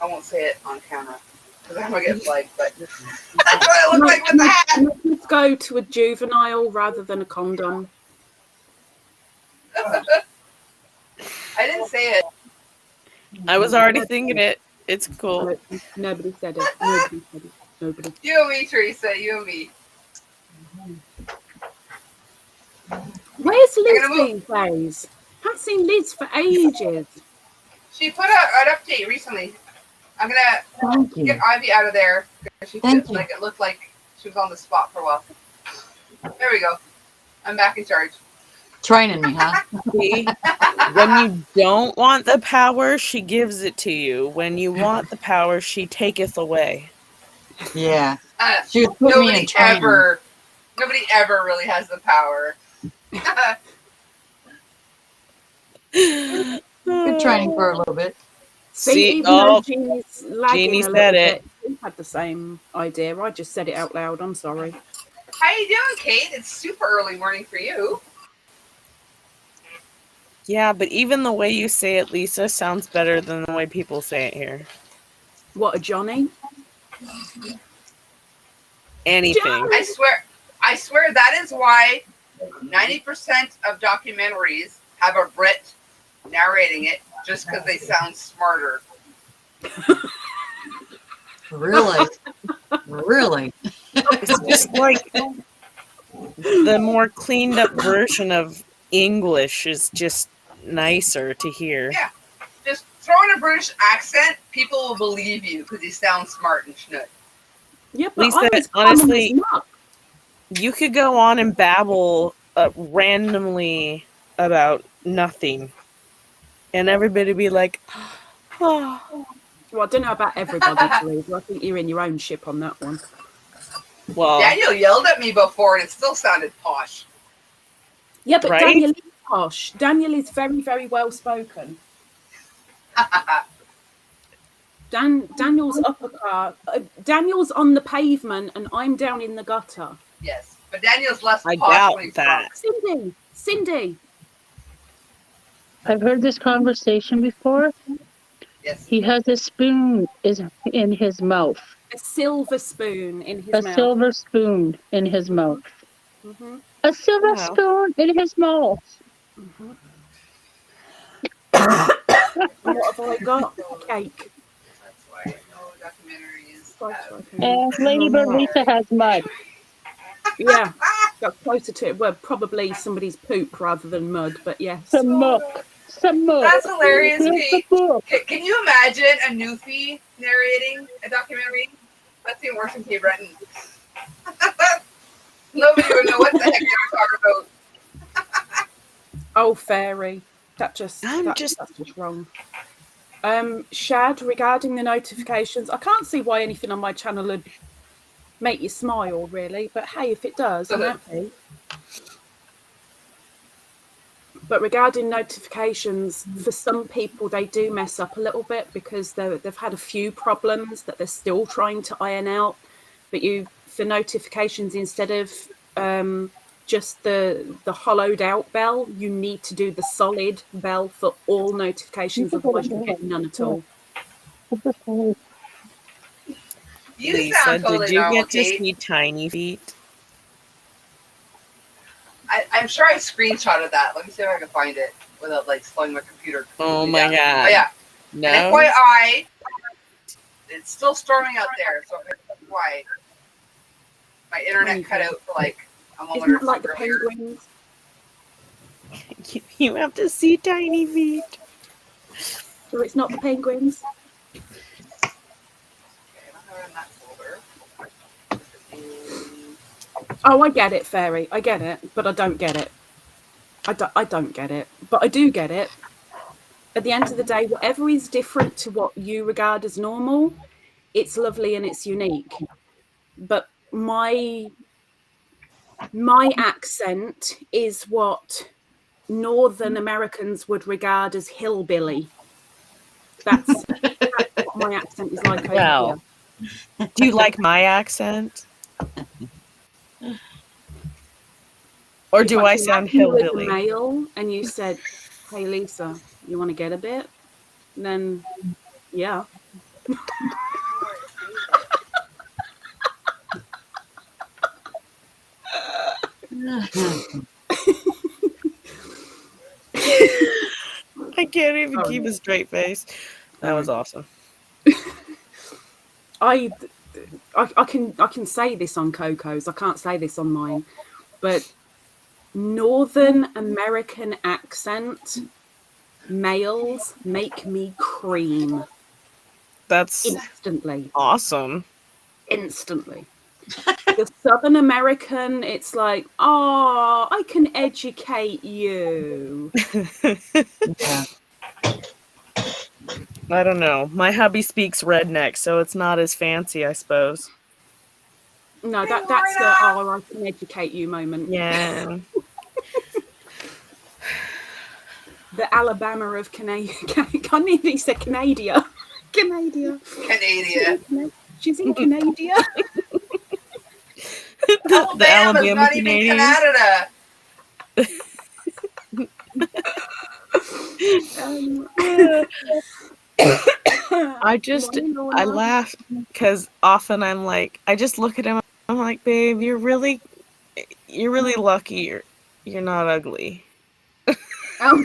I won't say it on camera because I'm gonna get flagged. But that's what I look like with the hat. Let's go to a juvenile rather than a condom. I didn't say it. I was already thinking it. It's cool. Nobody said it. Nobody said it. Nobody. You and me, Teresa. You and me. Where's Liz these days? Haven't seen Liz for ages. She put an update recently. I'm gonna get Ivy out of there. She feels like it looked like she was on the spot for a while. There we go. I'm back in charge. Training me, huh? See? When you don't want the power, she gives it to you. When you want the power, she taketh away. Yeah. She would put me in training. Nobody ever really has the power. Good training for a little bit. See, even though Jeannie's lagging Jeannie a said little it. bit, we had the same idea. I just said it out loud. I'm sorry. How you doing, Kate? It's super early morning for you. Yeah, but even the way you say it, Lisa, sounds better than the way people say it here. What, a Johnny? Anything. I swear that is why 90% of documentaries have a Brit narrating it just because they sound smarter. Really? Really? It's just like the more cleaned up version of English is just nicer to hear. Yeah. Just throw in a British accent, people will believe you because you sound smart and schnoot. Yeah, but Lisa, honestly, you could go on and babble randomly about nothing, and everybody be like, oh. Well, I don't know about everybody, Teresa. I think you're in your own ship on that one. Well, Daniel yelled at me before and it still sounded posh. Yeah, but right? Daniel is posh. Daniel is very, very well spoken. Daniel's up a car. Daniel's on the pavement and I'm down in the gutter. Yes, but Daniel's less I posh doubt when he's that. drunk. Cindy. I've heard this conversation before. Yes. He has a spoon in his mouth. A silver spoon in his A mouth. silver spoon in his mouth. Mm-hmm. A silver spoon in his mouth. Mm-hmm. What have I got? Cake. That's why no documentary is. Lady Bird Lisa has mud. Yeah, got closer to it. Well, probably somebody's poop rather than mud, but yes. Some muck. Some muck. That's hilarious, Kate. Can you imagine a newfie narrating a documentary? That's even worse than Kate Breton. Nobody would know what the heck you're talking about. Oh, fairy. That's just wrong. Shad, regarding the notifications, I can't see why anything on my channel would make you smile, really. But hey, if it does, I'm happy. But regarding notifications, for some people, they do mess up a little bit because they've had a few problems that they're still trying to iron out. But for notifications, instead of just the hollowed out bell, you need to do the solid bell for all notifications, otherwise you get none at all. You Lisa, sound totally did you normal, get to Kate. see Tiny Feet? I'm sure I screenshotted that. Let me see if I can find it without like slowing my computer. Oh my god. Oh, yeah. No. And FYI, It's still storming out there, so that's why my internet cut out for like a moment. Isn't it like the penguins? You have to see tiny feet. So it's not the penguins? Oh, I get it, Fairy. I get it, but I don't get it. I don't get it, but I do get it. At the end of the day, whatever is different to what you regard as normal, it's lovely and it's unique. But my accent is what Northern Americans would regard as hillbilly. That's what my accent is like over Well, here. do you like my accent? Or do I sound hillbilly? Male, and you said, "Hey Lisa, you want to get a bit?" Then, yeah. I can't even keep a straight face. That was awesome. I can say this on Coco's. I can't say this on mine, but Northern American accent males make me cream. That's instantly awesome. Instantly. The Southern American, it's like, oh, I can educate you. Yeah. I don't know. My hubby speaks redneck, so it's not as fancy, I suppose. No, that's the oh, I can educate you moment. Yeah. The Alabama of Canada. Can't even say Canada. Canada. She's in Canada. The Alabama not even Canadians. Canada. I laugh because often I'm like, I just look at him. I'm like, babe, you're really lucky. You're not ugly. Oh,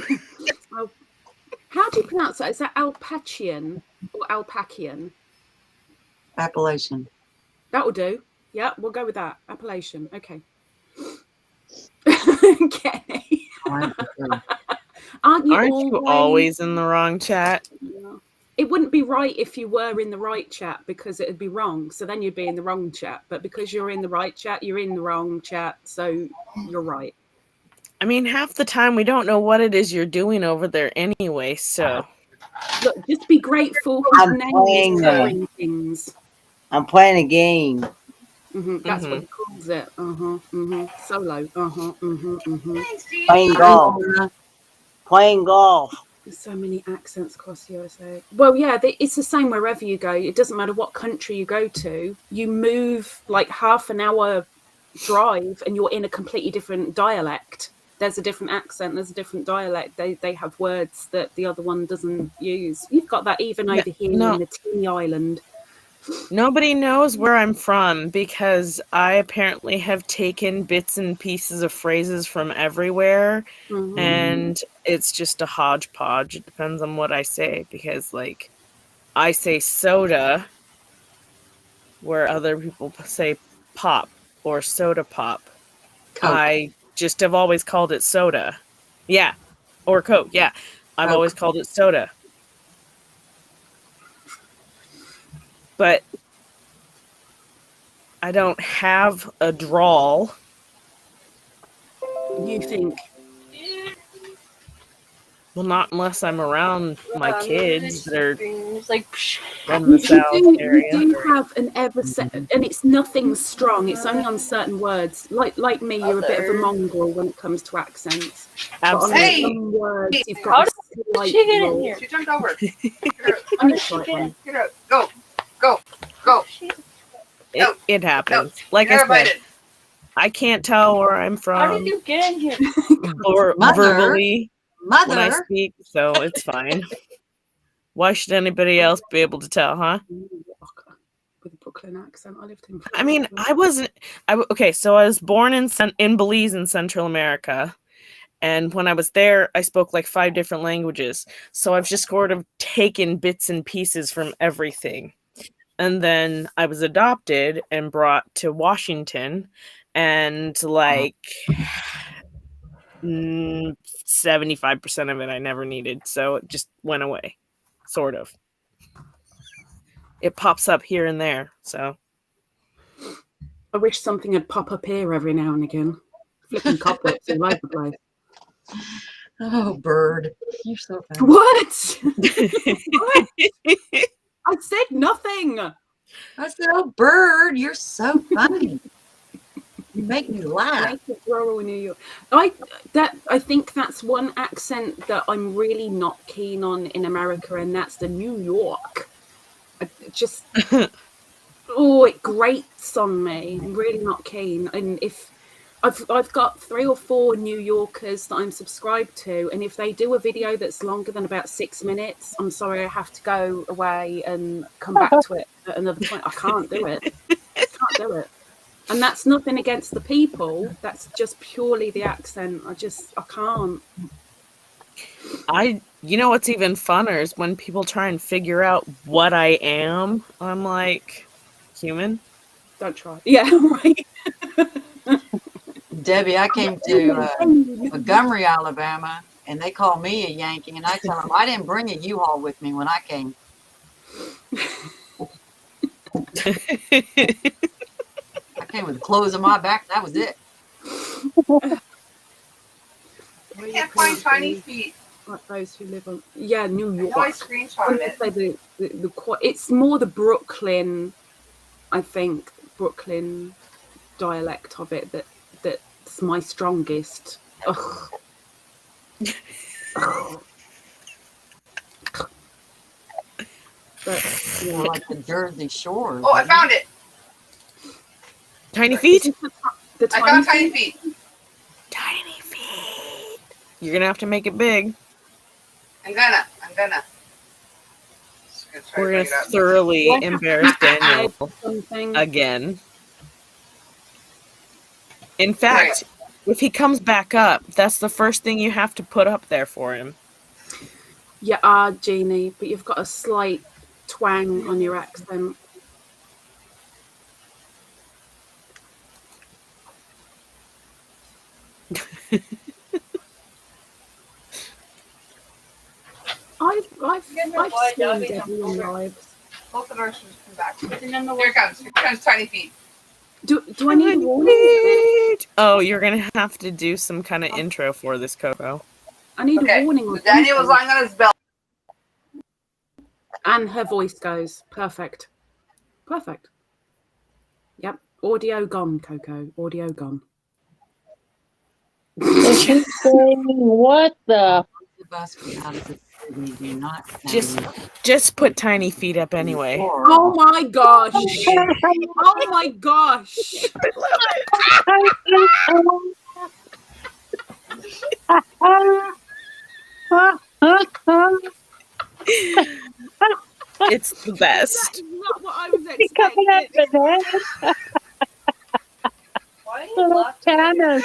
how do you pronounce that? Is that Alpachian or Alpacian? Appellation. That will do. Yeah, we'll go with that. Appellation. Okay. Okay. Aren't you always in the wrong chat? Yeah. It wouldn't be right if you were in the right chat because it'd be wrong. So then you'd be in the wrong chat. But because you're in the right chat, you're in the wrong chat. So you're right. I mean, half the time we don't know what it is you're doing over there anyway. So look, just be grateful. I'm playing things. I'm playing a game. That's what he calls it. Solo. Playing golf. Playing golf. There's so many accents across the USA. Well, yeah, it's the same wherever you go. It doesn't matter what country you go to. You move like half an hour drive and you're in a completely different dialect. There's a different accent. There's a different dialect. They have words that the other one doesn't use. You've got that even over here in the teeny island. Nobody knows where I'm from because I apparently have taken bits and pieces of phrases from everywhere, and it's just a hodgepodge. It depends on what I say because, like, I say soda where other people say pop or soda pop. Coke. I just have always called it soda. Yeah. Or Coke. Yeah. I've always called it soda. But I don't have a drawl. You think? Well, not unless I'm around my kids that are like from the South area. You do have an and it's nothing strong. It's only on certain words. Like me, you're a bit of a mongrel when it comes to accents. Absolutely. Some words, you've got how did she get in here? She jumped over. Go. It happens. Like I said, I can't tell where I'm from. How did you get in here? Or verbally when I speak, so it's fine. Why should anybody else be able to tell, huh? With a Brooklyn accent, I lived in. I mean, okay. So I was born in Belize in Central America, and when I was there, I spoke like 5 different languages. So I've just sort of taken bits and pieces from everything. And then I was adopted and brought to Washington, and like 75% of it I never needed, so it just went away, sort of. It pops up here and there, so. I wish something would pop up here every now and again. Flipping cobwebs all over the place. Oh, bird. You're so funny. What? What? I said nothing. I said, oh, bird, you're so funny. You make me laugh. Rural New York. I think that's one accent that I'm really not keen on in America, and that's the New York. I just it grates on me. I'm really not keen. And if I've got 3 or 4 New Yorkers that I'm subscribed to, and if they do a video that's longer than about 6 minutes, I'm sorry, I have to go away and come back to it at another point. I can't do it. I can't do it. And that's nothing against the people. That's just purely the accent. I can't. You know what's even funner is when people try and figure out what I am. I'm like, human? Don't try. Yeah, right. Debbie, I came to Montgomery, Alabama, and they call me a Yankee, and I tell them I didn't bring a U-Haul with me when I came. I came with the clothes on my back. That was it. I can't find Tiny Feet. Like those who live on, New York. No, I screenshotted it. It's more the Brooklyn, I think, Brooklyn dialect of it that's my strongest. Ugh. But like the Jersey Shore. Oh, I found it. Tiny feet? I found Tiny Feet. Tiny feet. You're gonna have to make it big. I'm gonna. We're gonna thoroughly embarrass Daniel again. In fact, if he comes back up, that's the first thing you have to put up there for him. You are, Jeannie, but you've got a slight twang on your accent. I've seen Debbie on lives. Both of ours should come back. Here it comes. Here comes Tiny Feet. Do I need a warning? Oh, you're gonna have to do some kind of intro for this, Coco. I need a warning. So Daniel was lying on his belt. And her voice goes. Perfect. Yep. Audio gone, Coco. Audio gone. What the? Just put Tiny Feet up anyway. Oh my gosh! Oh my gosh! It's the best. That's not what I was expecting. Little Tanner.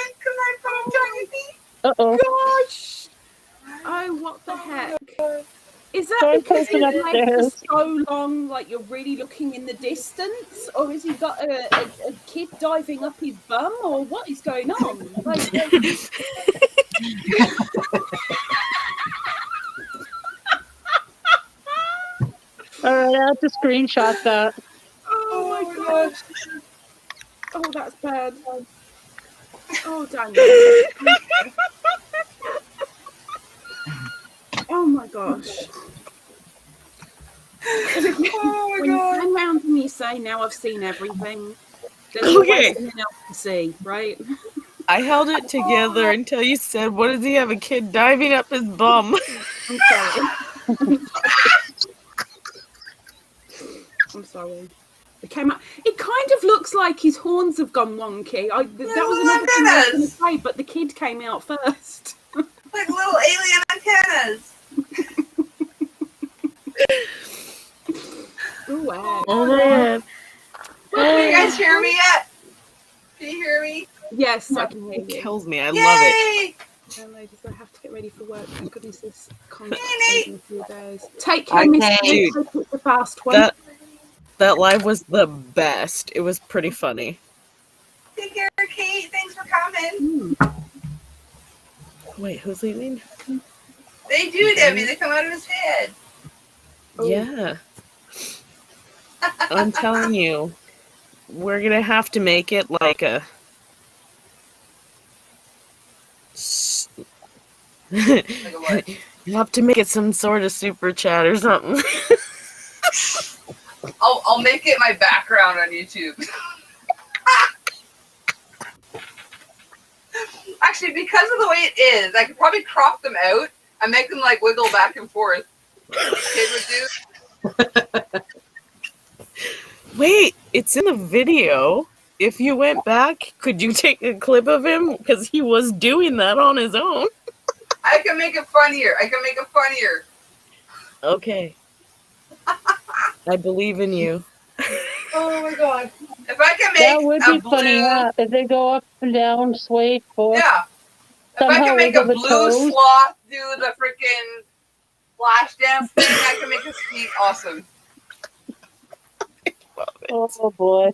Uh-oh. Gosh! Oh, what the heck? Is that because his legs are so long, like you're really looking in the distance? Or has he got a kid diving up his bum? Or what is going on? Like, All right, I have to screenshot that. Oh my gosh. Oh, that's bad. Oh, Daniel. Oh my gosh. Oh my When you God. turn around and you say, now I've seen everything, there's always something else to see, right? I held it together until you said, what does he have, a kid diving up his bum? I'm sorry. I'm sorry. It came out. It kind of looks like his horns have gone wonky. That was another thing I was going to say, but the kid came out first. Like little alien antennas. Ooh, wow. Oh man. Can you guys hear me yet? Can you hear me? Yes, I can hear It you. kills me. I love Yay! Well, ladies, I have to get ready for work. Thank goodness this comes in a few days. Take care, Okay. Miss. Take it the fast one. That live was the best. It was pretty funny. Take care, Kate. Thanks for coming. Wait, who's leaving? They do, Debbie. They come out of his head. Yeah. I'm telling you, we're gonna have to make it like a. You have to make it some sort of super chat or something. I'll make it my background on YouTube. Actually, because of the way it is, I could probably crop them out and make them like wiggle back and forth. Kid would do. Wait, it's in the video. If you went back, could you take a clip of him? Because he was doing that on his own. I can make it funnier. Okay. I believe in you. Oh my god. If I can make That would be blue, funny, huh? If they go up and down, sway forth. Yeah. If I can make a blue sloth do the freaking flash dance thing, I can make a skeet awesome. Oh boy.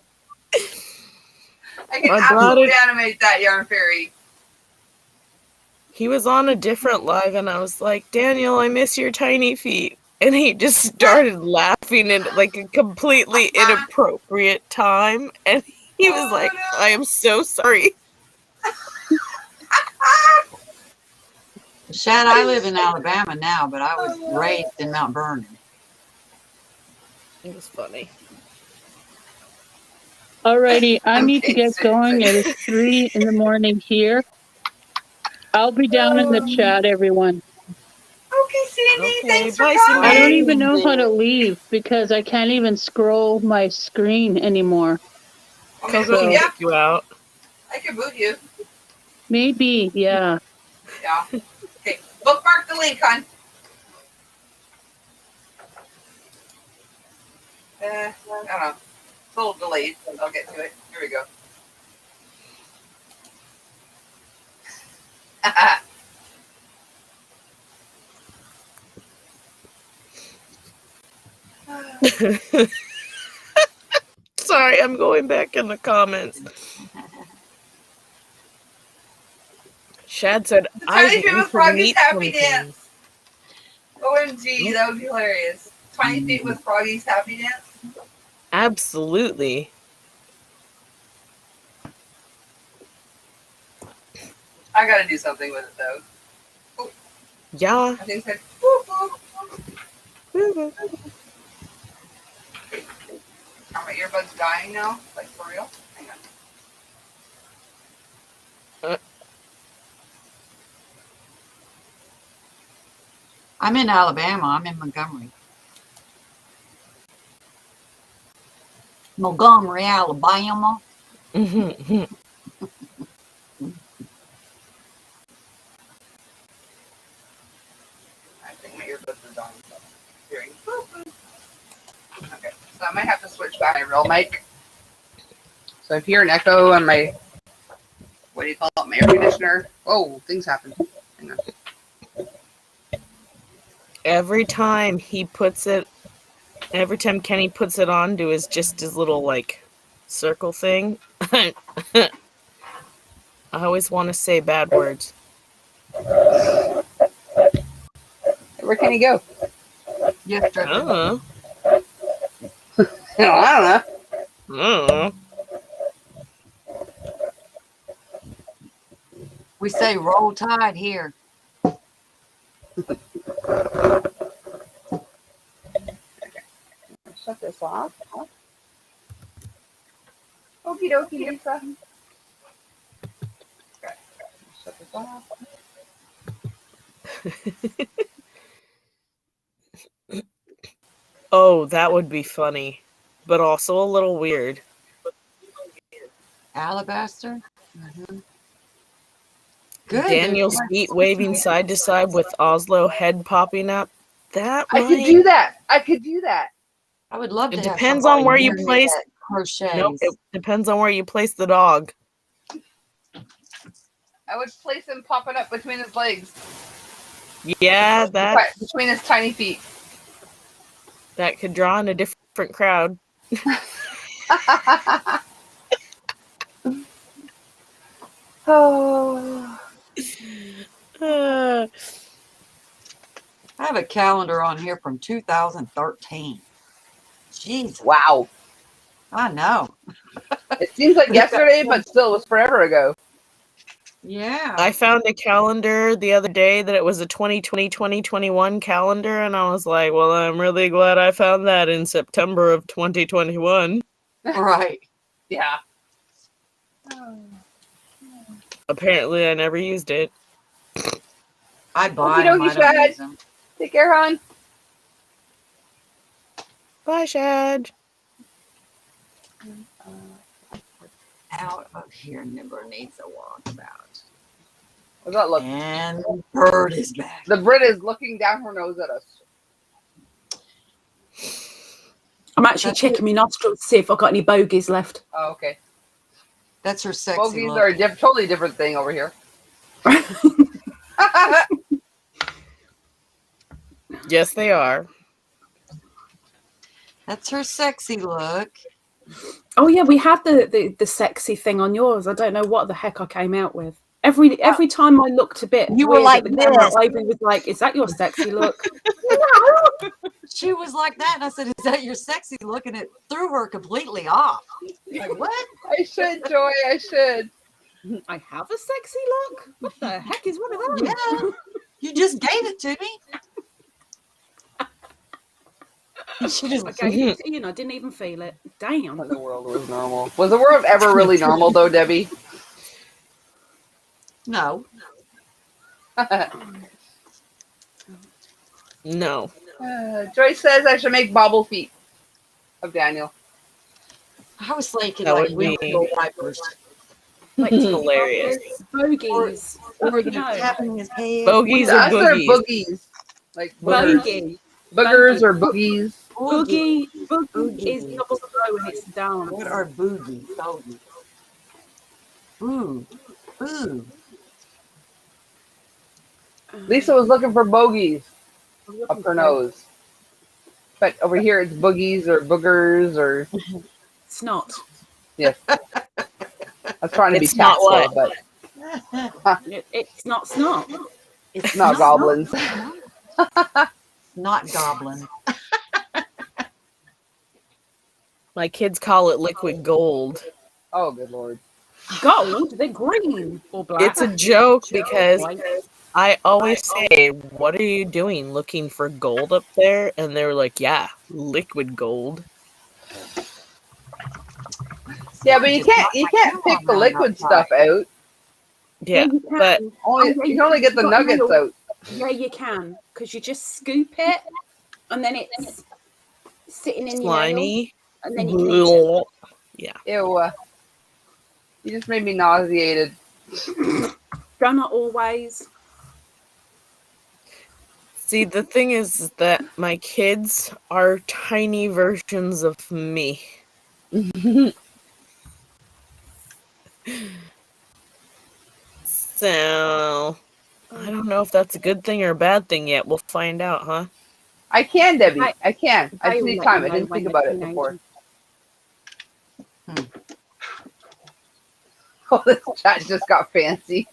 I can absolutely animate that yarn fairy. He was on a different live, and I was like, Daniel, I miss your tiny feet. And he just started laughing at like a completely inappropriate time. And he was like, I am so sorry. Shad, I live in Alabama now, but I was raised in Mount Vernon. It was funny. Alrighty, I need to get going. It is 3 a.m. here. I'll be down in the chat, everyone. Okay, Cindy, thanks for coming. I don't even know how to leave because I can't even scroll my screen anymore. Coco can kick you out. I can boot you. Maybe, yeah. Yeah. Okay, bookmark the link, hon. I don't know. It's a little delayed. I'll get to it. Here we go. Sorry, I'm going back in the comments. Shad said, Tiny Feet with Froggy's Happy Dance. OMG, that would be hilarious. 20 Feet with Froggy's Happy Dance. Absolutely. I gotta do something with it though. Ooh. Yeah. I think it's like, woo. Are my earbuds dying now? Like for real? Hang on. I'm in Alabama. I'm in Montgomery. Montgomery, Alabama. Mm-hmm. I think my earbuds are dying. So I'm hearing. Okay, so I might have to switch back to my real mic. So if you hear an echo on my, what do you call it, my air conditioner? Oh, things happen. Hang on. Every time Kenny puts it on to his little like circle thing, I always want to say bad words. Where can he go? Yes, I don't know. No, I don't know. We say roll tide here. Shut this off. Okie dokie, Lisa. Okay. Shut this off. Oh, that would be funny, but also a little weird. Alabaster? Mm-hmm. Good. Daniel's feet waving side to side with Oslo head popping up. I could do that. I would love to. It depends on where you place. Nope, it depends on where you place the dog. I would place him popping up between his legs. Yeah, that between his tiny feet. That could draw in a different crowd. Oh. I have a calendar on here from 2013. Jesus. Wow. I know. It seems like yesterday, but still, it was forever ago. Yeah. I found a calendar the other day that it was a 2020-2021 calendar, and I was like, well, I'm really glad I found that in September of 2021. Right. Yeah. Apparently, I never used it. I buy them. I don't use them. Take care, hon. Bye, Shad. Out of here, Nimber needs a walkabout. What's that look? And the bird is back. The Brit is looking down her nose at us. I'm actually checking my nostrils to see if I've got any bogies left. Oh, okay. That's her sexy Bogies look. are a totally different thing over here. Yes, they are. That's her sexy look. Oh yeah, we had the sexy thing on yours. I don't know what the heck I came out with. Every time I looked a bit, You were weird like at the camera, this. Ivy was like, "Is that your sexy look?" No. She was like that, and I said, "Is that your sexy look?" And it threw her completely off. Like, what? I should, Joy. I should. I have a sexy look. What the heck is one of those? Yeah, you just gave it to me. I gave it to you and I didn't even feel it. Damn. The world was normal. Was the world ever really normal, though, Debbie? No. No. Joyce says I should make bobble feet of Daniel. I was thinking That like would be wrinkle wipers. Like hilarious. Bogies. Or the No. tapping his head. Bogies To or us, they're boogies? boogies. Like boogers. Bogey. Boogers or boogies. Boogie is double O and it's down. What are boogies? Boogies. Ooh. Ooh. Lisa was looking for bogies up her nose. But over here it's boogies or boogers or Snot. yes. I was trying to be It's not tactful, what? but It's not snot. it's not goblins. Not goblin. My kids call it liquid gold. Oh, good lord. Gold? They're green or black. It's a joke because White. I always say, what are you doing looking for gold up there? And they're like, yeah, liquid gold. Yeah, but you can't pick the liquid stuff out. Yeah, you can. but Only you can only get the nuggets out. Yeah, you can. Because you just scoop it and then it's sitting in your nail. slimy. And then you can eat it. Yeah. Ew. You just made me nauseated. They're not always. See, the thing is that my kids are tiny versions of me. So, I don't know if that's a good thing or a bad thing yet. We'll find out, huh? I can, Debbie. I can. I just will need let time. you I didn't know think when about they're it before. teenagers. Oh, this chat just got fancy.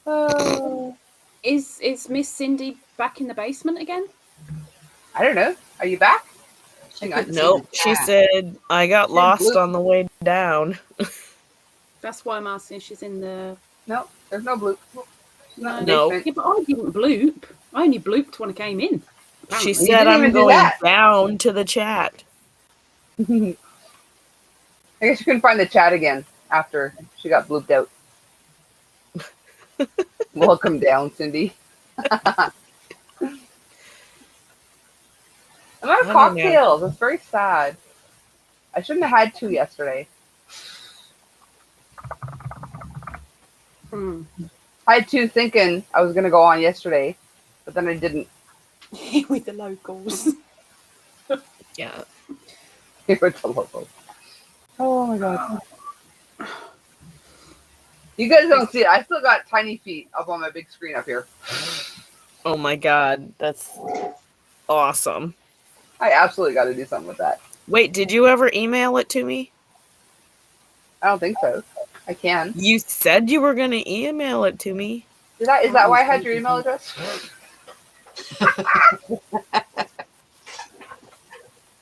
Oh. Is Miss Cindy back in the basement again? I don't know. Are you back? Hang on. Nope. She said, I got lost on the way down. That's why I'm asking if she's in the... No, there's no bloop. No. Yeah, but I didn't bloop. I only blooped when I came in. She You said, didn't I'm even do going that. down to the chat. I guess you couldn't find the chat again after she got blooped out. Welcome down, Cindy. I'm out of cocktails. It's very sad. I shouldn't have had 2 yesterday. I had 2 thinking I was going to go on yesterday, but then I didn't. With the locals. Yeah. With the locals. Oh my god. You guys don't see it. I still got tiny feet up on my big screen up here. Oh my god. That's awesome. I absolutely got to do something with that. Wait, did you ever email it to me? I don't think so. I can. You said you were going to email it to me. Is that why I had your email address?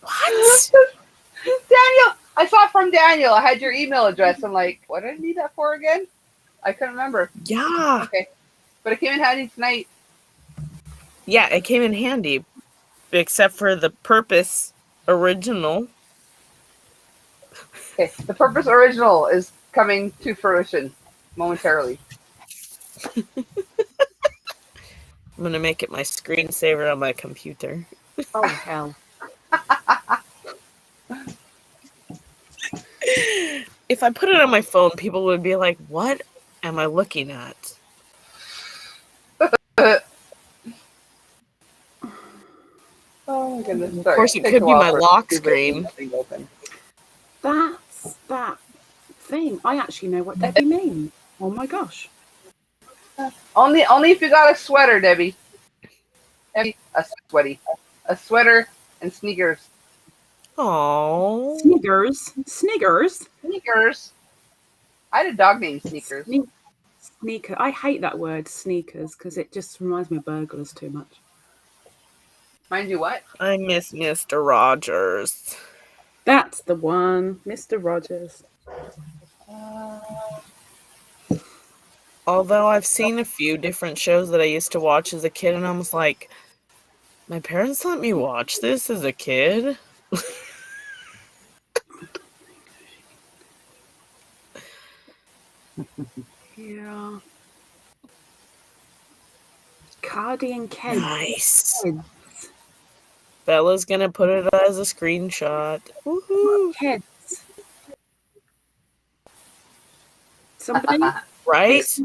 What? Daniel! I saw it from Daniel. I had your email address. I'm like, what did I need that for again? I couldn't remember. Yeah. Okay. But it came in handy tonight. Yeah, it came in handy. Except for the purpose original. Okay. The purpose original is coming to fruition momentarily. I'm going to make it my screensaver on my computer. Oh, hell. If I put it on my phone, people would be like, what am I looking at? Oh my goodness. Of course, it could be my lock screen. That's that thing. I actually know what Debbie means. Oh my gosh. Only if you got a sweater, Debbie. A sweater and sneakers. Oh. Sneakers. I had a dog named Sneakers. Sneaker. I hate that word, sneakers, because it just reminds me of burglars too much. Mind you what? I miss Mr. Rogers. That's the one, Mr. Rogers. Although I've seen a few different shows that I used to watch as a kid, and I was like, my parents let me watch this as a kid? Yeah. Cardi and Ken. Nice. Bella's gonna put it as a screenshot. Woohoo! Kids. Somebody? Right?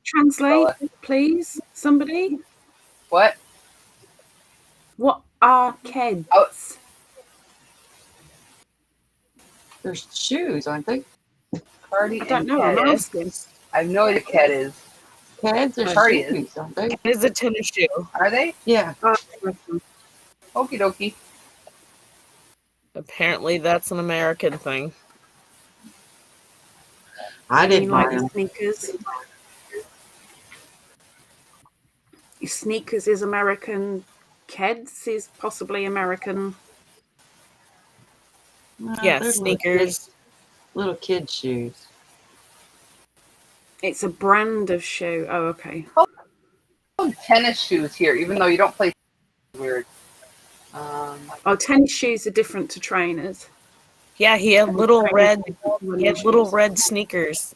Translate, please. Somebody? What? What are kids? Oh. They're shoes, aren't they? Cardi I don't and know. I'm Cat. asking. I have no idea what Cat is. Kids are Cardi shoes, is. aren't they? It is a tennis shoe. Are they? Yeah. Okie dokie. Apparently that's an American thing. I didn't You buy like them. sneakers? Sneakers is American. Keds is possibly American. No, Yeah, they're sneakers. Little kid shoes. It's a brand of shoe. Oh, okay. Tennis shoes here, even though you don't play. Weird. Oh, tennis shoes are different to trainers. Yeah, he had little red. He had shoes. little red sneakers,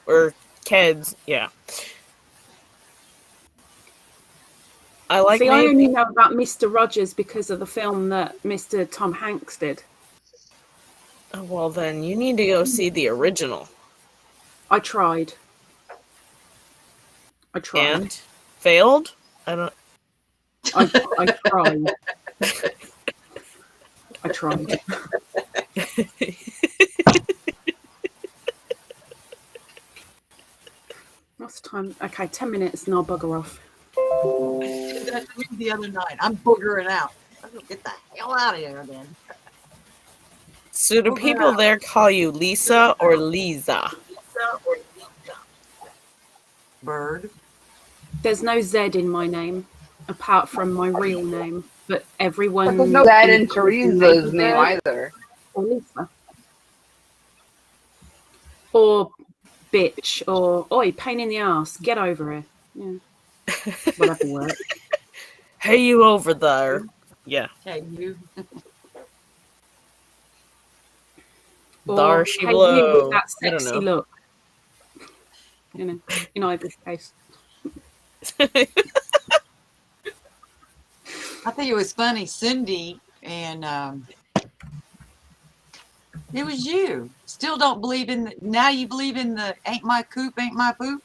or Keds. Yeah. I like. See, I only know about Mr. Rogers because of the film that Mr. Tom Hanks did. Oh, well, then you need to go see the original. I tried. And failed. I don't. I tried. I tried. What's the time? Okay, 10 minutes and I'll bugger off. That's me the other night. I'm boogering out. I'm gonna get the hell out of here then. So do people there call you Lisa or Lisa? Bird. There's no Z in my name, apart from my real name. But everyone. There's no that in Teresa's name either. Or Lisa. Or bitch. Or oi, pain in the ass. Get over it. Yeah. Whatever works. Hey, you over there? Yeah. Hey, you. There she hey, blow. you with that I don't sexy know. look. You know, in either case. I think it was funny, Cindy, and it was you. Still don't believe in the, now you believe in the ain't my coop, ain't my poop?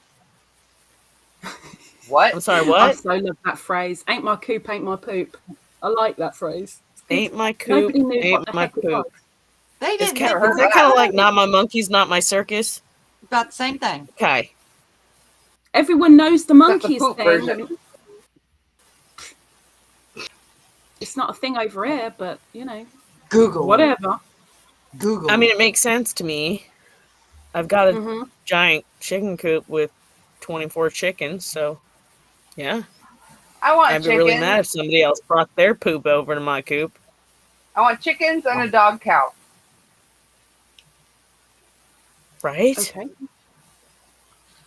What? I'm sorry, I what? so love that phrase. Ain't my coop, ain't my poop. I like that phrase. Ain't my coop, Nobody knew what ain't the my heck it poop. was. They Is didn't that kind of like not my monkeys, not my circus? about the same thing. Okay. Everyone knows the monkeys poop thing. version. It's not a thing over here, but Google. whatever. Google. I mean, it makes sense to me. I've got a Mm-hmm. giant chicken coop with 24 chickens, so yeah. I want I'd be really chickens. mad if somebody else brought their poop over to my coop. I want chickens and a dog cow. Right? Okay.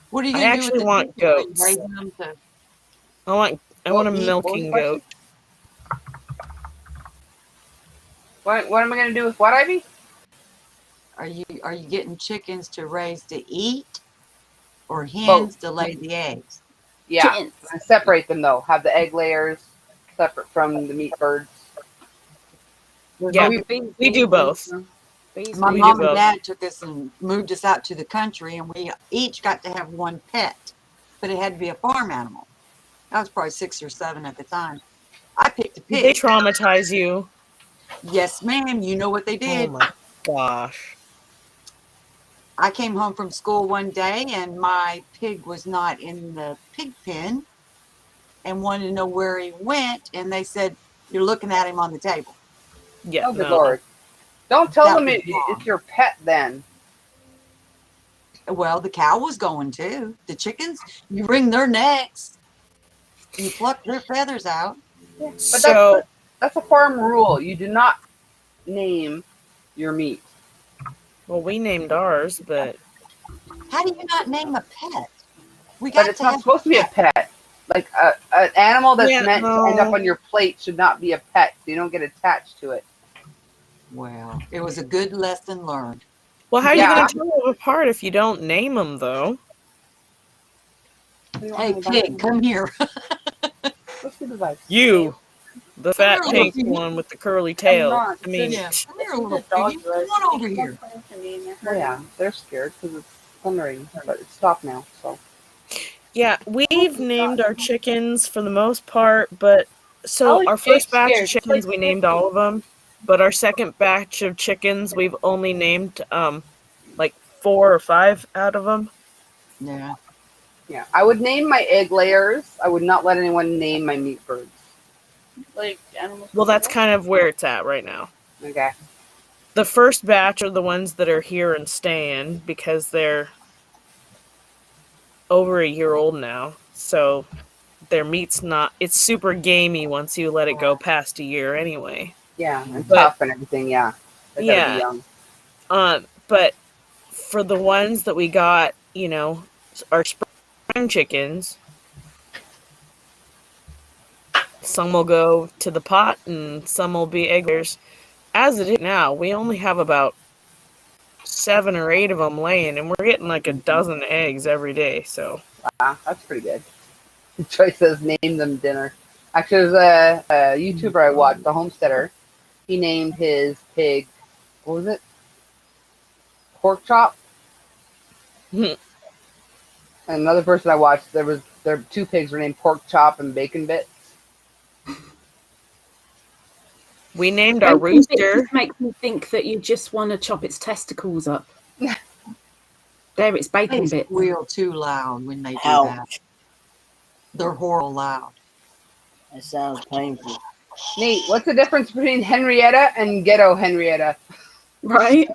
What are you I gonna do with actually the want chickens? goats. Raising them to I want a What was milking the question? goat. What am I going to do with what, Ivy? Are you getting chickens to raise to eat, or hens Both. to lay the eggs? Yeah. Chickens. I separate them though. Have the egg layers separate from the meat birds. Yeah, we do both. My We do mom and both. dad took us and moved us out to the country, and we each got to have one pet, but it had to be a farm animal. I was probably 6 or 7 at the time. I picked a Did they pig. traumatize you? Yes, ma'am. You know what they Oh did. my gosh. I came home from school one day, and my pig was not in the pig pen, and wanted to know where he went. And they said, "You're looking at him on the table." Yeah, Oh, good no. Lord. Don't tell That them was it's your pet then. Well, the cow was going too. The chickens, you wring their necks, you pluck their feathers out. Yeah. But So, that's a farm rule. You do not name your meat. well, we named ours, but How do you not name a pet? We But got it's to not have supposed to be a pet. Like an animal that's Yeah, meant to end up no. on your plate should not be a pet. So you don't get attached to it. Well, it was a good lesson learned. well, how are you Yeah. going to tell them apart if you don't name them, though? Hey, pig, come here. What's the device? You, the fat Come here, pink little one with the curly tail. not. I mean, Yeah, come here, little piggy. Come on over here. Oh, yeah, they're scared because it's thundering, but it's stopped now. So yeah, we've named our chickens for the most part, but so our first batch of chickens, we named all of them, but our second batch of chickens, we've only named like 4 or 5 out of them. Yeah. yeah, I would name my egg layers. I would not let anyone name my meat birds. Like animals. Well, that's kind of where it's at right now. Okay. The first batch are the ones that are here and staying because they're over a year old now. So their meat's not, it's super gamey once you let it go past a year anyway. Yeah, and But- tough and everything. Yeah, they gotta Yeah. be young. But for the ones that we got, our spring chickens, some will go to the pot and some will be egg layers. As it is now, we only have about 7 or 8 of them laying, and we're getting like a dozen eggs every day. So Wow, that's pretty good. Troy says name them dinner. Actually, there's a YouTuber I watched, the Homesteader. He named his pig, what was it? Pork chop. And another person I watched, their 2 pigs were named Pork Chop and Bacon Bits. we named our Bacon bits rooster. just makes me think that you just want to chop its testicles up. There, it's bacon They bits. squeal too loud when they do that. Ouch. They're horrible loud. That sounds painful. Nate, what's the difference between Henrietta and Ghetto Henrietta? Right?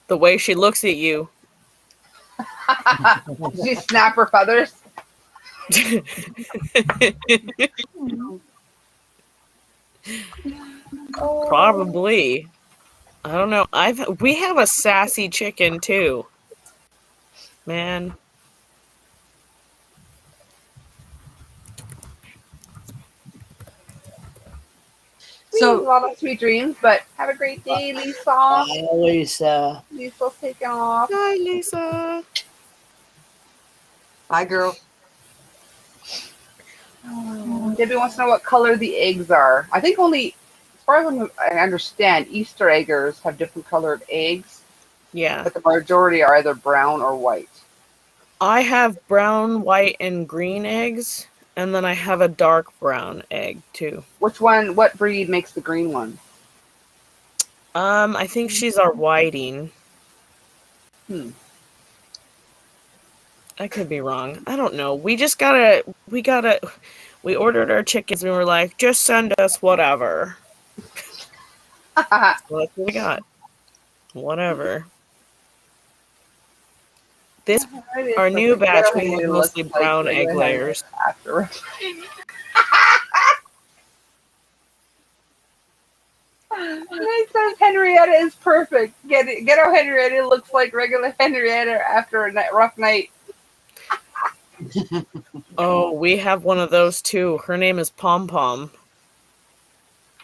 The way she looks at you. She snap her feathers. Probably. I don't know. We have a sassy chicken too. Man. So a lot of sweet dreams, but have a great day, Lisa. Bye, Lisa. Lisa's taking off. Hi, Lisa. Bye, girl. Debbie wants to know what color the eggs are. I think only, as far as I understand, Easter eggers have different colored eggs, Yeah. but the majority are either brown or white. I have brown, white, and green eggs, and then I have a dark brown egg too. Which one? What breed makes the green one? I think she's our whiting. I could be wrong. I don't know. We We ordered our chickens. And we were like, just send us whatever. So that's what we got. Whatever. This our new batch. We have mostly brown egg layers. After. It says Henrietta is perfect. Ghetto Henrietta looks like regular Henrietta after a rough night. Oh, we have one of those too. Her name is Pom Pom.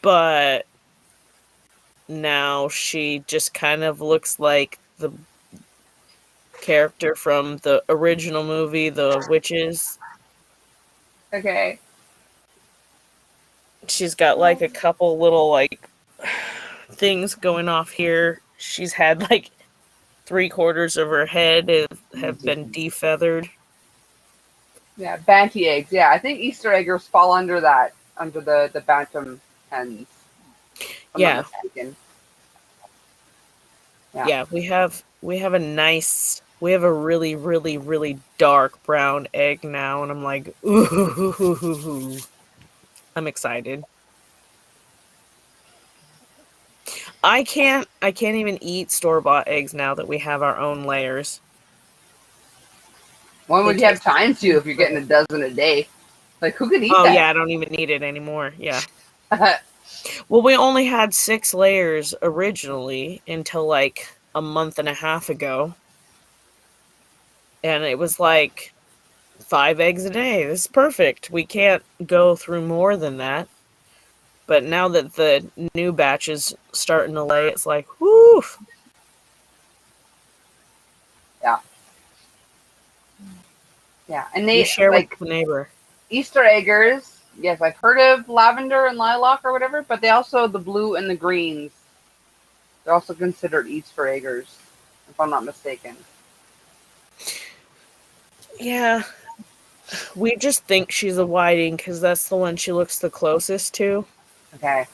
But now she just kind of looks like the character from the original movie, The Witches. Okay. She's got like a couple little like things going off here. She's had like 3/4 of her head have been defeathered. Yeah, Banty eggs. Yeah, I think Easter eggers fall under that, under the bantam hens. Yeah. Yeah, we have a really, really, really dark brown egg now, and I'm like, ooh, I'm excited. I can't even eat store-bought eggs now that we have our own layers. When would you have time to if you're getting a dozen a day? Like, who could eat that? Oh, yeah, I don't even need it anymore. Yeah. Well, we only had 6 layers originally until like a month and a half ago. And it was like 5 eggs a day. This is perfect. We can't go through more than that. But now that the new batch is starting to lay, it's like, whoo! Yeah. Yeah, and You they share like with the neighbor. Easter eggers. Yes, I've heard of lavender and lilac or whatever, but they also, the blue and the greens, they're also considered Easter eggers, if I'm not mistaken. Yeah. We just think she's a whiting because that's the one she looks the closest to. Okay.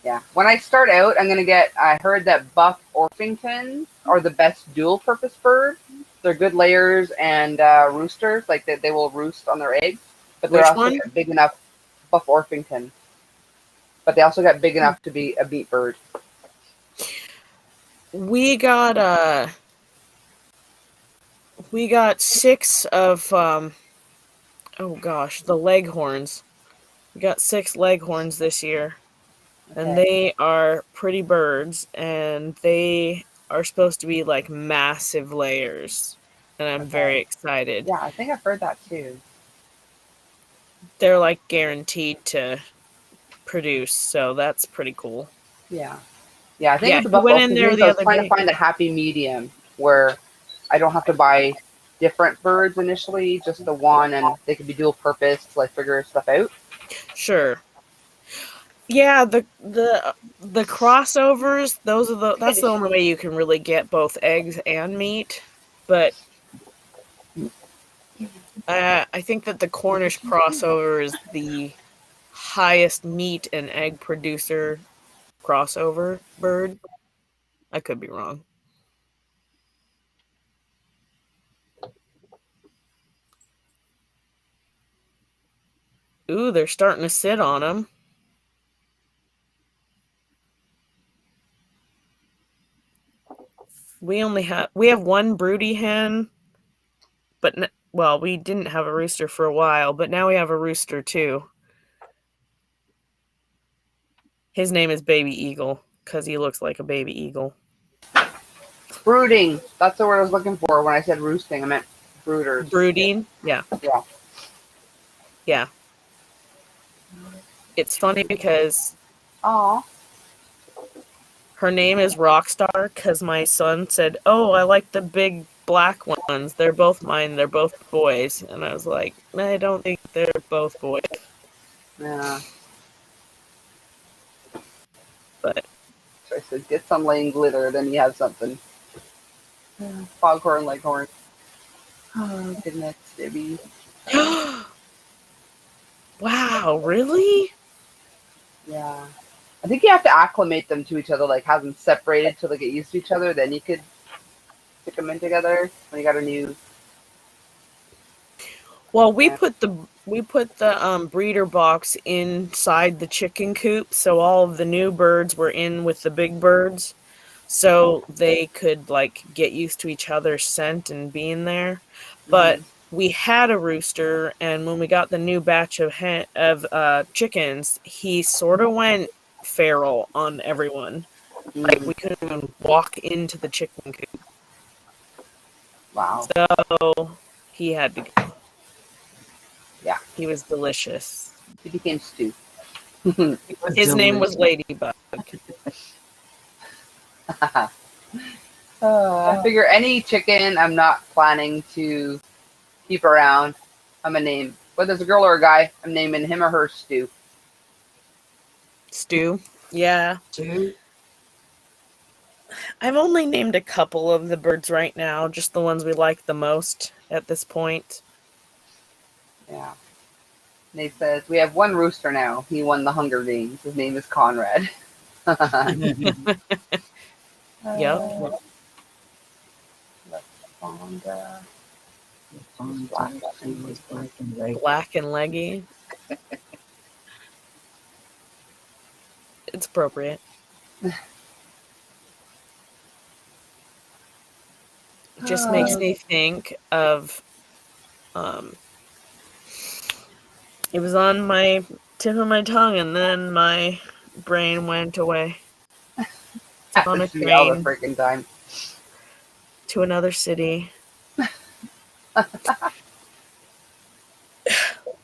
Yeah. When I start out, I heard that buff Orpingtons are the best dual-purpose bird. They're good layers and roosters, like they will roost on their eggs. But they're Which also one? big enough, buff Orpington. But they also got big enough to be a meat bird. We got 6 of oh gosh, the leghorns. We got 6 leghorns this year. Okay. And they are pretty birds, and they are supposed to be like massive layers. And I'm very excited. Yeah, I think I've heard that too. They're like guaranteed to produce, so that's pretty cool. Yeah. Yeah, I think with the he buff went in there Orpingtons, the I was other trying day. to find a happy medium where I don't have to buy different birds initially, just the one, and they could be dual purpose to like figure stuff out. Sure. Yeah, the crossovers, that's the only way you can really get both eggs and meat. But I think that the Cornish crossover is the highest meat and egg producer crossover bird. I could be wrong. Ooh, they're starting to sit on them. We have one broody hen, but we didn't have a rooster for a while, but now we have a rooster too. His name is Baby Eagle because he looks like a baby eagle. Brooding. That's the word I was looking for when I said roosting. I meant brooders. Brooding? Yeah. Yeah. Yeah. It's funny because her name is Rockstar because my son said, "Oh, I like the big black ones. They're both mine. They're both boys." And I was like, I don't think they're both boys. Yeah. But so I said, get some laying glitter, then you have something. Foghorn leghorn. Oh, goodness, Debbie. Wow, really? Yeah. I think you have to acclimate them to each other, like have them separated till they get used to each other. Then you could stick them in together when you got a new. Well, we put the breeder box inside the chicken coop, so all of the new birds were in with the big birds, so they could like get used to each other's scent and being there. But we had a rooster, and when we got the new batch of chickens, he sort of went feral on everyone. Like we couldn't even walk into the chicken coop. Wow. So he had to go. Yeah. He was delicious. He became stew. His name was Ladybug. I figure any chicken I'm not planning to keep around, I'm gonna name, whether it's a girl or a guy, I'm naming him or her Stew. Stew? Yeah. Stew? I've only named a couple of the birds right now, just the ones we like the most at this point. Yeah. Nate says, we have one rooster now. He won the Hunger Games. His name is Conrad. Yep. Black and leggy. It's appropriate. It just makes me think of it was on my tip of my tongue and then my brain went away. On a train all the freaking time. To another city.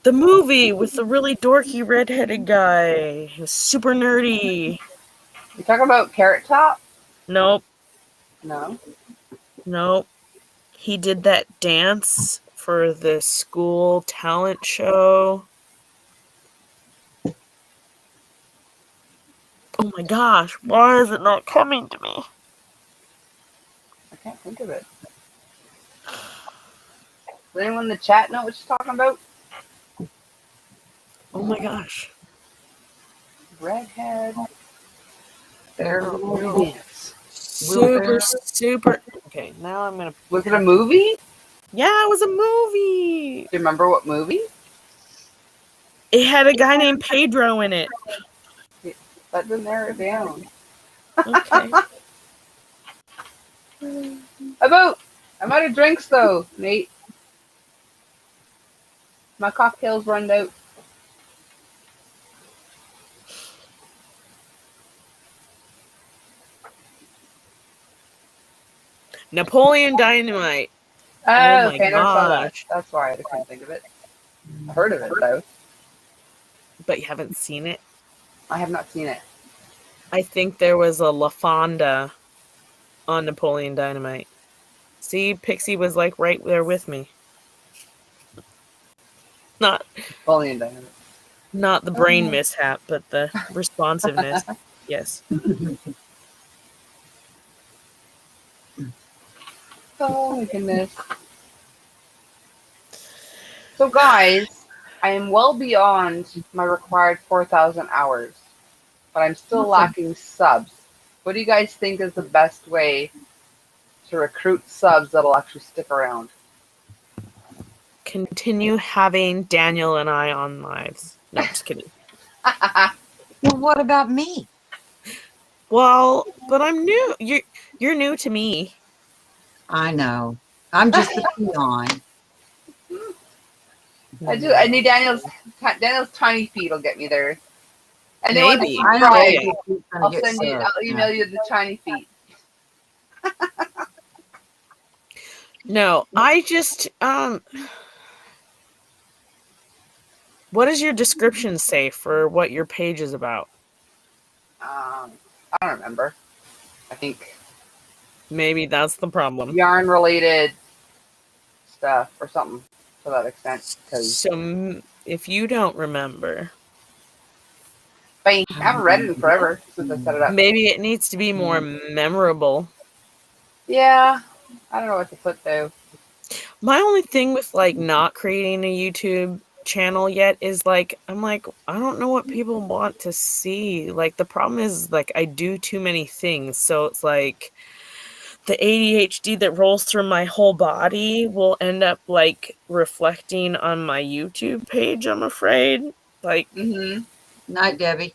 The movie with the really dorky redheaded guy. He was super nerdy. You talking about Carrot Top? Nope. No. Nope. He did that dance for the school talent show. Oh my gosh, why is it not coming to me? I can't think of it. Does anyone in the chat know what she's talking about? Oh my gosh. Redhead. Dance. Super. Okay, now I'm gonna. Was it a movie? Yeah, it was a movie. Do you remember what movie? It had a guy named Pedro in it. That didn't narrow it down. Okay. I'm out of drinks though, Nate. My cocktail's run out. Napoleon Dynamite. Oh, my okay, I never saw that. gosh. That's why I couldn't think of it. I heard of it though. But you haven't seen it? I have not seen it. I think there was a La Fonda on Napoleon Dynamite. See, Pixie was like right there with me. Not Napoleon Dynamite. Not the brain mishap, but the responsiveness. Yes. Oh my goodness. So guys, I am well beyond my required 4,000 hours, but I'm still lacking subs. What do you guys think is the best way to recruit subs that'll actually stick around? Continue having Daniel and I on lives. No, just kidding. Well, what about me? Well, but I'm new. You're new to me. I know. I'm just a peon. I need Daniel's tiny feet will get me there. Anyone Maybe. subscribe, I'll get send you. subbed, I'll email you the tiny feet. No, I just what does your description say for what your page is about? I don't remember. I think Maybe that's the problem. yarn related stuff or something to that extent. So if you don't remember, I haven't read it in forever since I set it up. maybe it needs to be more memorable. Yeah, I don't know what to put though. My only thing with like not creating a YouTube channel yet is like I'm like I don't know what people want to see. Like the problem is like I do too many things, so it's like the ADHD that rolls through my whole body will end up like reflecting on my YouTube page, I'm afraid. Like, Night, Debbie.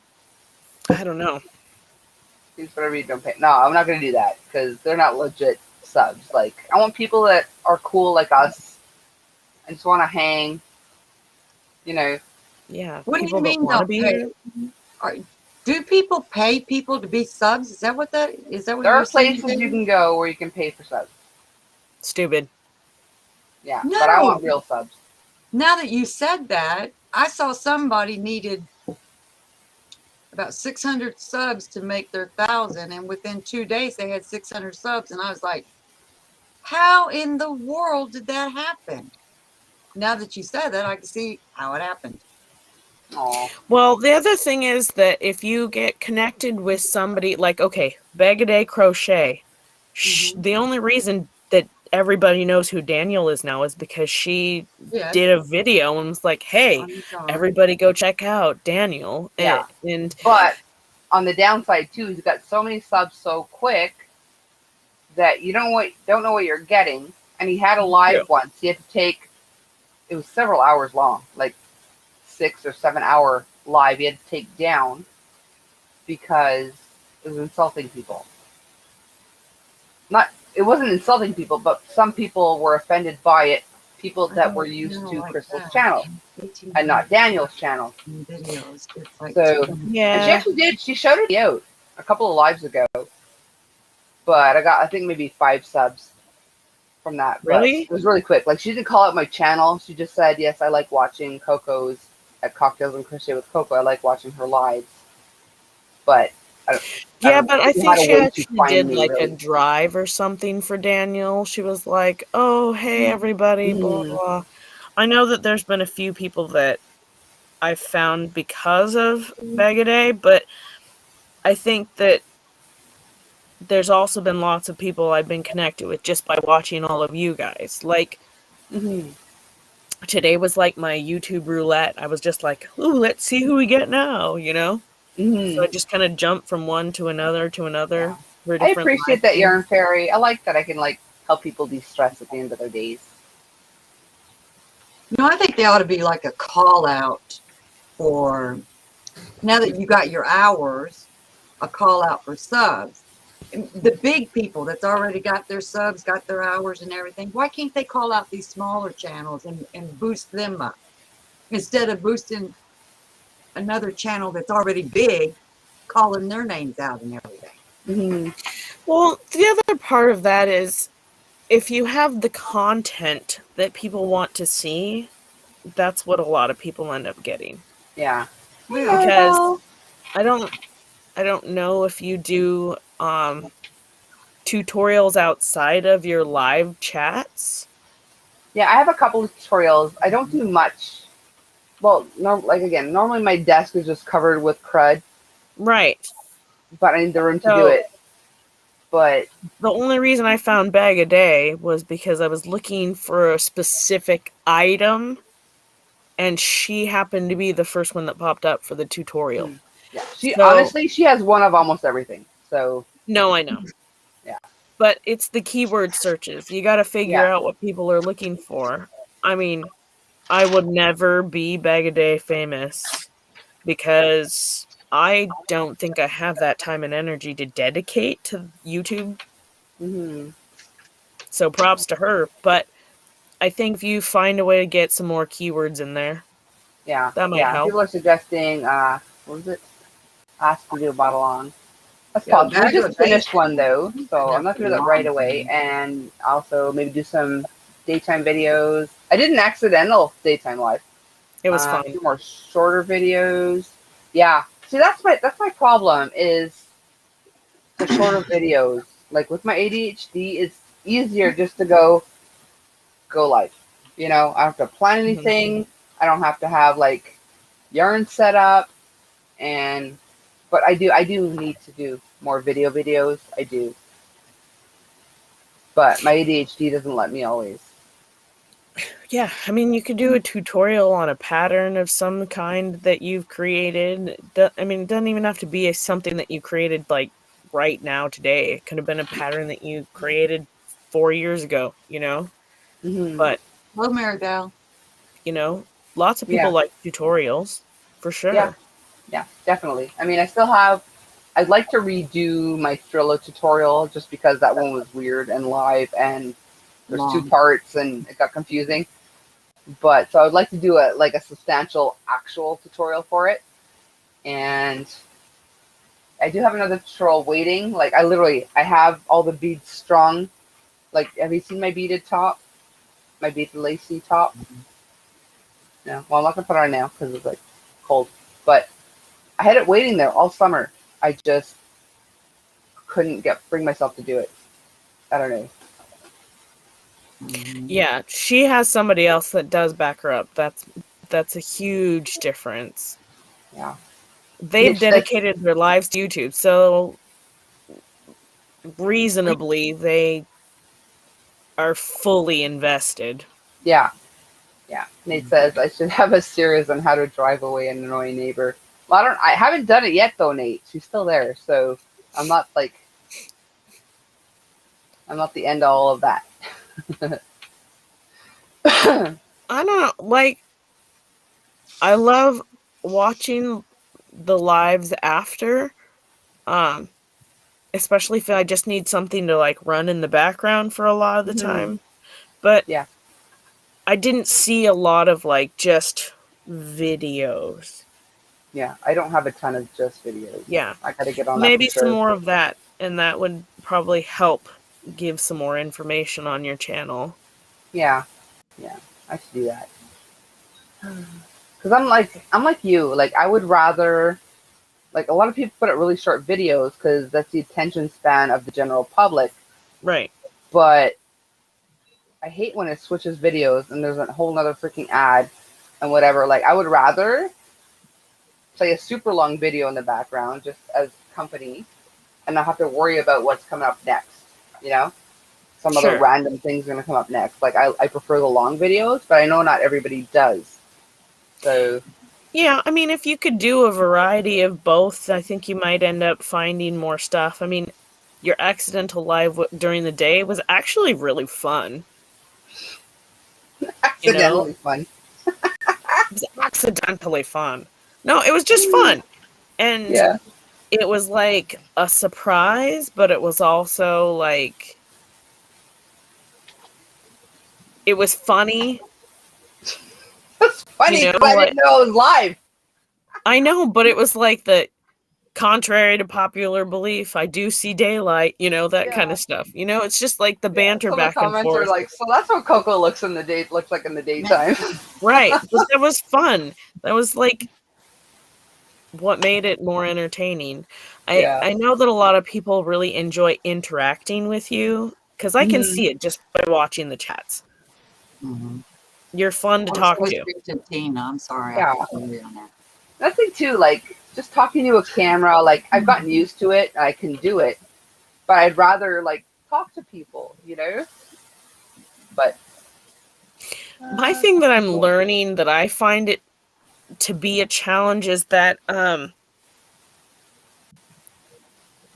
I don't know. Use whatever you don't pay. No, I'm not going to do that because they're not legit subs. Like, I want people that are cool like us and just want to hang, you know. Yeah. What do you people that mean wanna they'll be pay? Do people pay people to be subs? Is that what what There you're are saying? places you can go where you can pay for subs. Stupid. Yeah, No. but I want real subs. Now that you said that, I saw somebody needed about 600 subs to make their 1,000, and within 2 days they had 600 subs, and I was like, how in the world did that happen? Now that you said that, I can see how it happened. Aww. Well, the other thing is that if you get connected with somebody like, okay, Bag-A-Day Crochet, the only reason that everybody knows who Daniel is now is because she did a video and was like, hey, everybody go check out Daniel. Yeah. And but on the downside too, he's got so many subs so quick that you don't know what you're getting. And he had a live once. He had to take, it was several hours long, like 6 or 7 hour live. He had to take down because it was insulting people. It wasn't insulting people, but some people were offended by it. People that were used to Crystal's channel and not Daniel's channel. So yeah, and she actually did. She showed it out a couple of lives ago, but I think maybe 5 subs from that. Really? But it was really quick. Like, she didn't call out my channel. She just said, yes, I like watching Coco's at Cocktails and Crochet with Coco. I like watching her lives. But I think she actually did like a drive or something for Daniel. She was like, oh, hey, everybody, blah, blah. I know that there's been a few people that I've found because of Bag-A-Day, but I think that there's also been lots of people I've been connected with just by watching all of you guys. Like, today was like my YouTube roulette. I was just like, ooh, let's see who we get now, you know? So I just kind of jumped from one to another to another. Yeah. I appreciate that, Yarn Fairy. I like that I can like help people de-stress at the end of their days. No, I think there ought to be like a call out for, now that you got your hours, a call out for subs. The big people that's already got their subs, got their hours and everything, why can't they call out these smaller channels and boost them up instead of boosting another channel that's already big, calling their names out and everything? Well, the other part of that is if you have the content that people want to see, that's what a lot of people end up getting. Yeah. Because I don't know if you do tutorials outside of your live chats. Yeah, I have a couple of tutorials. I don't do much. Well, normally my desk is just covered with crud. Right. But I need the room to do it. But the only reason I found Bag-A-Day was because I was looking for a specific item, and she happened to be the first one that popped up for the tutorial. Yeah, honestly, she has one of almost everything. So no, I know. Yeah. But it's the keyword searches. You got to figure out what people are looking for. I mean, I would never be Bag-A-Day famous because I don't think I have that time and energy to dedicate to YouTube. So props to her. But I think if you find a way to get some more keywords in there, that might help. People are suggesting, what was it? Ask to do a bottle on. That's possible. We just finished one though, so I'm not going to do that right away. And also maybe do some daytime videos. I did an accidental daytime live. It was fun. Some more shorter videos. Yeah. See, that's my problem is the shorter videos. Like with my ADHD, it's easier just to go live. You know, I don't have to plan anything. I don't have to have like yarn set up, but I do need to do more videos. I do. But my ADHD doesn't let me always. Yeah, I mean, you could do a tutorial on a pattern of some kind that you've created. I mean, it doesn't even have to be something that you created like right now today. It could have been a pattern that you created 4 years ago, you know? Mhm. But, Hello, Maribel. you know, lots of Yeah. people like tutorials, for sure. Yeah. Yeah, definitely. I mean, I'd like to redo my Thriller tutorial just because that one was weird and live and there's 2 Long. parts and it got confusing. But so I would like to do a substantial actual tutorial for it. And I do have another tutorial waiting. Like I have all the beads strung. Like, have you seen my beaded top? My beaded lacy top? No. Well, I'm not gonna put it on now because it's like cold. But I had it waiting there all summer. I just couldn't bring myself to do it. I don't know. Yeah, she has somebody else that does back her up. That's a huge difference. Yeah. They've dedicated their lives to YouTube, so reasonably they are fully invested. Yeah. Yeah. Nate says I should have a series on how to drive away an annoying neighbor. Well, I haven't done it yet though, Nate. She's still there, so I'm not the end all of that. I don't know, like, I love watching the lives after, especially if I just need something to like run in the background for a lot of the time. But yeah, I didn't see a lot of like just videos. Yeah, I don't have a ton of just videos. Yeah, I gotta get on maybe that for some sure. more of that, and that would probably help give some more information on your channel. Yeah, I should do that. Because I'm like you. Like, I would rather, like, a lot of people put out really short videos because that's the attention span of the general public. Right. But I hate when it switches videos and there's a whole nother freaking ad and whatever. Like, I would rather play a super long video in the background just as company and not have to worry about what's coming up next, you know? Some other random things are going to come up next. Like, I prefer the long videos, but I know not everybody does. So, yeah, I mean, if you could do a variety of both, I think you might end up finding more stuff. I mean, your accidental live during the day was actually really fun. Accidentally fun. It was accidentally fun. No, it was just fun. And it was like a surprise, but it was also like, it was funny. It's funny because I didn't know it was live. I know, but it was like the contrary to popular belief, I do see daylight, that kind of stuff. It's just like the banter back and Comments forth. are like, so that's what Coco looks like in the daytime. Right. But that was fun. That was like what made it more entertaining. I know that a lot of people really enjoy interacting with you because I can see it just by watching the chats. You're fun to talk to. 15. I'm sorry. Yeah. I couldn't read on that. That's the thing too, like just talking to a camera, like I've gotten used to it, I can do it, but I'd rather like talk to people, But my thing that I'm learning that I find it to be a challenge is that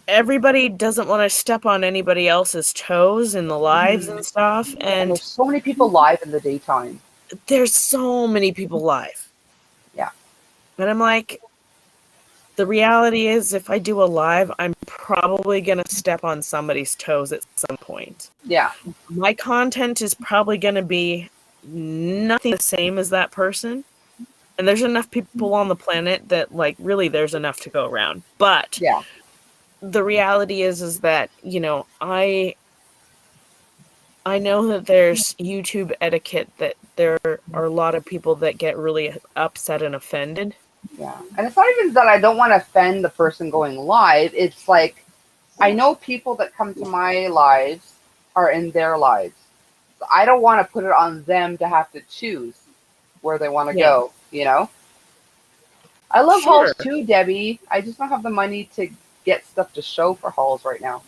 everybody doesn't want to step on anybody else's toes in the lives and stuff. And there's so many people live in the daytime. There's so many people live. Yeah. And I'm like, the reality is if I do a live, I'm probably going to step on somebody's toes at some point. Yeah. My content is probably going to be nothing the same as that person. And there's enough people on the planet that, like, really there's enough to go around. But the reality is that, I know that there's YouTube etiquette, that there are a lot of people that get really upset and offended. Yeah. And it's not even that I don't want to offend the person going live. It's like, I know people that come to my lives are in their lives. So I don't want to put it on them to have to choose where they want to go, I love hauls too, Debbie. I just don't have the money to get stuff to show for hauls right now.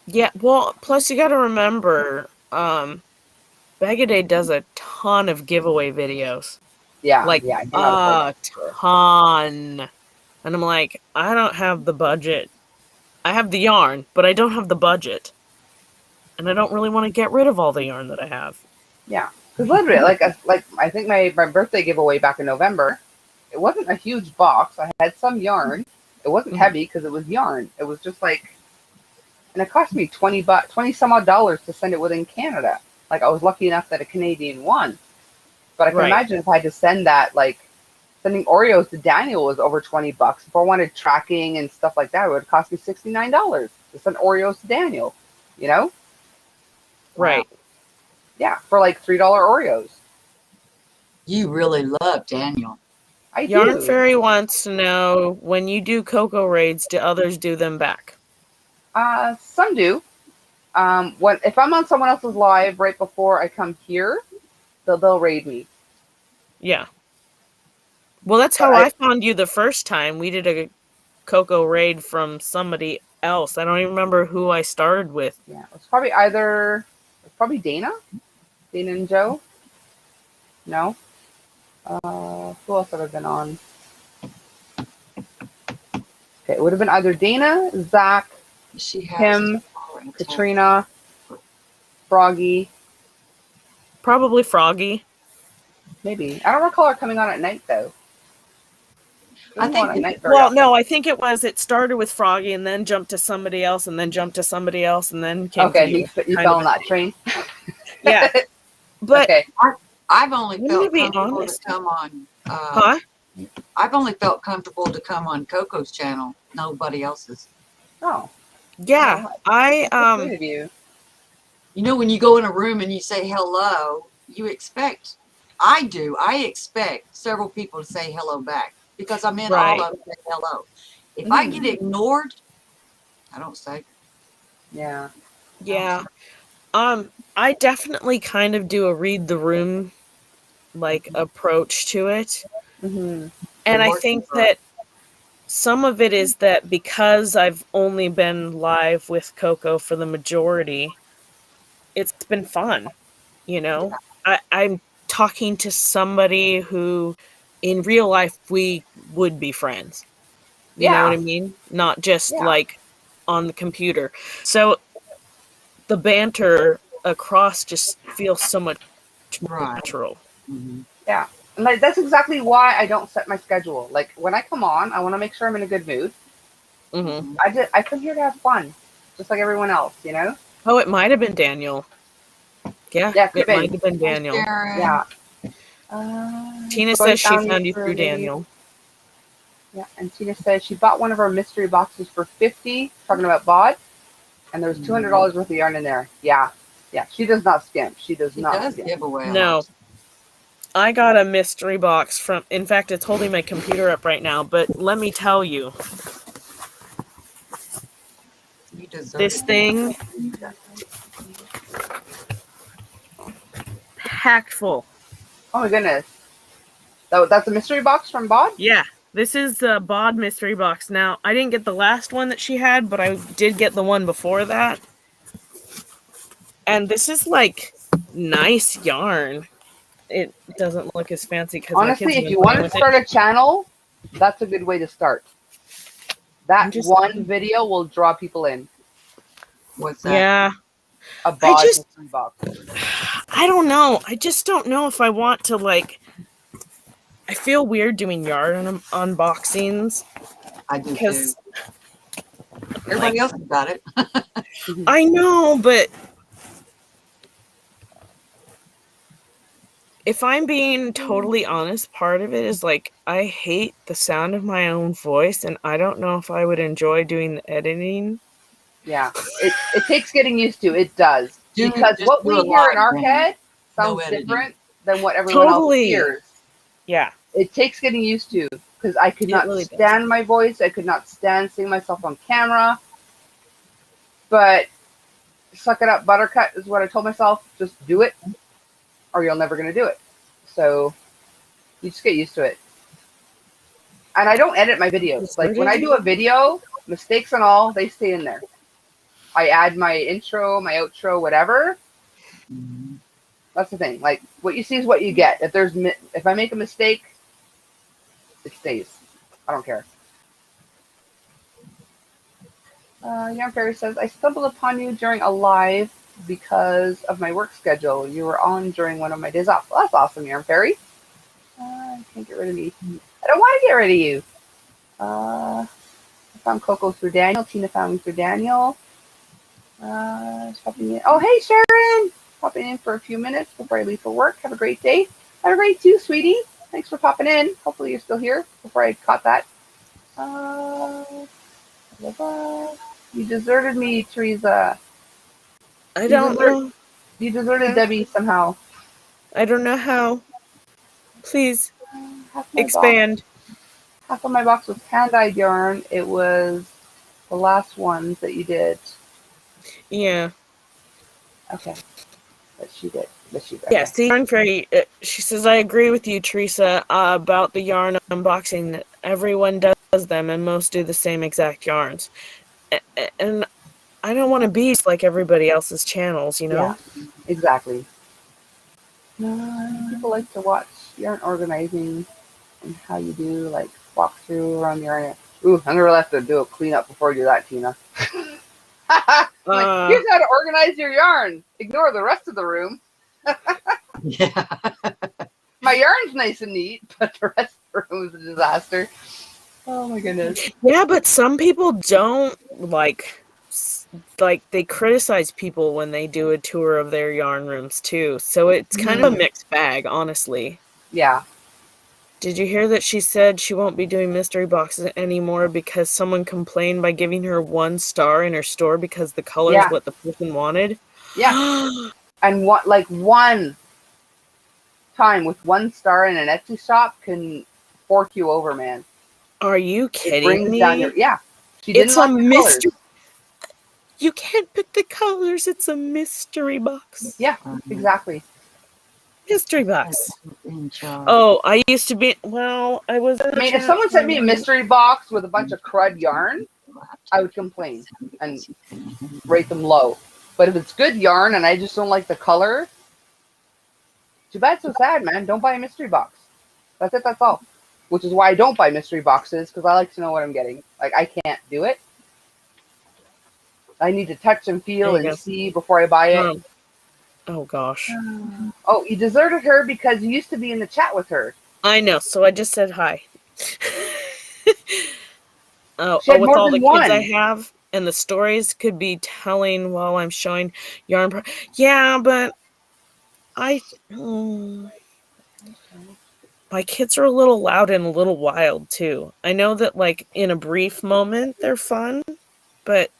Yeah, well, plus you got to remember, Bagaday does a ton of giveaway videos. Yeah, like I a ton. And I'm like, I don't have the budget. I have the yarn, but I don't have the budget. And I don't really want to get rid of all the yarn that I have. Yeah, because literally, like I think my birthday giveaway back in November, it wasn't a huge box. I had some yarn. It wasn't heavy because it was yarn. It was just like, and it cost me $20 some odd dollars to send it within Canada. Like I was lucky enough that a Canadian won. But I can imagine if I had to send that, like sending Oreos to Daniel was over $20. If I wanted tracking and stuff like that, it would cost me $69 to send Oreos to Daniel. You know? Right. Wow. Yeah, for like $3 Oreos. You really love Daniel. I Yarn do. Fairy wants to know, when you do Coco raids, do others do them back? Some do. If I'm on someone else's live right before I come here, they'll raid me. Yeah. Well, that's how I found you the first time. We did a Coco raid from somebody else. I don't even remember who I started with. Yeah, it was probably Dana and Joe. No. Who else have I been on? Okay, it would have been either Dana, Zach, Kim, Katrina, Froggy. Probably Froggy. Maybe. I don't recall her coming on at night though. I think it started with Froggy and then jumped to somebody else and then jumped to somebody else and then came to you. You fell on that train. Yeah. But okay. I've only felt comfortable to come on. I've only felt comfortable to come on Coco's channel, nobody else's. Oh. Yeah. You know, when you go in a room and you say hello, you expect, I expect several people to say hello back because I'm in all of them say hello. If I get ignored, I don't say. Yeah. Yeah. I definitely kind of do a read the room like approach to it. Mm-hmm. And I think that some of it is that because I've only been live with Coco for the majority, it's been fun, you know? I'm talking to somebody who in real life we would be friends. You know what I mean? Not just like on the computer. So the banter across just feels so much more natural. Mm-hmm. Yeah. And like, that's exactly why I don't set my schedule. Like when I come on, I want to make sure I'm in a good mood. Mm-hmm. I come here to have fun, just like everyone else, you know? Oh, it might have been Daniel. Yeah, it might have been Daniel. Yeah. Tina says she found you through Daniel. Yeah, and Tina says she bought one of our mystery boxes for $50, talking about bod, and there was $200 worth of yarn in there. Yeah. Yeah, she does not skimp. She does not skimp. Give away no. I got a mystery box from, in fact, it's holding my computer up right now, but let me tell you. This thing, packed full. Oh my goodness. That's a mystery box from Bod? Yeah, this is the Bod mystery box. Now, I didn't get the last one that she had, but I did get the one before that. And this is like nice yarn. It doesn't look as fancy because honestly, if you want to start a channel, that's a good way to start. That one video will draw people in. What's that? Yeah. A Bod mystery box. I don't know. I just don't know if I want to like. I feel weird doing yarn unboxings. I do too. Everybody else has got it. I know, but if I'm being totally honest, part of it is like I hate the sound of my own voice, and I don't know if I would enjoy doing the editing. Yeah, it takes getting used to. It does. Because what we hear in our head sounds different than what everyone else hears. Yeah. It takes getting used to because I could not stand my voice. I could not stand seeing myself on camera. But suck it up, buttercut is what I told myself. Just do it or you're never going to do it. So you just get used to it. And I don't edit my videos. Like when I do a video, mistakes and all, they stay in there. I add my intro, my outro, whatever. That's the thing. Like what you see is what you get. If I make a mistake, it stays. I don't care. Young Fairy says, I stumbled upon you during a live because of my work schedule. You were on during one of my days off. Well, that's awesome, Young Fairy. I can't get rid of me. I don't want to get rid of you. I found Coco through Daniel. Tina found me through Daniel. Popping in. Oh, hey, Sharon. Popping in for a few minutes before I leave for work. Have a great day. Have a great too, sweetie. Thanks for popping in. Hopefully you're still here before I caught that. You deserted me, Teresa. I don't know. You deserted Debbie somehow. I don't know how. Please Half my expand. Half of my box was hand-dyed yarn. It was the last ones that you did. Yeah. Okay. But she did. Yeah, see, Yarn Fairy, she says, I agree with you, Teresa, about the yarn unboxing. Everyone does them, and most do the same exact yarns. And I don't want to be like everybody else's channels, you know? Yeah, exactly. People like to watch yarn organizing and how you do, like, walk through around the yarn. Ooh, I'm going to have to do a cleanup before I do that, Tina. Like, here's how to organize your yarn. Ignore the rest of the room. Yeah. My yarn's nice and neat, but the rest of the room is a disaster. Oh my goodness. Yeah, but some people don't like they criticize people when they do a tour of their yarn rooms too. So it's kind of a mixed bag, honestly. Yeah. Did you hear that she said she won't be doing mystery boxes anymore because someone complained by giving her 1 star in her store because the color is what the person wanted? Yeah. And one time with 1 star in an Etsy shop can fork you over, man. Are you kidding brings me? Down your, she didn't It's like a the mystery. colors. You can't pick the colors. It's a mystery box. Yeah, exactly. Mystery box. Oh, I used to be. Well, I was. I mean, if someone sent me a mystery box with a bunch of crud yarn, I would complain and rate them low. But if it's good yarn and I just don't like the color, too bad, so sad, man. Don't buy a mystery box. That's it. That's all. Which is why I don't buy mystery boxes, because I like to know what I'm getting. Like, I can't do it. I need to touch and feel and see before I buy it. Oh, gosh. Oh, you deserted her because you used to be in the chat with her. I know, so I just said hi. With more all than the kids I one. have, and the stories could be telling while I'm showing yarn. Yeah, but my kids are a little loud and a little wild, too. I know that, like, in a brief moment, they're fun, but...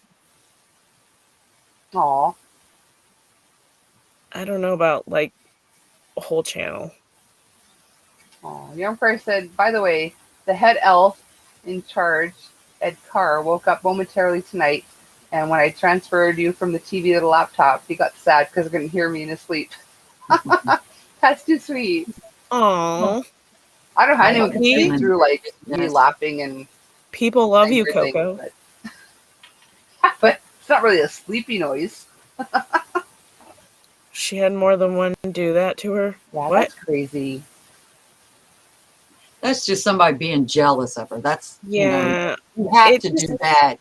Aw. I don't know about, like, a whole channel. Oh, Young Fairy said, by the way, the head elf in charge, Ed Carr, woke up momentarily tonight, and when I transferred you from the TV to the laptop, he got sad because he couldn't hear me in his sleep. That's too sweet. Aww. I don't know how anyone can sleep through, like, me laughing and... People love you, Coco. But it's not really a sleepy noise. She had more than one do that to her? Yeah, what? That's crazy. That's just somebody being jealous of her. That's, yeah. You have to do that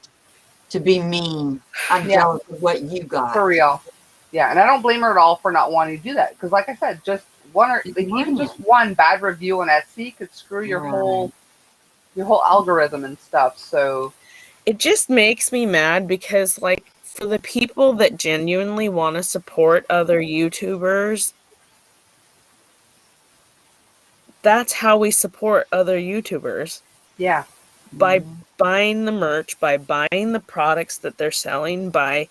to be mean. I'm jealous of what you got. For real. Yeah, and I don't blame her at all for not wanting to do that. Because like I said, just one or even just one bad review on Etsy could screw your whole algorithm and stuff. So it just makes me mad because, like, for the people that genuinely want to support other YouTubers, that's how we support other YouTubers. Yeah. By buying the merch, by buying the products that they're selling, by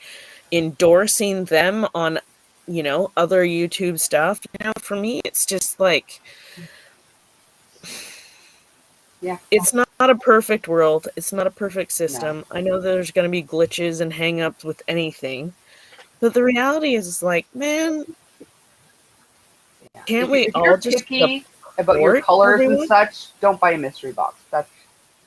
endorsing them on, other YouTube stuff. For me, it's just like, it's not a perfect world. It's not a perfect system. No. I know there's going to be glitches and hang-ups with anything. But the reality is like, man, can't we all just picky about your colors and such? Don't buy a mystery box. That's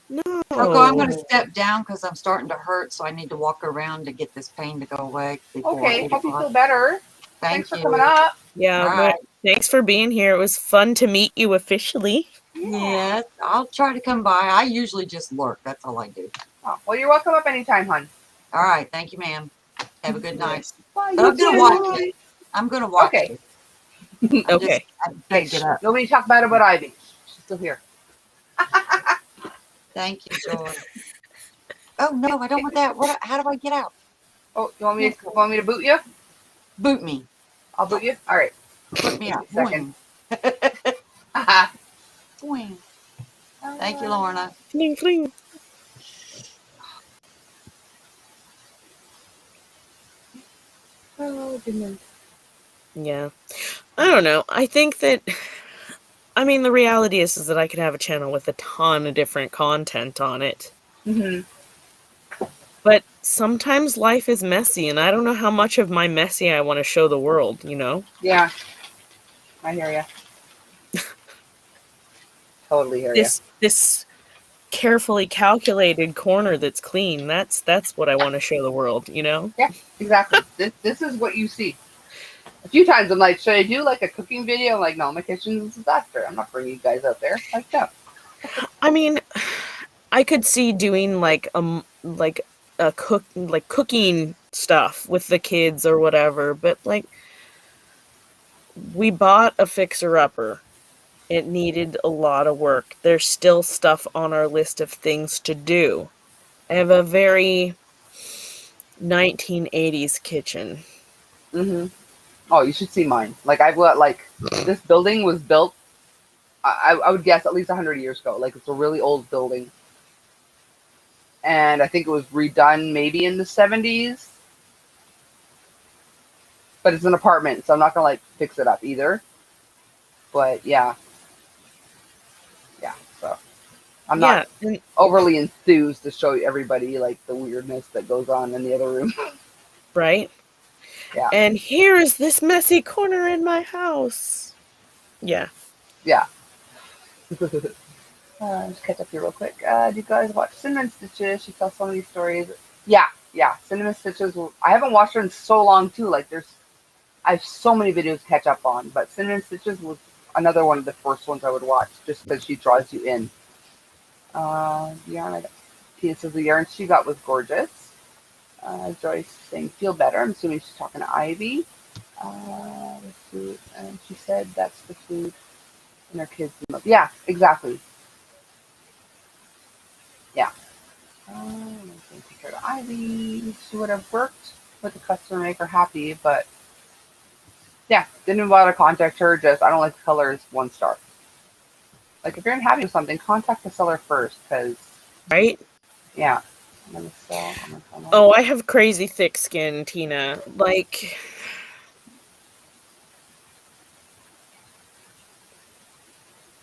no. Coco, I'm going to step down because I'm starting to hurt, so I need to walk around to get this pain to go away. Okay, hope you feel better. Thanks for coming up. Yeah, but thanks for being here. It was fun to meet you officially. Yeah, I'll try to come by. I usually just lurk. That's all I do. Oh, well, you're welcome up anytime, hon. All right. Thank you, ma'am. Have a good night. Bye, But you I'm going to too. watch it. I'm going to watch Okay. it. Okay. I can't get up. Nobody talk bad about Ivy. She's still here. Thank you, Joy. Oh, no, I don't want that. How do I get out? Oh, you want me to boot you? Boot me. I'll boot you. All right. Put me out. Second. Boing. Thank you, Lorna. Fling, fling. Oh, goodness. Yeah. I don't know. I think that, I mean, the reality is that I could have a channel with a ton of different content on it. Mm-hmm. But sometimes life is messy, and I don't know how much of my messy I want to show the world, you know? Yeah. I hear you. Totally hear you. This carefully calculated corner that's clean, that's what I want to show the world, you know? Yeah, exactly. This is what you see. A few times I'm like, should I do like a cooking video? I'm like, no, my kitchen's a disaster. I'm not bringing you guys out there. Like, no. I mean, I could see doing like cooking stuff with the kids or whatever, but like we bought a fixer-upper. It needed a lot of work. There's still stuff on our list of things to do. I have a very 1980s kitchen. Mm-hmm. Oh, you should see mine. Like, I've got, like, this building was built, I would guess, at least 100 years ago. Like, it's a really old building. And I think it was redone maybe in the 70s. But it's an apartment, so I'm not going to, like, fix it up either. But, yeah. Yeah, so. I'm not overly enthused to show everybody, like, the weirdness that goes on in the other room. Right? Yeah. And here is this messy corner in my house. Yeah. Yeah. Just catch up here real quick. Do you guys watch Cinnamon Stitches? She tells so many stories. Yeah. Cinnamon Stitches. I haven't watched her in so long too. Like I have so many videos to catch up on. But Cinnamon Stitches was another one of the first ones I would watch just because she draws you in. Yarn. Pieces of the yarn she got was gorgeous. Joyce saying feel better. I'm assuming she's talking to Ivy. The food, and she said that's the food and her kids love. Yeah, exactly. Yeah. Take care of Ivy. She would have worked with the customer, make her happy, but yeah, didn't want to contact her. Just I don't like the colors. 1 star. Like if you're unhappy with something, contact the seller first, because right. Yeah. I'm gonna sell. Oh, I have crazy thick skin, Tina. Like.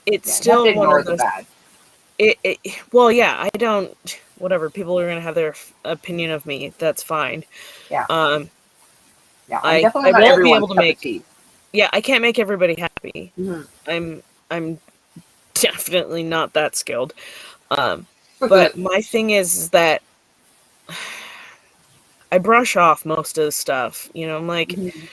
It's still one of those. Bad. Well, yeah, I don't. Whatever. People are gonna have their opinion of me. That's fine. Yeah. Yeah. I won't be able to make. Yeah, I can't make everybody happy. Mm-hmm. I'm definitely not that skilled. But my thing is that I brush off most of the stuff. You know, I'm like. Mm-hmm.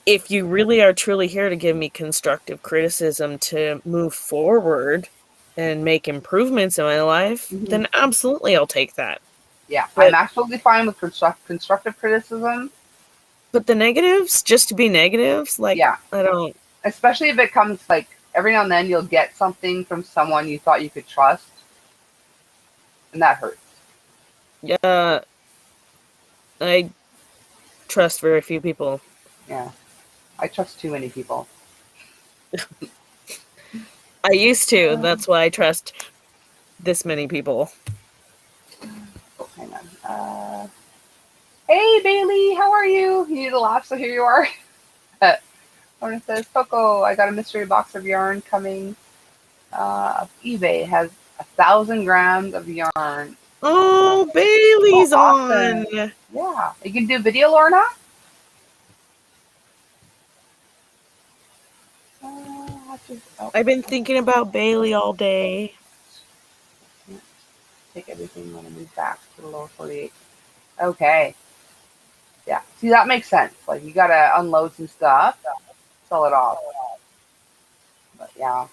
If you really are truly here to give me constructive criticism to move forward and make improvements in my life, then absolutely I'll take that. Yeah, but I'm absolutely fine with constructive criticism. But the negatives, just to be negatives, like, yeah. I don't... Especially if it comes, like, every now and then you'll get something from someone you thought you could trust, and that hurts. Yeah, I trust very few people. Yeah. I trust too many people. I used to. That's why I trust this many people. Oh, hang on. Hey, Bailey, how are you? You need a laugh, so here you are. It says, Coco, I got a mystery box of yarn coming of eBay. It has 1,000 grams of yarn. Oh, Bailey's awesome. on. Yeah. You can do video, Lorna? I've been thinking about Bailey all day. Take everything when I move back to the lower 48. Okay. Yeah. See, that makes sense. Like, you gotta unload some stuff, sell it off. But yeah.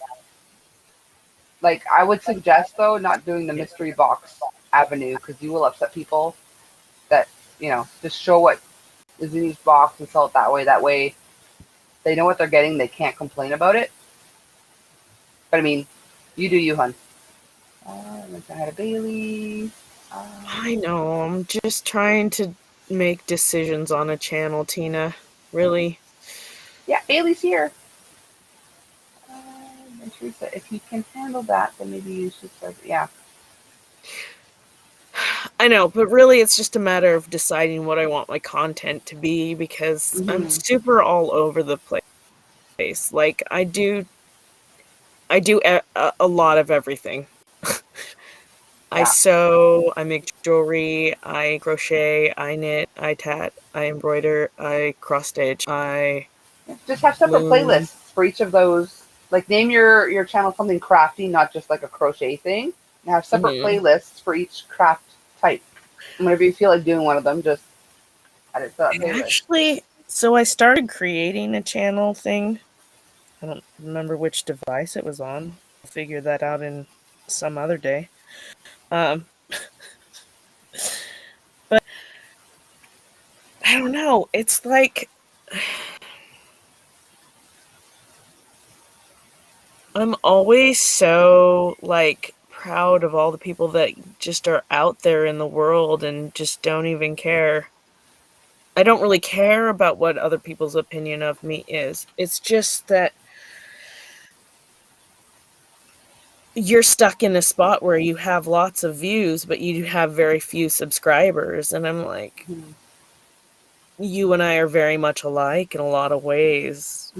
Like, I would suggest, though, not doing the mystery box avenue, because you will upset people. just show what is in each box and sell it that way. That way they know what they're getting. They can't complain about it. But I mean, you do you, hun. I had a Bailey. I know. I'm just trying to make decisions on a channel, Tina. Really. Yeah, Bailey's here. And Teresa, if you can handle that, then maybe you should start. Yeah. I know, but really it's just a matter of deciding what I want my content to be, because I'm super all over the place. Like, I do a lot of everything. I sew, I make jewelry, I crochet, I knit, I tat, I embroider, I cross stitch, I just have separate playlists for each of those. Like, name your channel something crafty, not just like a crochet thing. And have separate playlists for each craft type. And whenever you feel like doing one of them, just add it to that playlist. Actually, so I started creating a channel thing. I don't remember which device it was on. I'll figure that out in some other day. But I don't know. It's like I'm always so like proud of all the people that just are out there in the world and just don't even care. I don't really care about what other people's opinion of me is. It's just that you're stuck in a spot where you have lots of views, but you have very few subscribers. And I'm like, you and I are very much alike in a lot of ways.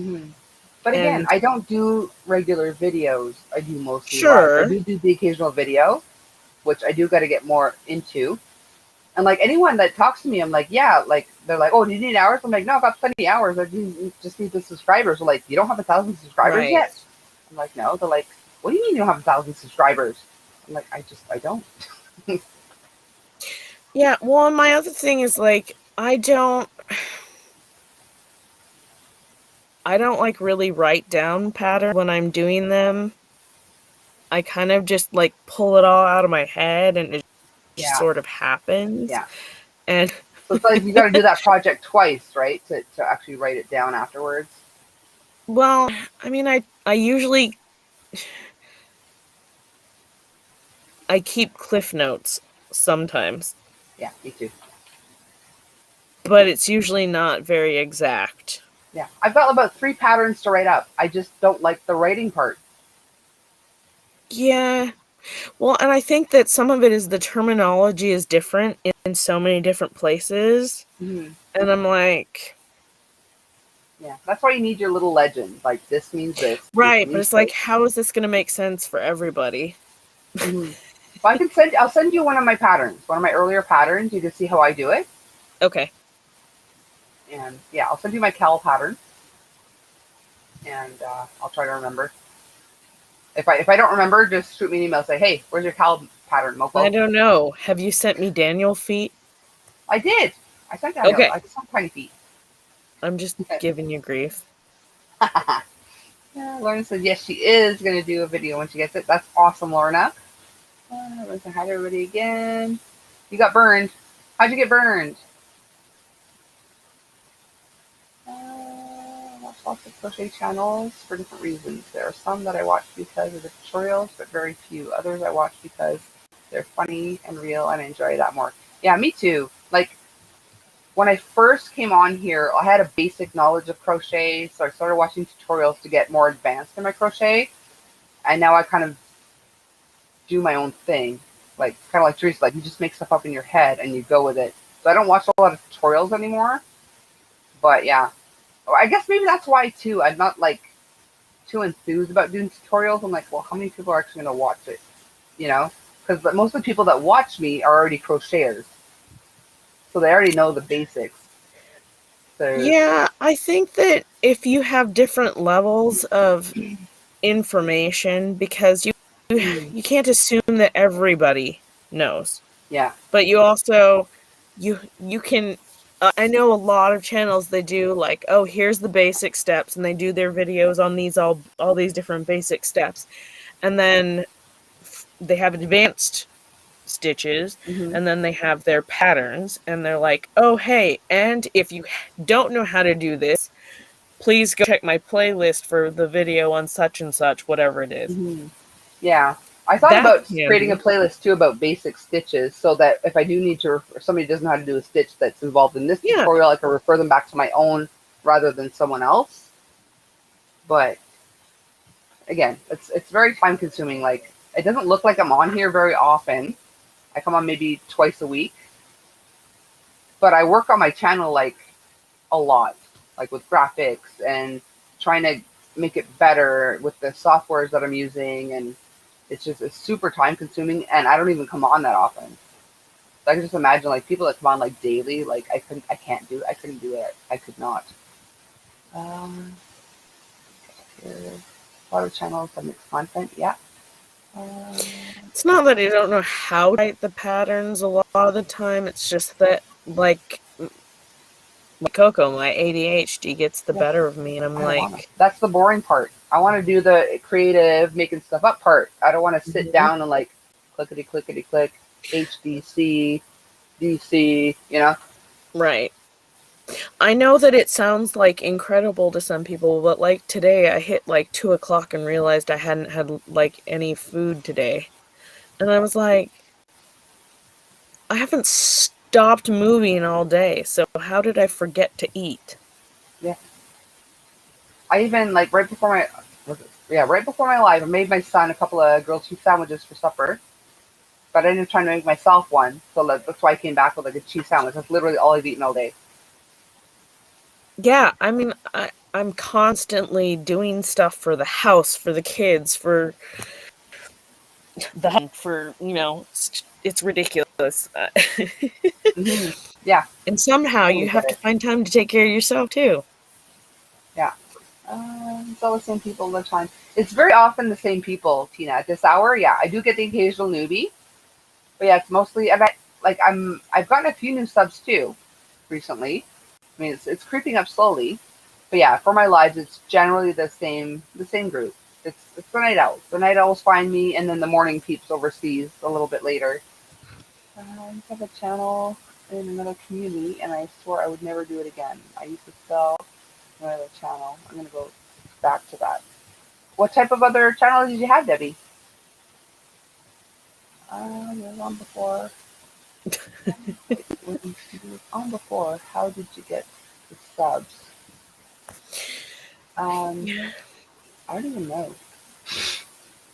But again, I don't do regular videos. I do mostly live. I do the occasional video, which I do got to get more into. And like anyone that talks to me, I'm like, yeah, like they're like, oh, do you need hours? I'm like, no, I've got plenty of hours. I just need the subscribers. They're like, you don't have 1,000 subscribers yet? I'm like, no. They're like, what do you mean you don't have 1,000 subscribers? I'm like, I don't. Yeah, well, and my other thing is like, I don't like really write down patterns when I'm doing them. I kind of just like pull it all out of my head and it just sort of happens. Yeah. And so it's like you got to do that project twice, right? To actually write it down afterwards. Well, I mean, I usually I keep cliff notes sometimes. Yeah, me too. But it's usually not very exact. Yeah, I've got about 3 patterns to write up. I just don't like the writing part. Yeah. Well, and I think that some of it is the terminology is different in so many different places. And I'm like... Yeah, that's why you need your little legend. Like, this means this. Right, but it's like, how is this going to make sense for everybody? Well, I'll send you one of my patterns. One of my earlier patterns. You can see how I do it. Okay. And yeah, I'll send you my cowl pattern. And I'll try to remember. If I don't remember, just shoot me an email. Say, hey, where's your cowl pattern, Moko? I don't know. Have you sent me Daniel feet? I did. I sent Daniel. Okay. I sent tiny feet. I'm just giving you grief. Yeah, Lorna said, yes, she is going to do a video when she gets it. That's awesome, Lorna. Let's say hi to everybody again. You got burned. How'd you get burned? Watch lots of crochet channels for different reasons. There are some that I watch because of the tutorials, but very few. Others I watch because they're funny and real, and I enjoy that more. Yeah, me too. Like, when I first came on here, I had a basic knowledge of crochet, so I started watching tutorials to get more advanced in my crochet, and now I kind of do my own thing. Like, kind of like Teresa, like, you just make stuff up in your head and you go with it. So I don't watch a lot of tutorials anymore, but yeah. I guess maybe that's why, too, I'm not, like, too enthused about doing tutorials. I'm like, well, how many people are actually going to watch it? You know? Because most of the people that watch me are already crocheters. So they already know the basics. So yeah, I think that if you have different levels of information, because you can't assume that everybody knows. Yeah. But you also, you can, I know a lot of channels, they do like, oh, here's the basic steps, and they do their videos on these, all these different basic steps. And then they have advanced stitches, Mhm. and then they have their patterns, and they're like, oh, hey, and if you don't know how to do this, please go check my playlist for the video on such and such, whatever it is. Mhm. Yeah. I thought That's about handy. creating a playlist too about basic stitches so that if I do need to, if somebody doesn't know how to do a stitch that's involved in this tutorial, I can refer them back to my own rather than someone else. But again, it's very time consuming. Like, it doesn't look like I'm on here very often. I come on maybe twice a week. But I work on my channel like a lot, like with graphics and trying to make it better with the softwares that I'm using, and it's super time consuming, and I don't even come on that often. So I can just imagine like people that come on like daily, like I couldn't do it. I could not. Here, a lot of channels that make content, yeah. It's not that I don't know how to write the patterns a lot of the time, it's just that, like Coco, my ADHD gets the better of me, and I'm like... That's the boring part. I want to do the creative, making stuff up part. I don't want to sit down and like clickety-clickety-click, HDC, DC, you know? Right. I know that it sounds like incredible to some people, but like today I hit like 2 o'clock and realized I hadn't had like any food today. And I was like, I haven't stopped moving all day, so how did I forget to eat? Yeah. I even like right before my live, I made my son a couple of grilled cheese sandwiches for supper. But I ended up trying to make myself one, so that's why I came back with like a cheese sandwich. That's literally all I've eaten all day. Yeah, I mean, I'm constantly doing stuff for the house, for the kids, for you know, it's ridiculous. Yeah. And somehow you have to find time to take care of yourself too. Yeah. It's all the same people all the time. It's very often the same people, Tina. At this hour, yeah, I do get the occasional newbie, but yeah, it's mostly. And I've gotten a few new subs too, recently. I mean, it's creeping up slowly, but yeah, for my lives, it's generally the same group. It's the night owls. The night owls find me, and then the morning peeps overseas a little bit later. I have a channel in another community, and I swore I would never do it again. I used to sell another channel. I'm gonna go back to that. What type of other channel did you have, Debbie? You were on before. You were on before. How did you get the subs? I don't even know.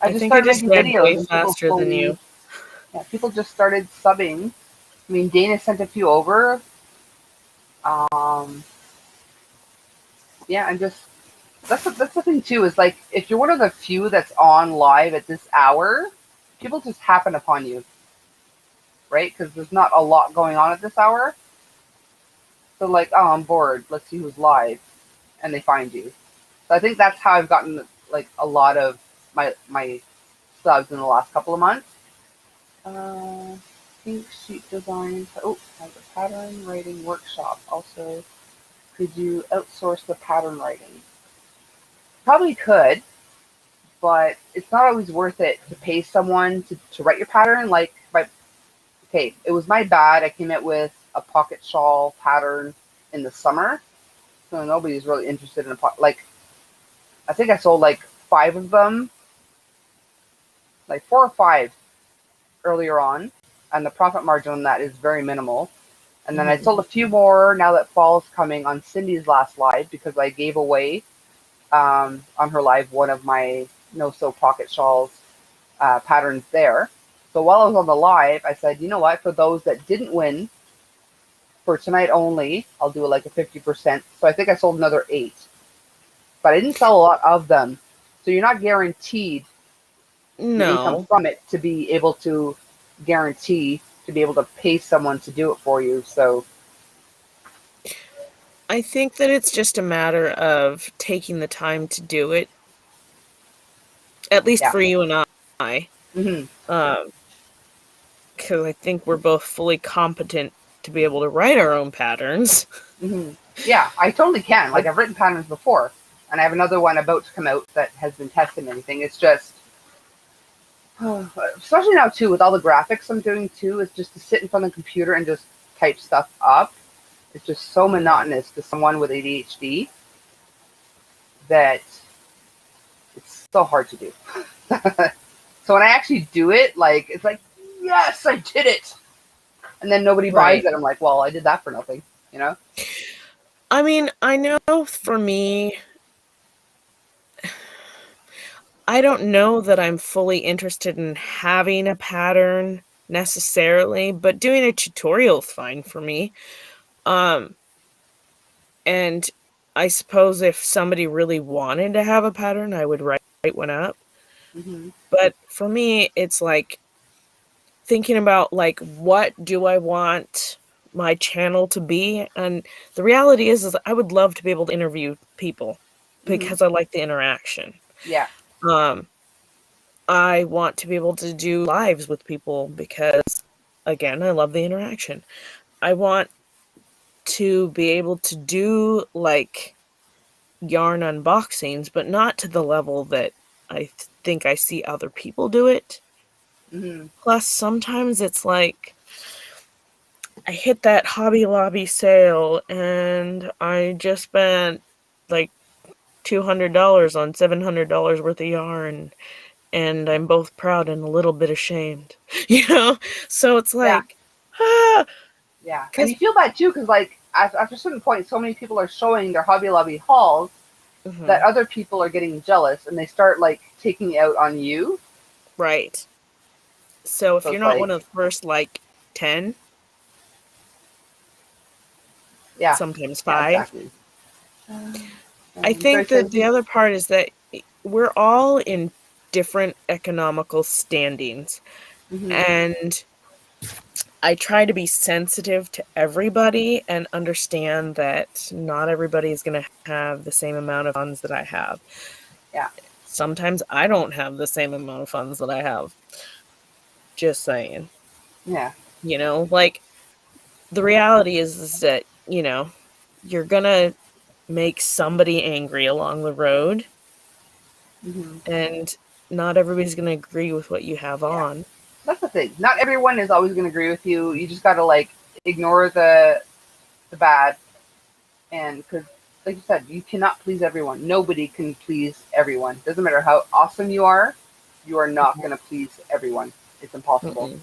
I just started making videos way and faster than you. Yeah, people just started subbing. I mean, Dana sent a few over. Yeah, and just that's the thing too, is like if you're one of the few that's on live at this hour, people just happen upon you, right? Because there's not a lot going on at this hour. So like, oh, I'm bored. Let's see who's live, and they find you. So I think that's how I've gotten like a lot of my subs in the last couple of months. Pink sheet design. Oh, I have a pattern writing workshop. Also, could you outsource the pattern writing? Probably could, but it's not always worth it to pay someone to write your pattern. Like, okay, it was my bad. I came out with a pocket shawl pattern in the summer, so nobody's really interested in like, I think I sold like 5 of them, like 4 or 5 earlier on, and the profit margin on that is very minimal. And then I sold a few more now that fall's coming on Cindy's last live, because I gave away on her live one of my no-sew pocket shawls patterns there. So while I was on the live, I said, you know what, for those that didn't win, for tonight only, I'll do like a 50%. So I think I sold another 8. But I didn't sell a lot of them. So you're not guaranteed the income from it to be able to guarantee to be able to pay someone to do it for you. So I think that it's just a matter of taking the time to do it. At least for you and I. Because I think we're both fully competent to be able to write our own patterns. Yeah, I totally can. Like, I've written patterns before, and I have another one about to come out that has been tested and everything. It's just, especially now too, with all the graphics I'm doing too, is just to sit in front of the computer and just type stuff up. It's just so monotonous to someone with ADHD that it's so hard to do. So when I actually do it, like, it's like, yes, I did it. And then nobody buys it. I'm like, well, I did that for nothing, you know? I mean, I know for me, I don't know that I'm fully interested in having a pattern necessarily, but doing a tutorial is fine for me. And I suppose if somebody really wanted to have a pattern, I would write one up. Mm-hmm. But for me, it's like thinking about, like, what do I want my channel to be? And the reality is I would love to be able to interview people because I like the interaction. Yeah. I want to be able to do lives with people because, again, I love the interaction. I want to be able to do, like, yarn unboxings, but not to the level that I think I see other people do it. Mm-hmm. Plus, sometimes it's like I hit that Hobby Lobby sale and I just spent like $200 on $700 worth of yarn, and I'm both proud and a little bit ashamed, you know? So it's like, yeah. And you feel bad too, because like after a certain point, so many people are showing their Hobby Lobby hauls that other people are getting jealous, and they start like taking it out on you. Right. So if So you're it's not like, one of the first like 10, yeah, sometimes yeah, 5. exactly. I think that the other part is that we're all in different economical standings. And I try to be sensitive to everybody and understand that not everybody is going to have the same amount of funds that I have. Yeah. Sometimes I don't have the same amount of funds that I have. Just saying. Yeah. You know, like, the reality is that, you know, you're going to make somebody angry along the road. And not everybody's going to agree with what you have on. That's the thing. Not everyone is always going to agree with you. You just got to like ignore the bad, and because, like you said, you cannot please everyone. Nobody can please everyone. Doesn't matter how awesome you are not going to please everyone. It's impossible.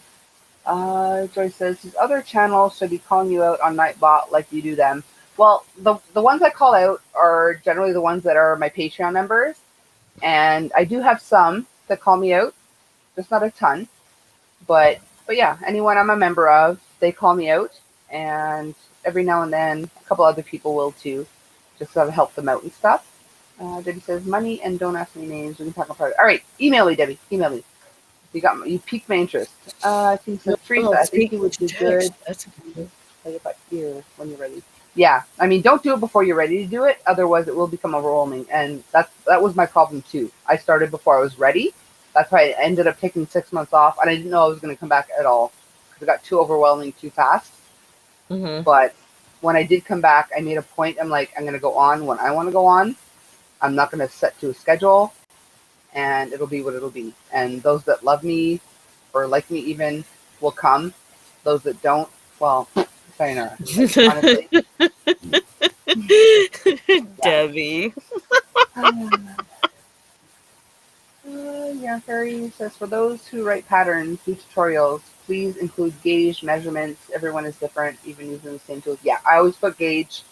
Joyce says his other channels should be calling you out on Nightbot like you do them. Well, the ones I call out are generally the ones that are my Patreon members, and I do have some that call me out, just not a ton. But yeah, anyone I'm a member of, they call me out, and every now and then a couple other people will too, just to help them out and stuff. Debbie says money and don't ask me names. We can talk about it. All right, email me, Debbie. Email me. You piqued my interest. I think so. Teresa, I think you would do good. That's good. Play it by ear when you're ready. Yeah, I mean, don't do it before you're ready to do it. Otherwise, it will become overwhelming, and that was my problem too. I started before I was ready. That's why I ended up taking 6 months off, and I didn't know I was going to come back at all because it got too overwhelming too fast. But when I did come back, I made a point. I'm like, I'm going to go on when I want to go on. I'm not going to set to a schedule, and it'll be what it'll be. And those that love me or like me even will come. Those that don't, well, sayonara. Like, honestly. Debbie. Yeah, Harry says, for those who write patterns, do tutorials, please include gauge measurements. Everyone is different, even using the same tools. Yeah, I always put gauge.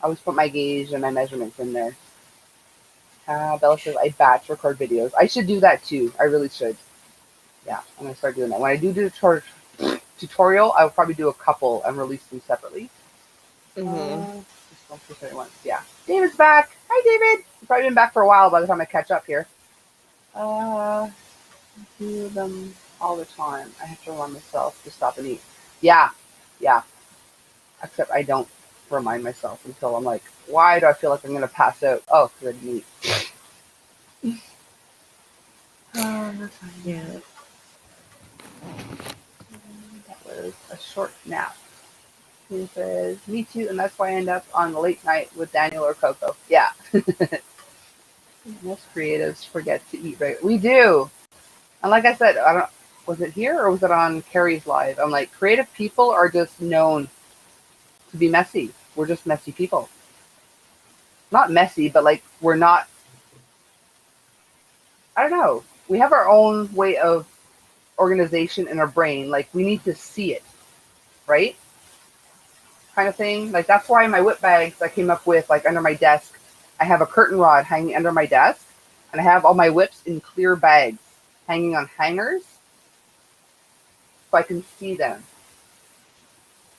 I always put my gauge and my measurements in there. Bella says, I batch record videos. I should do that too. I really should. Yeah, I'm going to start doing that. When I do tutorial, I will probably do a couple and release them separately. Yeah. David's back. Hi, David. You've probably been back for a while by the time I catch up here. Do them all the time. I have to remind myself to stop and eat. Yeah. Except I don't remind myself until I'm like, why do I feel like I'm going to pass out? Oh, because I didn't eat. Yeah. That was a short nap. He says, me too, and that's why I end up on the late night with Daniel or Coco. Yeah. Most creatives forget to eat right. We do. And like I said, I don't. Was it here or was it on Carrie's live? I'm like, creative people are just known to be messy. We're just messy people. Not messy, but like we're not. I don't know. We have our own way of organization in our brain. Like we need to see it, right? Kind of thing. Like that's why my whip bags I came up with, like under my desk, I have a curtain rod hanging under my desk, and I have all my whips in clear bags hanging on hangers, so I can see them.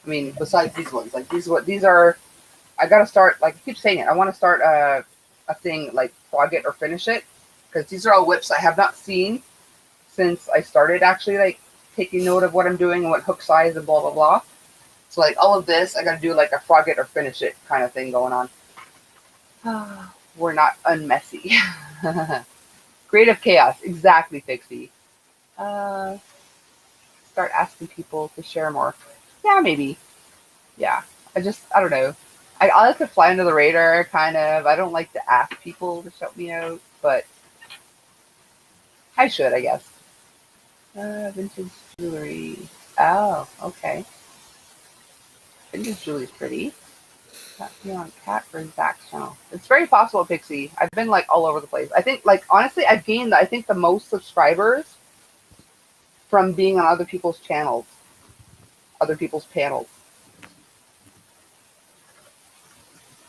I mean, besides these ones, like these are. I gotta start. Like I keep saying it. I want to start a thing like frog it or finish it, because these are all whips I have not seen since I started actually like taking note of what I'm doing and what hook size and blah blah blah. So like all of this, I got to do like a frog it or finish it kind of thing going on. We're not unmessy. Creative chaos, exactly, Pixie. Start asking people to share more. Yeah, maybe. Yeah, I don't know. I like to fly under the radar, kind of. I don't like to ask people to shout me out, but I should, I guess. Vintage jewelry. Oh, okay. Vintage jewelry's pretty. Cat on cat for Zach's channel. It's very possible, Pixie. I've been like all over the place. I think, like, honestly, I've gained, I think, the most subscribers from being on other people's channels, other people's panels.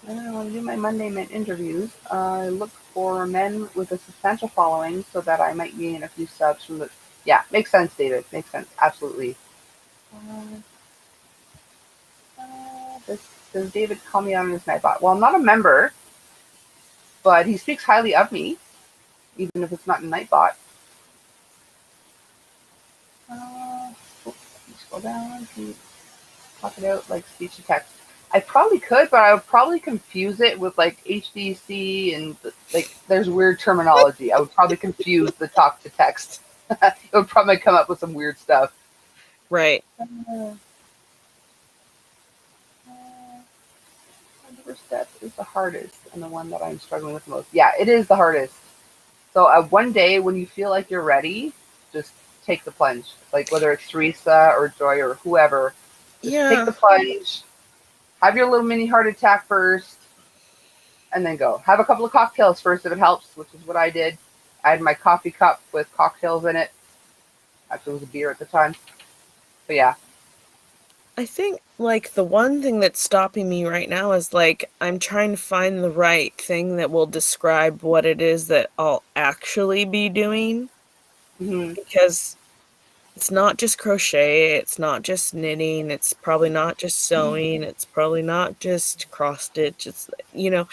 I want to do my Monday Mint interviews. I look for men with a substantial following so that I might gain a few subs from the. Yeah, makes sense, David. Makes sense. Absolutely. Does David call me on his Nightbot? Well, I'm not a member, but he speaks highly of me, even if it's not in Nightbot. Scroll down. Talk it out like speech to text. I probably could, but I would probably confuse it with like HDC and like there's weird terminology. I would probably confuse the talk to text. It would probably come up with some weird stuff. Right. First step is the hardest and the one that I'm struggling with the most. Yeah, it is the hardest. So one day when you feel like you're ready, just take the plunge. Like whether it's Teresa or Joy or whoever, just take the plunge. Have your little mini heart attack first, and then go. Have a couple of cocktails first if it helps, which is what I did. I had my coffee cup with cocktails in it. Actually, it was a beer at the time. But yeah. I think, like, the one thing that's stopping me right now is, like, I'm trying to find the right thing that will describe what it is that I'll actually be doing. Mm-hmm. Because it's not just crochet, it's not just knitting, it's probably not just sewing, it's probably not just cross stitch. It's, you know,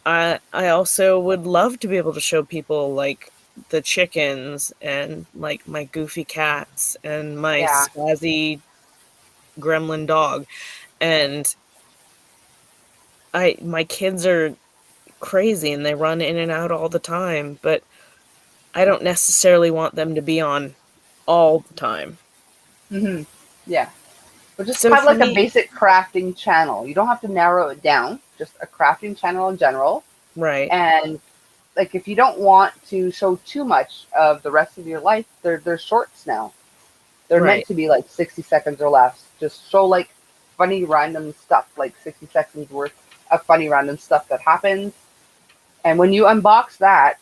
I also would love to be able to show people, like, the chickens and, like, my goofy cats and my spazzy gremlin dog. And my kids are crazy and they run in and out all the time, but I don't necessarily want them to be on all the time. Mm-hmm. Yeah. But just have like a basic crafting channel. You don't have to narrow it down. Just a crafting channel in general. Right. And like if you don't want to show too much of the rest of your life, they're shorts now. They're meant to be like 60 seconds or less. Just show like funny random stuff, like 60 seconds worth of funny random stuff that happens. And when you unbox that,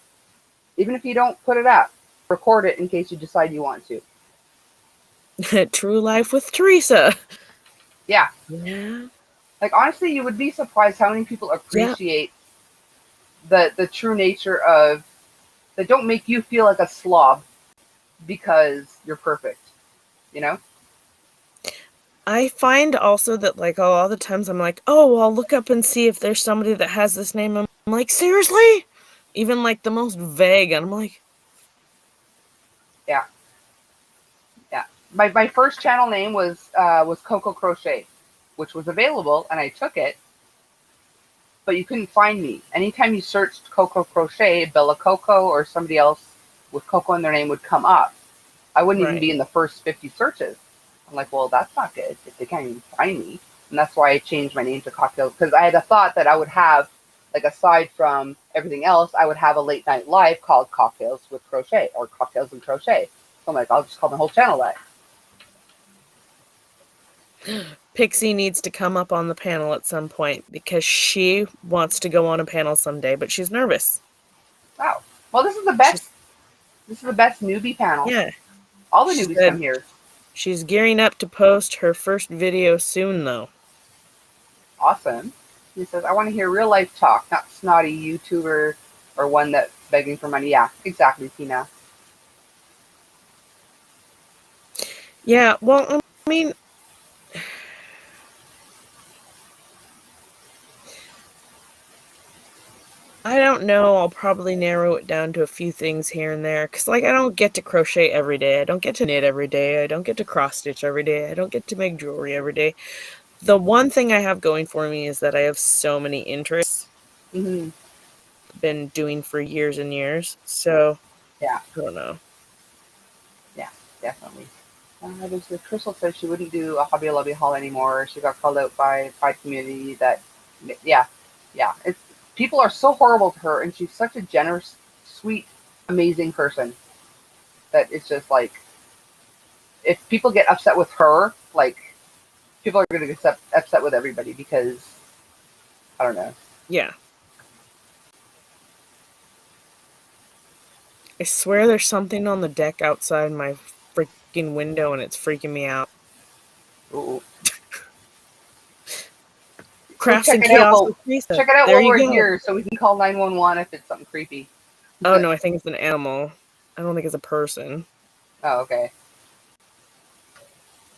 even if you don't put it up, record it in case you decide you want to. True life with Teresa. Yeah. Yeah. Like honestly, you would be surprised how many people appreciate the true nature of that don't make you feel like a slob because you're perfect. You know? I find also that like a lot of the times I'm like, oh, I'll look up and see if there's somebody that has this name. I'm like, seriously? Even like the most vague. And I'm like, yeah. Yeah. My first channel name was Coco Crochet, which was available, and I took it, but you couldn't find me. Anytime you searched Coco Crochet, Bella Coco, or somebody else with Coco in their name would come up. I wouldn't even be in the first 50 searches. I'm like, well, that's not good if they can't even find me. And that's why I changed my name to Cocktails, because I had a thought that I would have, like, aside from everything else, I would have a late night live called Cocktails with Crochet or Cocktails and Crochet. So I'm like, I'll just call my whole channel that. Pixie needs to come up on the panel at some point because she wants to go on a panel someday, but she's nervous. Wow. Well, this is the best. This is the best newbie panel. Yeah. All the She newbies said come here. she's gearing up to post her first video soon, though. Awesome. He says, I want to hear real life talk, not snotty YouTuber or one that's begging for money. Yeah, exactly, Tina. Yeah, well, I mean, I don't know. I'll probably narrow it down to a few things here and there. Because, like, I don't get to crochet every day. I don't get to knit every day. I don't get to cross stitch every day. I don't get to make jewelry every day. The one thing I have going for me is that I have so many interests. Mm-hmm. Been doing for years and years. So, yeah. I don't know. Yeah, definitely. Crystal said she wouldn't do a Hobby Lobby haul anymore. She got called out by community that, yeah. It's people are so horrible to her, and she's such a generous, sweet, amazing person that it's just like, if people get upset with her, like, people are going to get upset with everybody because, I don't know. Yeah. I swear there's something on the deck outside my freaking window and it's freaking me out. Ooh. Crafts and chaos with Teresa. Check it out there while we're go. here so we can call 911 if it's something creepy. Oh, no, I think it's an animal. I don't think it's a person. Oh, okay.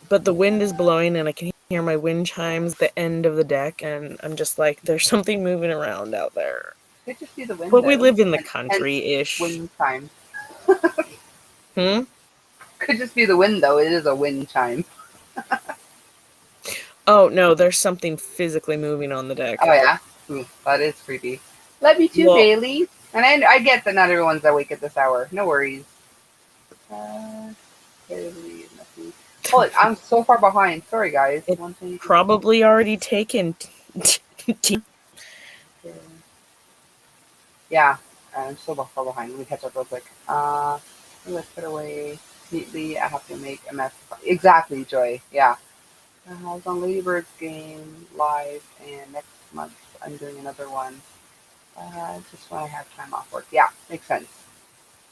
But the wind is blowing and I can hear my wind chimes at the end of the deck, and I'm just like, there's something moving around out there. Could just be the wind. But we live in the country-ish. Wind chime. Hmm? Could just be the wind, though. It is a wind chime. Oh, no, there's something physically moving on the deck. Oh, yeah? Ooh, that is creepy. Love you too, Bailey. And I get that not everyone's awake at this hour. No worries. Hold it, I'm so far behind. Sorry, guys. It's probably already taken. Yeah, I'm so far behind. Let me catch up real quick. Let's put away neatly. I have to make a mess. Exactly, Joy. Yeah. I was on Ladybird's game live, and next month I'm doing another one. Just when I have time off work. Yeah, makes sense.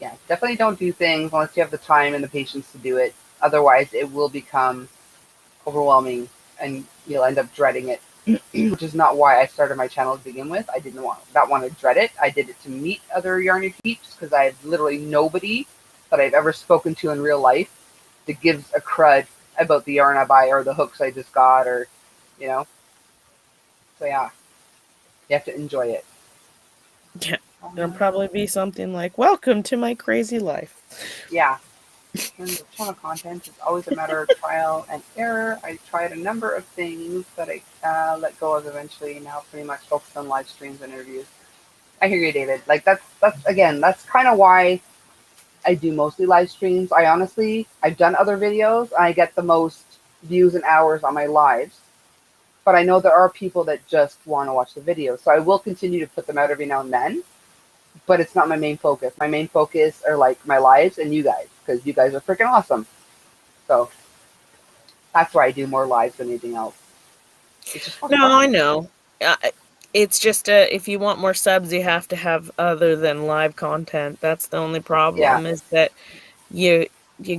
Yeah, definitely don't do things unless you have the time and the patience to do it. Otherwise, it will become overwhelming, and you'll end up dreading it, which is not why I started my channel to begin with. I didn't want to dread it. I did it to meet other yarny peeps because I have literally nobody that I've ever spoken to in real life that gives a crud about the yarn I buy or the hooks I just got, or, you know. So yeah, you have to enjoy it. Yeah, there'll probably be something like, welcome to my crazy life. Yeah. And the channel content is always a matter of trial and error. I tried a number of things that I let go of eventually. Now pretty much focused on live streams and interviews. I hear you, David. Like that's kind of why I do mostly live streams. I've done other videos. I get the most views and hours on my lives. But I know there are people that just want to watch the videos. So I will continue to put them out every now and then. But it's not my main focus. My main focus are like my lives and you guys, because you guys are freaking awesome. So that's why I do more lives than anything else. It's just no, I know. It's just if you want more subs, you have to have other than live content. That's the only problem is that you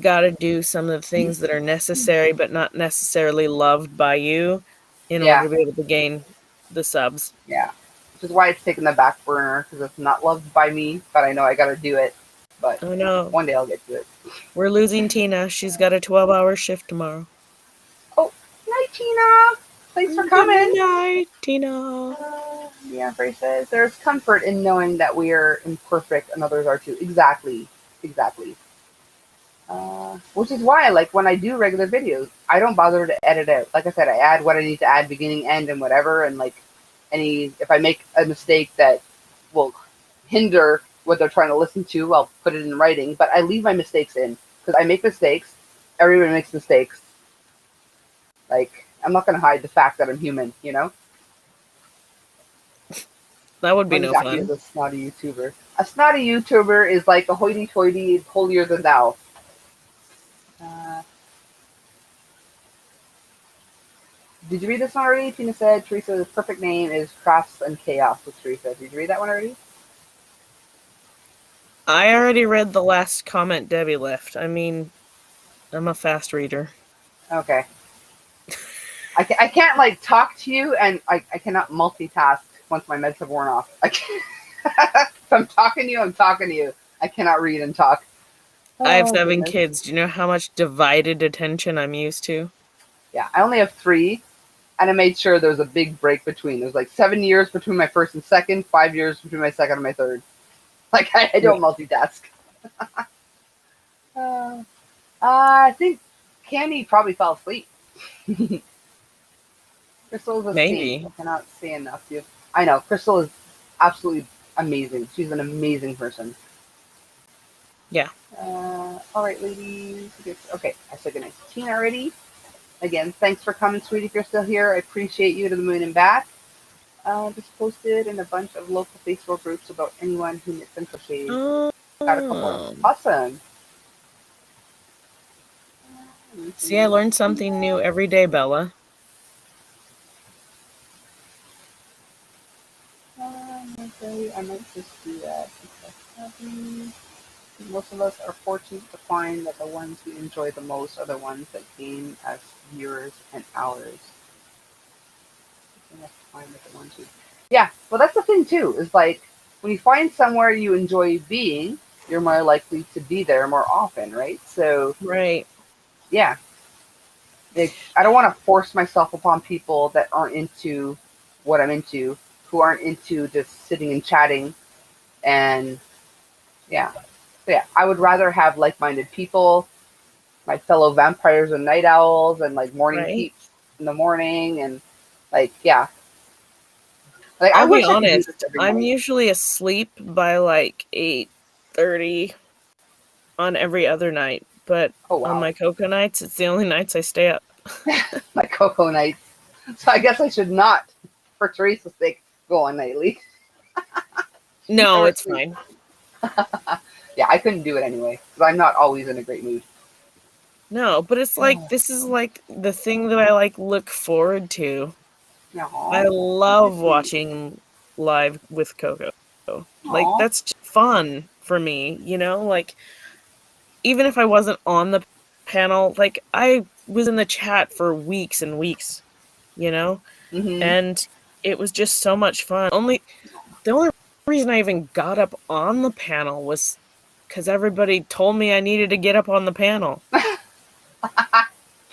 got to do some of the things that are necessary, but not necessarily loved by you in order to be able to gain the subs. Yeah. Which is why it's taken the back burner, because it's not loved by me, but I know I got to do it. But I know. One day I'll get to it. We're losing Tina. She's got a 12-hour shift tomorrow. Oh, night, Tina. Thanks for coming. Good night, Tina. Yeah, Bray says, there's comfort in knowing that we are imperfect and others are too. Exactly. Which is why, like, when I do regular videos, I don't bother to edit out. Like I said, I add what I need to add, beginning, end, and whatever, and, like, if I make a mistake that will hinder what they're trying to listen to, I'll put it in writing, but I leave my mistakes in, because I make mistakes. Everybody makes mistakes. Like, I'm not going to hide the fact that I'm human, you know? That would be no fun. Is a snotty YouTuber. A snotty YouTuber is like a hoity-toity, holier than thou. Uh, did you read this one already? Tina said Teresa's perfect name is Crafts and Chaos with Teresa. Did you read that one already? I already read the last comment Debbie left. I mean, I'm a fast reader. Okay. I can't like talk to you, and I cannot multitask once my meds have worn off. I can't. If I'm talking to you, I'm talking to you. I cannot read and talk. I have Oh, 7 goodness. kids. Do you know how much divided attention I'm used to? Yeah, I only have 3, and I made sure there was a big break between. There's like 7 years between my first and second, 5 years between my second and my third. Like I don't multitask. I think Cammy probably fell asleep. Crystal is a Maybe. saint. I cannot say enough. I know Crystal is absolutely amazing. She's an amazing person. Yeah. All right, ladies. Okay, I said goodnight to Tina already. Again, thanks for coming, sweetie. If you're still here, I appreciate you to the moon and back. Just posted in a bunch of local Facebook groups about anyone who knits and crochets. Got a couple. Awesome. See, I learned something new every day, Bella. I might just do that. Most of us are fortunate to find that the ones we enjoy the most are the ones that gain us viewers and hours. Yeah, well, that's the thing too. Is like when you find somewhere you enjoy being, you're more likely to be there more often, right? So, right. Yeah. I don't want to force myself upon people that aren't into what I'm into, who aren't into just sitting and chatting, and yeah. So yeah, I would rather have like-minded people, my fellow vampires and night owls, and like morning peeps in the morning, and like yeah. Like I'll I wish be I could do honest. this every I'm night. usually asleep by like 8:30 on every other night, but on my Coco nights, it's the only nights I stay up. My Coco nights. So I guess I should not, for Teresa's sake, go on nightly. No, it's fine. Yeah, I couldn't do it anyway because I'm not always in a great mood. No, but it's like this is like the thing that I like look forward to. Aww. I love watching live with Coco. Like that's just fun for me, you know? Like even if I wasn't on the panel, like I was in the chat for weeks and weeks, you know? Mm-hmm. And it was just so much fun. The only reason I even got up on the panel was because everybody told me I needed to get up on the panel.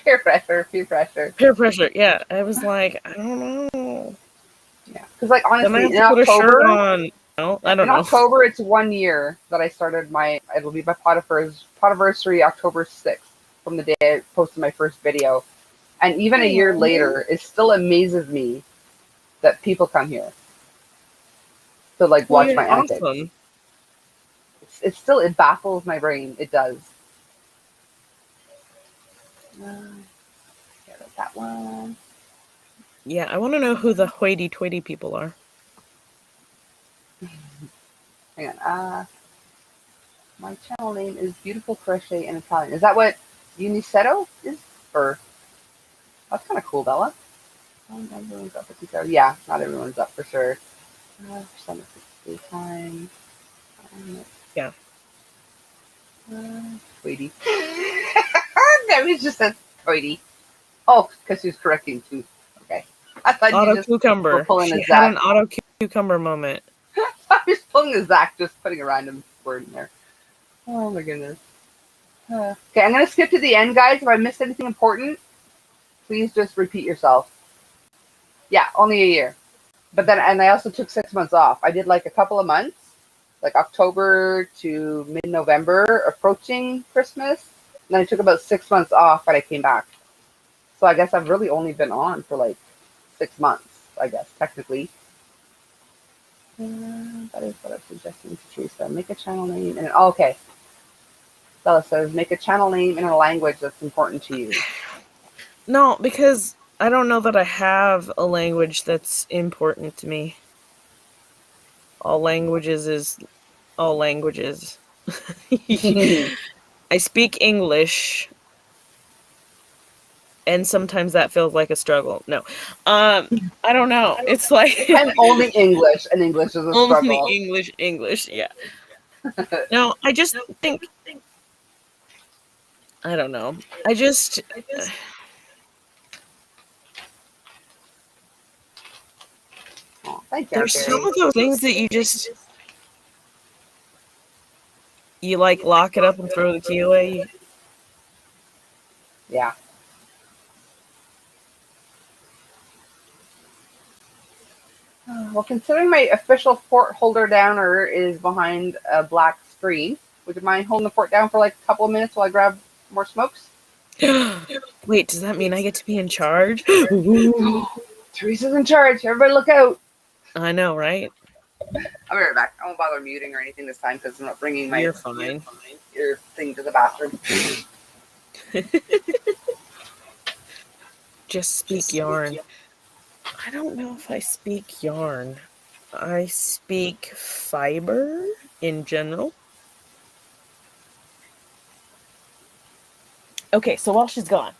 Peer pressure, peer pressure. Peer pressure, yeah. I was like, I don't know. Yeah, because like honestly, in October, I don't know. In October, it's 1 year that I started it'll be my Potiversary October 6th from the day I posted my first video. And even a year later, it still amazes me that people come here to like watch my antics. Awesome. It baffles my brain. It does. That one. Yeah, I want to know who the hoity-toity people are. Hang on. My channel name is Beautiful Crochet in Italian. Is that what Unisetto is? Or that's kind of cool, Bella. Everyone's up at yeah, not everyone's up for sure. Time. Yeah. Tweety. Debbie just said Tweety. Oh, because she was correcting too. Okay. I thought Auto you just cucumber. were pulling She a Zach. had an auto cucumber moment. I was pulling a Zach, just putting a random word in there. Oh my goodness. Okay, I'm going to skip to the end, guys. If I missed anything important, please just repeat yourself. Yeah, only a year. But then, and I also took 6 months off. I did like a couple of months, like October to mid-November, approaching Christmas. And then I took about 6 months off, but I came back. So I guess I've really only been on for like 6 months, I guess, technically. That is what I'm suggesting to Teresa. Make a channel name. And okay. Bella says, make a channel name in a language that's important to you. No, because I don't know that I have a language that's important to me. All languages is all languages. I speak English. and sometimes that feels like a struggle. No, I don't know. It's like I'm only English, and English is a only struggle. English. Yeah. No, I just think I don't know. I just Oh, thank you, there's some Barry. of those things that you like lock it up and throw the key away. Yeah. Well, considering my official fort holder downer is behind a black screen, would you mind holding the fort down for like a couple of minutes while I grab more smokes? Wait, does that mean I get to be in charge? Teresa's in charge. Everybody look out. I know, right? I'll be right back. I won't bother muting or anything this time because I'm not bringing my You're fine. Your thing to the bathroom. Just speak yarn. I don't know if I speak yarn. I speak fiber in general. Okay, so while she's gone,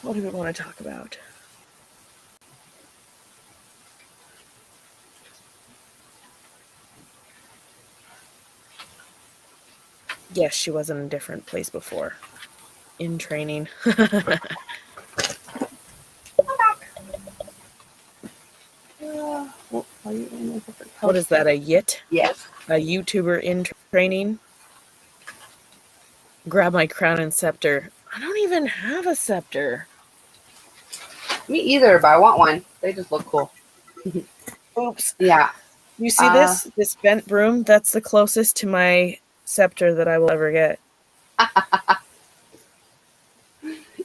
what do we want to talk about? Yes, she was in a different place before. In training. What is that, a yit? Yes. A YouTuber in training? Grab my crown and scepter. I don't even have a scepter. Me either, but I want one. They just look cool. Oops. Yeah. You see this? This bent broom? That's the closest to my scepter that I will ever get.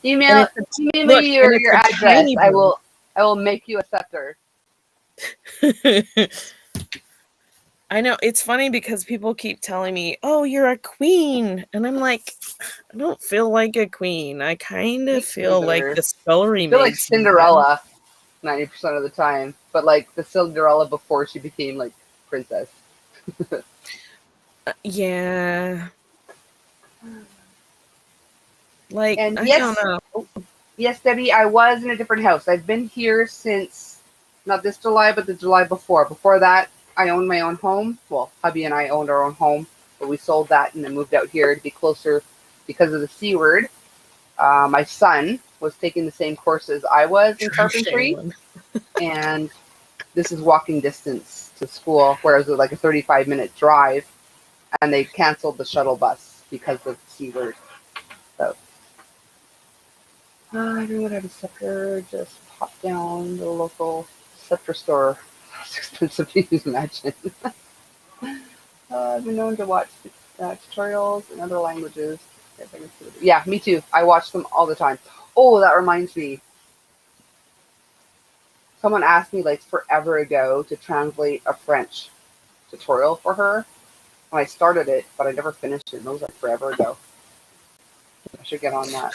Email me your address. I will make you a scepter. I know, it's funny because people keep telling me, "Oh, you're a queen," and I'm like, I don't feel like a queen. I kind of feel like the scullery I feel like maid Cinderella 90% of the time, but like the Cinderella before she became like princess. Yeah. Like, And I yes, don't know. Yes, Debbie, I was in a different house. I've been here since not this July, but the July before. Before that, I owned my own home. Well, hubby and I owned our own home, but we sold that and then moved out here to be closer because of the C word. My son was taking the same course as I was in carpentry, and this is walking distance to school, whereas it was like a 35-minute drive, and they canceled the shuttle bus because of the C word. So I don't have a scepter. Just pop down to the local scepter store. It's expensive to use, imagine. I've been known to watch tutorials in other languages. Yeah, me too. I watch them all the time. Oh, that reminds me. Someone asked me like forever ago to translate a French tutorial for her. And I started it, but I never finished it. And that was like forever ago. I should get on that.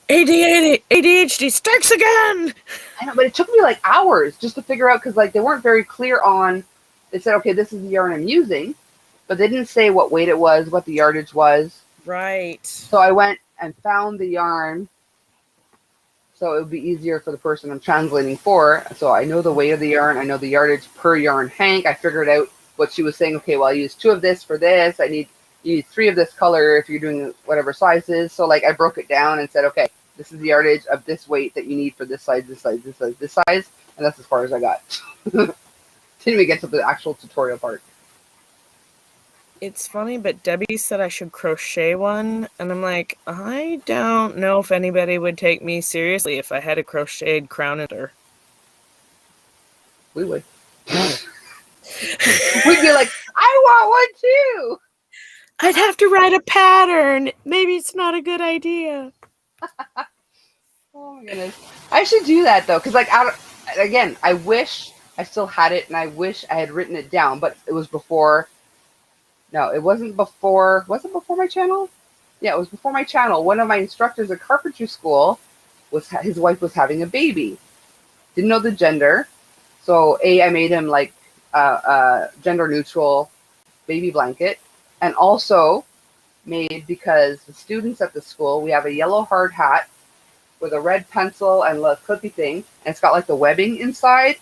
ADHD strikes again! I know, but it took me like hours just to figure out because like they weren't very clear on. They said, okay, this is the yarn I'm using, but they didn't say what weight it was, what the yardage was. Right. So I went and found the yarn, so it would be easier for the person I'm translating for. So I know the weight of the yarn, I know the yardage per yarn hank. I figured out what she was saying. Okay, well I use 2 of this for this. You need 3 of this color if you're doing whatever sizes. So like I broke it down and said, okay, this is the yardage of this weight that you need for this size, this size, this size, this size, and that's as far as I got. Didn't even get to the actual tutorial part. It's funny, but Debbie said I should crochet one, and I'm like, I don't know if anybody would take me seriously if I had a crocheted crown and her. We would. We'd be like, I want one too. I'd have to write a pattern. Maybe it's not a good idea. Oh my goodness. I should do that though, because like again, I wish I still had it, and I wish I had written it down, but it was before. No, it wasn't before. Was it before my channel? Yeah, it was before my channel. One of my instructors at carpentry school his wife was having a baby. Didn't know the gender, so I made him like a gender neutral baby blanket, and also made because the students at the school, we have a yellow hard hat with a red pencil and a clippy thing, and it's got like the webbing inside.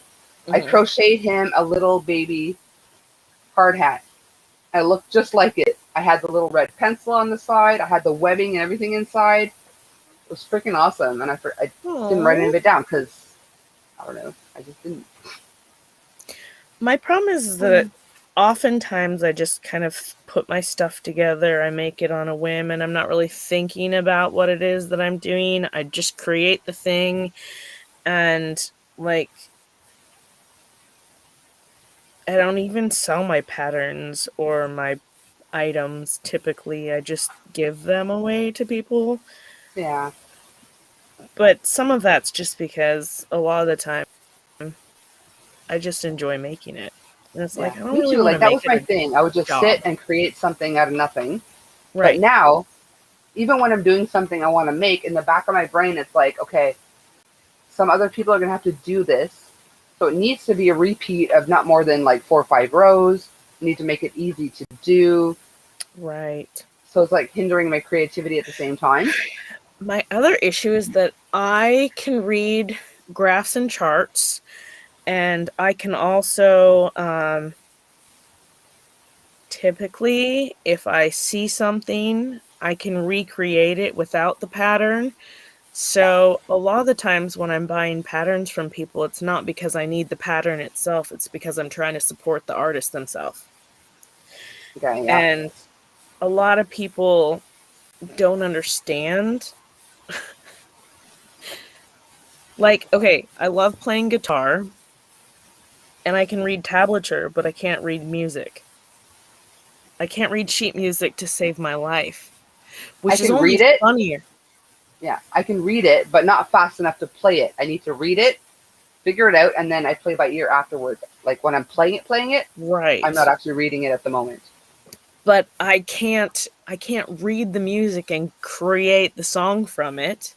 I crocheted him a little baby hard hat. I looked just like it. I had the little red pencil on the side. I had the webbing and everything inside. It was freaking awesome, and I didn't write any of it down because I don't know. I just didn't. My problem is that oftentimes I just kind of put my stuff together. I make it on a whim, and I'm not really thinking about what it is that I'm doing. I just create the thing, and like, I don't even sell my patterns or my items typically. I just give them away to people. Yeah. But some of that's just because a lot of the time I just enjoy making it. And it's like, I don't Me really too. want Like to that make was my it thing. I would just job. sit and create something out of nothing. Right. But now, even when I'm doing something I want to make, in the back of my brain, it's like, okay, some other people are going to have to do this. So it needs to be a repeat of not more than like 4 or 5 rows. You need to make it easy to do. Right. So it's like hindering my creativity at the same time. My other issue is that I can read graphs and charts, and I can also typically, if I see something, I can recreate it without the pattern. So a lot of the times when I'm buying patterns from people, it's not because I need the pattern itself, it's because I'm trying to support the artist themselves. Okay, yeah. And a lot of people don't understand. Like, okay, I love playing guitar, and I can read tablature, but I can't read music. I can't read sheet music to save my life, which is only funnier. Yeah, I can read it, but not fast enough to play it. I need to read it, figure it out, and then I play by ear afterwards. Like when I'm playing it, right. I'm not actually reading it at the moment. But I can't read the music and create the song from it.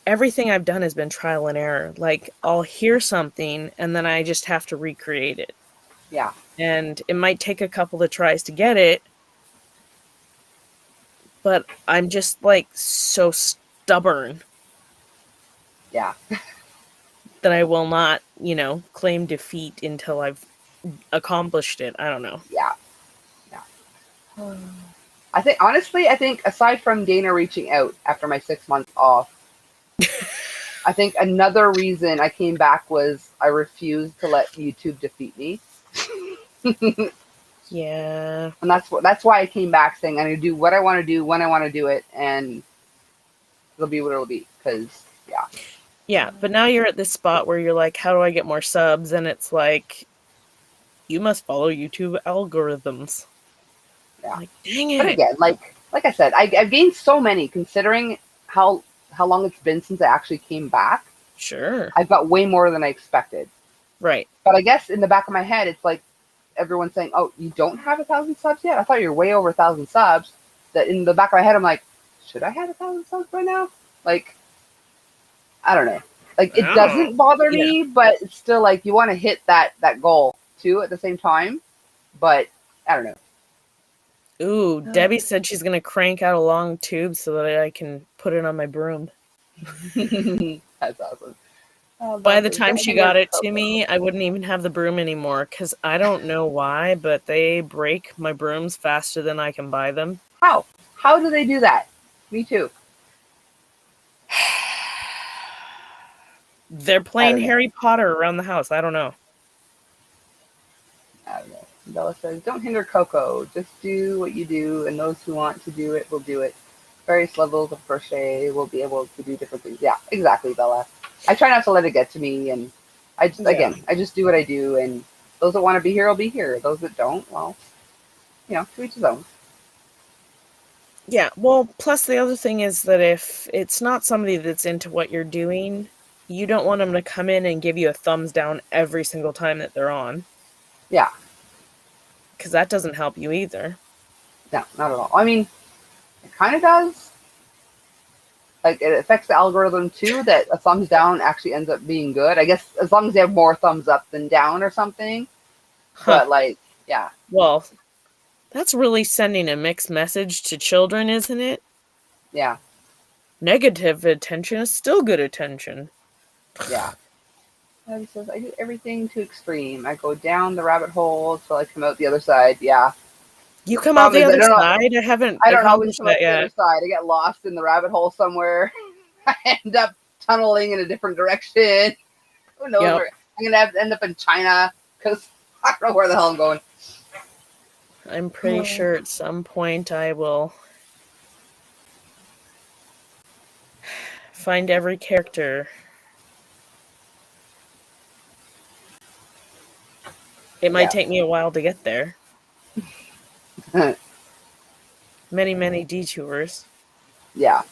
Everything I've done has been trial and error. Like, I'll hear something and then I just have to recreate it. Yeah. And it might take a couple of tries to get it, but I'm just like so stubborn. Yeah. That I will not, claim defeat until I've accomplished it. I don't know. Yeah. Yeah. I think aside from Dana reaching out after my 6 months off, I think another reason I came back was I refused to let YouTube defeat me. Yeah. And that's why I came back saying I'm going to do what I want to do when I want to do it, and it'll be what it'll be, because, yeah. Yeah, but now you're at this spot where you're like, how do I get more subs? And it's like, you must follow YouTube algorithms. Yeah. Like, dang it. But again, like I said, I've gained so many, considering how long it's been since I actually came back. Sure. I've got way more than I expected. Right. But I guess in the back of my head, it's like everyone's saying, oh, you don't have 1,000 subs yet? I thought you were way over 1,000 subs. That in the back of my head, I'm like, should I have 1,000 subs by now? Like, I don't know. Like, it doesn't bother me, but it's still like you want to hit that goal too at the same time. But I don't know. Ooh, Debbie said she's going to crank out a long tube so that I can put it on my broom. That's awesome. By the time she got it to me, I wouldn't even have the broom anymore, because I don't know why, but they break my brooms faster than I can buy them. How? How do they do that? Me too. They're playing Harry Potter around the house. I don't know. I don't know. Bella says, don't hinder Coco. Just do what you do, and those who want to do it will do it. Various levels of crochet will be able to do different things. Yeah, exactly, Bella. I try not to let it get to me, and I just do what I do, and those that want to be here will be here. Those that don't, well, to each his own. Yeah, well, plus the other thing is that if it's not somebody that's into what you're doing, you don't want them to come in and give you a thumbs down every single time that they're on. Yeah. Because that doesn't help you either. No, not at all. I mean, it kind of does. Like, it affects the algorithm too, that a thumbs down actually ends up being good. I guess as long as you have more thumbs up than down or something. Huh. But, like, yeah. Well, That's really sending a mixed message to children, isn't it? Yeah. Negative attention is still good attention. Yeah. And he says, I do everything to extreme. I go down the rabbit hole till I come out the other side. Yeah. You come out the other side? I haven't I don't always accomplished come out that the yet. other side. I get lost in the rabbit hole somewhere. I end up tunneling in a different direction. Who knows Yep. where I'm gonna end up in China because I don't know where the hell I'm going. I'm pretty sure at some point I will find every character. It might take me a while to get there. Many, many detours. Yeah.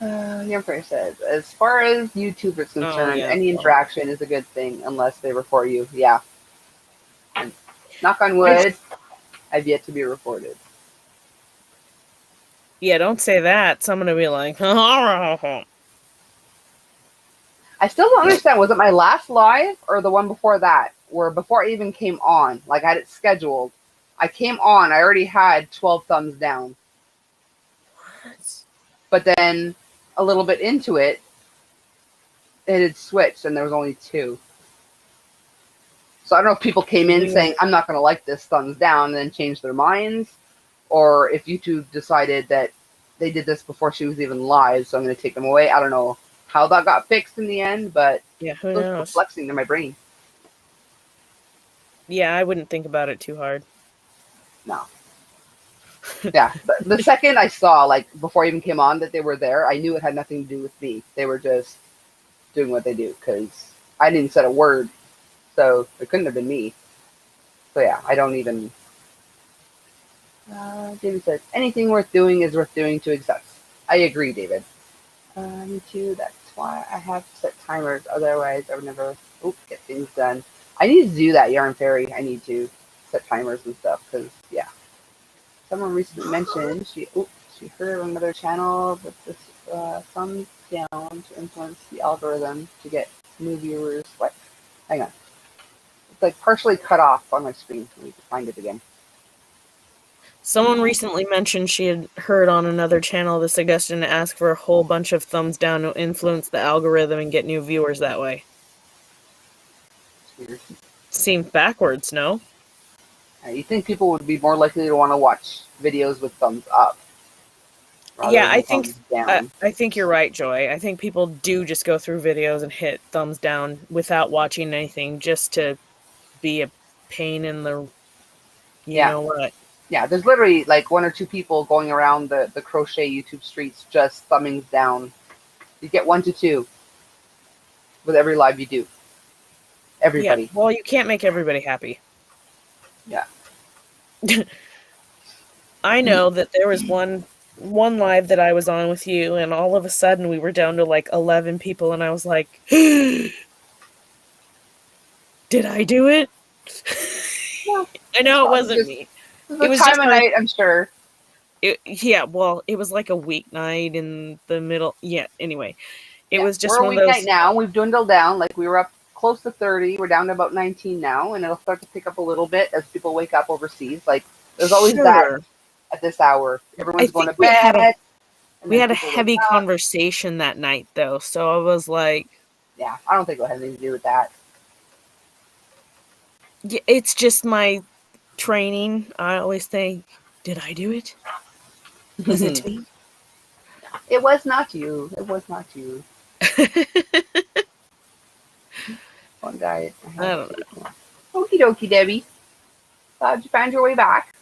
Your prayer says, as far as YouTube is concerned, yeah. any interaction is a good thing unless they report you. Yeah. And knock on wood, I've yet to be reported. Yeah, don't say that. Someone will be like, I still don't understand. Was it my last live or the one before that? Where before I even came on, like I had it scheduled. I came on, I already had 12 thumbs down. But then a little bit into it, it had switched and there was only 2. So I don't know if people came in saying, I'm not going to like this, thumbs down, and then changed their minds. Or if YouTube decided that they did this before she was even live, so I'm going to take them away. I don't know how that got fixed in the end, but yeah, who it was knows? perplexing to my brain. Yeah, I wouldn't think about it too hard. No. Yeah, the second I saw, like, before I even came on that they were there, I knew it had nothing to do with me. They were just doing what they do, because I didn't say a word, so it couldn't have been me. So yeah, I don't even... David says, anything worth doing is worth doing to excess. I agree, David. Me too, that's why I have set timers, otherwise I would never get things done. I need to do that, Yarn Fairy. I need to set timers and stuff, because, yeah. Someone recently mentioned she heard on another channel that this thumbs down to influence the algorithm to get new viewers. What? Hang on. It's like partially cut off on my screen. I need to find it again. Someone recently mentioned she had heard on another channel the suggestion to ask for a whole bunch of thumbs down to influence the algorithm and get new viewers that way. Weird. Seems backwards, no? You think people would be more likely to want to watch videos with thumbs up? Yeah, I think thumbs down. I think you're right, Joy. I think people do just go through videos and hit thumbs down without watching anything, just to be a pain in the know what. Yeah, there's literally like 1 or 2 people going around the crochet YouTube streets just thumbing down. You get 1 to 2 with every live you do. Everybody. Yeah, well, you can't make everybody happy. Yeah. I know that there was one live that I was on with you, and all of a sudden we were down to like 11 people, and I was like, did I do it? No, I know it wasn't me. It was time of night, I'm sure. Yeah, well, it was like a weeknight in the middle. Yeah, anyway. It was just we're one a of those. Weeknight now. We've dwindled down. Like, we were up close to 30. We're down to about 19 now, and it'll start to pick up a little bit as people wake up overseas. Like, there's always that at this hour. Everyone's going to bed. We had a heavy conversation that night, though, so I was like... Yeah, I don't think it'll have anything to do with that. Yeah, it's just my training. I always think, did I do it? Was it me? It was not you. It was not you. One guy. I don't know. Okie dokie, Debbie. Glad you found your way back.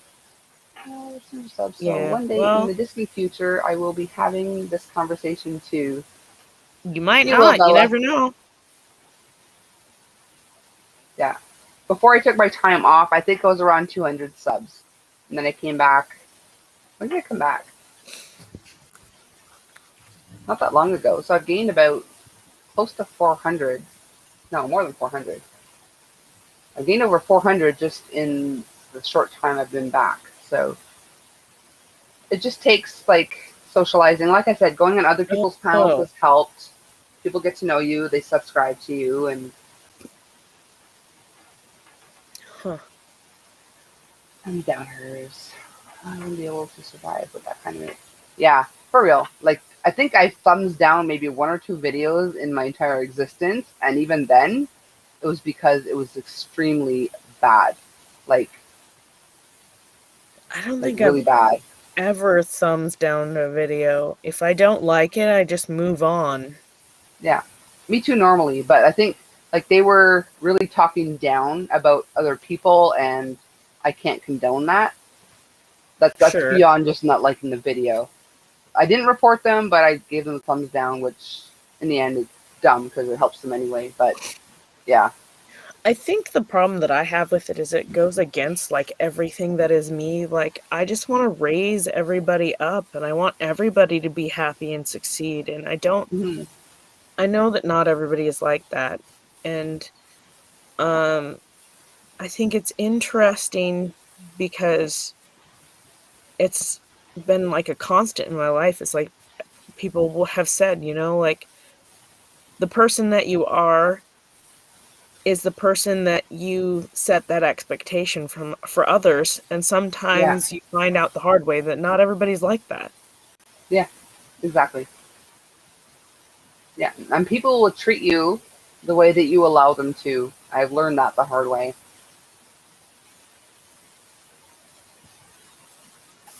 So one day in the distant future, I will be having this conversation too. You might not. You never know. Yeah. Before I took my time off, I think it was around 200 subs. And then I came back. When did I come back? Not that long ago. So I've gained about close to 400. No, more than 400. I've gained over 400 just in the short time I've been back. So it just takes like socializing. Like I said, going on other people's panels has helped. People get to know you. They subscribe to you. And And downers. I wouldn't be able to survive with that kind of. Yeah, for real. Like, I think I thumbs down maybe 1 or 2 videos in my entire existence, and even then, it was because it was extremely bad. Like I don't like think really I've bad. ever thumbs down a video. If I don't like it, I just move on. Yeah, me too normally, but I think like they were really talking down about other people, and I can't condone that. That's Sure. beyond just not liking the video. I didn't report them, but I gave them a thumbs down, which in the end is dumb because it helps them anyway. But yeah, I think the problem that I have with it is it goes against like everything that is me. Like I just want to raise everybody up and I want everybody to be happy and succeed. And I don't Mhm. I know that not everybody is like that. And I think it's interesting because it's been like a constant in my life. It's like people will have said, you know, like the person that you are is the person that you set that expectation for others, and Yeah, sometimes you find out the hard way that not everybody's like that. yeah, exactly. Yeah, and people will treat you the way that you allow them to. I've learned that the hard way.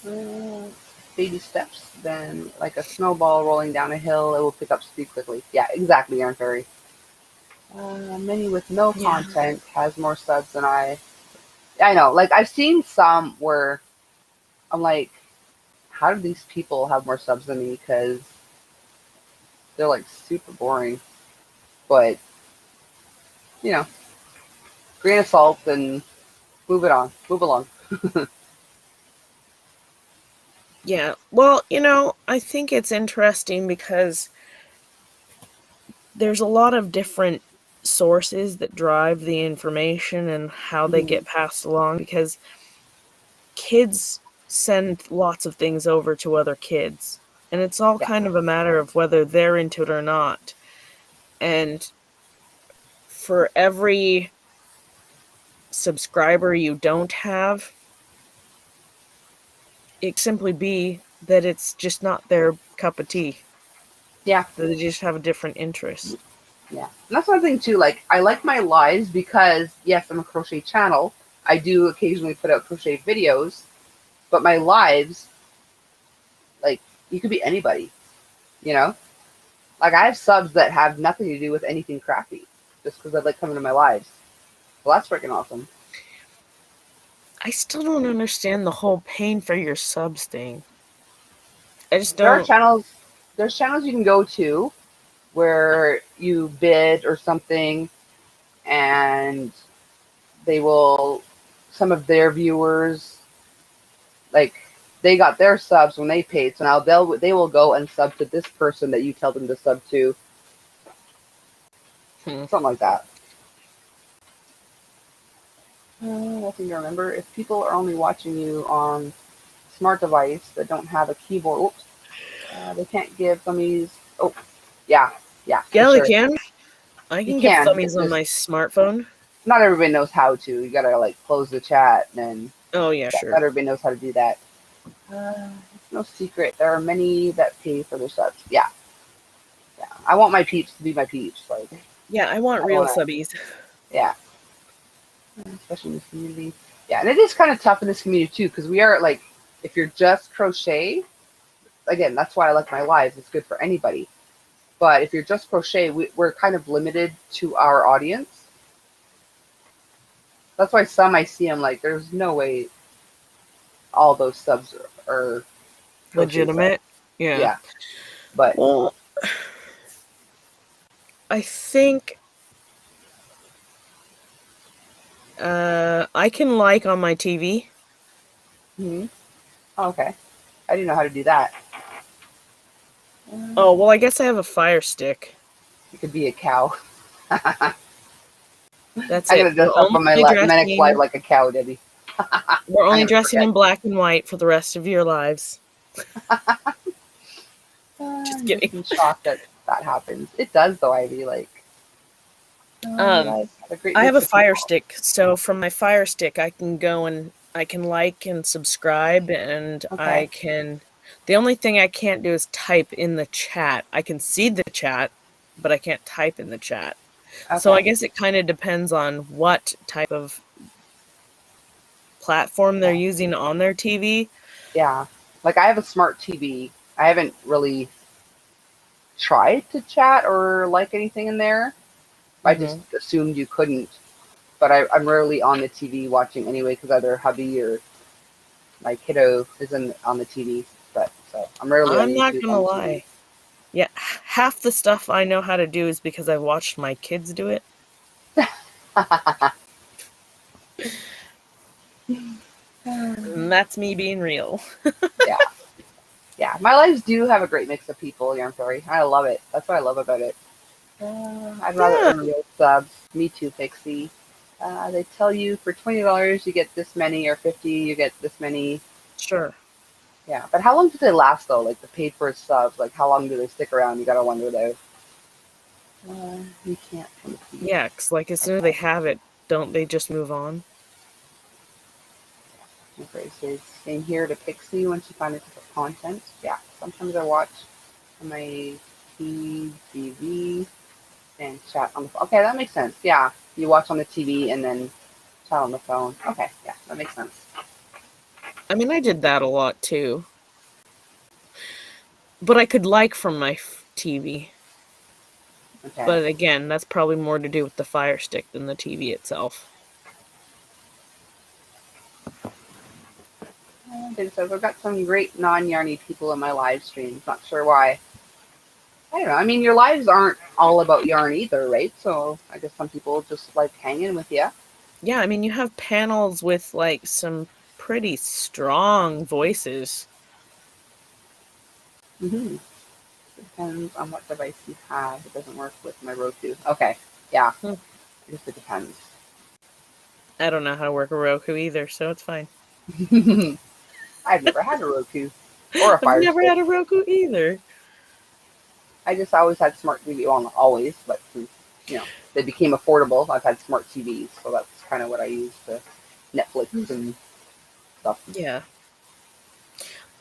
Uh, Baby steps, then like a snowball rolling down a hill, it will pick up speed quickly. Yeah, exactly, Aaron Ferry. Many with no Yeah. content has more subs than I. I know, like I've seen some where I'm like, how do these people have more subs than me? Because they're like super boring. But you know, grain of salt and move it on, move along. Yeah. Well, you know, I think it's interesting because there's a lot of different sources that drive the information and how they get passed along because kids send lots of things over to other kids. And it's all Yeah, kind of a matter of whether they're into it or not. And for every subscriber you don't have, it simply be that it's just not their cup of tea. yeah, That they just have a different interest. yeah. And that's one thing too. Like I like my lives because yes, I'm a crochet channel. I do occasionally put out crochet videos, but my lives, like you could be anybody, you know. Like I have subs that have nothing to do with anything crafty, just because I like coming to my lives. Well, that's freaking awesome. I still don't understand the whole paying for your subs thing. I just There are don't. channels. There's channels you can go to where you bid or something, and they will. Some of their viewers, like they got their subs when they paid, so now they will go and sub to this person that you tell them to sub to, something like that. Nothing to remember. If people are only watching you on smart device that don't have a keyboard, oops, they can't give thummies. Oh, yeah, Yeah, for they sure. can. I You can give can. thummies It's on just my smartphone. not everybody knows how to. You gotta like close the chat and then. Oh, yeah, Not sure. everybody knows how to do that. It's no secret. There are many that pay for their subs. Yeah. Yeah. I want my peeps to be my peeps. Like. Yeah, I want I real wanna, subbies. Yeah. Especially in this community. Yeah, and it is kind of tough in this community too, because we are like, if you're just crochet, again, that's why I like my lives. It's good for anybody. But if you're just crochet, we're kind of limited to our audience. That's why some I see, I'm like, there's no way all those subs are Legitimate? subs. Yeah. Yeah. But well, I think I can like on my TV. Oh, okay. I didn't know how to do that. Oh, well, I guess I have a Fire Stick. It could be a cow. That's I'm it. gonna dress up on my next live like a cow, Debbie. We're only dressing in black and white for the rest of your lives. Just kidding. I'm shocked that that happens. It does, though, Ivy. Like, I have a Fire Stick, so from my Fire Stick, I can go and I can like and subscribe, and Okay. I can. The only thing I can't do is type in the chat. I can see the chat, but I can't type in the chat. So I Okay. guess it kind of depends on what type of platform they're using on their TV. Yeah. Like I have a smart TV. I haven't really tried to chat or like anything in there. I just assumed you couldn't. But I'm rarely on the TV watching anyway because either hubby or my kiddo is on the TV. But so I'm rarely on I'm not YouTube gonna on lie. Yeah, half the stuff I know how to do is because I've watched my kids do it. TV. And that's me being real. Yeah. Yeah. My lives do have a great mix of people, Yarn Fairy. I love it. That's what I love about it. I'd rather Yeah. earn real subs. Me too, Pixie. They tell you for $20 you get this many, or 50 you get this many. Sure. Yeah, but how long do they last though? Like the paid for subs, like how long do they stick around? You gotta wonder though. You can't compete. Yeah, 'cause like as soon as they have it, don't they just move on? Okay, so same here to Pixie when she finds content. Yeah, sometimes I watch on my TV and chat on the phone. Okay, that makes sense. Yeah, you watch on the TV and then chat on the phone. Okay, yeah, that makes sense. I mean, I did that a lot too. But I could like from my TV. Okay. But again, that's probably more to do with the Fire Stick than the TV itself. It says I've got some great non-Yarny people in my live streams. Not sure why. I don't know. I mean, your lives aren't all about yarn either, right? So I guess some people just like hanging with you. Yeah, I mean, you have panels with like some pretty strong voices. Mm-hmm. Depends on what device you have. It doesn't work with my Roku. Okay. Yeah. I guess it depends. I don't know how to work a Roku either, so it's fine. I've never had a Roku or a Fire I've never Stick. had a Roku either. I just always had smart TV on, always, but since, they became affordable, I've had smart TVs, so that's kind of what I use to Netflix and stuff. Yeah.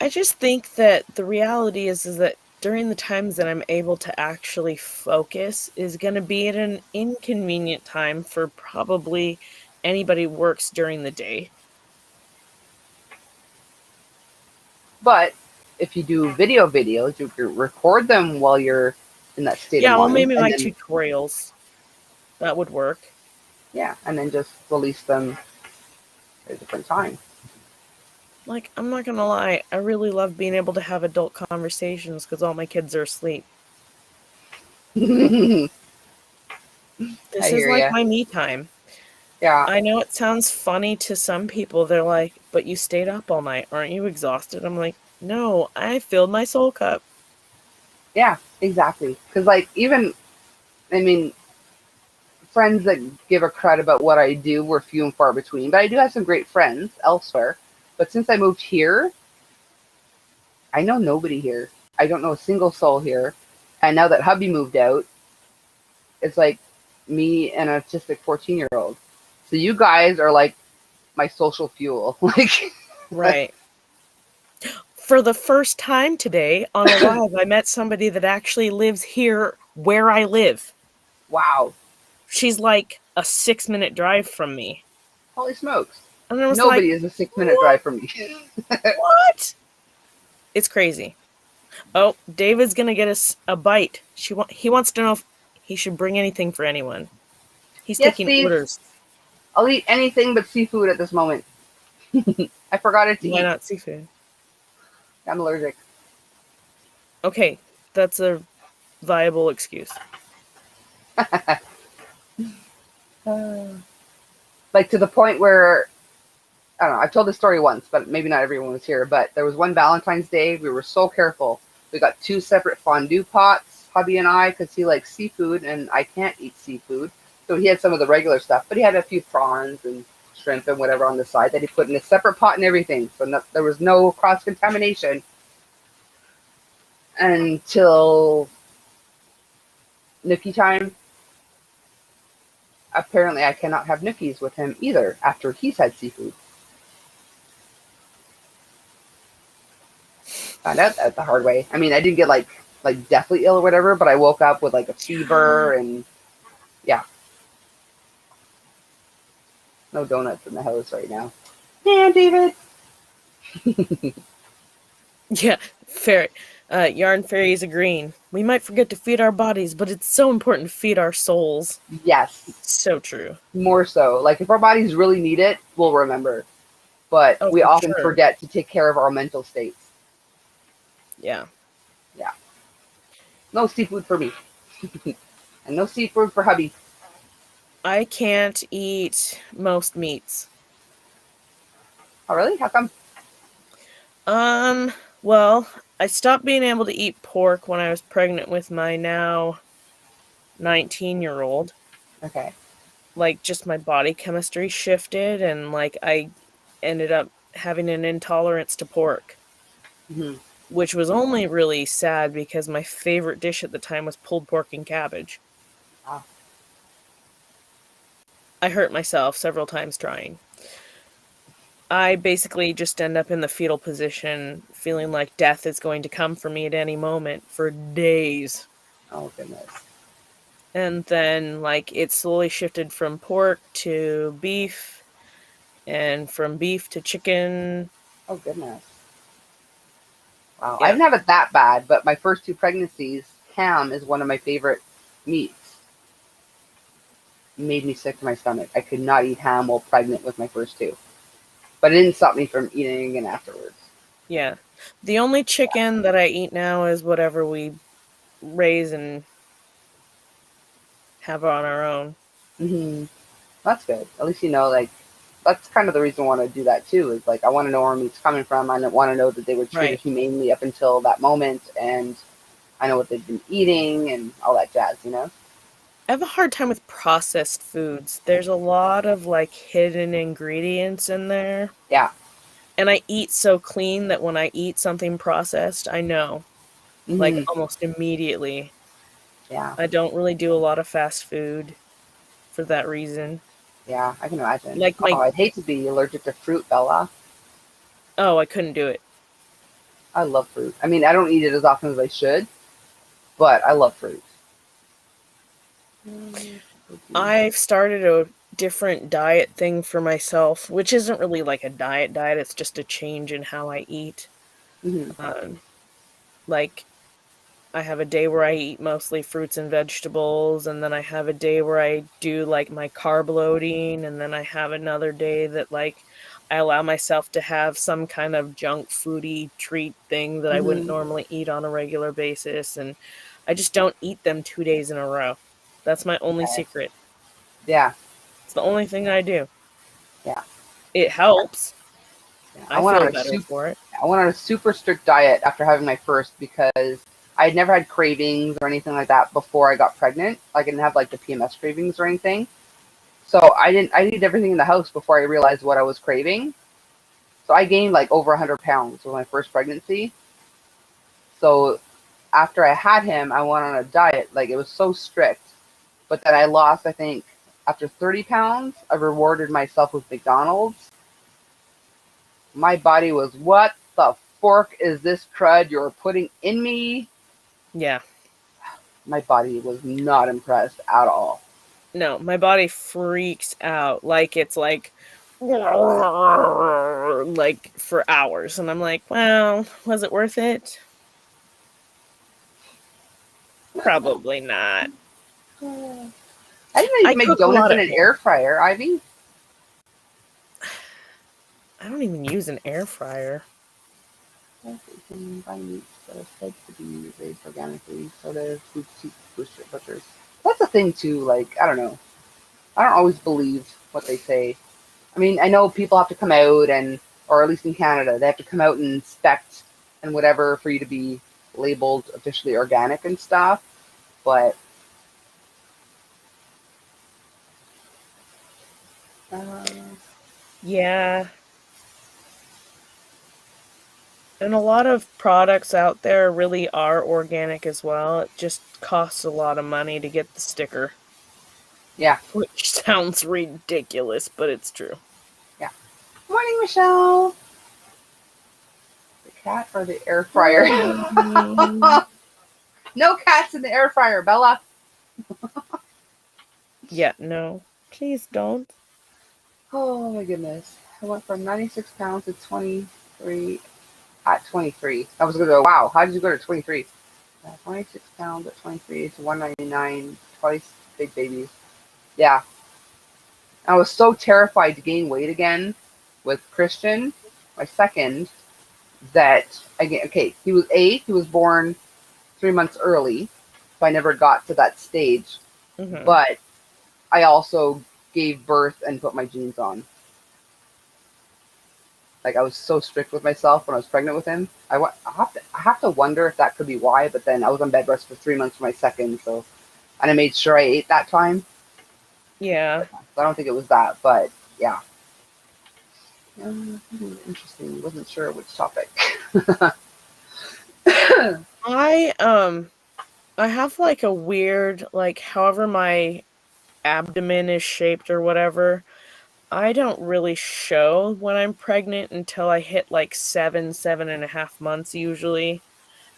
I just think that the reality is that during the times that I'm able to actually focus is going to be at an inconvenient time for probably anybody who works during the day. But if you do videos, you can record them while you're in that state Yeah, of well, mind. maybe And my then, tutorials. That would work. yeah, and then just release them at a different time. Like, I'm not going to lie, I really love being able to have adult conversations because all my kids are asleep. This is like my me time. Yeah. I know it sounds funny to some people. They're like, but you stayed up all night. Aren't you exhausted? I'm like, no, I filled my soul cup. Yeah, exactly. Because, friends that give a crud about what I do were few and far between. But I do have some great friends elsewhere. But since I moved here, I know nobody here. I don't know a single soul here. And now that hubby moved out, it's like me and an autistic 14-year-old. So you guys are like my social fuel. Right. For the first time today on a live, I met somebody that actually lives here where I live. Wow. She's like a 6-minute drive from me. Holy smokes. And I was Nobody like, is a 6-minute drive from me. What? It's crazy. Oh, David's gonna get us a bite. He wants to know if he should bring anything for anyone. He's Yes, taking Steve. orders. I'll eat anything but seafood at this moment. I forgot it to eat. Why not seafood? I'm allergic. Okay, that's a viable excuse. Like to the point where, I don't know, I've told this story once, but maybe not everyone was here, but there was one Valentine's Day, we were so careful. We got 2 separate fondue pots, hubby and I, because he likes seafood and I can't eat seafood. So he had some of the regular stuff, but he had a few prawns and shrimp and whatever on the side that he put in a separate pot and everything. So there was no cross-contamination until nookie time. Apparently I cannot have nookies with him either after he's had seafood. Found out that the hard way. I mean, I didn't get like deathly ill or whatever, but I woke up with like a fever and yeah. No donuts in the house right now. Yeah, David. Yeah, fair. Yarn Fairies agreeing. We might forget to feed our bodies, but it's so important to feed our souls. Yes. So true. More so. Like, if our bodies really need it, we'll remember. But we often forget to take care of our mental states. Yeah. Yeah. No seafood for me. And no seafood for hubby. I can't eat most meats. Oh, really? How come? Well, I stopped being able to eat pork when I was pregnant with my now 19-year-old. Okay. Like, just my body chemistry shifted, and like I ended up having an intolerance to pork. Mm-hmm. Which was only really sad because my favorite dish at the time was pulled pork and cabbage. Wow. I hurt myself several times trying. I basically just end up in the fetal position, feeling like death is going to come for me at any moment for days. Oh, goodness. And then, like, it slowly shifted from pork to beef, and from beef to chicken. Oh, goodness. Wow. Yeah. I didn't have it that bad, but my first 2 pregnancies, ham is one of my favorite meats. It made me sick to my stomach. I could not eat ham while pregnant with my first 2. But it didn't stop me from eating again afterwards. Yeah. The only chicken that I eat now is whatever we raise and have on our own. Mm-hmm. That's good. At least you know, like, that's kind of the reason I want to do that too. Is like I want to know where meat's coming from. I want to know that they were treated humanely up until that moment, and I know what they've been eating and all that jazz. You know. I have a hard time with processed foods. There's a lot of like hidden ingredients in there. Yeah. And I eat so clean that when I eat something processed, I know. Mm-hmm. Like almost immediately. Yeah. I don't really do a lot of fast food for that reason. Yeah, I can imagine. Like I'd hate to be allergic to fruit, Bella. Oh, I couldn't do it. I love fruit. I mean, I don't eat it as often as I should, but I love fruit. I've started a different diet thing for myself, which isn't really like a diet. It's just a change in how I eat. Mm-hmm. Like, I have a day where I eat mostly fruits and vegetables, and then I have a day where I do like my carb loading, and then I have another day that like I allow myself to have some kind of junk foody treat thing that I wouldn't normally eat on a regular basis, and I just don't eat them 2 days in a row. That's my only secret. Yeah. It's the only thing I do. Yeah. It helps. Yeah. I feel better for it. I went on a super strict diet after having my first because I had never had cravings or anything like that before I got pregnant. Like I didn't have like the PMS cravings or anything. So I ate everything in the house before I realized what I was craving. So I gained like over 100 pounds with my first pregnancy. So after I had him, I went on a diet. Like it was so strict. But then I lost, I think, after 30 pounds, I rewarded myself with McDonald's. My body was, what the fork is this crud you're putting in me? Yeah. My body was not impressed at all. No, my body freaks out. Like it's like for hours. And I'm like, well, was it worth it? Probably not. I didn't know you can make donuts in an air fryer, Ivy. I don't even use an air fryer. You can buy meats that are said to be raised organically, so there's food butchers. That's the thing too, like, I don't know. I don't always believe what they say. I mean, I know people have to come out or at least in Canada, they have to come out and inspect and whatever for you to be labeled officially organic and stuff, but yeah. And a lot of products out there really are organic as well. It just costs a lot of money to get the sticker. Yeah. Which sounds ridiculous, but it's true. Yeah. Morning, Michelle. cat or the air fryer? No cats in the air fryer, Bella. Yeah, no. Please don't. Oh my goodness. I went from 96 pounds to 23 at 23. I was going to go, wow, how did you go to 23? 26 pounds at 23 to 199, twice big babies. Yeah. I was so terrified to gain weight again with Christian, my second, that he was born 3 months early, so I never got to that stage. Mhm. But I also gave birth and put my jeans on. Like, I was so strict with myself when I was pregnant with him. I have to wonder if that could be why. But then I was on bed rest for 3 months for my second, and I made sure I ate that time. Yeah. So I don't think it was that, but yeah. Interesting. Wasn't sure which topic. I have like a weird, like, however my abdomen is shaped or whatever, I don't really show when I'm pregnant until I hit like 7.5 months usually.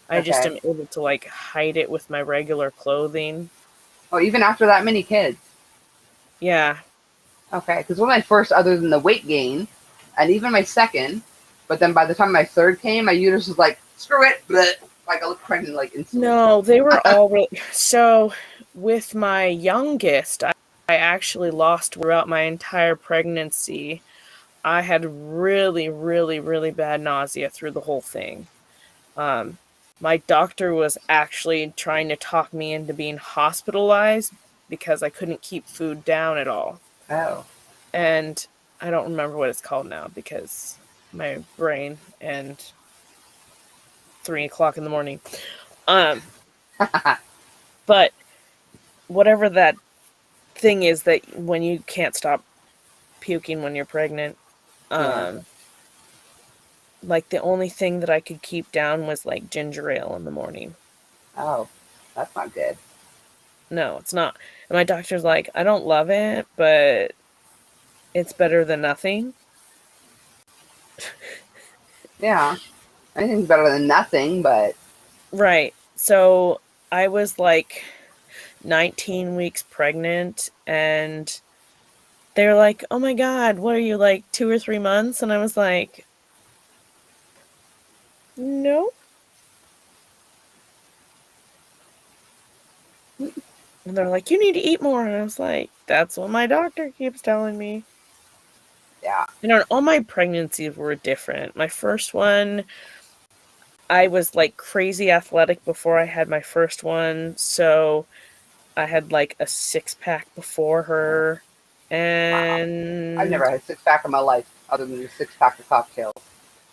I just Okay. am able to like hide it with my regular clothing. Oh, even after that many kids. Yeah. Okay, because when I first, other than the weight gain, and even my second, but then by the time my third came, my uterus was like, screw it, bleh. Like I looked pregnant like instantly. No, they were all really. So with my youngest, I actually lost throughout my entire pregnancy. I had really, really, really bad nausea through the whole thing. My doctor was actually trying to talk me into being hospitalized because I couldn't keep food down at all. Oh. And I don't remember what it's called now because my brain and 3 o'clock in the morning. But whatever that thing is that when you can't stop puking when you're pregnant, like the only thing that I could keep down was like ginger ale in the morning. Oh, that's not good. No, it's not. And my doctor's like, I don't love it, but it's better than nothing. Yeah. Anything's better than nothing, but. Right. So I was like 19 weeks pregnant and they're like, oh my God, what are you, like 2 or 3 months? And I was like, no. And they're like, you need to eat more. And I was like, that's what my doctor keeps telling me. Yeah. You know, all my pregnancies were different. My first one, I was like crazy athletic before I had my first one. So I had like a 6-pack before her. And I've never had a 6-pack in my life other than a 6-pack of cocktails.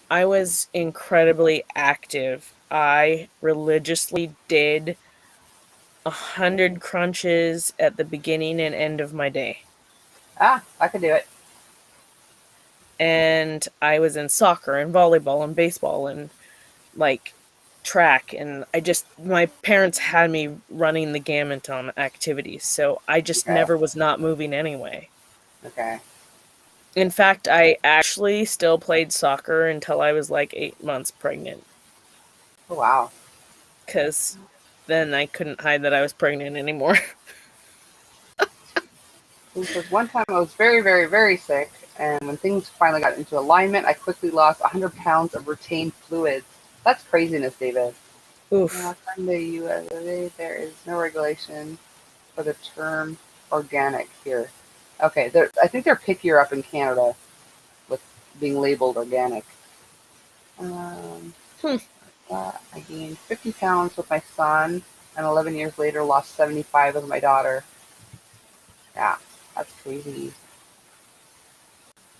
I was incredibly active. I religiously did 100 crunches at the beginning and end of my day. Ah, I could do it. And I was in soccer and volleyball and baseball and like track, and my parents had me running the gamut on activities, so I just never was not moving anyway. Okay. In fact, I actually still played soccer until I was like 8 months pregnant. Oh, wow. Because then I couldn't hide that I was pregnant anymore. Because one time I was very, very, very sick, and when things finally got into alignment, I quickly lost 100 pounds of retained fluids. That's craziness, David. Oof. From the U.S., there is no regulation for the term organic here. Okay, I think they're pickier up in Canada with being labeled organic. I gained 50 pounds with my son, and 11 years later lost 75 with my daughter. Yeah, that's crazy.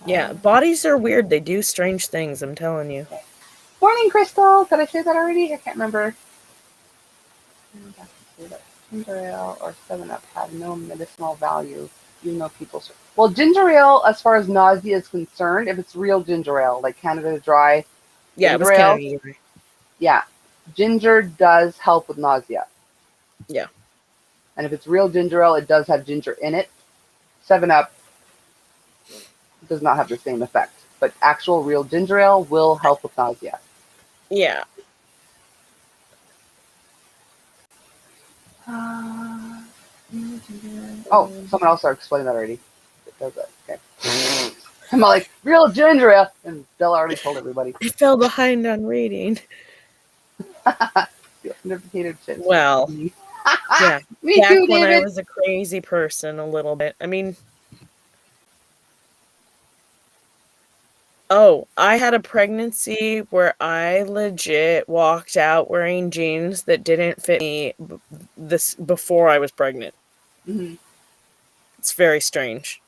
Yeah, bodies are weird. They do strange things, I'm telling you. Morning, Crystal. Did I say that already? I can't remember. Ginger ale or 7-Up have no medicinal value. You know people. Well, ginger ale, as far as nausea is concerned, if it's real ginger ale, like Canada Dry. Yeah, it was Canada Dry. Yeah, ginger does help with nausea. Yeah. And if it's real ginger ale, it does have ginger in it. 7-Up does not have the same effect, but actual real ginger ale will help with nausea. Yeah. Oh, someone else explained that already. It does that. Okay. I'm like, real ginger, and Bill already told everybody. I fell behind on reading. Well, yeah. Me Back too, when I David. was a crazy person a little bit. I mean, oh, I had a pregnancy where I legit walked out wearing jeans that didn't fit me this before I was pregnant. Mm-hmm. It's very strange.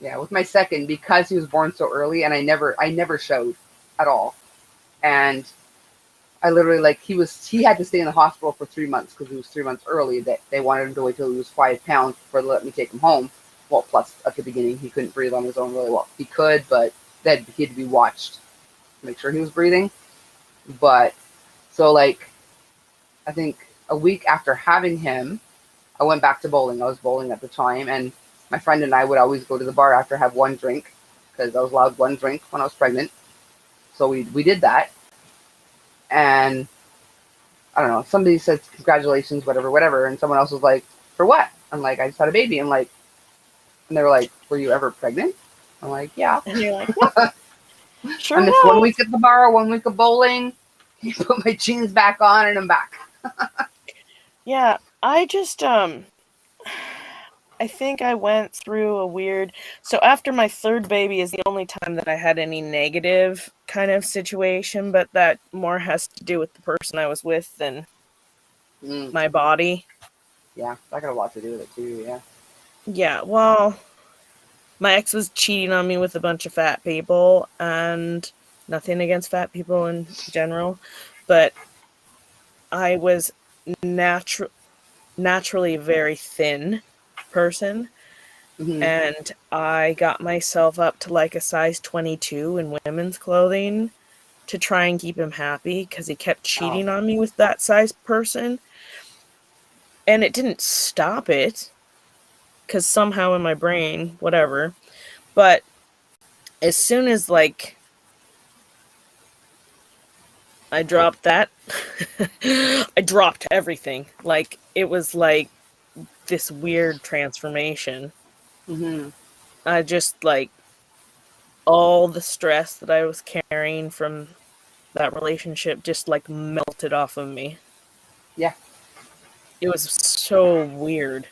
Yeah, with my second, because he was born so early, and I never showed at all, and I literally he had to stay in the hospital for 3 months because he was 3 months early. That they wanted him to wait till he was 5 pounds before they let me take him home. Well, plus at the beginning he couldn't breathe on his own really well. He could, but then he had to be watched to make sure he was breathing. But so I think a week after having him, I went back to bowling. I was bowling at the time, and my friend and I would always go to the bar after have one drink because I was allowed one drink when I was pregnant. So we did that, and I don't know. Somebody said congratulations, whatever, and someone else was like, "For what?" I'm like, "I just had a baby." I'm like, and they were like, "Were you ever pregnant?" I'm like, "Yeah." And you're like, "Yeah, sure I missed 1 was." week at the bar, 1 week of bowling. He put my jeans back on, and I'm back. Yeah, I just I think I went through a weird. So after my third baby is the only time that I had any negative kind of situation, but that more has to do with the person I was with than my body. Yeah, that got a lot to do with it too. Yeah. Yeah, well, my ex was cheating on me with a bunch of fat people, and nothing against fat people in general, but I was naturally a very thin person. Mm-hmm. And I got myself up to like a size 22 in women's clothing to try and keep him happy because he kept cheating on me with that size person. And it didn't stop it because somehow in my brain, whatever. But as soon as I dropped that, I dropped everything. Like it was like this weird transformation. Mm-hmm. I just all the stress that I was carrying from that relationship just melted off of me. Yeah. It was so weird.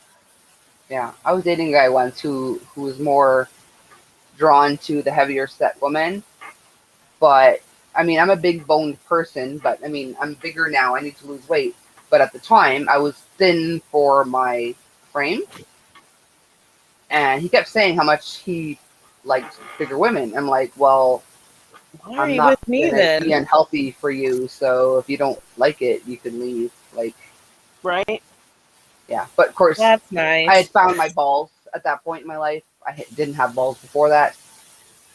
Yeah. I was dating a guy once who was more drawn to the heavier set woman, but I mean, I'm a big boned person, but I mean, I'm bigger now. I need to lose weight. But at the time, I was thin for my frame. And he kept saying how much he liked bigger women. I'm like, well, Why are I'm you not with me going to then? be unhealthy for you. So if you don't like it, you can leave. Right? Yeah. But of course, That's nice. I had found my balls at that point in my life. Didn't have balls before that.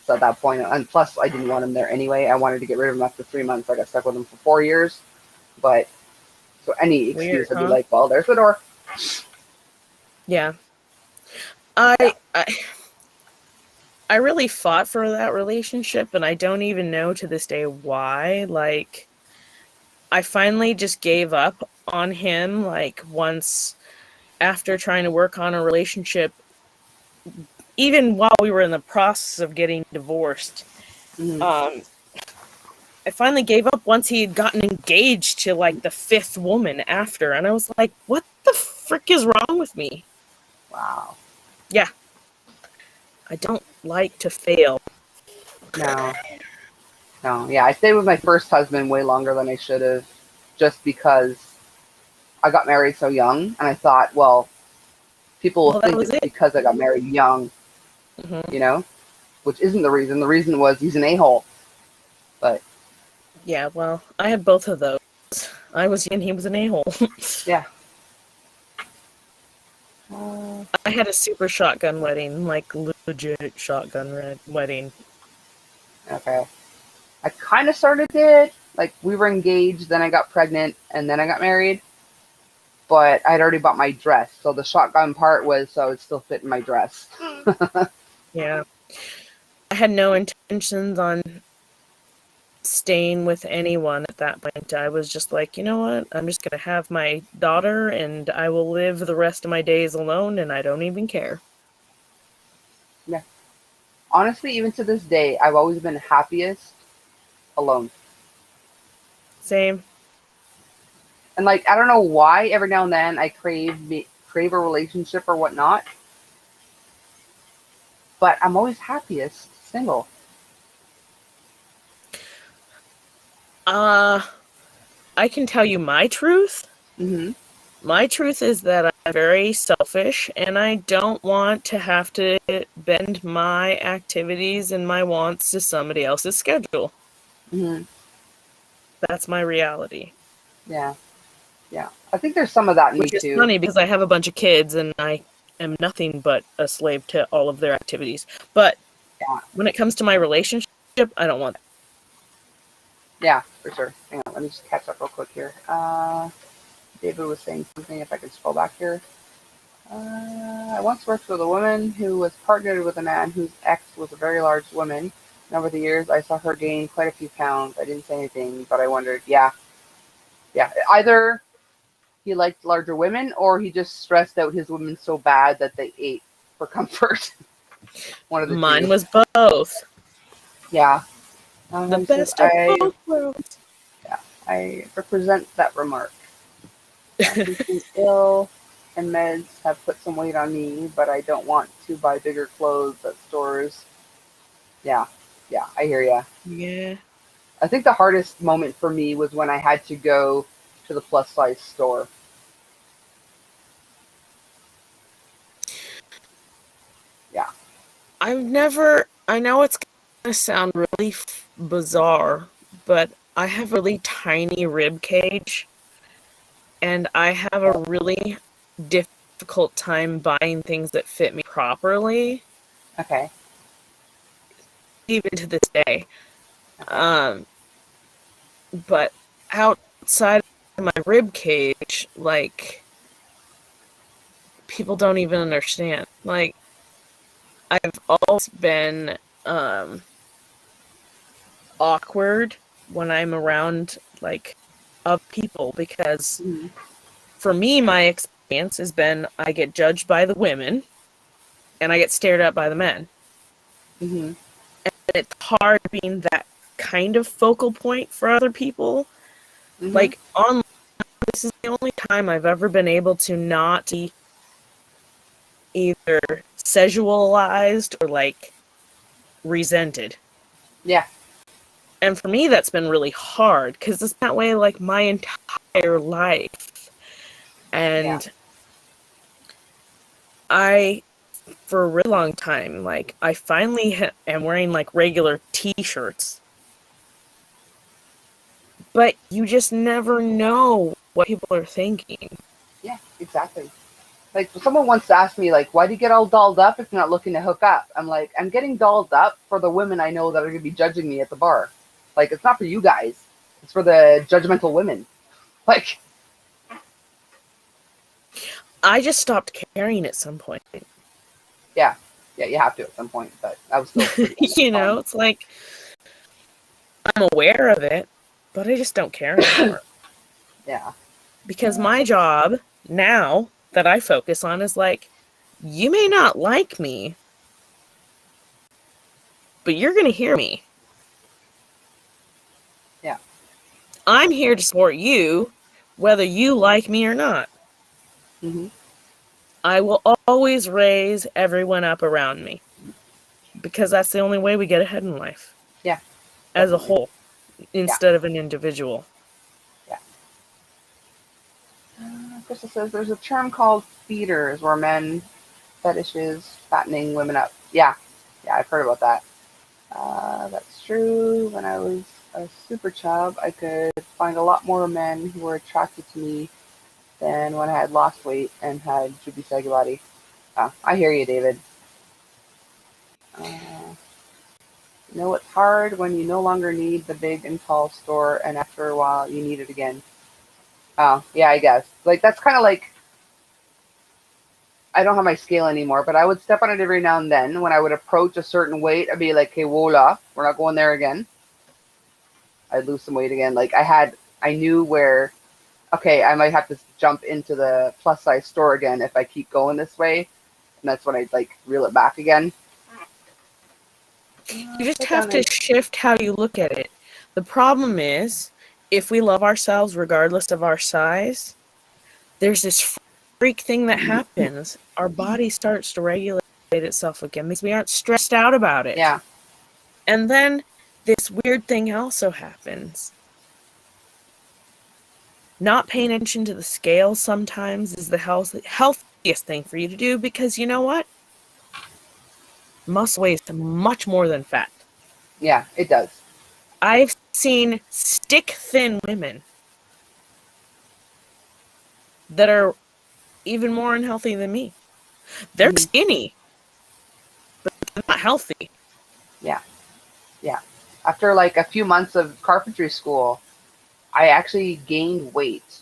So at that point, and plus I didn't want him there anyway. I wanted to get rid of him after 3 months. I got stuck with him for 4 years. But so any excuse Weird, would be huh? like, well, there's the door. Yeah. I really fought for that relationship, and I don't even know to this day why. I finally just gave up on him, once after trying to work on a relationship, even while we were in the process of getting divorced. Mm-hmm. I finally gave up once he had gotten engaged to the fifth woman after, and I was like, what the frick is wrong with me? Wow. Yeah. I don't like to fail. No. Yeah, I stayed with my first husband way longer than I should have, just because I got married so young, and I thought, well, people will think it's because I got married young, which isn't the reason. The reason was he's an a-hole. But yeah, well, I had both of those. I was young, he was an a-hole. Yeah. I had a super shotgun wedding, legit shotgun wedding. Okay. I kind of sort of did. We were engaged, then I got pregnant, and then I got married. But I'd already bought my dress, so the shotgun part was so it still fit in my dress. Yeah. I had no intentions on staying with anyone at that point. I was just like, you know what? I'm just going to have my daughter and I will live the rest of my days alone and I don't even care. Yeah. Honestly, even to this day, I've always been happiest alone. Same. And like, I don't know why every now and then I crave a relationship or whatnot, but I'm always happiest single. I can tell you my truth. Mm-hmm. My truth is that I'm very selfish and I don't want to have to bend my activities and my wants to somebody else's schedule. Mm-hmm. That's my reality. Yeah. Yeah. I think there's some of that in Which me is too. funny because I have a bunch of kids and I am nothing but a slave to all of their activities. But when it comes to my relationship, I don't want that. Yeah, for sure. Hang on, let me just catch up real quick here. David was saying something, if I could scroll back here. I once worked with a woman who was partnered with a man whose ex was a very large woman. And over the years, I saw her gain quite a few pounds. I didn't say anything, but I wondered, yeah. Either he liked larger women or he just stressed out his women so bad that they ate for comfort. One of the Mine two. was both. Yeah. The best of both worlds. Yeah, I represent that remark. Being ill and meds have put some weight on me, but I don't want to buy bigger clothes at stores. Yeah, I hear ya. Yeah. I think the hardest moment for me was when I had to go to the plus size store. Yeah. I know it's going to sound really bizarre, but I have a really tiny rib cage and I have a really difficult time buying things that fit me properly. Okay. Even to this day. But outside of my rib cage, like, people don't even understand. Like, I've always been awkward when I'm around, like, of people because for me, my experience has been I get judged by the women and I get stared at by the men. Mm-hmm. And it's hard being that kind of focal point for other people. Mm-hmm. Like, online, this is the only time I've ever been able to not be either sexualized or, like, resented. Yeah. And for me, that's been really hard because it's that way, like, my entire life. And I, for a really long time, like, I finally am wearing, like, regular t-shirts. But you just never know what people are thinking. Yeah, exactly. Like, someone once asked me, like, why do you get all dolled up if you're not looking to hook up? I'm like, I'm getting dolled up for the women I know that are going to be judging me at the bar. Like, it's not for you guys. It's for the judgmental women. Like, I just stopped caring at some point. Yeah, you have to at some point, but I was still you know, it's like, I'm aware of it, but I just don't care anymore. Yeah. Because my job now that I focus on is like, you may not like me, but you're going to hear me. Yeah. I'm here to support you, whether you like me or not. Mm-hmm. I will always raise everyone up around me because that's the only way we get ahead in life. Yeah. As a whole, instead of an individual. Yeah. Krista says there's a term called feeders where men fetishes fattening women up. Yeah, I've heard about that. That's true. When I was a super chub, I could find a lot more men who were attracted to me than when I had lost weight and had droopy saggy body. I hear you, David. You know, it's hard when you no longer need the big and tall store, and after a while, you need it again. Oh, yeah, I guess. Like, that's kind of like, I don't have my scale anymore, but I would step on it every now and then. When I would approach a certain weight, I'd be like, "Hey, voila, we're not going there again." I'd lose some weight again. Like I knew where. Okay, I might have to jump into the plus size store again if I keep going this way, and that's when I'd like reel it back again. You just have to shift how you look at it. The problem is, if we love ourselves regardless of our size, there's this freak thing that happens. Our body starts to regulate itself again because we aren't stressed out about it. Yeah. And then this weird thing also happens. Not paying attention to the scale sometimes is the healthiest thing for you to do, because you know what? Muscle weighs much more than fat. Yeah, it does. I've seen stick-thin women that are even more unhealthy than me. They're skinny, but they're not healthy. Yeah. Yeah. After like a few months of carpentry school, I actually gained weight,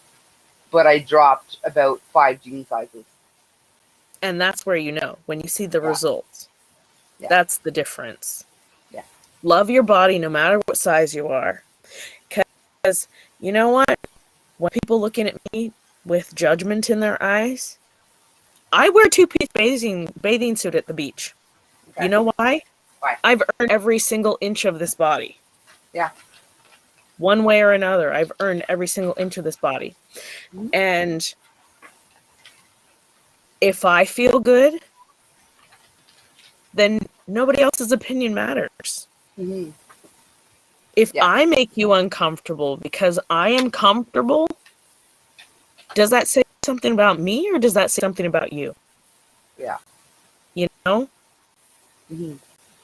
but I dropped about 5 jean sizes. And that's where you know, when you see the results. Yeah. That's the difference. Yeah. Love your body no matter what size you are. Because you know what? When people looking at me with judgment in their eyes, I wear 2-piece bathing suit at the beach. Okay. You know why? Why? I've earned every single inch of this body. Yeah. One way or another, I've earned every single inch of this body. Mm-hmm. And if I feel good, then nobody else's opinion matters. Mm-hmm. If I make you uncomfortable because I am comfortable, does that say something about me or does that say something about you? Yeah. You know? Mm-hmm.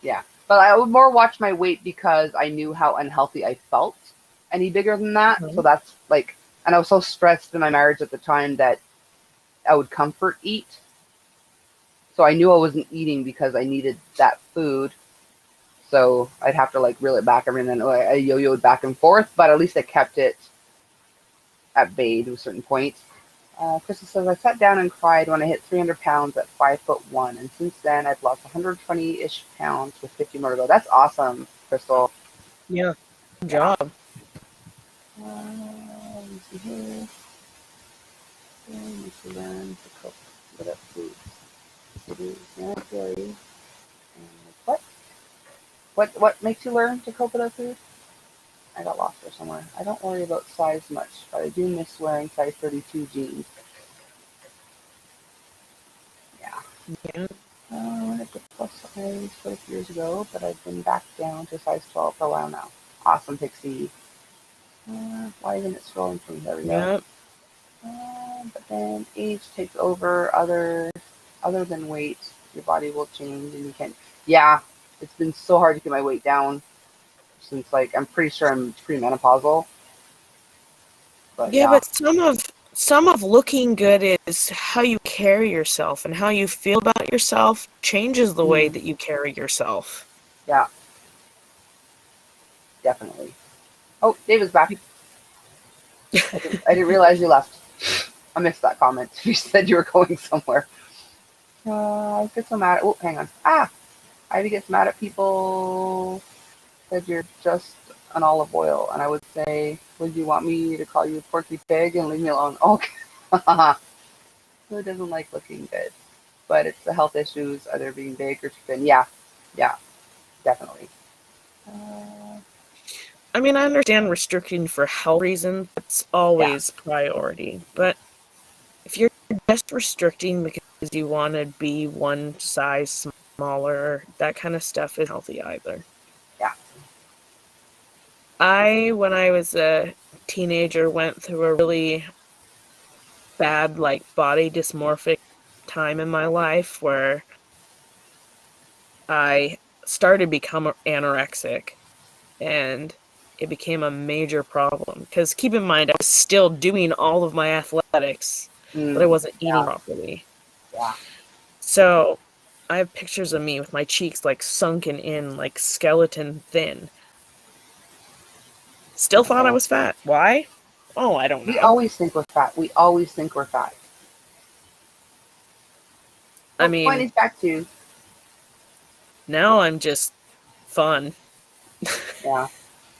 Yeah. But I would more watch my weight because I knew how unhealthy I felt any bigger than that. Mm-hmm. So that's like, and I was so stressed in my marriage at the time that I would comfort eat. So I knew I wasn't eating because I needed that food. So I'd have to like reel it back every now and then. I yo-yoed back and forth, but at least I kept it at bay to a certain point. Crystal says, I sat down and cried when I hit 300 pounds at 5'1", and since then I've lost 120-ish pounds with 50 more to go. That's awesome, Crystal. Yeah, good job. Let me see here. Let me see then. What up, food? What makes you learn to cope without food? I got lost there somewhere. I don't worry about size much, but I do miss wearing size 32 jeans. Yeah. Yeah. I went to plus size quite a few years ago, but I've been back down to size 12 for a while now. Awesome, Pixie. Why isn't it scrolling for me? There we go. But then age takes over. Other than weight, your body will change, and you can't. Yeah, it's been so hard to get my weight down since, like, I'm pretty sure I'm premenopausal. But yeah, but some of looking good is how you carry yourself, and how you feel about yourself changes the way that you carry yourself. Yeah, definitely. Oh, David's back. I didn't realize you left. I missed that comment. You said you were going somewhere. I get so mad. Oh, hang on. Ivy gets mad at people. Said you're just an olive oil, and I would say, would you want me to call you Porky Pig and leave me alone? Okay. Who doesn't like looking good? But it's the health issues, either being big or too thin. Yeah, definitely. I mean, I understand restricting for health reasons. It's always priority. But if you're just restricting because you want to be one size smaller, that kind of stuff isn't healthy either. Yeah. When I was a teenager, went through a really bad, like, body dysmorphic time in my life where I started to become anorexic, and it became a major problem. Because keep in mind, I was still doing all of my athletics, but I wasn't eating properly. Yeah. So I have pictures of me with my cheeks like sunken in, like skeleton thin. Still thought I was fat. Why? Oh, I don't know. We always think we're fat. We always think we're fat. I mean, Gwen is back too. now I'm just fun. Yeah.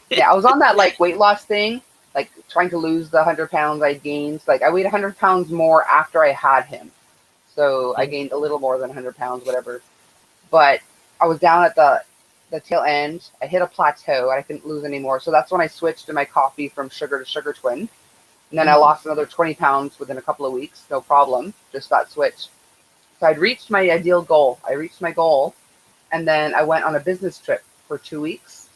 Yeah, I was on that like weight loss thing, like trying to lose the 100 pounds I gained. Like I weighed 100 pounds more after I had him. So I gained a little more than 100 pounds, whatever. But I was down at the tail end. I hit a plateau and I couldn't lose anymore. So that's when I switched to my coffee from sugar to sugar twin. And then I lost another 20 pounds within a couple of weeks. No problem. Just that switch. So I'd reached my ideal goal. I reached my goal. And then I went on a business trip for 2 weeks.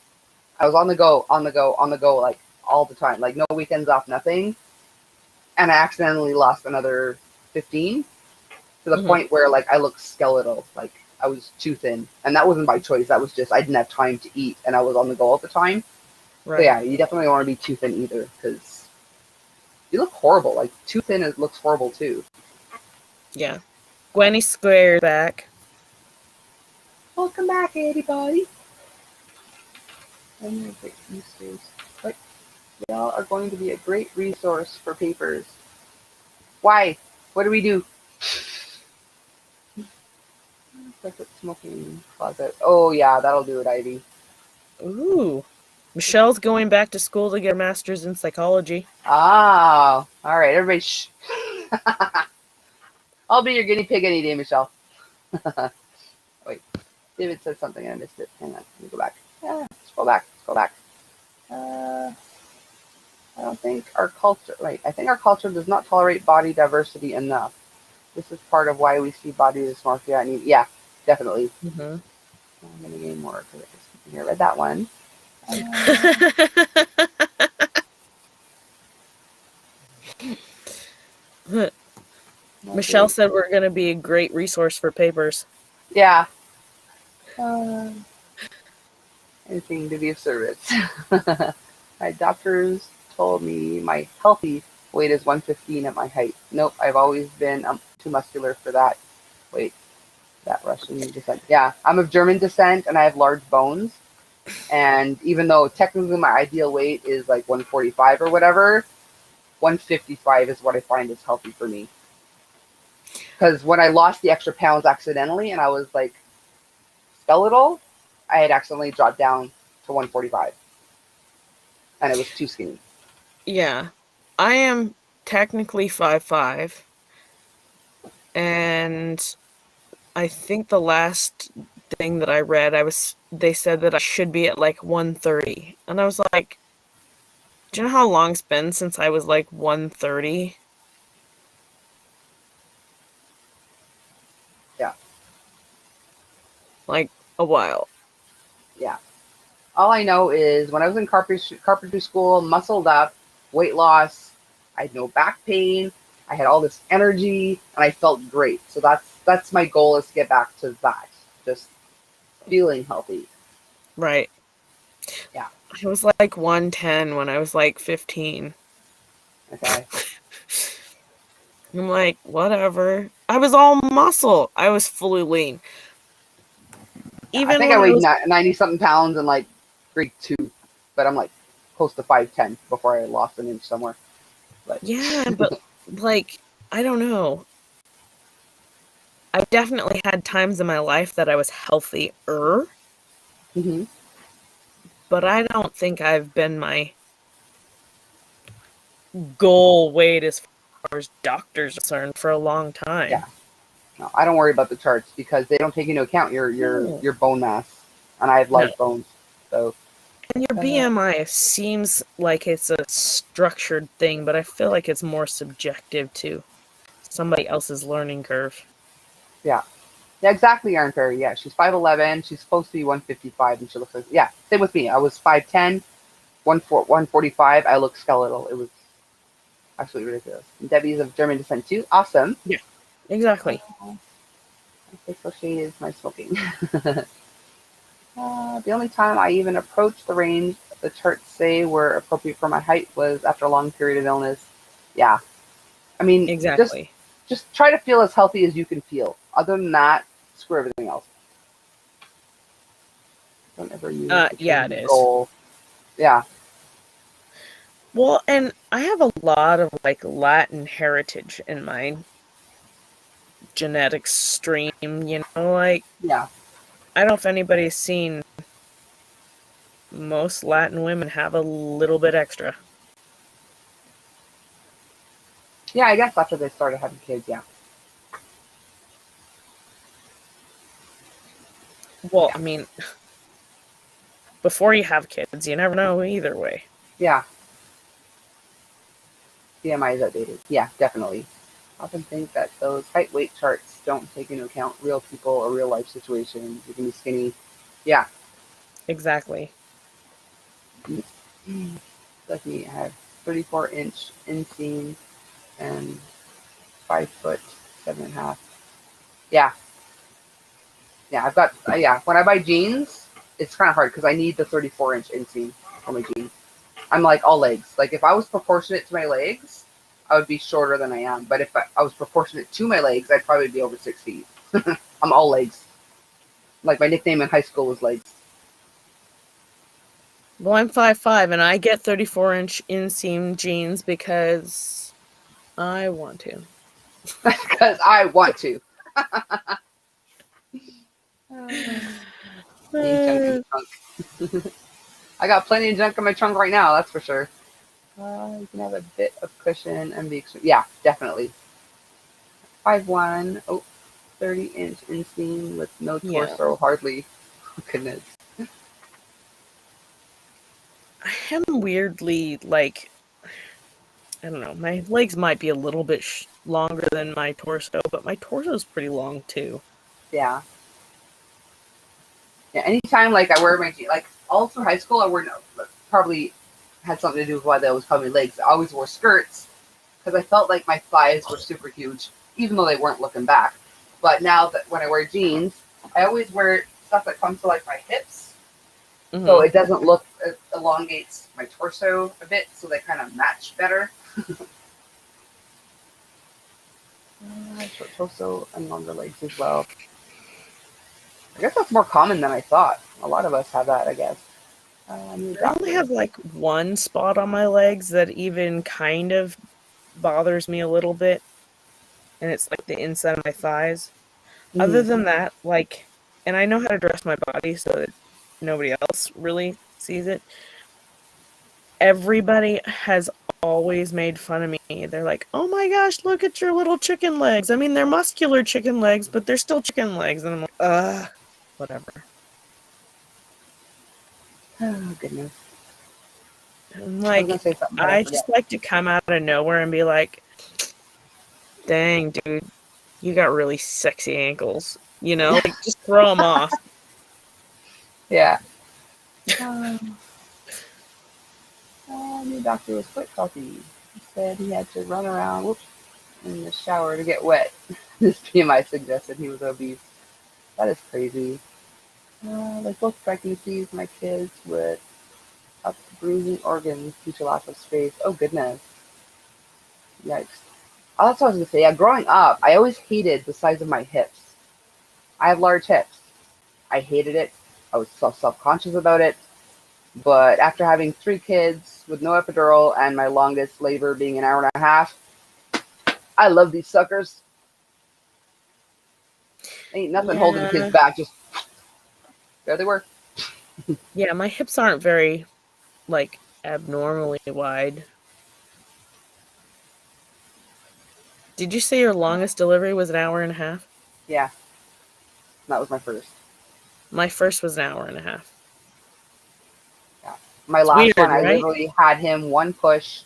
I was on the go, like all the time, like no weekends off, nothing. And I accidentally lost another 15 to the point where like I looked skeletal, like I was too thin. And that wasn't by choice. That was just, I didn't have time to eat and I was on the go all the time. Right. So yeah, you definitely don't want to be too thin either because you look horrible. Like too thin, it looks horrible too. Yeah. Gwenny Square back. Welcome back, everybody. But y'all are going to be a great resource for papers. Why? What do we do? Separate smoking closet. Oh yeah, that'll do it, Ivy. Ooh. Michelle's going back to school to get her master's in psychology. Ah, all right, everybody shh. I'll be your guinea pig any day, Michelle. Wait, David said something and I missed it. Hang on, let me go back. Scroll back. I don't think our culture, right, I think our culture does not tolerate body diversity enough. This is part of why we see body dysmorphia. Yeah, definitely. I'm going to gain more because I just read that one. Michelle said we're going to be a great resource for papers. Yeah. Anything to be of service. My doctors told me my healthy weight is 115 at my height. Nope, I've always been too muscular for that. Wait, that Russian descent. Yeah, I'm of German descent and I have large bones. And even though technically my ideal weight is like 145 or whatever, 155 is what I find is healthy for me. Because when I lost the extra pounds accidentally and I was like skeletal, I had accidentally dropped down to 145. And it was too skinny. Yeah. I am technically 5'5". And I think the last thing that I read, they said that I should be at like 130. And I was like, do you know how long it's been since I was like 130? Yeah. Like a while. Yeah. All I know is when I was in carpentry school, muscled up, weight loss, I had no back pain, I had all this energy, and I felt great. So that's my goal, is to get back to that. Just feeling healthy. Right. Yeah. I was like 110 when I was like 15. Okay. I'm like, whatever. I was all muscle. I was fully lean. I think I weighed 90-something pounds in like grade 2, but I'm like close to 5'10" before I lost an inch somewhere. But yeah, but like, I don't know. I definitely had times in my life that I was healthier. Mm-hmm. But I don't think I've been my goal weight as far as doctors are concerned for a long time. Yeah. No, I don't worry about the charts because they don't take into account your bone mass, and I have large bones. So. And your BMI seems like it's a structured thing, but I feel like it's more subjective to somebody else's learning curve. Yeah. Yeah, exactly, Aaron Perry. Yeah, she's 5'11". She's supposed to be 155, and she looks like, yeah, same with me. I was 5'10", 145. I look skeletal. It was absolutely ridiculous. And Debbie's of German descent too. Awesome. Yeah, exactly. Okay, so she is my smoking. The only time I even approached the range the charts say were appropriate for my height was after a long period of illness. Yeah. I mean, exactly. Just try to feel as healthy as you can feel. Other than that, screw everything else. Don't ever use yeah, it is. goal. Yeah. Well, and I have a lot of like Latin heritage in my genetic stream, you know, like, Yeah. I don't know if anybody's seen most Latin women have a little bit extra. Yeah, I guess after they started having kids, yeah. Well, I mean, before you have kids, you never know either way. Yeah. BMI is outdated. Yeah, definitely. I often think that those height weight charts don't take into account real people or real life situations. You can be skinny. Yeah. Exactly. Like me, I have 34-inch inseam and 5 foot 7.5. Yeah. Yeah, I've got, yeah, when I buy jeans, it's kind of hard because I need the 34-inch inseam for my jeans. I'm like all legs. Like if I was proportionate to my legs, I would be shorter than I am. But if I was proportionate to my legs, I'd probably be over 6 feet. I'm all legs. Like my nickname in high school was legs. Well, I'm 5'5", and I get 34-inch inseam jeans because I want to. Because I want to. Junk in the trunk. I got plenty of junk in my trunk right now, that's for sure. You can have a bit of cushion and be extreme. Yeah, definitely. 5'1", 30-inch inseam with no torso, hardly. Oh, goodness. I am weirdly, like, I don't know, my legs might be a little bit longer than my torso, but my torso is pretty long too. Yeah. Yeah, anytime, like, I wear my jeans, like, all through high school, I wore, probably had something to do with why they always called me legs. I always wore skirts because I felt like my thighs were super huge, even though they weren't looking back. But now that when I wear jeans, I always wear stuff that comes to, like, my hips. Mm-hmm. So it doesn't look, it elongates my torso a bit, so they kind of match better. Short torso and longer legs as well. I guess that's more common than I thought. A lot of us have that, I guess. I only have like one spot on my legs that even kind of bothers me a little bit, and it's like the inside of my thighs. Mm. Other than that, like, and I know how to dress my body so that nobody else really sees it. Everybody has always made fun of me. They're like, oh my gosh, look at your little chicken legs. I mean, they're muscular chicken legs, but they're still chicken legs. And I'm like, whatever. Oh, goodness. I'm like, I just like to come out of nowhere and be like, dang, dude, you got really sexy ankles. You know, like, just throw them off. Yeah. New doctor was quite salty. He said he had to run around in the shower to get wet. This PMI suggested he was obese. That is crazy. Like both pregnancies, my kids with up bruising organs due to lack of space. Oh, goodness. Yikes. Oh, that's what I was going to say. Yeah, growing up, I always hated the size of my hips. I have large hips. I hated it. I was self-conscious about it. But after having 3 kids with no epidural and my longest labor being an hour and a half, I love these suckers. Ain't nothing holding the kids back. Just there they were. Yeah, my hips aren't very, like, abnormally wide. Did you say your longest delivery was an hour and a half? Yeah. That was my first. My first was an hour and a half. Yeah. My last one, I literally had him one push,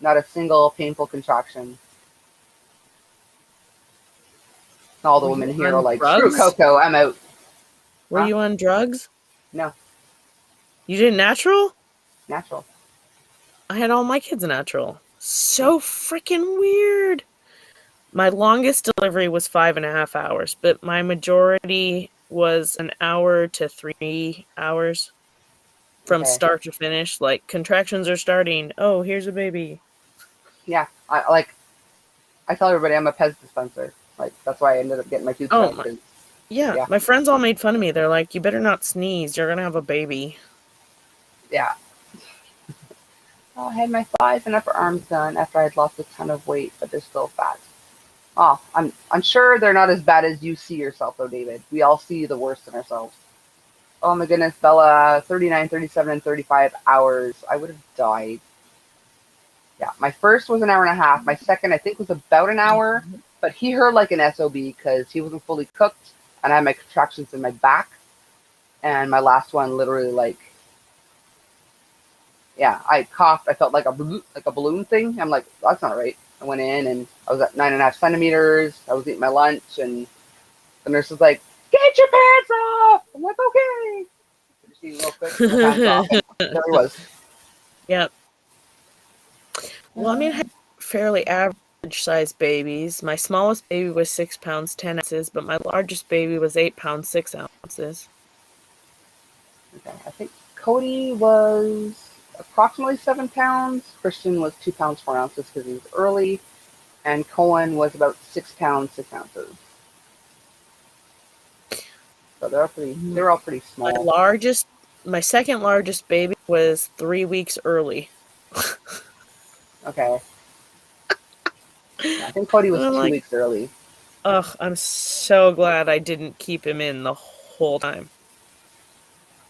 not a single painful contraction. All the women here are like, screw Coco, I'm out. Were you on drugs? No. You did natural? Natural. I had all my kids natural. So freaking weird. My longest delivery was 5.5 hours, but my majority was an hour to 3 hours from start to finish. Like, contractions are starting. Oh, here's a baby. Yeah, I tell everybody I'm a Pez dispenser. Like, that's why I ended up getting my tooth cut. Yeah, my friends all made fun of me. They're like, you better not sneeze. You're going to have a baby. Yeah. I had my thighs and upper arms done after I had lost a ton of weight, but they're still fat. Oh, I'm sure they're not as bad as you see yourself, though, David. We all see the worst in ourselves. Oh my goodness, Bella, 39, 37, and 35 hours. I would have died. Yeah, my first was an hour and a half. My second, I think, was about an hour. But he heard like an SOB because he wasn't fully cooked, and I had my contractions in my back. And my last one, literally, like, yeah, I coughed. I felt like a balloon thing. I'm like, that's not right. I went in, and I was at 9.5 centimeters. I was eating my lunch, and the nurse was like, "Get your pants off!" I'm like, "Okay." Just eating real quick. Put my pants off. There he was. Yep. Well, I mean, I had fairly average sized babies. My smallest baby was 6 pounds 10 ounces, but my largest baby was 8 pounds 6 ounces. Okay, I think Cody was approximately 7 pounds. Christian was 2 pounds 4 ounces because he was early, and Cohen was about 6 pounds 6 ounces. So they were all pretty small. My second largest baby was 3 weeks early. Okay. Yeah, I think Cody was 2 weeks early. Ugh, I'm so glad I didn't keep him in the whole time.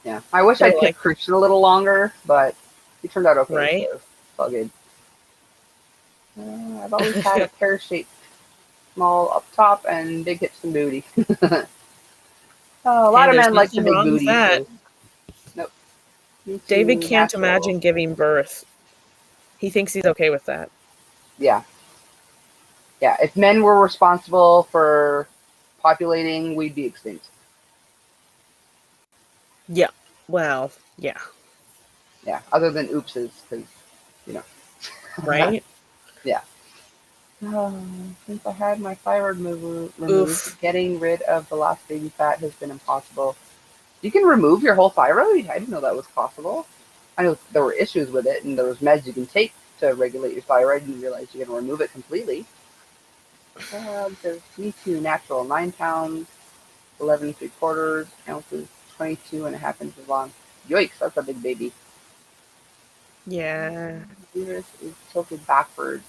Yeah, I wish I'd kept Christian a little longer, but he turned out okay. Right? So it's all good. I've always had a pear-shaped, small up top and big hips and booty. A lot of men like the big booty. So. Nope. David can't imagine giving birth. He thinks he's okay with that. Yeah. Yeah, if men were responsible for populating, we'd be extinct. Yeah. Well, yeah. Yeah, other than oopses, because, you know. Right? Yeah. Since I had my thyroid removed, getting rid of the last baby fat has been impossible. You can remove your whole thyroid? I didn't know that was possible. I know there were issues with it, and there was meds you can take to regulate your thyroid, and you realize you can remove it completely. Says, me too, natural, 9 pounds, 11 3/4 ounces, 22.5 inches long. Yikes, that's a big baby. Yeah. Uterus is tilted backwards.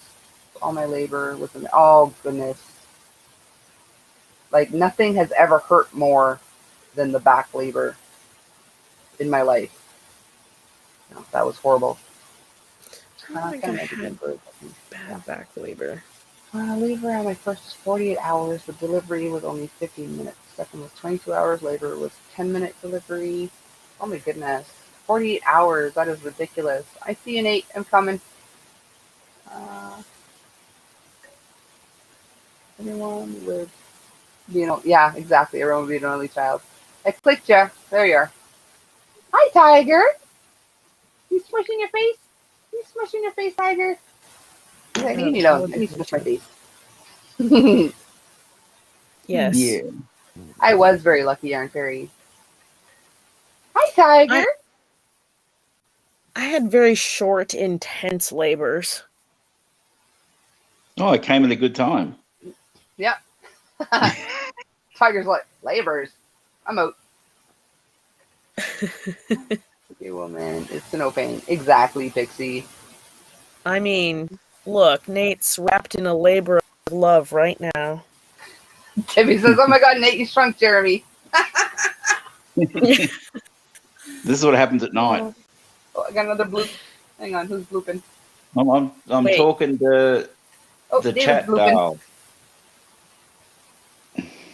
All my labor was in. Oh goodness! Like nothing has ever hurt more than the back labor in my life. No, that was horrible. I think I had bad back labor. Labor on my first was 48 hours. The delivery was only 15 minutes. Second was 22 hours. Labor was 10-minute delivery. Oh my goodness. 48 hours. That is ridiculous. I see an 8. I'm coming. Anyone with, yeah, exactly. Everyone would be an only child. I clicked you. There you are. Hi, Tiger. You smushing your face? You smushing your face, Tiger? I need to smush my face. Yes. Yeah. I was very lucky, aren't I? Hi, Tiger. I had very short, intense labors. Oh, it came at a good time. Yep. Tiger's like, labors. I'm out. Okay, woman. It's no pain. Exactly, Pixie. I mean, look, Nate's wrapped in a labor of love right now. Timmy says, oh my God, Nate, you shrunk Jeremy. This is what happens at night. Oh, I got another bloop. Hang on, who's blooping? I'm talking to the David's chat blooping. dial.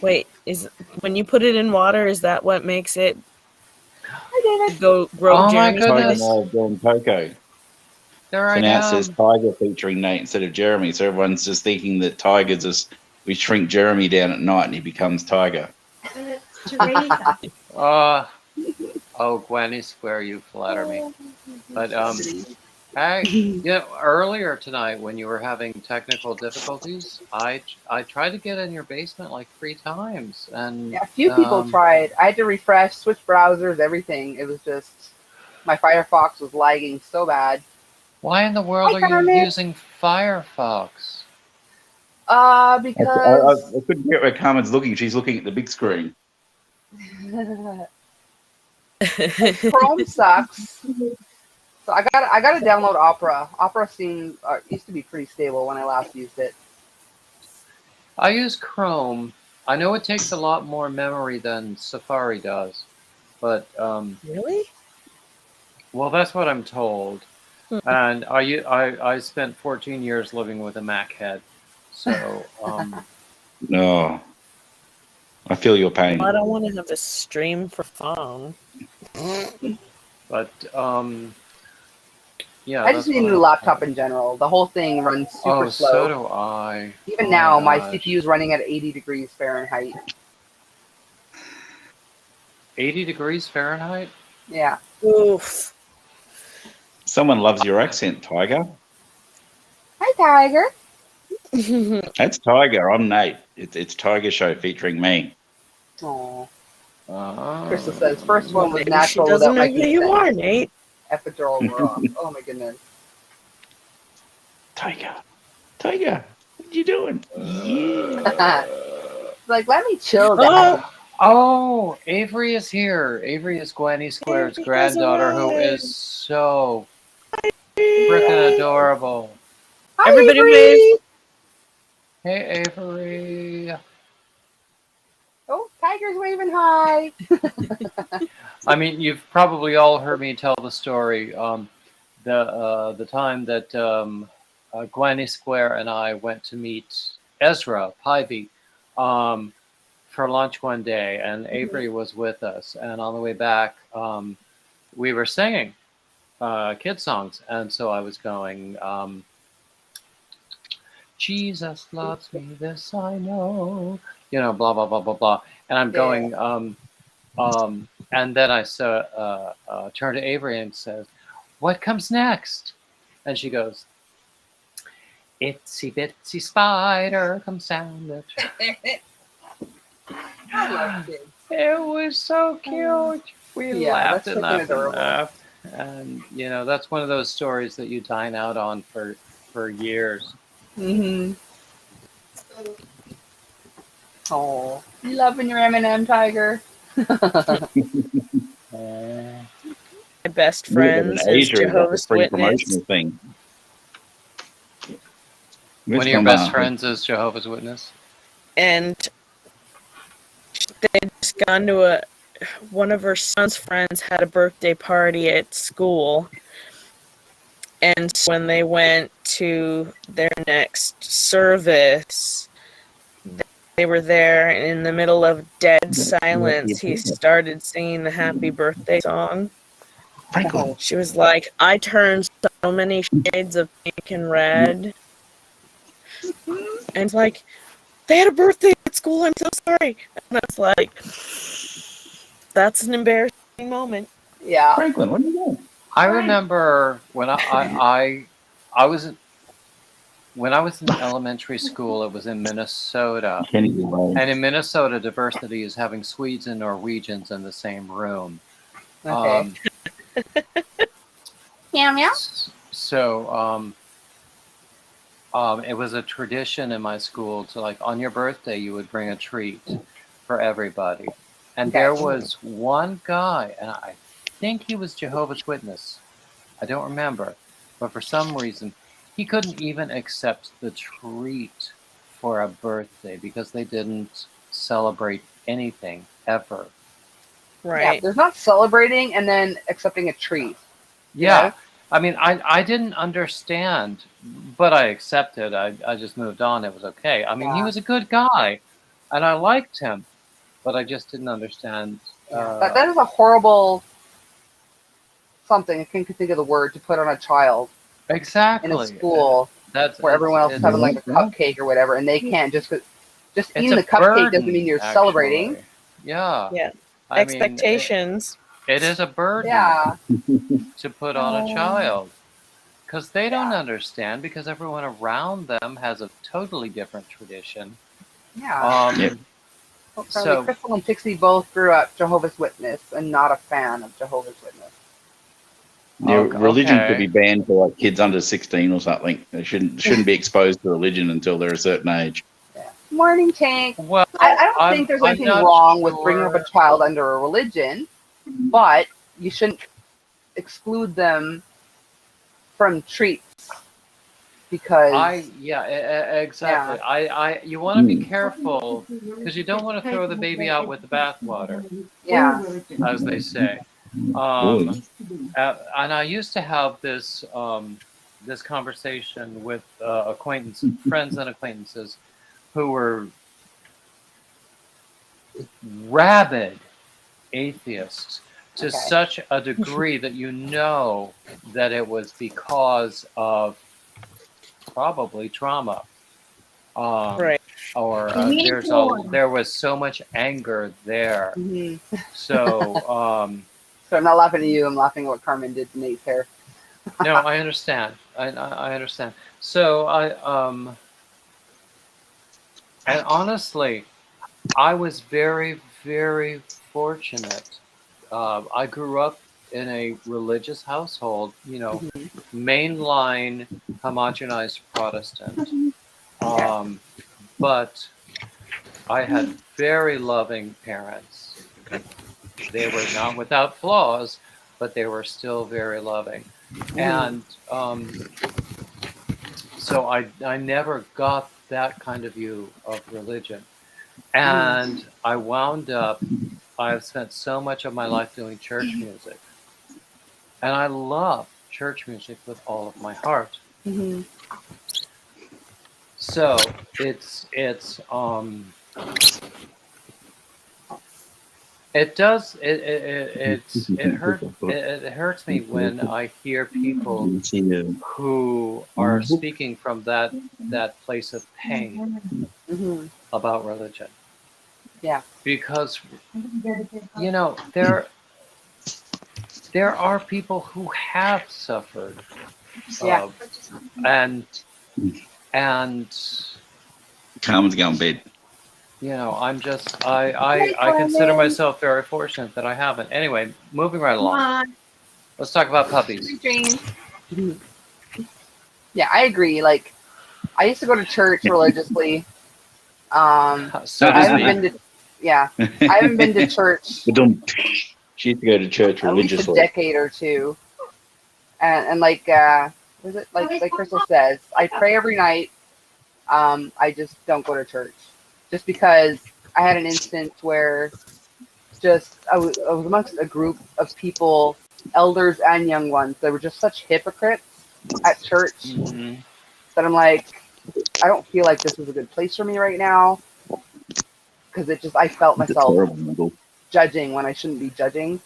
Wait, when you put it in water, is that what makes it Hi, David. grow Oh my Jeremy? goodness. Doing Coco. There So I now it am. says Tiger featuring Nate instead of Jeremy. So everyone's just thinking that Tiger's just, we shrink Jeremy down at night and he becomes Tiger. Oh, Gwenny Square, you flatter me. But earlier tonight when you were having technical difficulties, I tried to get in your basement like 3 times, and yeah, a few people tried. I had to refresh, switch browsers, everything. It was just my Firefox was lagging so bad. Why in the world are you using Firefox? Because I couldn't get where Carmen's looking. She's looking at the big screen. Chrome sucks. So I got to download Opera. Opera used to be pretty stable when I last used it. I use Chrome. I know it takes a lot more memory than Safari does, but Really? well, that's what I'm told. And I spent 14 years living with a Mac head, so No, I feel your pain. I don't want to have to stream for phone. but yeah. I just need a new laptop in general. The whole thing runs super Oh, slow. so do I. Even Oh now, my gosh. CPU is running at 80 degrees Fahrenheit. 80 degrees Fahrenheit? Yeah. Oof. Someone loves your accent, Tiger. Hi, Tiger. That's Tiger. I'm Nate. It's Tiger Show featuring me. Aww. Crystal says, first one was Maybe natural she doesn't without my know who you consent. are, Nate. Epidural were off. Oh my goodness. Tiger, what you doing? Yeah. Like, let me chill down. Oh, Avery is here. Avery is Gwenny Square's granddaughter, who is so freaking adorable. Hi, Everybody Avery. wave. Hey, Avery. Oh, Tiger's waving hi. I mean, you've probably all heard me tell the story. The time that Gwenny Square and I went to meet Ezra Pivey for lunch one day, and Avery was with us. And on the way back, we were singing kid songs, and so I was going, Jesus loves me, this I know, blah blah blah blah blah, and I'm going, and then I turn to Avery and says, "What comes next?" And she goes, "Itsy bitsy spider comes down the tree." I love kids. It was so cute. We laughed that's and freaking laughed and adorable. laughed. And, that's one of those stories that you dine out on for years. Mm-hmm. Oh, you loving your M&M, Tiger? My best friends is Jehovah's Witness. Thing. One of your best friends is Jehovah's Witness? And they'd just gone to one of her son's friends had a birthday party at school. And when they went to their next service, they were there, and in the middle of dead silence, he started singing the happy birthday song. Franklin. She was like, I turned so many shades of pink and red. And it's like, they had a birthday at school, I'm so sorry. And I was like, that's an embarrassing moment. Yeah. Franklin, what are you doing? I remember when I was in elementary school, it was in Minnesota. And in Minnesota, diversity is having Swedes and Norwegians in the same room. Okay. Meow meow. So it was a tradition in my school to, like, on your birthday, you would bring a treat for everybody. And there was one guy, and I think he was Jehovah's Witness. I don't remember. But for some reason, he couldn't even accept the treat for a birthday because they didn't celebrate anything ever. Right. Yeah, there's not celebrating and then accepting a treat. Yeah. You know? I mean, I didn't understand, but I accepted. I just moved on. It was okay. I mean, he was a good guy, and I liked him, but I just didn't understand. That is a horrible something. I can't think of the word to put on a child. Exactly. In a school where everyone else is having like a cupcake or whatever, and they can't just eating the cupcake doesn't mean you're celebrating. Yeah. Yeah. I Expectations. mean, it is a burden to put on a child because they don't understand because everyone around them has a totally different tradition. Yeah. So Crystal and Pixie both grew up Jehovah's Witness and not a fan of Jehovah's Witness. Yeah, religion could be banned for like kids under 16 or something. They shouldn't be exposed to religion until they're a certain age. Morning, Tank. Well, I don't think there's anything wrong with bringing up a child under a religion, but you shouldn't exclude them from treats. because exactly. Yeah. You want to be careful because you don't want to throw the baby out with the bathwater. Yeah. As they say. And I used to have this this conversation with friends and acquaintances who were rabid atheists to such a degree that you know that it was because of probably trauma. Right. Or there was so much anger there. So so I'm not laughing at you. I'm laughing at what Carmen did to Nate's hair. no, I understand. I understand. So and honestly, I was very, very fortunate. I grew up in a religious household, you know, mainline homogenized Protestant. But I had very loving parents. They were not without flaws, but they were still very loving. And so I never got that kind of view of religion. And I wound up, I've spent so much of my life doing church music. And I love church music with all of my heart. So it hurts me when I hear people who are speaking from that place of pain about religion. Yeah. Because you know there are people who have suffered. Yeah. And Carmen's going to bed. You know, I consider myself very fortunate that I haven't. Anyway, moving right along. Let's talk about puppies. Yeah, I agree. Like, I used to go to church religiously. So I haven't been to, I haven't been to church. She used to go to church at least a religiously. decade or two. And like, is it like Crystal says, I pray every night. I just don't go to church, just because I had an instance where I was amongst a group of people, elders and young ones, that were just such hypocrites at church that I'm like, I don't feel like this is a good place for me right now, because I felt myself judging when I shouldn't be judging.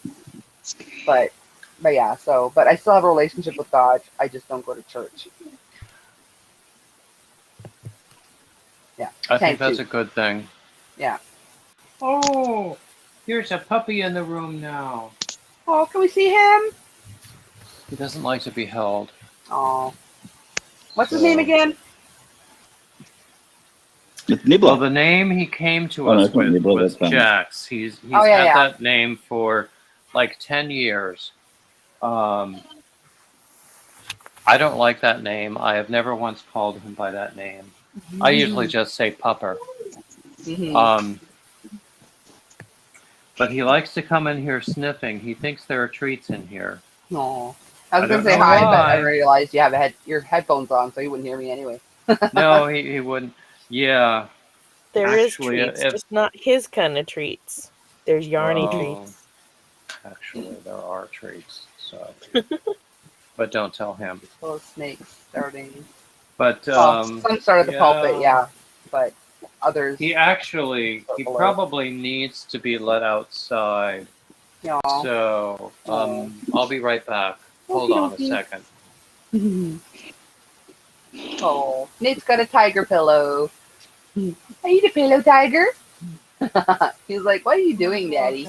But yeah, but I still have a relationship with God. I just don't go to church. Yeah. I think that's a good thing. Yeah. Oh, here's a puppy in the room now. Oh, can we see him? He doesn't like to be held. Oh. What's his name again? Nibbler. Well, the name he came to us with was Jax. He's had that name for like 10 years. I don't like that name. I have never once called him by that name. I usually just say Pupper. But he likes to come in here sniffing. He thinks there are treats in here. No. I was going to say hi, but I realized you have your headphones on, so you wouldn't hear me anyway. No, he wouldn't. Yeah. There is treats, just not his kind of treats. There's Yarny treats. Actually, there are treats. So, but don't tell him. Little snakes starting. But some started the pulpit, yeah. But others. He probably needs to be let outside. Yeah. So I'll be right back. Hold on a second. Oh, Nate's got a tiger pillow. I need a pillow, tiger. He's like, what are you doing, Daddy?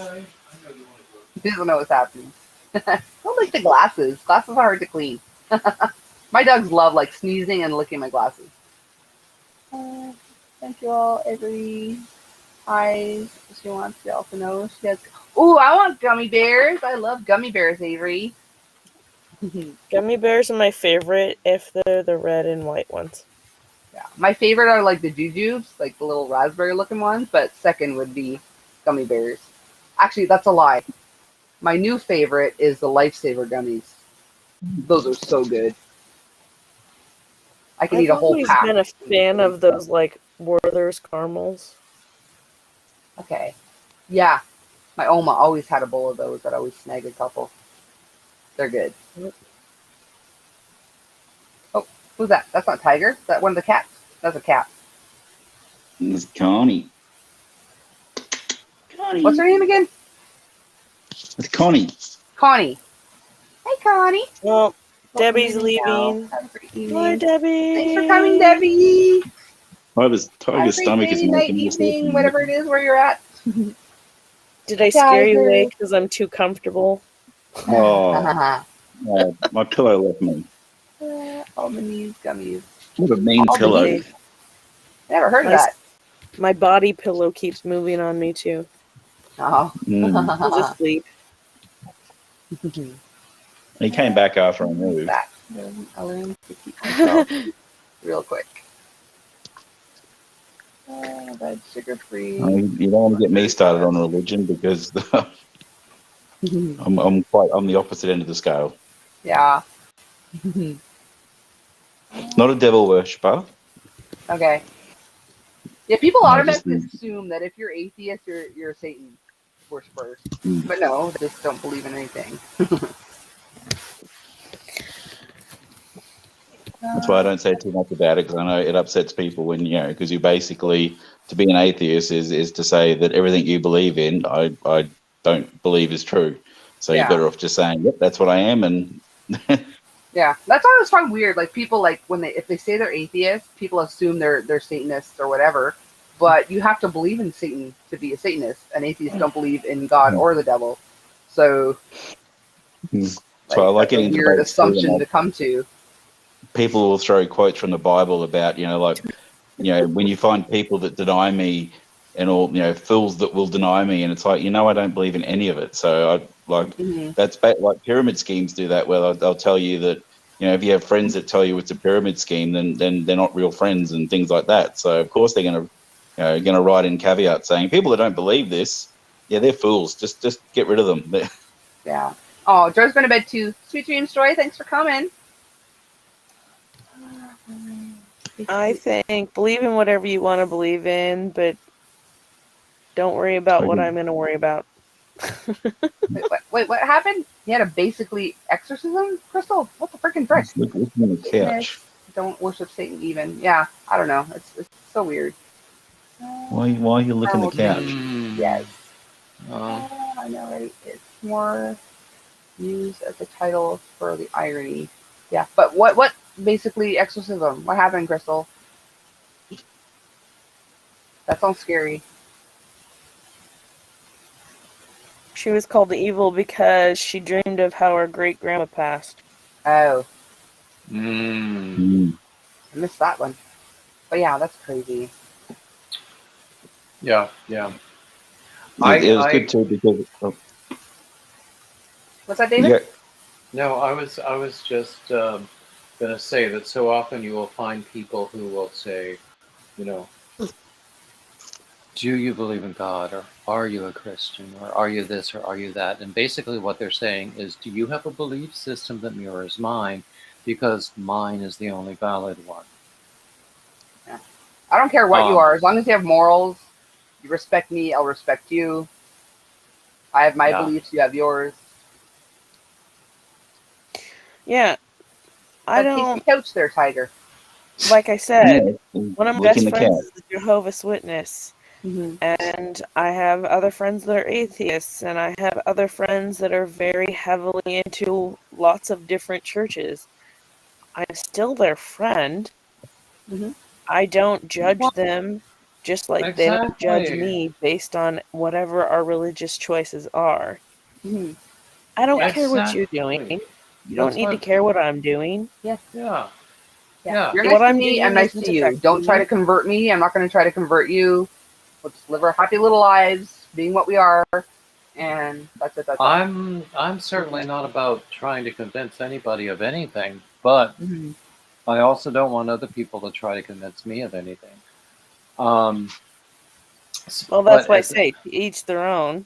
He doesn't know what's happening. I don't like the glasses. Glasses are hard to clean. My dogs love like sneezing and licking my glasses. Thank you all, Avery. Eyes. She wants y'all to know. She has. Ooh, I want gummy bears. I love gummy bears, Avery. Gummy bears are my favorite if they're the red and white ones. Yeah, my favorite are like the jujubes, like the little raspberry looking ones, but second would be gummy bears. Actually, that's a lie. My new favorite is the Lifesaver gummies. Those are so good. I can I've eat a whole always pack. been a fan of those like Werther's caramels. Okay. Yeah. My Oma always had a bowl of those. I'd always snag a couple. They're good. Oh, who's that? That's not Tiger. Is that one of the cats? That's a cat. It's Connie. Connie. What's her name again? It's Connie. Connie. Hey, Connie. Well, Debbie's Welcome in now. leaving. Have a great evening. Bye, Debbie. Thanks for coming, Debbie. Tiger's Have a great stomach is day, night, making this evening, look whatever it is where you're at. Did I scare you Tiger. away because I'm too comfortable? Oh, my pillow left me. Almonds, gummies. What a mean All pillow. beneath. Never heard of My- that. My body pillow keeps moving on me too. Oh. I'll just sleep. He came back after I moved. Back. I'll learn to keep myself real quick. But sugar free. You don't want to get me started on religion because I'm the opposite end of the scale. Yeah. Not a devil worshipper. Okay. Yeah, people No, automatically just- assume that if you're atheist, you're a Satan worshiper. Mm. But no, they just don't believe in anything. That's why I don't say too much about it, because I know it upsets people when, because you basically, to be an atheist is to say that everything you believe in, I don't believe is true. So Yeah. you're better off just saying, yep, that's what I am. And Yeah, that's why I always find weird. Like people, like if they say they're atheist, people assume they're Satanists or whatever. But you have to believe in Satan to be a Satanist. And atheists don't believe in God or the devil. So, so I like that's a getting into weird debates too, and assumption to come to. people will throw quotes from the Bible about, when you find people that deny me and all, fools that will deny me, and it's like, I don't believe in any of it. So that's like pyramid schemes do that, where they'll tell you that, if you have friends that tell you it's a pyramid scheme, then they're not real friends and things like that. So of course they're going to write in caveat saying people that don't believe this, they're fools. Just get rid of them. Yeah. Oh, Joe's been to bed too. Sweet dreams, Joy. Thanks for coming. I think believe in whatever you want to believe in, but don't worry about what I'm going to worry about. Wait, what happened? You had a basically exorcism, Crystal? What the freaking frick? Look on the couch. Don't worship Satan even. Yeah, I don't know. It's so weird. Why are you licking the couch? Yes. Oh. I know, right? It's more used as a title for the irony. Yeah, but what basically exorcism? What happened, Crystal? That sounds scary. She was called the evil because she dreamed of how her great grandma passed. Oh. Mm. I missed that one. But yeah, that's crazy. Yeah. It was good too because. What's that, David? No, I was just going to say that so often you will find people who will say, do you believe in God, or are you a Christian, or are you this, or are you that? And basically what they're saying is, do you have a belief system that mirrors mine? Because mine is the only valid one. Yeah. I don't care what you are, as long as you have morals, you respect me, I'll respect you. I have my beliefs, you have yours. Yeah. I don't... Tasty couch there, Tiger. Like I said, Yeah, one of my licking best the friends cat. is a Jehovah's Witness. Mm-hmm. And I have other friends that are atheists, and I have other friends that are very heavily into lots of different churches. I'm still their friend. Mm-hmm. I don't judge them just like they don't judge me based on whatever our religious choices are. Mm-hmm. I don't care what you're doing. You don't need to care what I'm doing. Yes. Yeah. You're nice to me, I'm nice to you. Don't try to convert me. I'm not going to try to convert you. We'll just live our happy little lives, being what we are, and that's it. I'm certainly not about trying to convince anybody of anything, but I also don't want other people to try to convince me of anything. Well, that's why I say to each their own.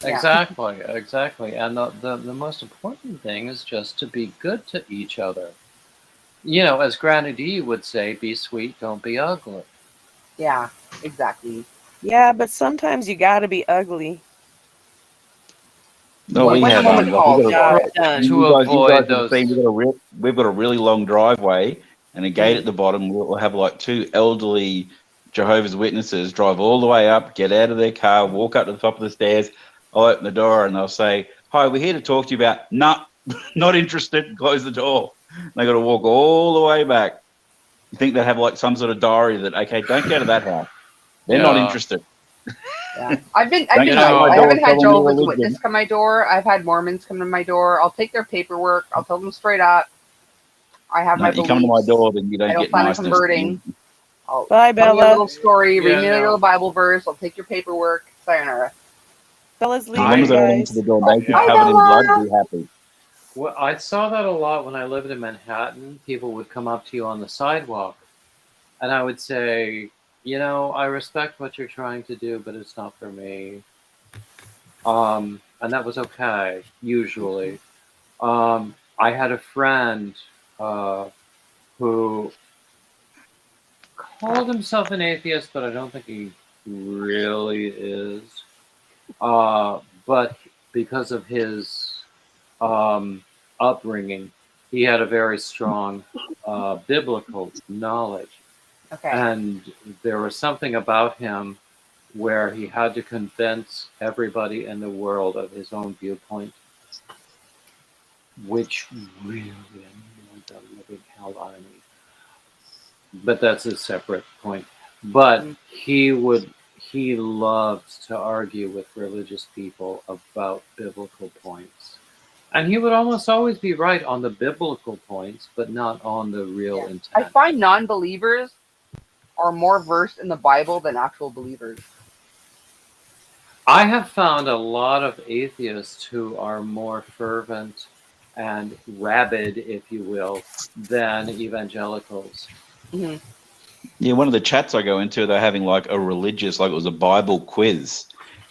Exactly. And the most important thing is just to be good to each other. You know, as Granny D would say, be sweet, don't be ugly. Yeah, exactly. Yeah, but sometimes you gotta be ugly. No, When we the have moment like we calls, got got a it. Done. To you guys avoid have those. seen we've got a really long driveway and a gate Mm. at the bottom. We'll have like two elderly Jehovah's Witnesses drive all the way up, get out of their car, walk up to the top of the stairs. I'll open the door and they'll say, "Hi, we're here to talk to you about." Nah, not interested. Close the door. They got to walk all the way back. You think they have like some sort of diary that, okay, don't go to that house. They're not Yeah. interested. Yeah, I've been Don't come to nice. my I door haven't had telling me Jehovah's religion. Witness come my door. I've had Mormons come to my door. I'll take their paperwork. I'll tell them straight up. I have No, my you come to my beliefs. door, then you I don't don't get plan on niceness. converting. I'll Bye, tell me a Bella. little story. Read Yeah, me a no. little Bible verse. I'll take your paperwork. Sayonara. Bella's As long as leaving, I don't enter guys. the door naked, Yeah. covered in blood, be happy. Well, I saw that a lot when I lived in Manhattan. People would come up to you on the sidewalk, and I would say, you know, I respect what you're trying to do, but it's not for me. And that was okay, usually. I had a friend who called himself an atheist, but I don't think he really is. But because of his upbringing, he had a very strong biblical knowledge. Okay. And there was something about him where he had to convince everybody in the world of his own viewpoint, which really annoyed the living hell out of me. But that's a separate point. But he loved to argue with religious people about biblical points. And he would almost always be right on the biblical points, but not on the real I intent. find non-believers are more versed in the Bible than actual believers. I have found a lot of atheists who are more fervent and rabid, if you will, than evangelicals. Mm-hmm. Yeah, one of the chats I go into, they're having like a religious, like it was a Bible quiz.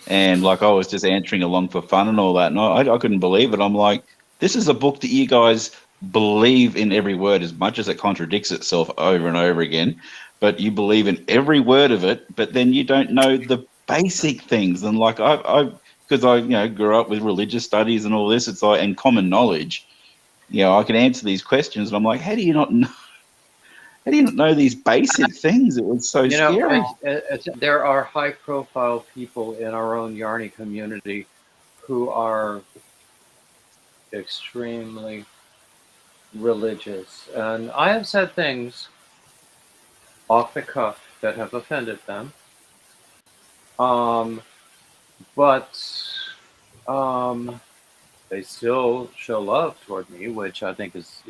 And like I was just answering along for fun and all that. And I couldn't believe it. I'm like, this is a book that you guys believe in every word as much as it contradicts itself over and over again. But you believe in every word of it, but then you don't know the basic things. And like because I grew up with religious studies and all this, it's like, and common knowledge, I can answer these questions. And I'm like, how do you not know these basic things? It was so You know, scary. there are high-profile people in our own Yarny community who are extremely religious, and I have said things off the cuff that have offended them. But they still show love toward me, which I think is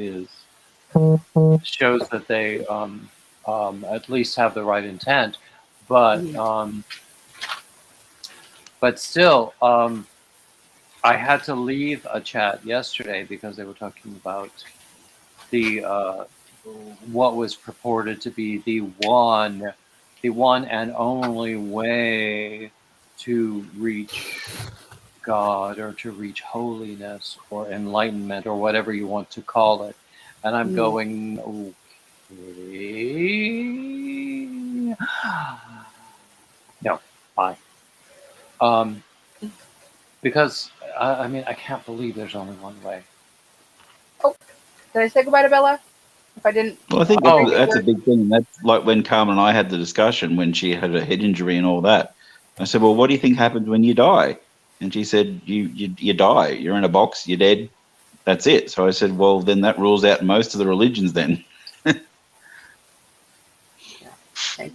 shows that they at least have the right intent. But still, I had to leave a chat yesterday because they were talking about the what was purported to be the one and only way to reach God or to reach holiness or enlightenment or whatever you want to call it. And I'm going, okay. No, bye. Because I mean, I can't believe there's only one way. Oh, did I say goodbye to Bella? If I didn't. Well, I think that's a big thing. That's like when Carmen and I had the discussion when she had a head injury and all that. I said, well, what do you think happens when you die? And she said, you die. You're in a box. You're dead. That's it. So I said, well, then that rules out most of the religions then. It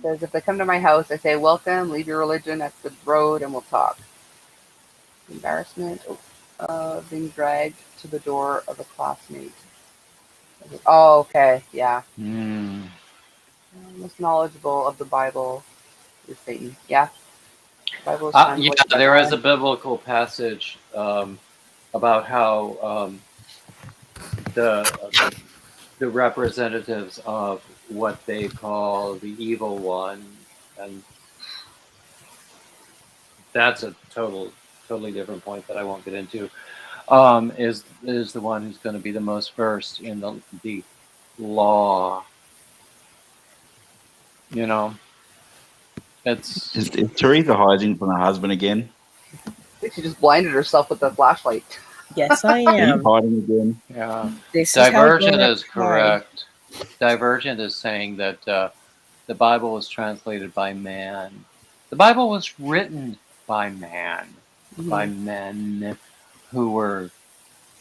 says, if they come to my house, I say, welcome, leave your religion at the road, and we'll talk. Embarrassment of being dragged to the door of a classmate. Oh, okay, yeah. Most knowledgeable of the Bible is Satan. Yeah. The Bible is Yeah, there is a biblical passage about how the representatives of what they call the evil one, and that's a totally different point that I won't get into, is the one who's going to be the most versed in the law. You know, it's Is Teresa hiding from her husband again? I think she just blinded herself with the flashlight. Yes, I He's am. hiding again. yeah. This is how Divergent grown-ups is hide. correct. Divergent is saying that the Bible was translated by man. The Bible was written by man, by men who were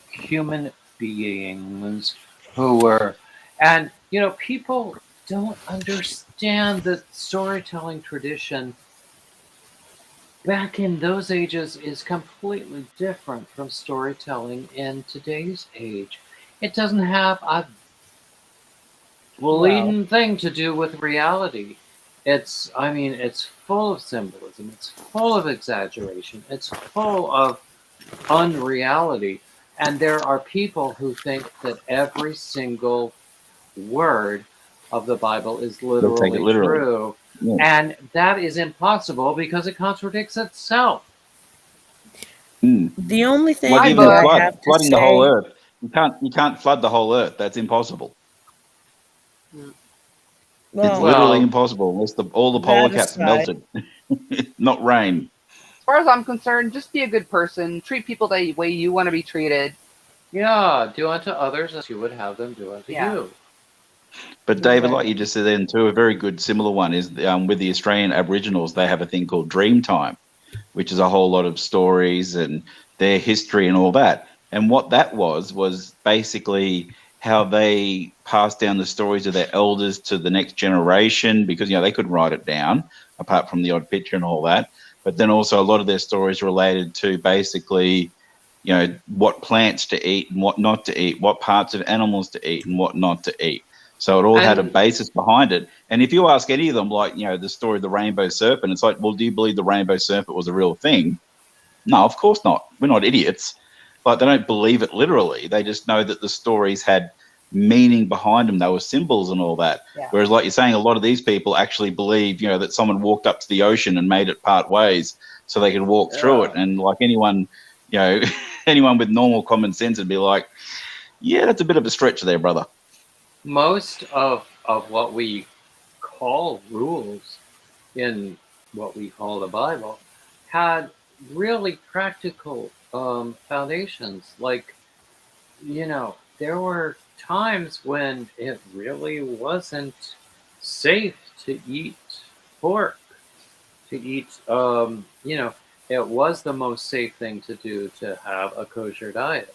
human beings who were, and you know, people don't understand that storytelling tradition back in those ages is completely different from storytelling in today's age. It doesn't have a bleeding thing to do with reality. It's, I mean, it's full of symbolism, it's full of exaggeration, it's full of unreality. And there are people who think that every single word of the Bible is They'll take it literally literally. true. Yeah. And that is impossible because it contradicts itself. The only thing Like even that the I flood, have to flooding the whole say, earth. You can't flood the whole earth. That's impossible. It's well, literally impossible unless all the polar that caps aside, melted, not rain. As far as I'm concerned, just be a good person. Treat people the way you want to be treated. Yeah, do unto others as you would have them do unto you. But David, like you just said then too, a very good similar one is with the Australian Aboriginals, they have a thing called Dream Time, which is a whole lot of stories and their history and all that. And what that was basically how they passed down the stories of their elders to the next generation, because they couldn't write it down apart from the odd picture and all that. But then also a lot of their stories related to basically, what plants to eat and what not to eat, what parts of animals to eat and what not to eat. So it all had a basis behind it. And if you ask any of them, like, the story of the rainbow serpent, it's like, well, do you believe the rainbow serpent was a real thing? No, of course not. We're not idiots. Like, they don't believe it literally. They just know that the stories had meaning behind them. They were symbols and all that. Yeah. Whereas, like you're saying, a lot of these people actually believe, that someone walked up to the ocean and made it part ways so they could walk through it. And like anyone, anyone with normal common sense would be like, yeah, that's a bit of a stretch there, brother. Most of what we call rules in what we call the Bible had really practical foundations. Like, there were times when it really wasn't safe to eat pork, to eat, it was the most safe thing to do to have a kosher diet,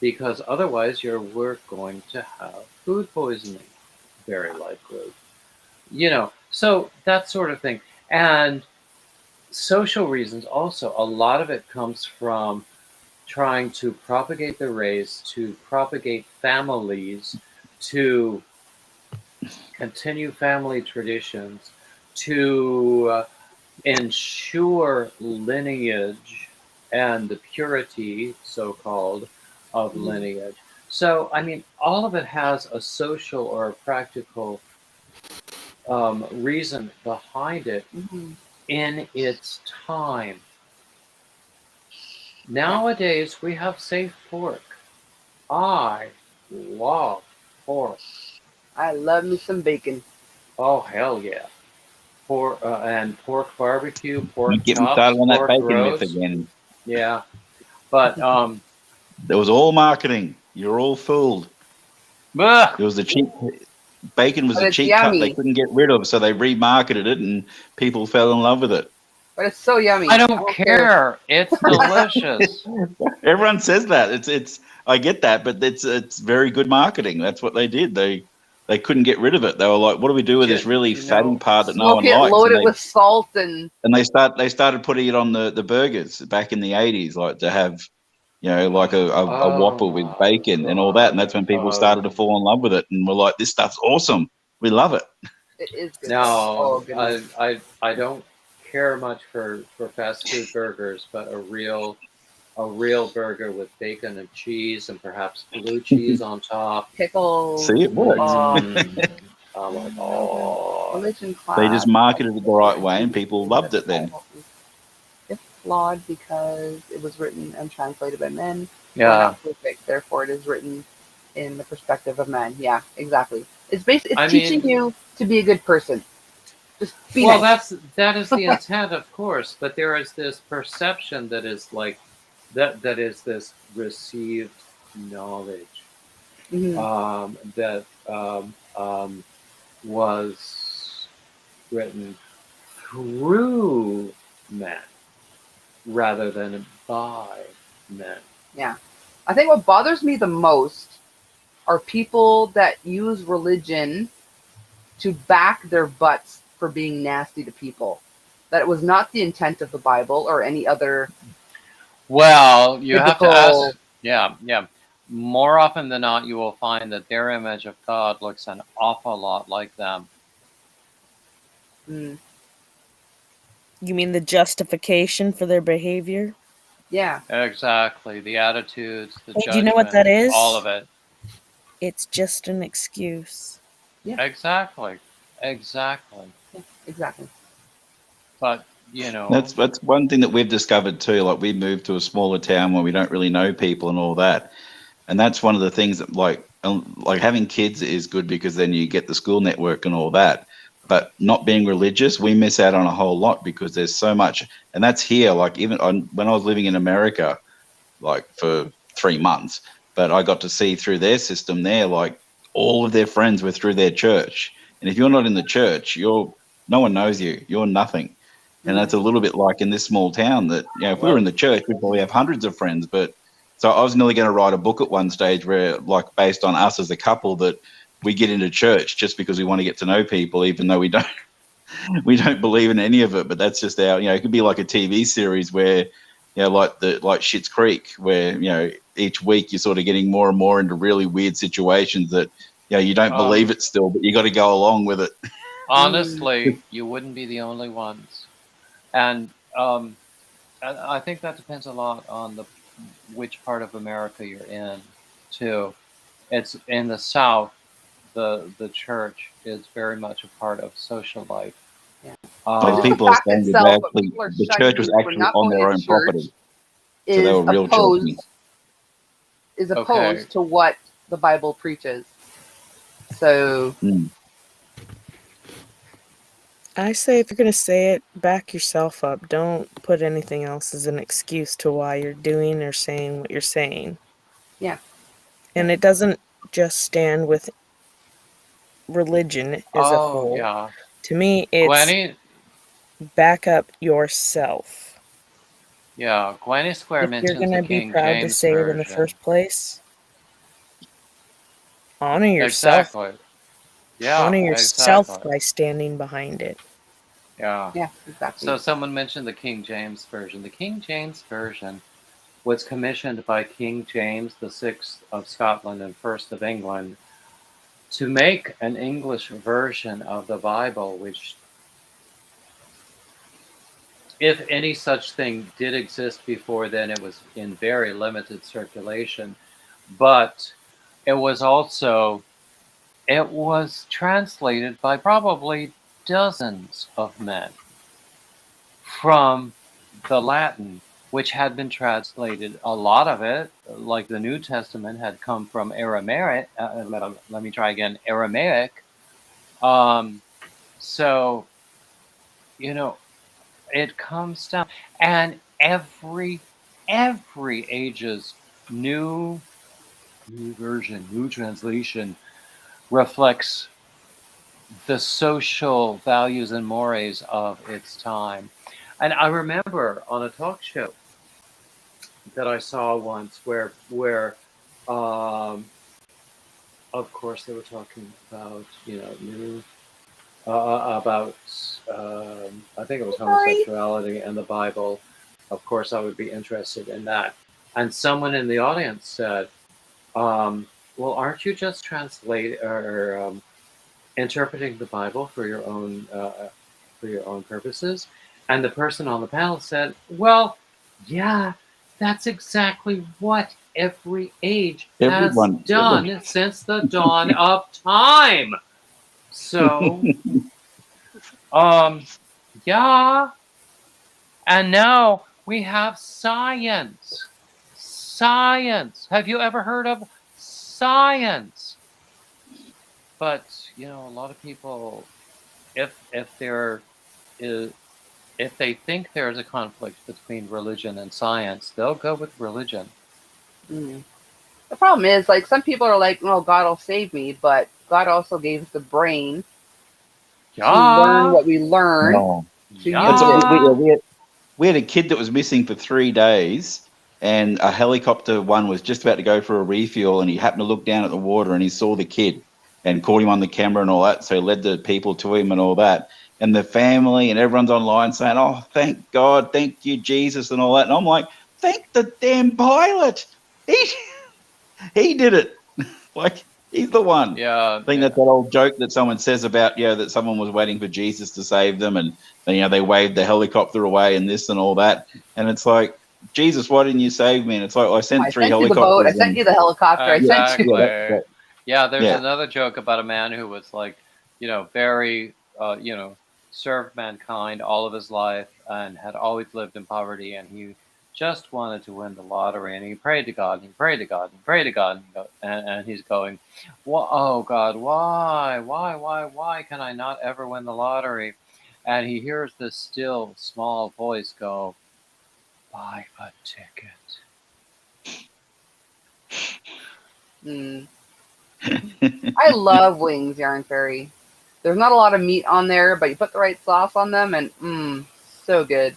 because otherwise you were going to have food poisoning, very likely. So that sort of thing. And social reasons also, a lot of it comes from trying to propagate the race, to propagate families, to continue family traditions, to ensure lineage and the purity, so-called, of lineage. So, I mean, all of it has a social or a practical reason behind it in its time. Nowadays, we have safe pork. I love pork. I love me some bacon. Oh, hell yeah. Pork and pork barbecue, pork Don't get me chops, started on that pork bacon myth roast. again. Yeah. But It was all marketing. You're all fooled. It was the cheap bacon was But a it's cheap cut they yummy. couldn't get rid of, so they remarketed it and people fell in love with it. But it's so yummy. I don't care. It's delicious. Everyone says that. It's I get that, but it's very good marketing. That's what they did. They couldn't get rid of it. They were like, what do we do with this really fatty part that no one Smoke it, likes? load it with salt, and they started putting it on the burgers back in the 80s, like to have, like a Whopper with bacon and all that. And that's when people started to fall in love with it and were like, this stuff's awesome. We love it. it is good. No, Oh, goodness. I don't care much for fast food burgers, but a real burger with bacon and cheese and perhaps blue cheese on top. Pickles. See, it works. I'm like, oh. Religion class. They just marketed it the right way and people loved it then. It's flawed because it was written and translated by men. Yeah. Not perfect. Therefore, it is written in the perspective of men. Yeah, exactly. It's basically I teaching mean, you to be a good person. Just be well, nice. that is the intent, of course, but there is this perception that is like that is this received knowledge Mhm. that was written through men rather than by men. Yeah. I think what bothers me the most are people that use religion to back their butts for being nasty to people. That it was not the intent of the Bible or any other Well, you have to biblical. ask, yeah, yeah. More often than not, you will find that their image of God looks an awful lot like them. Mm, You mean the justification for their behavior? yeah. Exactly. The attitudes, the Hey, do you know what that judgment, all is? of it. It's just an excuse. Yeah. Exactly. Exactly. Yeah. Exactly. But, you know, That's one thing that we've discovered too. Like we moved to a smaller town where we don't really know people and all that, and that's one of the things that like having kids is good because then you get the school network and all that. But not being religious, we miss out on a whole lot because there's so much, and that's here. Like even when I was living in America, like for 3 months, but I got to see through their system there, like all of their friends were through their church, and if you're not in the church, no one knows you. You're nothing. And that's a little bit like in this small town that, if we were in the church, we'd probably have hundreds of friends. But so I was nearly going to write a book at one stage where, like, based on us as a couple, that we get into church just because we want to get to know people, even though we don't believe in any of it. But that's just our, it could be like a TV series where, like Schitt's Creek, where, each week you're sort of getting more and more into really weird situations that, you don't believe it still, but you got to go along with it. honestly, you wouldn't be the only ones. And I think that depends a lot on which part of America you're in, too. It's in the South, the church is very much a part of social life. Yeah. But Just the people are fact saying itself that that people are the shunning church was you for actually not on going their to own church property, so they is were real churchmen. Okay. opposed to what the Bible preaches. So I say if you're going to say it, back yourself up. Don't put anything else as an excuse to why you're doing or saying what you're saying. Yeah. And it doesn't just stand with religion as a Oh, whole. yeah. To me, it's Gwenny, back up yourself. yeah, Gwenny Square If you're mentions going the to be King proud to James say it in the Version. first place, honor yourself. Exactly. Yeah, Honor yourself exactly. by standing behind it. Yeah. Yeah, exactly. So someone mentioned the King James Version. The King James Version was commissioned by King James VI of Scotland and First of England to make an English version of the Bible, which, if any such thing did exist before then, it was in very limited circulation. But it was translated by probably dozens of men from the Latin, which had been translated. A lot of it, like the New Testament, had come from Aramaic. Let me try again. Aramaic. So, it comes down, and every age's new version, new translation reflects the social values and mores of its time. And I remember on a talk show that I saw once where of course they were talking about, new about I think it was homosexuality and the Bible. Of course, I would be interested in that. And someone in the audience said, "Well, aren't you just interpreting the Bible for your own purposes?" And the person on the panel said, "Well, yeah, that's exactly what every age has done since the dawn of time. So, yeah. And now we have science. Science. Have you ever heard of science. But a lot of people, if there is, if they think there is a conflict between religion and science, they'll go with religion. Mm. The problem is, like, some people are like, "No, God will save me," but God also gave us the brain to learn what we learn. Oh. To That's use it. we had a kid that was missing for 3 days, and a helicopter one was just about to go for a refuel, and he happened to look down at the water and he saw the kid and caught him on the camera and all that. So he led the people to him and all that. And the family and everyone's online saying, "Oh, thank God, thank you, Jesus," and all that. And I'm like, thank the damn pilot. He did it. Like, he's the one. Yeah. I think that's that old joke that someone says about, that someone was waiting for Jesus to save them, and they waved the helicopter away and this and all that. And it's like, Jesus, why didn't you save me? And it's like, I sent 3 helicopters. You the boat. I sent you the helicopter. Exactly. I sent you. There's another joke about a man who was like, very, served mankind all of his life and had always lived in poverty, and he just wanted to win the lottery, and he prayed to God, and he prayed to God, and prayed to God, and he's going, "Oh God, why can I not ever win the lottery?" And he hears this still small voice go, "Buy a ticket." I love wings, Yarn Fairy. There's not a lot of meat on there, but you put the right sauce on them, and so good.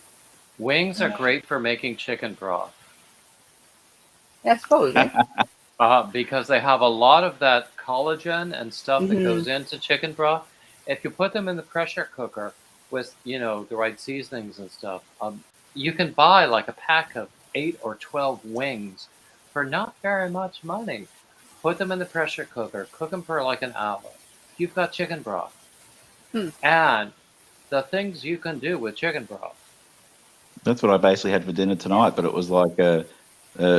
Wings are great for making chicken broth. Yeah, I suppose. Because they have a lot of that collagen and stuff that goes into chicken broth. If you put them in the pressure cooker with, the right seasonings and stuff, you can buy like a pack of 8 or 12 wings for not very much money. Put them in the pressure cooker, cook them for like an hour. You've got chicken broth. And the things you can do with chicken broth. That's what I basically had for dinner tonight, but it was like a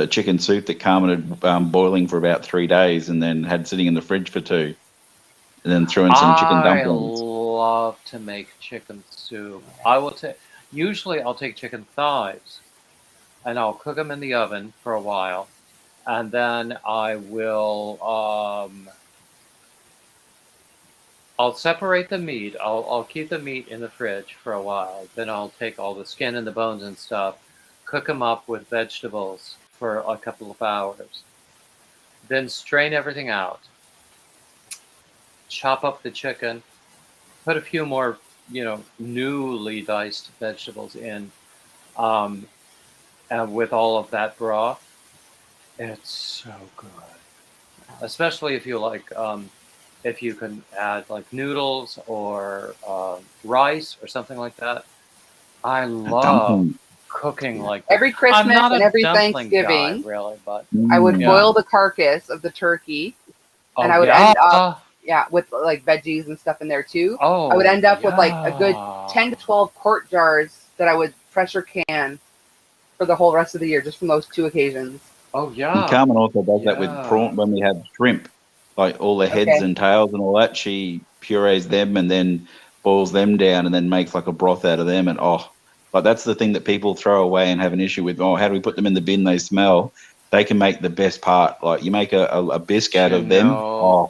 chicken soup that Carmen had boiling for about 3 days and then had sitting in the fridge for 2. And then threw in some chicken dumplings. I love to make chicken soup. Usually I'll take chicken thighs and I'll cook them in the oven for a while. And then I will, I'll separate the meat. I'll keep the meat in the fridge for a while. Then I'll take all the skin and the bones and stuff, cook them up with vegetables for a couple of hours. Then strain everything out. Chop up the chicken. Put a few more, newly diced vegetables in. And with all of that broth, it's so good. Especially if you like... if you can add like noodles or rice or something like that. I love cooking like that. Every Christmas and every Thanksgiving, guy, really, but I would boil the carcass of the turkey, and I would end up with like veggies and stuff in there too. I would end up with like a good 10 to 12 quart jars that I would pressure can for the whole rest of the year, just from those 2 occasions. Oh yeah. And Carmen also does that with prawn when we have shrimp. Like all the heads and tails and all that, she purees them and then boils them down and then makes like a broth out of them. And like that's the thing that people throw away and have an issue with. Oh, how do we put them in the bin? They smell. They can make the best part. Like you make a bisque out of them. I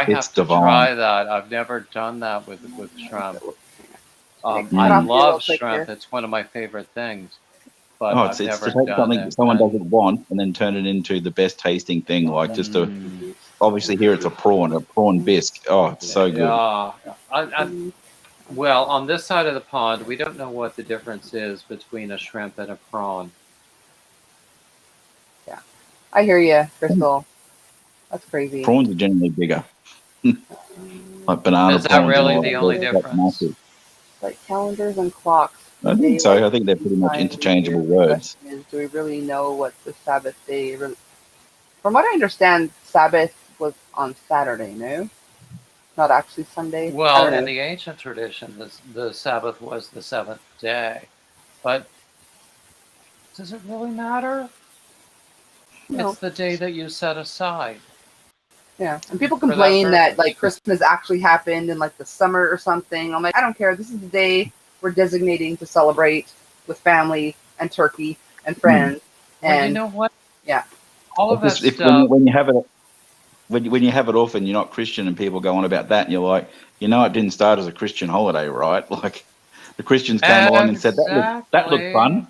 have to try that. I've never done that with shrimp. I love shrimp. It's one of my favorite things. But it's to take something that someone doesn't want and then turn it into the best tasting thing. Like obviously here it's a prawn bisque. Oh, it's so good. Well, on this side of the pond, we don't know what the difference is between a shrimp and a prawn. Yeah, I hear you, Crystal. That's crazy. Prawns are generally bigger. Like banana prawns. Is that really the only difference? Like calendars and clocks. I think so. I think they're pretty much interchangeable words. Do we really know what the Sabbath day really... From what I understand, Sabbath was on Saturday, no? Not actually Sunday? Well, in the ancient tradition, the Sabbath was the 7th day. But does it really matter? No. It's the day that you set aside. Yeah, and people complain that like Christmas actually happened in like the summer or something. I'm like, I don't care. This is the day we're designating to celebrate with family and turkey and friends. Well, you know what? Yeah. all of that Just if stuff. when you have it when you have it off and you're not Christian and people go on about that and you're like, you know, it didn't start as a Christian holiday, right? Like the Christians came along and said that looked fun.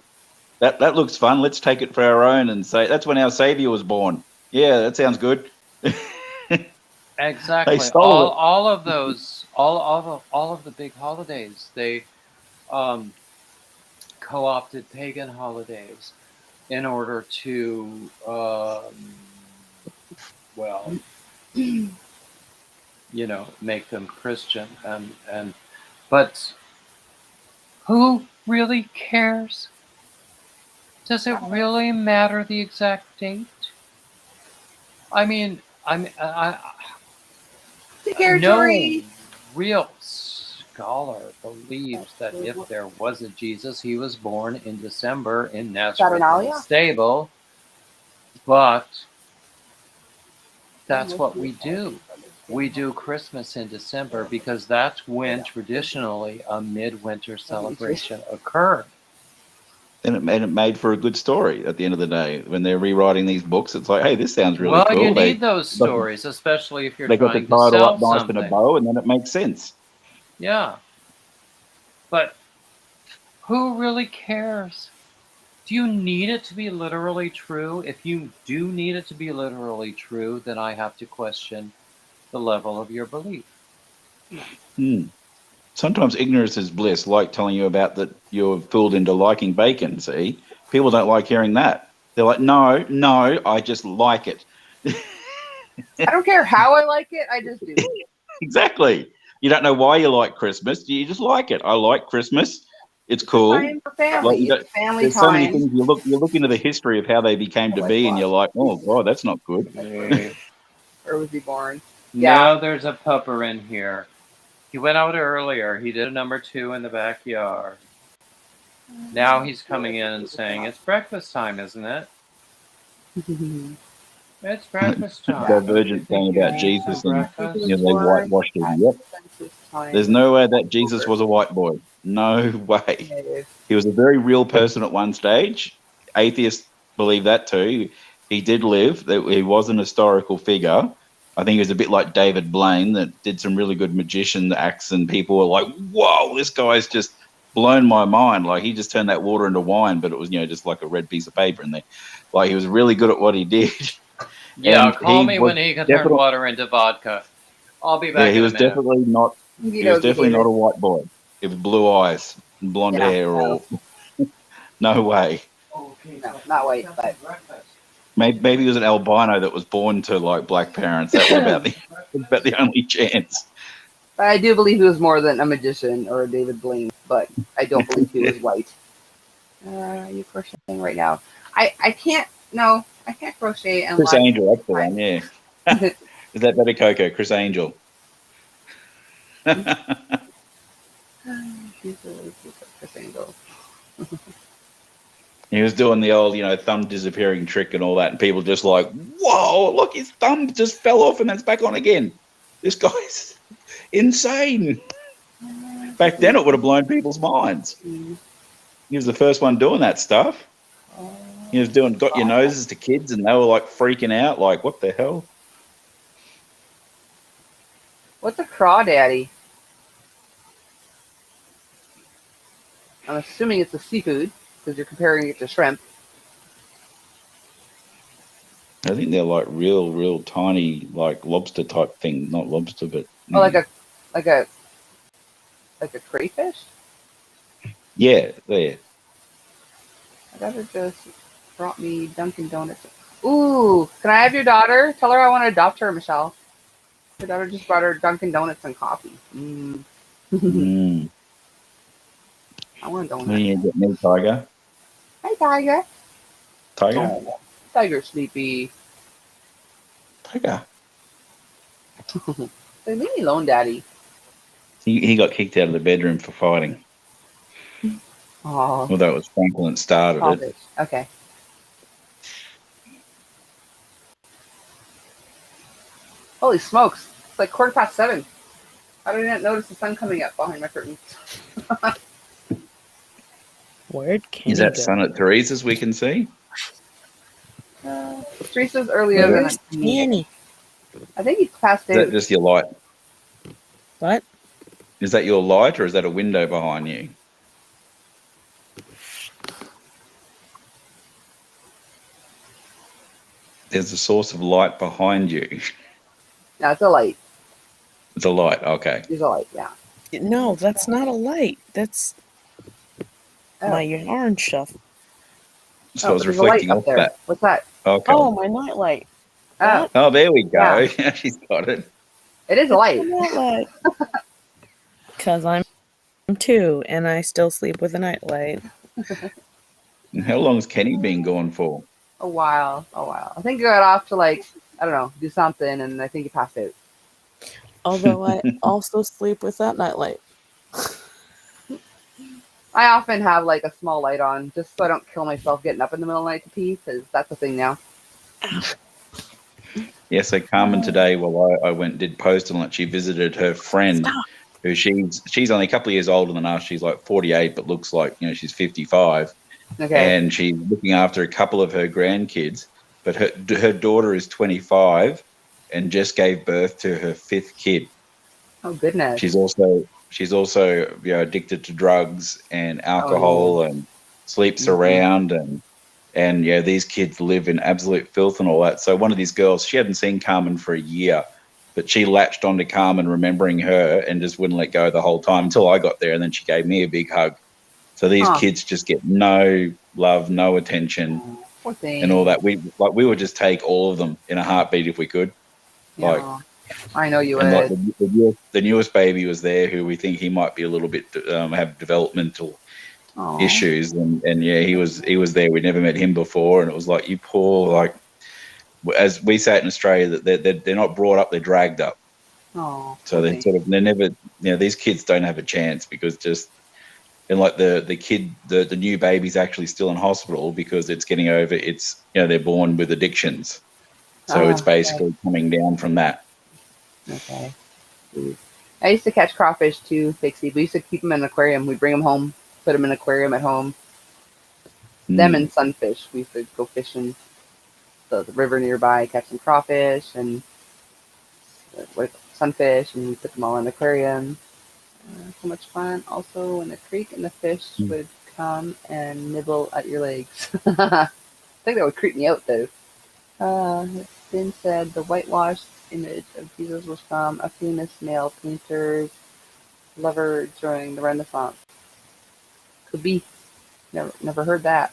That looks fun. Let's take it for our own and say that's when our Savior was born. Yeah, that sounds good. Exactly. They stole it. All of those, all of the big holidays, they co-opted pagan holidays in order to, well, you know, make them Christian. But who really cares? Does it really matter the exact date? I mean, no real scholar believes that if there was a Jesus, he was born in December in Nazareth in the stable. But that's what we do. We do Christmas in December because that's when traditionally a midwinter celebration occurred. And it made for a good story at the end of the day. When they're rewriting these books, it's like, hey, this sounds really cool. Well, you need those stories, especially if you're they got the trying to title sell up nice something. in a bow, and then it makes sense. Yeah. But who really cares? Do you need it to be literally true? If you do need it to be literally true, then I have to question the level of your belief. Sometimes ignorance is bliss, like telling you about that you're fooled into liking bacon, see? People don't like hearing that. They're like, no, I just like it. I don't care how I like it, I just do. Exactly. You don't know why you like Christmas, you just like it. I like Christmas. It's cool. Time for family. Like, It's family there's time. so many things you look into the history of how they became to be, and you're like, oh god, that's not good. Where was he born? Now there's a pupper in here. He went out earlier. He did a number 2 in the backyard. Now he's coming in and saying, it's breakfast time, isn't it? It's breakfast time. Divergent thing about Jesus and they whitewashed him. Yep. There's no way that Jesus was a white boy. No way. He was a very real person at one stage. Atheists believe that too. He did live. He was an historical figure. I think he was a bit like David Blaine that did some really good magician acts, and people were like, whoa, this guy's just blown my mind. Like, he just turned that water into wine, but it was, just like a red piece of paper in there. Like, he was really good at what he did. Yeah, and call me when he can turn water into vodka. I'll be back Yeah, he in was a minute. definitely not. He was definitely not a white boy. He was blue eyes and blonde hair, or no way. No, not white, but Maybe he was an albino that was born to like black parents. That was about the only chance. I do believe he was more than a magician or a David Blaine, but I don't believe he was white. Are you crocheting right now? I can't. No, I can't crochet and Chris Angel, that's the one. Yeah. Is that better, Coco? Chris Angel. Chris Angel. He was doing the old, thumb disappearing trick and all that, and people just like, whoa, look, his thumb just fell off and then it's back on again. This guy's insane. Back then, it would have blown people's minds. He was the first one doing that stuff. He was doing got your noses to kids, and they were like freaking out, like, what the hell? What's a crawdaddy? I'm assuming it's a seafood because you're comparing it to shrimp. I think they're like real tiny, like lobster type thing. Not lobster, but Oh, like a crayfish? Yeah, there. My daughter just brought me Dunkin' Donuts. Ooh, can I have your daughter? Tell her I want to adopt her, Michelle. Her daughter just brought her Dunkin' Donuts and coffee. I want a donut. What do you get me, Tiger? Hi, Tiger. Tiger? Oh, Tiger's sleepy. Tiger. Hey, leave me alone, Daddy. He got kicked out of the bedroom for fighting. Oh. Although it was Franklin that started it. Okay. Holy smokes. It's like 7:15. How did I not notice the sun coming up behind my curtains? Where'd Kenny Is that go? sun at Teresa's we can see? Teresa's earlier than Where's me. Danny? I think he passed Is out. that just your light? What? Is that your light, or is that a window behind you? There's a source of light behind you. No, it's a light. It's a light. Okay. It's a light, yeah. No, that's not a light. That's my yarn stuff. So it's there's a light reflecting up off there. that. What's that? Okay. Oh, my nightlight. Oh, Oh, there we go. Yeah. She's got it. it is a light. Nightlight. Because I'm 2 and I still sleep with a nightlight. And how long's Kenny been gone for? A while. I think he got off to I don't know, do something, and I think he passed out. Although I also sleep with that nightlight. I often have a small light on just so I don't kill myself getting up in the middle of the night to pee, because that's a thing now. Yeah, so Carmen today, I went and did post on it. She visited her friend, who she's only a couple of years older than us. She's 48, but looks like she's 55. Okay. And she's looking after a couple of her grandkids. But her daughter is 25 and just gave birth to her 5th kid. Oh goodness. She's also addicted to drugs and alcohol and sleeps around and these kids live in absolute filth and all that. So one of these girls, she hadn't seen Carmen for a year, but she latched onto Carmen, remembering her, and just wouldn't let go the whole time until I got there, and then she gave me a big hug. So these kids just get no love, no attention, Poor thing. and all that. We would just take all of them in a heartbeat if we could. Yeah. I know you And would. the newest baby was there, who we think he might be a little bit have developmental issues, and he was there. We'd never met him before, and it was like, you poor, as we say it in Australia, that they're not brought up, they're dragged up. Oh. So they're never, these kids don't have a chance, because the new baby's actually still in hospital because it's getting over they're born with addictions. So it's basically coming down from that. Okay. I used to catch crawfish too, Pixie. We used to keep them in an aquarium. We'd bring them home, put them in an aquarium at home. Them and sunfish. We used to go fishing the river nearby, catch some crawfish and sunfish, and we put them all in the aquarium. So much fun. Also in the creek, and the fish would come and nibble at your legs. I think that would creep me out though. It's been said the whitewashed image of Jesus was from a famous male painter's lover during the Renaissance. Could be. Never heard that.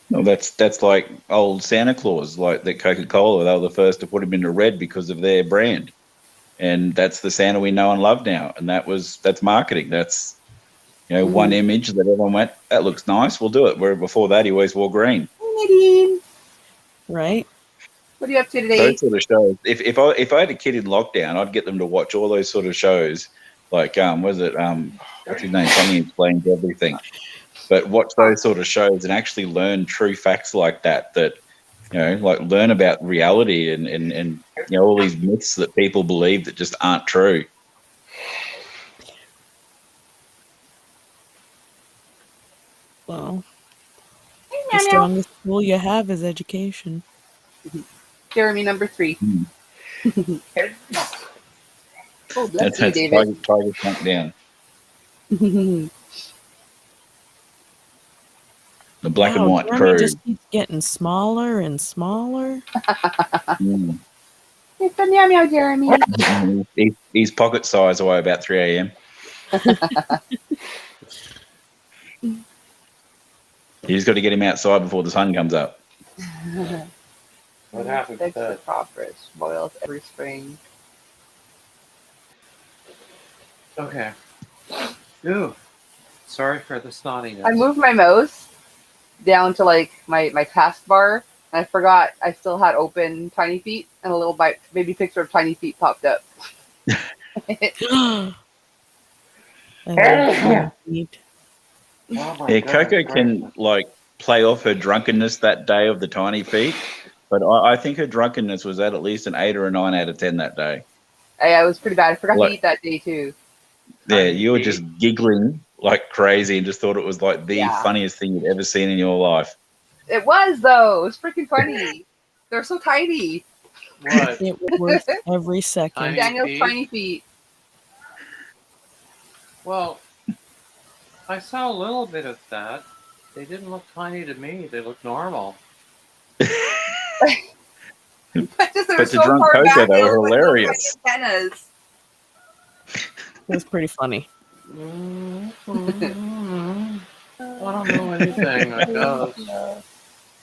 No, that's like old Santa Claus, like that Coca-Cola. They were the first to put him into red because of their brand, and that's the Santa we know and love now. And that's marketing. That's one image that everyone went, that looks nice, we'll do it. Where before that, he always wore green. Nadine. Right. What are you up to today? Those sort of shows. If I had a kid in lockdown, I'd get them to watch all those sort of shows. Like what's his name? Something Explains Everything. But watch those sort of shows and actually learn true facts like that. Learn about reality and all these myths that people believe that just aren't true. Well, the strongest tool you have is education. Jeremy, number 3. Oh, bless you, David. Tiger shrunk down. The black and white Jeremy crew. just keeps getting smaller and smaller. It's a meow meow, Jeremy. He's pocket size away about 3 a.m. You just got to get him outside before the sun comes up. What happened to that? Crawfish boils every spring. Okay. Ooh. Sorry for the snottiness. I moved my mouse down to my taskbar, and I forgot I still had open Tiny Feet, and a little baby picture of Tiny Feet popped up. Yeah, Coco can play off her drunkenness that day of the Tiny Feet, but I think her drunkenness was at least an 8 or a 9 out of 10 that day. Yeah, it was pretty bad. I forgot to eat that day too. Yeah, you were just giggling like crazy and just thought it was the funniest thing you'd ever seen in your life. It was though. It was freaking funny. They're so tiny. What? It was worth every second. Tiny Daniel's feet? tiny feet. Well, I saw a little bit of that. They didn't look tiny to me. They looked normal. But just they were But to so drunk far Coco, back, they they were look like hilarious. little tiny antennas. It was pretty funny. I don't know anything, I guess.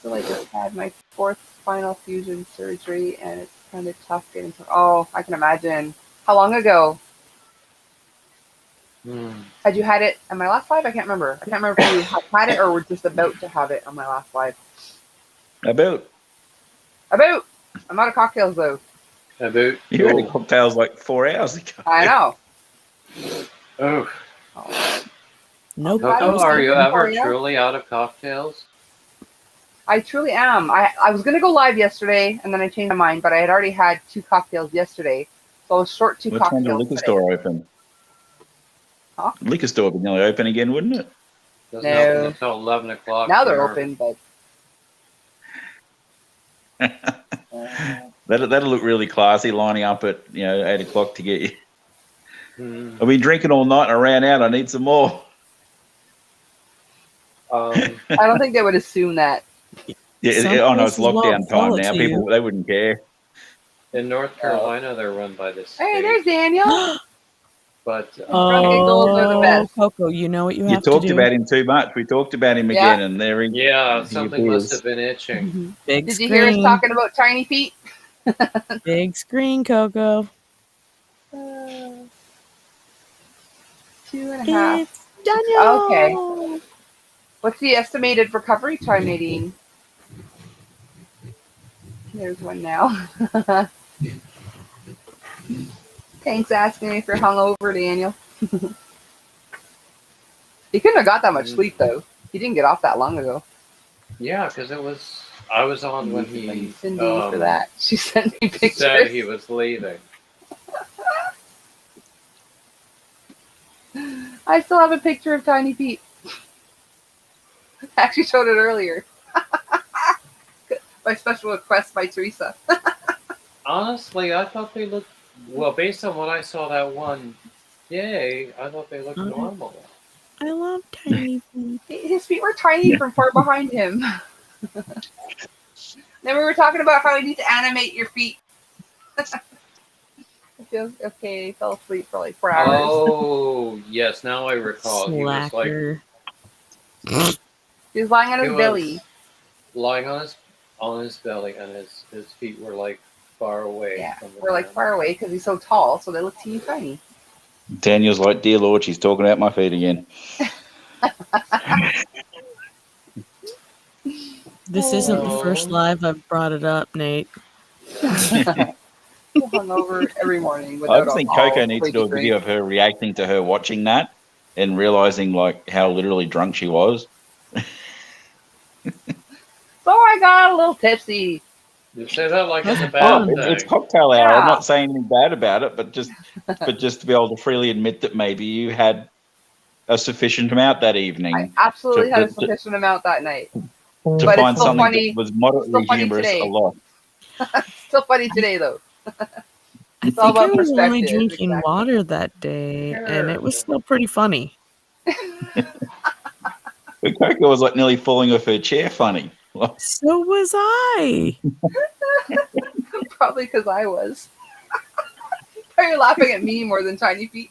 So I just had my 4th spinal fusion surgery, and it's kind of tough getting to. Oh, I can imagine. How long ago? Had you had it on my last live? I can't remember. I can't remember if you had it or were just about to have it on my last live. About. I'm out of cocktails though. About. You had cocktails like 4 hours ago. I know. Oh. Nope. Coco, are you ever For you? truly out of cocktails? I truly am. I was going to go live yesterday, and then I changed my mind, but I had already had 2 cocktails yesterday, so I was short 2 What time did the cocktails liquor today. store open? Huh? Liquor store would be nearly open again, wouldn't it? Doesn't No. open until 11 o'clock. Now they're here. open, but That'll look really classy, lining up at 8 o'clock to get you. Hmm. I've been drinking all night and I ran out. I need some more. I don't think they would assume that. Yeah, oh no, it's lockdown time now. to People you. they wouldn't care. In North Carolina, they're run by the state. Hey, there's Daniel. But Those are the best. Coco, you know what you You have to talked do. about him too much. We talked about him Yeah. again, and there he. yeah, he something must appears. have been itching. Big Did you screen. hear us talking about tiny feet? Big screen, Coco. 2.5. It's Daniel. Okay. What's the estimated recovery time, Nadine? There's one now. Thanks asking me if you're hungover, Daniel. He couldn't have got that much sleep, though. He didn't get off that long ago. Yeah, because I was on when he Cindy for that. She sent me pictures. said he was leaving. I still have a picture of Tiny Pete. I actually showed it earlier. By special request by Teresa. Honestly, I thought they looked, well, based on what I saw that one day, I thought they looked normal. I love Tiny Feet. His feet were tiny from far behind him. Then we were talking about how you need to animate your feet. I feel okay. He fell asleep for like 4 hours. Oh, yes, now I recall. Slacker. He was lying on He his was belly. lying on his belly, and his feet were like far away. Yeah, from the we're like ground. far away because he's so tall, so they look teeny tiny. Daniel's like, dear Lord, she's talking about my feet again. This isn't the first live I've brought it up, Nate. Hungover every morning. I Without think alcohol, Coco needs to do a drink. video of her reacting to her watching that and realizing like how literally drunk she was. So I got a little tipsy. You say that like it's a Oh, bad it's thing. cocktail hour. Yeah. I'm not saying anything bad about it, but just to be able to freely admit that maybe you had a sufficient amount that evening. I absolutely had a to- sufficient amount that night. to But find it's still something funny. that was moderately Still funny humorous today. a lot. Still funny today, though. I It's all think I about was only perspective. drinking Exactly. water that day, and it was still pretty funny. But Coco was like nearly falling off her chair funny. So was I. Probably because I was. Probably laughing at me more than Tiny Feet.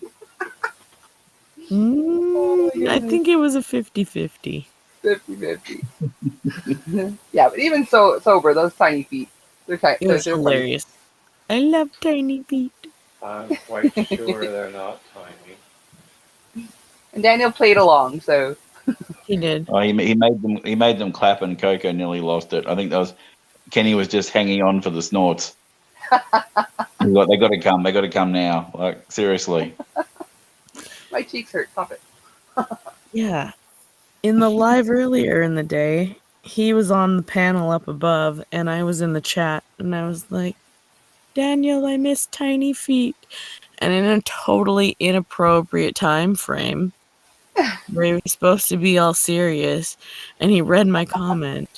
I think it was a 50-50. 50-50. Yeah, but even so sober, those Tiny Feet, they're tiny. It was hilarious. I love Tiny Feet. I'm quite sure they're not tiny. And Daniel played along, so he did. Oh, he made them clap, and Coco nearly lost it. I think that was Kenny was just hanging on for the snorts. He's like, they got to come now. Like seriously. my cheeks hurt. Stop it. Yeah. In the live earlier in the day, he was on the panel up above, and I was in the chat, and I was like, Daniel, I miss Tiny Feet. And in a totally inappropriate time frame, where he was supposed to be all serious, and he read my comment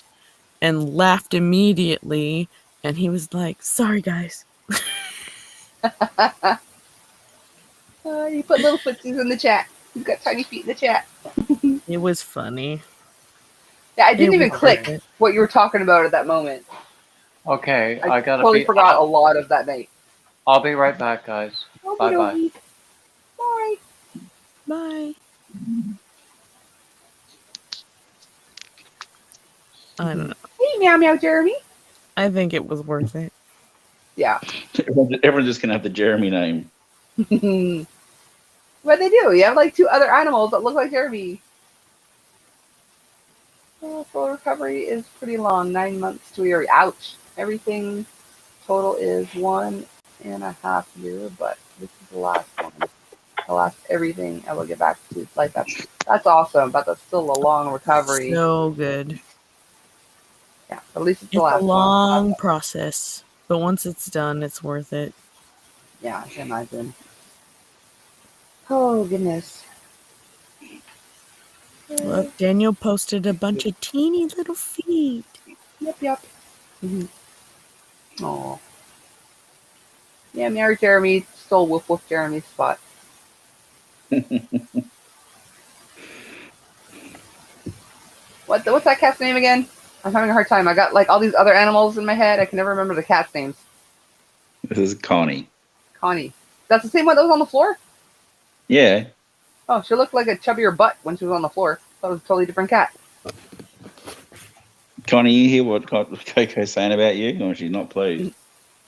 and laughed immediately And he was like, "Sorry, guys." You put little footsies in the chat. You've got tiny feet in the chat. It was funny. Yeah, I didn't It even was click worth it. what you were talking about at that moment. Okay, I I gotta totally be. forgot a lot of that night. I'll be right back, guys. Bye bye. Okey-dokey. Bye. Bye. I don't know. Hey, meow meow, Jeremy. I think it was worth it. Yeah. Everyone's just gonna have the Jeremy name. What they do? You have like 2 other animals that look like Jeremy. Full recovery is pretty long, 9 months to a year. Ouch. Everything total is 1.5 years, but this is the last one. The last everything I will get back to life. That's awesome, but that's still a long recovery. So good. Yeah, at least it's the It's a last one. long process, but once it's done, it's worth it. Yeah, I can imagine. Oh, goodness. Look, Daniel posted a bunch of teeny little feet. Yep. Oh. Yeah, Mary Jeremy stole Woof Woof Jeremy's spot. What's that cat's name again? I'm having a hard time. I got like all these other animals in my head. I can never remember the cat's names. This is Connie. Connie. That's the same one that was on the floor? Yeah. Oh, she looked like a chubbier butt when she was on the floor. That was a totally different cat. Connie, you hear what Coco's saying about you? Or she's not pleased?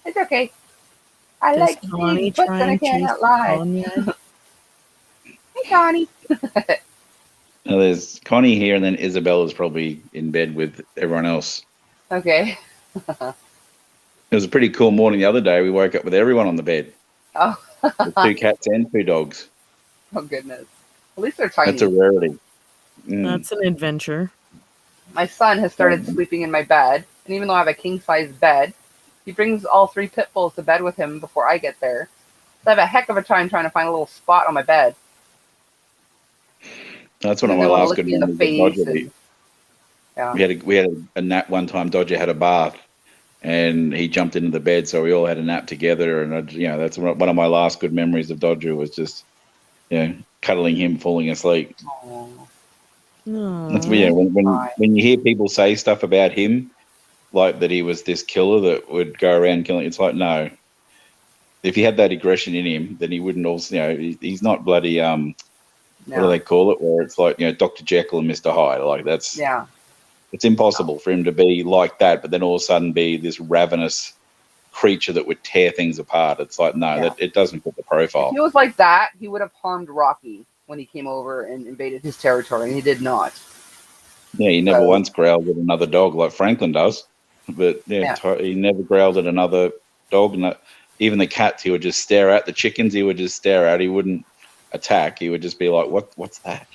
It's okay. I Does like Connie big butts try and I and chase cannot lie. Connie? Hey, Connie. Now, there's Connie here, and then Isabella's probably in bed with everyone else. Okay. It was a pretty cool morning the other day. We woke up with everyone on the bed. Oh. With 2 cats and 2 dogs. Oh, goodness. At least they're tiny. That's a rarity. That's an adventure. My son has started sleeping in my bed, and even though I have a king-size bed, he brings all 3 pit bulls to bed with him before I get there. So I have a heck of a time trying to find a little spot on my bed. That's one of And my they wanna last look good me in the memories of face Dodger. Yeah. We had a nap one time. Dodger had a bath, and he jumped into the bed, so we all had a nap together. And that's one of my last good memories of Dodger was just cuddling him, falling asleep. That's when you hear people say stuff about him, like that he was this killer that would go around killing. It's like, no. If he had that aggression in him, then he wouldn't also. He's not bloody. What do they call it? Where it's like Dr. Jekyll and Mr. Hyde. Like that's. Yeah. It's impossible for him to be like that, but then all of a sudden be this ravenous creature that would tear things apart. It's like that it doesn't fit the profile. If he was like that, he would have harmed Rocky when he came over and invaded his territory, and he did not. Yeah, he never once growled at another dog like Franklin does, but he never growled at another dog. And even the cats, he would just stare at. The chickens, he would just stare at. He wouldn't attack. He would just be like, "What's that?"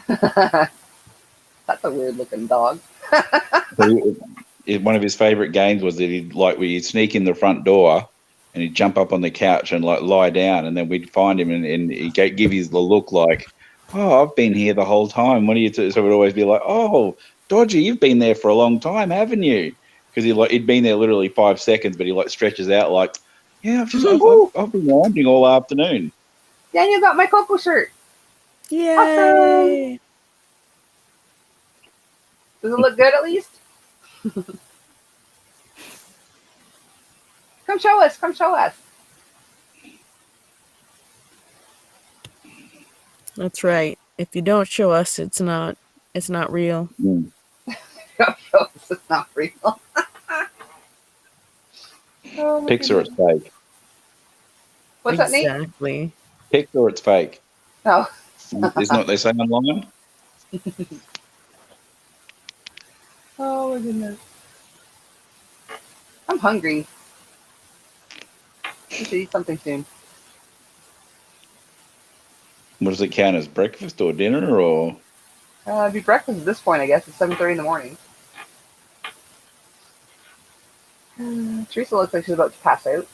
That's a weird looking dog. One of his favorite games was that we'd sneak in the front door and he'd jump up on the couch and lie down, and then we'd find him and he'd give his the look like, "Oh, I've been here the whole time. What are you?" So we'd always be like, "Oh, Dodger, you've been there for a long time, haven't you?" Because he'd been there literally 5 seconds, but he stretches out like, "Yeah, I've been wandering all afternoon." Daniel got my Coco shirt. Yay! Awesome. Does it look good at least? Come show us. Come show us. That's right. If you don't show us, it's not real. Don't show us, it's not real. Pics or it's fake. What's that, Nate? Exactly. Pics or it's fake. Oh. Isn't what they say online? Oh my goodness. I'm hungry. I should eat something soon. What does it count as, breakfast or dinner or? It'd be breakfast at this point, I guess. It's 7:30 in the morning. Teresa looks like she's about to pass out.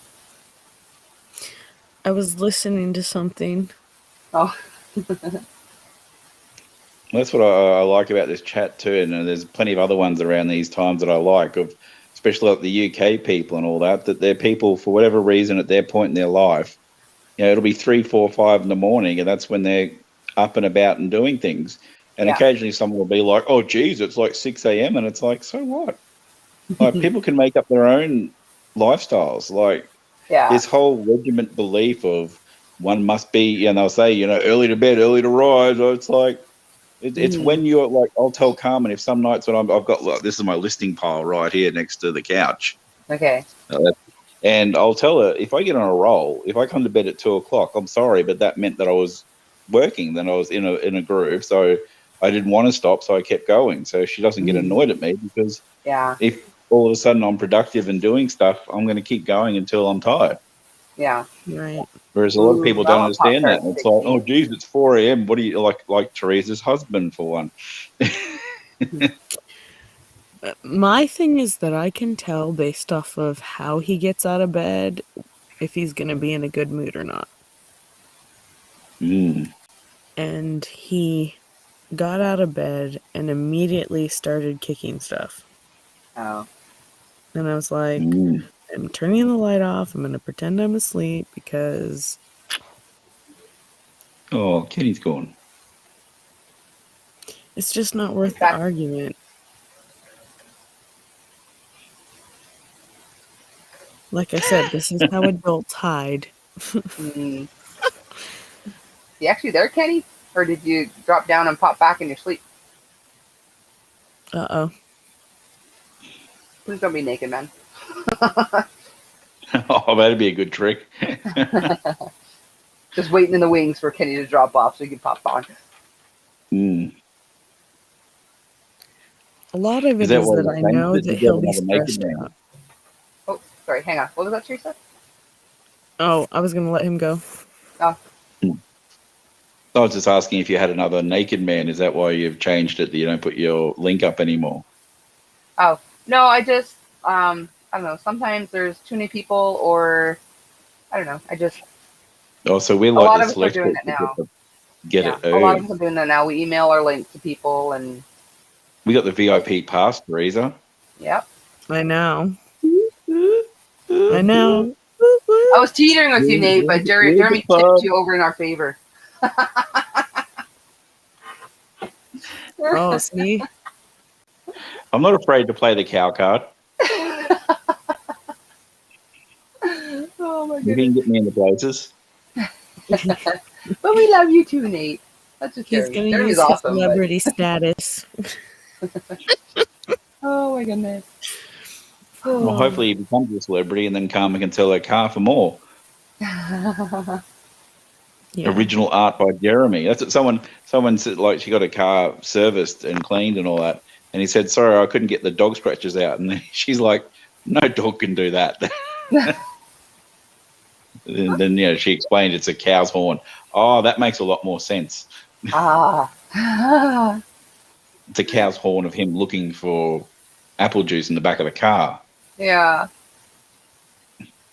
I was listening to something. Oh. That's what I like about this chat too, and there's plenty of other ones around these times that I like, of especially like the UK people and all that, that they're people for whatever reason at their point in their life, you know, it'll be 3, 4, 5 in the morning, and that's when they're up and about and doing things. And occasionally someone will be like, "Oh, geez, it's like 6 a.m." And it's like, so what? Like, people can make up their own lifestyles. Like, this whole regiment belief of one must be, and they'll say, you know, early to bed, early to rise. It's like, it's when you're like, I'll tell Carmen if some nights when I've got, like, this is my listing pile right here next to the couch. Okay. And I'll tell her, if I get on a roll, if I come to bed at 2 o'clock, I'm sorry, but that meant that I was working, then I was in a groove. So I didn't want to stop, so I kept going. So she doesn't get annoyed at me, because if all of a sudden I'm productive and doing stuff, I'm going to keep going until I'm tired. Yeah. Right. Whereas a lot of people don't understand that. It's like, oh, geez, it's 4 a.m. What do you like Teresa's husband, for one? My thing is that I can tell based off of how he gets out of bed if he's going to be in a good mood or not. And he got out of bed and immediately started kicking stuff. Oh. And I was like, I'm turning the light off. I'm going to pretend I'm asleep because... Oh, Kenny's gone. It's just not worth the argument. Like I said, this is how adults hide. You actually there, Kenny? Or did you drop down and pop back in your sleep? Uh-oh. Please don't be naked, man. Oh, that'd be a good trick. Just waiting in the wings for Kenny to drop off so you can pop on. A lot of it is that I know that he'll be stressed out. Oh, sorry, hang on. What was that, Teresa? Oh, I was going to let him go. Oh. I was just asking if you had another naked man. Is that why you've changed it, that you don't put your link up anymore? Oh, no, I just, I don't know. Sometimes there's too many people, or, I don't know. I just... Oh, so we're a like lot the of us are doing select it now. get it. A lot of us are doing that now. We email our link to people, and... We got the VIP pass, Teresa. Yep. I know. I know. I was teetering with you, Nate, but Jeremy tipped you over in our favor. Oh, see? I'm not afraid to play the cow card. Oh, my You goodness. can get me in the places. But we love you too, Nate. That's just He's Jeremy. going to Jeremy's use awesome. his celebrity status. Oh, my goodness. Well, hopefully he becomes a celebrity, and then Carmen can sell her car for more. Original art by Jeremy. That's what someone said, like, she got a car serviced and cleaned and all that, and he said, sorry, I couldn't get the dog scratches out. And she's like, no dog can do that. And then, you know, she explained it's a cow's horn. Oh, that makes a lot more sense. It's a cow's horn of him looking for apple juice in the back of the car. Yeah.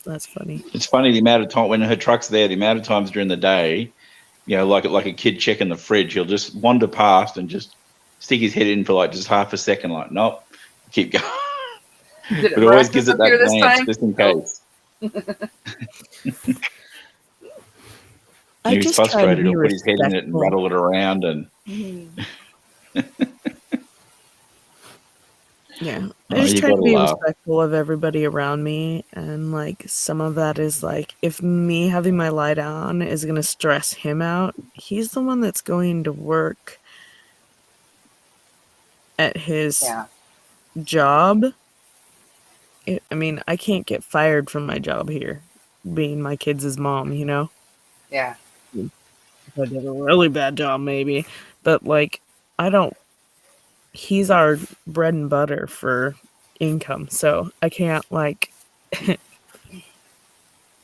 That's funny. It's funny the amount of time when her truck's there, the amount of times during the day, you know, like a kid checking the fridge, he'll just wander past and just stick his head in for like just half a second, like, nope, keep going. But it always gives it that glance just in case. He was frustrated. He'll put his head in it and rattle it around and. Yeah, I just try to be respectful of everybody around me, and like some of that is like if me having my light on is going to stress him out, he's the one that's going to work at his job. I mean, I can't get fired from my job here, being my kids' mom, you know? Yeah. I did a really bad job, maybe, but like, he's our bread and butter for income, so I can't like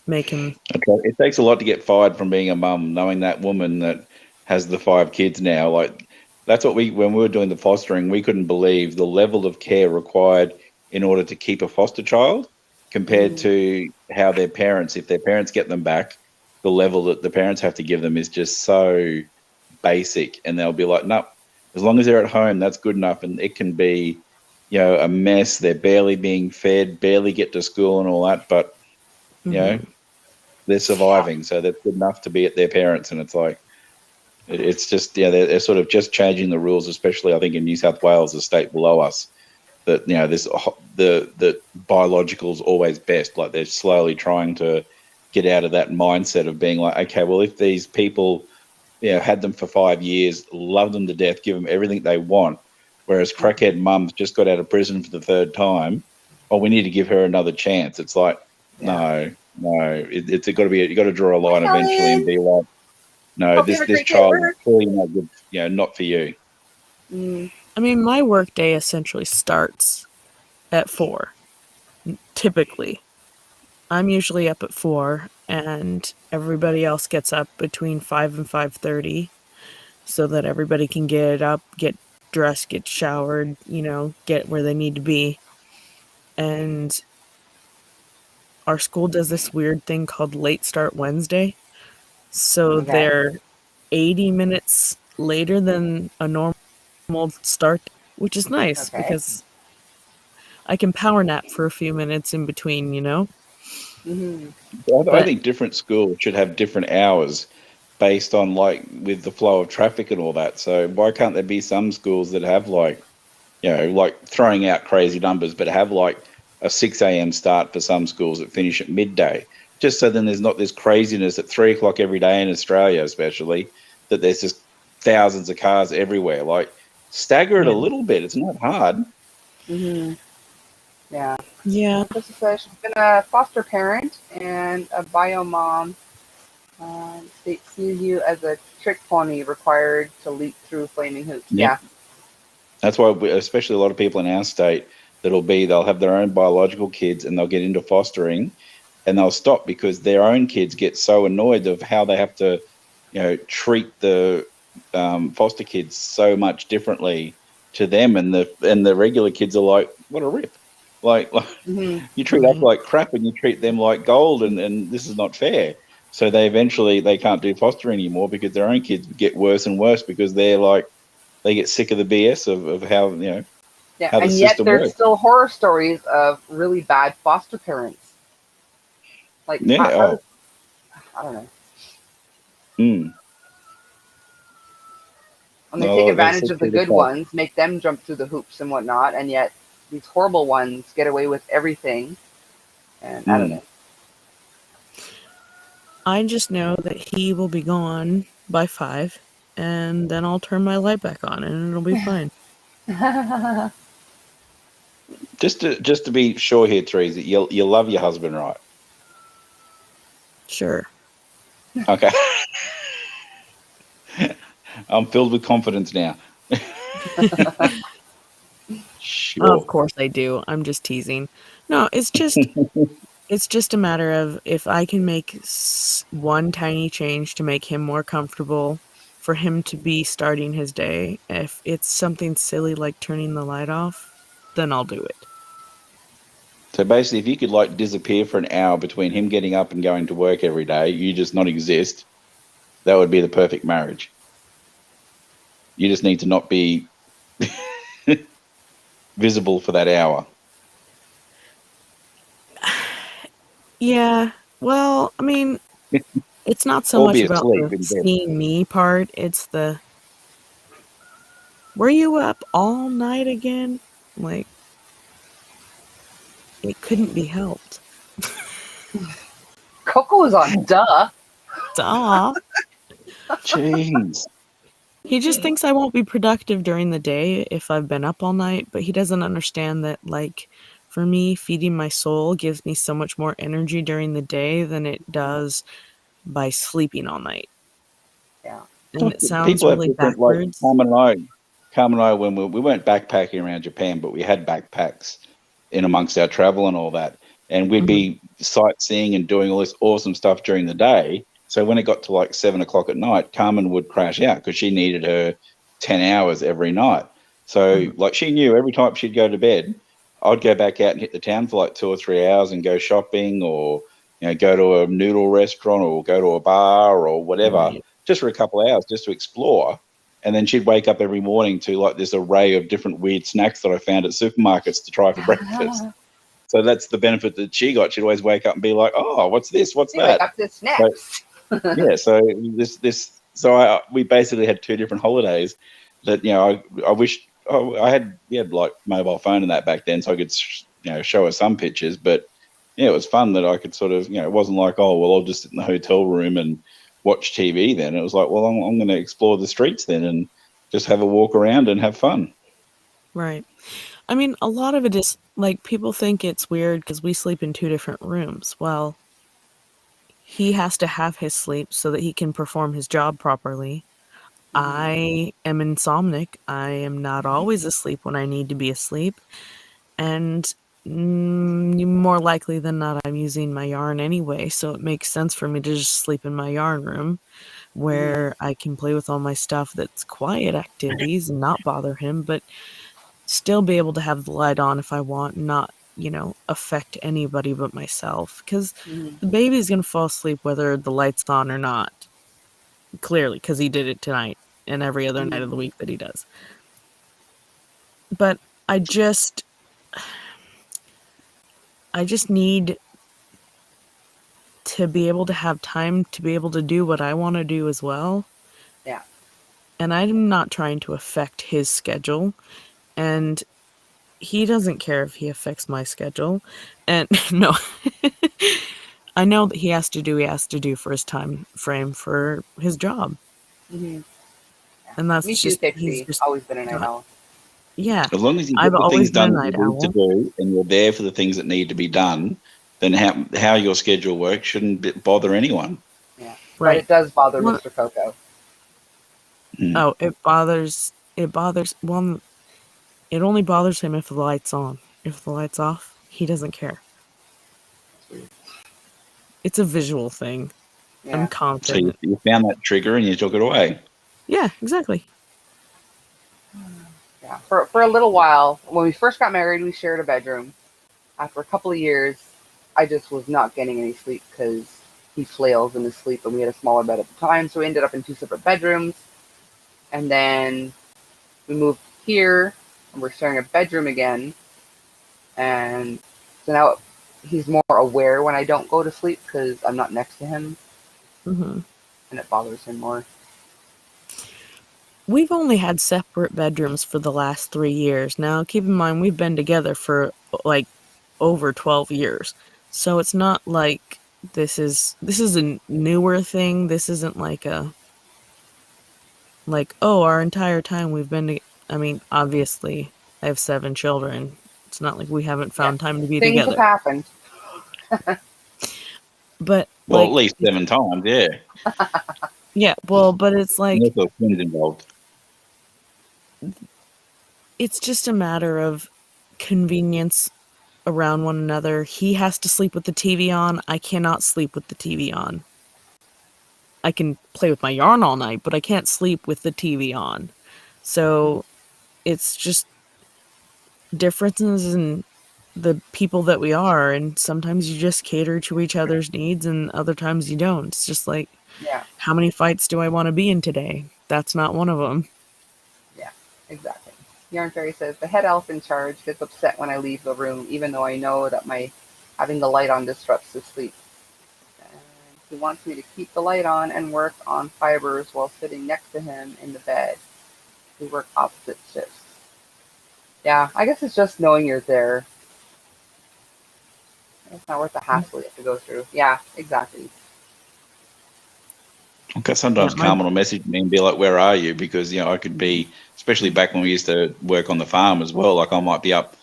make him. Okay. It takes a lot to get fired from being a mum, knowing that woman that has the 5 kids now. Like, that's what when we were doing the fostering, we couldn't believe the level of care required in order to keep a foster child compared to how their parents, if their parents get them back, the level that the parents have to give them is just so basic. And they'll be like, no, as long as they're at home, that's good enough. And it can be a mess. They're barely being fed, barely get to school and all that, but they're surviving, so that's good enough to be at their parents. And it's like, it's just, they're sort of just changing the rules, especially I think in New South Wales, the state below us, that this the biological's always best. Like they're slowly trying to get out of that mindset of being like, okay, well, if these people had them for 5 years, love them to death, give them everything they want, whereas crackhead mum's just got out of prison for the third time, we need to give her another chance. It's like, no, it's got to be, you got to draw a line eventually and be like, no, this child is clearly not good, not for you. I mean, my work day essentially starts at 4, typically. I'm usually up at 4, and everybody else gets up between 5 and 5:30, so that everybody can get up, get dressed, get showered, get where they need to be. And our school does this weird thing called Late Start Wednesday. So they're 80 minutes later than a normal start, which is nice because I can power nap for a few minutes in between, I think different schools should have different hours based on with the flow of traffic and all that. So why can't there be some schools that have like throwing out crazy numbers, but have a 6 a.m. start for some schools that finish at midday, just so then there's not this craziness at 3 o'clock every day in Australia, especially, that there's just thousands of cars everywhere. Stagger it a little bit. It's not hard. Yeah. Yeah. This is she's been a foster parent and a bio mom. They see you as a trick pony required to leap through flaming hoops. Yeah. That's why, especially a lot of people in our state, they'll have their own biological kids and they'll get into fostering and they'll stop because their own kids get so annoyed of how they have to, treat the foster kids so much differently to them, and the regular kids are like, what a rip. You treat us like crap and you treat them like gold, and this is not fair. So they can't do foster anymore because their own kids get worse and worse because they get sick of the BS of how, how the and yet system there's works. still horror stories of really bad foster parents. I don't know. And they take advantage of the good ones, make them jump through the hoops and whatnot, and yet these horrible ones get away with everything. And I don't know. I just know that he will be gone by 5, and then I'll turn my light back on, and it'll be fine. Just to be sure here, Teresa, you love your husband, right? Sure. Okay. I'm filled with confidence now. Sure. Of course I do. I'm just teasing. No, it's just a matter of if I can make one tiny change to make him more comfortable, for him to be starting his day. If it's something silly like turning the light off, then I'll do it. So basically, if you could disappear for an hour between him getting up and going to work every day, you just not exist, that would be the perfect marriage. You just need to not be visible for that hour. Yeah. Well, I mean, it's not so much about the seeing me part. It's the, were you up all night again? It couldn't be helped. Coco was on, duh. Jeez. He just thinks I won't be productive during the day if I've been up all night, but he doesn't understand that, for me, feeding my soul gives me so much more energy during the day than it does by sleeping all night. Yeah. And it sounds really backwards. Carmen and I, when we weren't backpacking around Japan, but we had backpacks in amongst our travel and all that. And we'd be sightseeing and doing all this awesome stuff during the day. So when it got to 7 o'clock at night, Carmen would crash out because she needed her 10 hours every night. So she knew every time she'd go to bed, I'd go back out and hit the town for 2 or 3 hours and go shopping, or go to a noodle restaurant or go to a bar or whatever, just for a couple of hours, just to explore. And then she'd wake up every morning to like this array of different weird snacks that I found at supermarkets to try for breakfast. So that's the benefit that she got. She'd always wake up and be like, "Oh, what's this? What's You that?" wake up to snacks. Yeah. So we basically had two different holidays. That I wish I had like mobile phone and that back then, so I could show her some pictures. But yeah, it was fun that I could sort of it wasn't like, oh well, I'll just sit in the hotel room and watch TV. Then it was like, well, I'm going to explore the streets then and just have a walk around and have fun. Right. I mean, a lot of it is like people think it's weird because we sleep in 2 different rooms. Well, he has to have his sleep so that he can perform his job properly. I am insomniac. I am not always asleep when I need to be asleep. And more likely than not, I'm using my yarn anyway. So it makes sense for me to just sleep in my yarn room where I can play with all my stuff that's quiet activities and not bother him, but still be able to have the light on if I want, not, affect anybody but myself. Because the baby's going to fall asleep whether the light's on or not. Clearly, because he did it tonight and every other night of the week that he does. But I just need to be able to have time to be able to do what I want to do as well. Yeah. And I'm not trying to affect his schedule. And he doesn't care if he affects my schedule. And no, I know that he has to do for his time frame for his job. Mm-hmm. And that's Me too, just, Pixie. he's just Always been a night owl. Yeah. As long as you get the things done that you need to do and you're there for the things that need to be done, then how your schedule works shouldn't bother anyone. Yeah. Right. But it does bother Mr. Coco. Oh, it bothers, well, it only bothers him if the light's on. If the light's off, he doesn't care. It's a visual thing. Yeah. I'm confident. So you found that trigger and you took it away. Yeah, exactly. Yeah. For a little while, when we first got married, we shared a bedroom. After a couple of years, I just was not getting any sleep because he flails in his sleep, and we had a smaller bed at the time, so we ended up in 2 separate bedrooms. And then we moved here, and we're sharing a bedroom again. And so now he's more aware when I don't go to sleep because I'm not next to him. Mm-hmm. And it bothers him more. We've only had separate bedrooms for the last 3 years. Now, keep in mind, we've been together for like over 12 years. So it's not like this is a newer thing. This isn't like our entire time we've been I mean, obviously, I have 7 children. It's not like we haven't found time to be Things together. have happened. But well, at least 7 times, yeah. Yeah, well, but it's like There's twins involved. It's just a matter of convenience around one another. He has to sleep with the TV on. I cannot sleep with the TV on. I can play with my yarn all night, but I can't sleep with the TV on. So it's just differences in the people that we are, and sometimes you just cater to each other's needs and other times you don't. It's just like, how many fights do I want to be in today? That's not one of them. Yeah, exactly. Yarn Fairy says, the head elf in charge gets upset when I leave the room, even though I know that my having the light on disrupts his sleep. And he wants me to keep the light on and work on fibers while sitting next to him in the bed. We work opposite shifts. Yeah, I guess it's just knowing you're there. It's not worth the hassle you have to go through. Yeah, exactly. Okay, sometimes Carmen will message me and be like, where are you? Because, I could be, especially back when we used to work on the farm as well, like I might be up,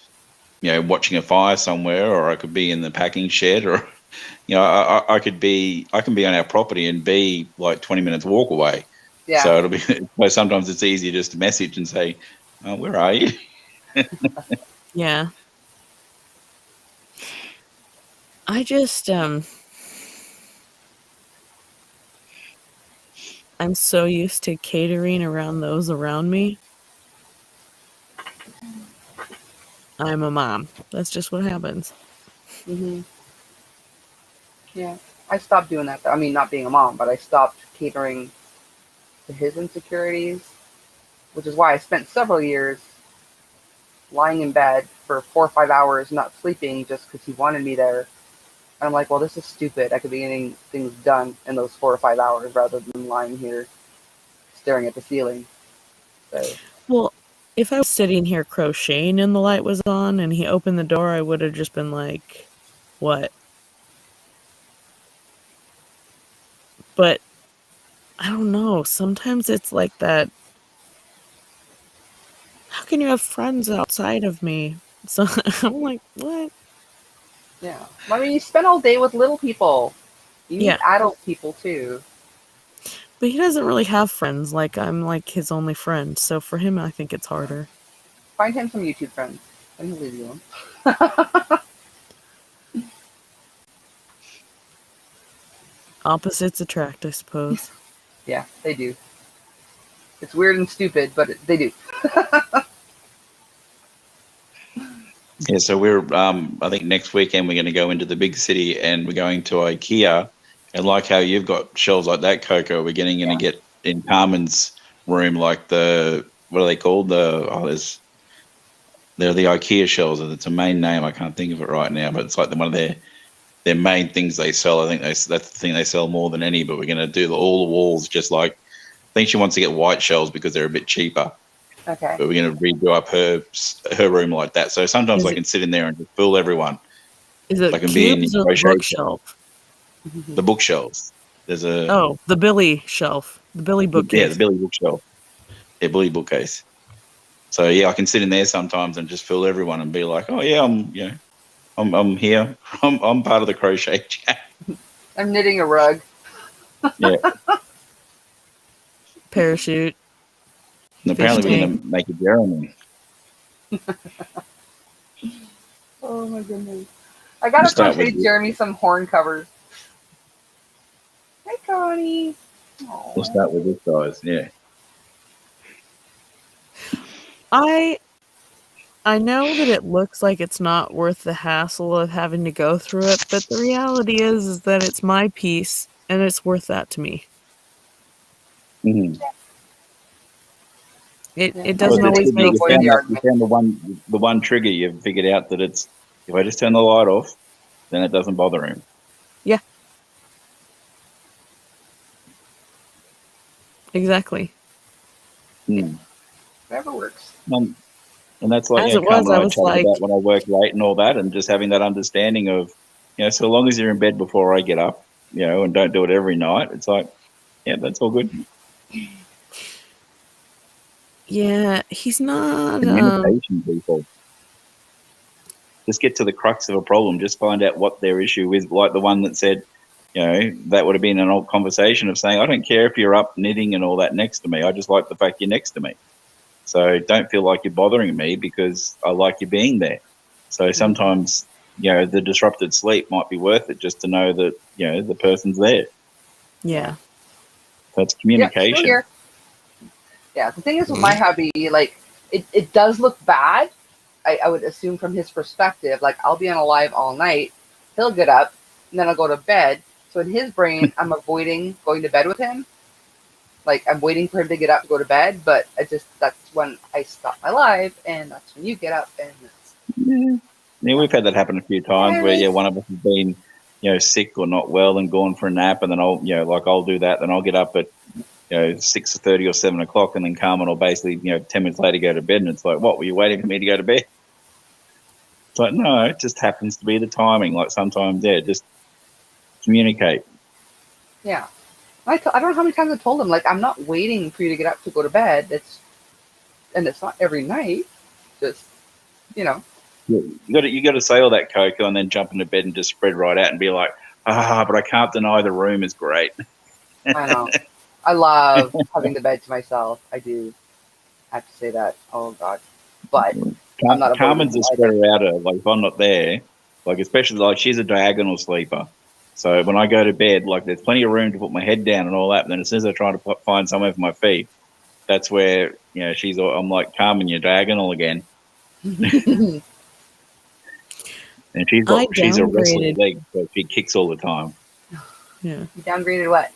watching a fire somewhere, or I could be in the packing shed, or, I can be on our property and be like 20 minutes walk away. Yeah. So it'll be, sometimes it's easier just to message and say, where are you? Yeah. I just, I'm so used to catering around those around me. I'm a mom. That's just what happens. Mm-hmm. Yeah. I stopped doing that. I mean, not being a mom, but I stopped catering to his insecurities which is why I spent several years lying in bed for 4 or 5 hours, not sleeping, just because he wanted me there. And I'm like, well, this is stupid. I could be getting things done in those 4 or 5 hours rather than lying here staring at the ceiling. So, Well, if I was sitting here crocheting and the light was on and he opened the door, I would have just been like, what? But I don't know. Sometimes it's like that. How can you have friends outside of me? So I'm like, what? yeah. I mean, you spend all day with little people. You need Yeah. adult people, too. But he doesn't really have friends. Like, I'm like his only friend. So for him, I think it's harder. Find him some YouTube friends. And he'll leave you alone. Opposites attract, I suppose. Yeah, they do. It's weird and stupid, but they do. Yeah, so we're I think next weekend we're going to go into the big city and we're going to IKEA, and like how you've got shelves like that, Coco, we're going to get in Carmen's room like the, what are they called? They're the IKEA shelves. It's a main name. I can't think of it right now, but it's like one of their main things they sell. I think that's the thing they sell more than any. But we're going to do all the walls just like. I think she wants to get white shelves because they're a bit cheaper. Okay. But we're going to redo up her room like that. So sometimes I can sit in there and just fool everyone. Is it Like cubes or the bookshelf? The bookshelves. There's a the Billy shelf, the Billy bookcase. Yeah, the Billy bookshelf. Yeah, Billy bookcase. So yeah, I can sit in there sometimes and just fool everyone and be like, oh yeah, I'm here. I'm part of the crochet chat. I'm knitting a rug. Yeah. Parachute. And apparently we're going to make a Jeremy. Oh my goodness. I got to crochet Jeremy some horn covers. Hi, Connie. Aww. We'll start with this guys, yeah. I know that it looks like it's not worth the hassle of having to go through it, but the reality is that it's my piece and it's worth that to me. Mm-hmm. It doesn't always make sense. You found the one trigger you've figured out that it's, if I just turn the light off, then it doesn't bother him. Yeah. Exactly. Mm. Whatever works. And that's like, As you know, it was, Carmen and I was chatted like, about when I work late and all that, and just having that understanding of, you know, so long as you're in bed before I get up, you know, and don't do it every night, it's like, yeah, that's all good. Yeah, he's not. Communication, people. Just get to the crux of a problem. Just find out what their issue is. Like the one that said, you know, that would have been an old conversation of saying, I don't care if you're up knitting and all that next to me. I just like the fact you're next to me. So don't feel like you're bothering me because I like you being there. So sometimes, you know, the disrupted sleep might be worth it just to know that, you know, the person's there. Yeah. That's communication. Yeah, yeah, the thing is with my hubby, like, it does look bad. I would assume from his perspective, like, I'll be on a live all night, he'll get up, and then I'll go to bed. So in his brain, I'm avoiding going to bed with him. Like, I'm waiting for him to get up to go to bed, but that's when I stop my live, and that's when you get up, and Yeah, we've had that happen a few times where, yeah, one of us has been, you know, sick or not well and gone for a nap, and then I'll do that, then I'll get up at, you know, 6:30 or 7 o'clock, and then Carmen will basically, you know, 10 minutes later go to bed, and it's like, what, were you waiting for me to go to bed? It's like, no, it just happens to be the timing. Like sometimes, yeah, just communicate. yeah. I don't know how many times I told him, like, I'm not waiting for you to get up to go to bed. It's not every night. Just, you know. You got to say all that, Coco, and then jump into bed and just spread right out and be like, but I can't deny the room is great. I know. I love having the bed to myself. I do. I have to say that. Oh, God. But I'm not Carmen's a spreader outer. Like, if I'm not there, like, especially, like, she's a diagonal sleeper. So when I go to bed, like, there's plenty of room to put my head down and all that. And then as soon as I try to find somewhere for my feet, that's where, you know, I'm like, Carmen, you're diagonal again. And she's a wrestling leg, so she kicks all the time. Yeah. You downgraded what?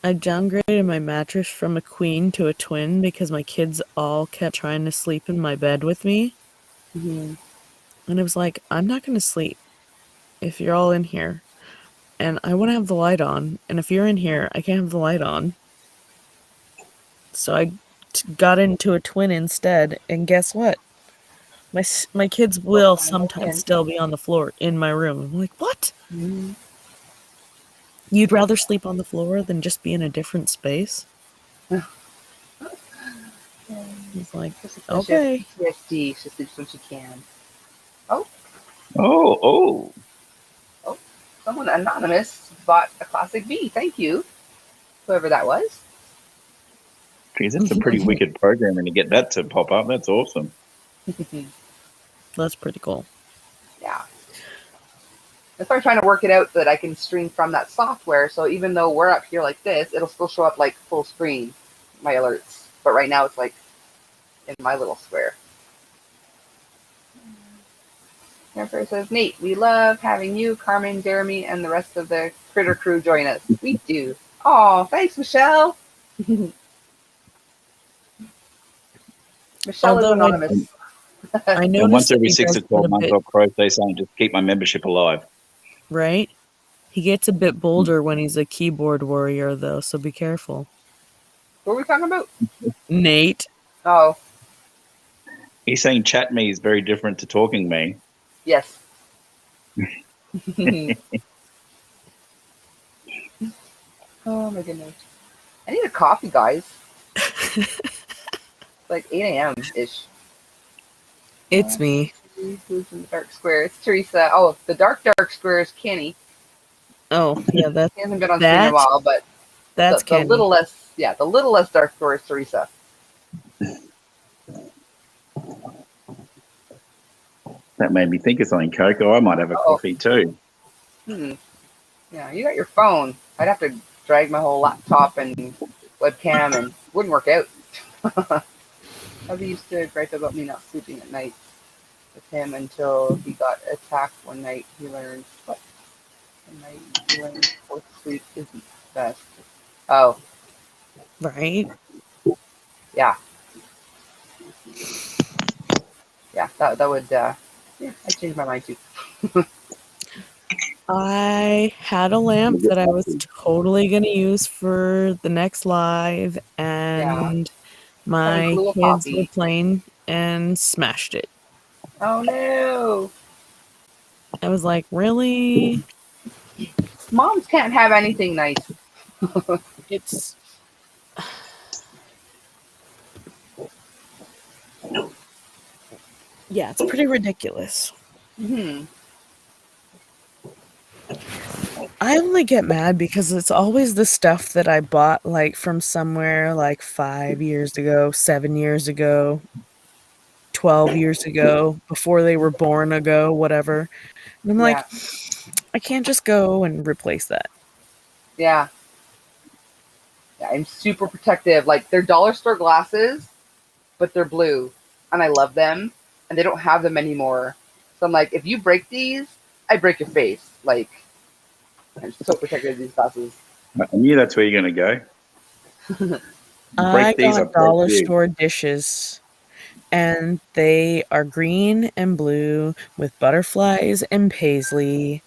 I downgraded my mattress from a queen to a twin because my kids all kept trying to sleep in my bed with me. Mm-hmm. And it was like, I'm not going to sleep if you're all in here. And I want to have the light on. And if you're in here, I can't have the light on. So I got into a twin instead. And guess what? My kids will sometimes still be on the floor in my room. I'm like, what? Mm-hmm. You'd rather sleep on the floor than just be in a different space? It's like, okay. PTSD, she sleeps when she can. Oh, Oh. someone anonymous bought a classic B. Thank you, whoever that was. Geez, that's a pretty wicked programming to get that to pop up. That's awesome. That's pretty cool. Yeah. That's why I'm trying to work it out so that I can stream from that software. So even though we're up here like this, it'll still show up like full screen, my alerts. But right now it's like in my little square. Jennifer says, Nate, we love having you, Carmen, Jeremy, and the rest of the Critter crew join us. We do. Oh, thanks, Michelle. Michelle is anonymous. I noticed And once that every he 6 does to 12 get a months, bit- I'll crochet something to keep my membership alive. Right? He gets a bit bolder when he's a keyboard warrior, though, so be careful. What are we talking about? Nate. Oh. He's saying chat me is very different to talking me. Yes. Oh my goodness. I need a coffee, guys. It's like 8 a.m. ish. It's me. Who's in the dark square? It's Teresa. Oh, the dark square is Kenny. Oh, yeah, that's He hasn't been on screen in a while, but that's the little less, the little less dark square is Teresa. That made me think of something, Coco. I might have a coffee too. Yeah, you got your phone. I'd have to drag my whole laptop and webcam, and it wouldn't work out. Hubby used to gripe about me not sleeping at night with him until he got attacked one night. He learned what? One night he learned fourth sleep isn't best. Oh. Right. Yeah. Yeah, that would, I changed my mind too. I had a lamp that I was totally going to use for the next live, and my Cool kids were coffee. playing and smashed it. Oh no. I was like, really? Moms can't have anything nice. It's... Yeah, it's pretty ridiculous. Mm-hmm. I only get mad because it's always the stuff that I bought like from somewhere like 5 years ago, 7 years ago, 12 years ago, before they were born ago, whatever. And I'm like, I can't just go and replace that. Yeah. Yeah, I'm super protective. Like, they're dollar store glasses, but they're blue. And I love them. And they don't have them anymore. So I'm like, if you break these, I break your face. Like, I'm so protective of these glasses. I knew that's where you're going to go. I got dollar store dishes, and they are green and blue with butterflies and paisley,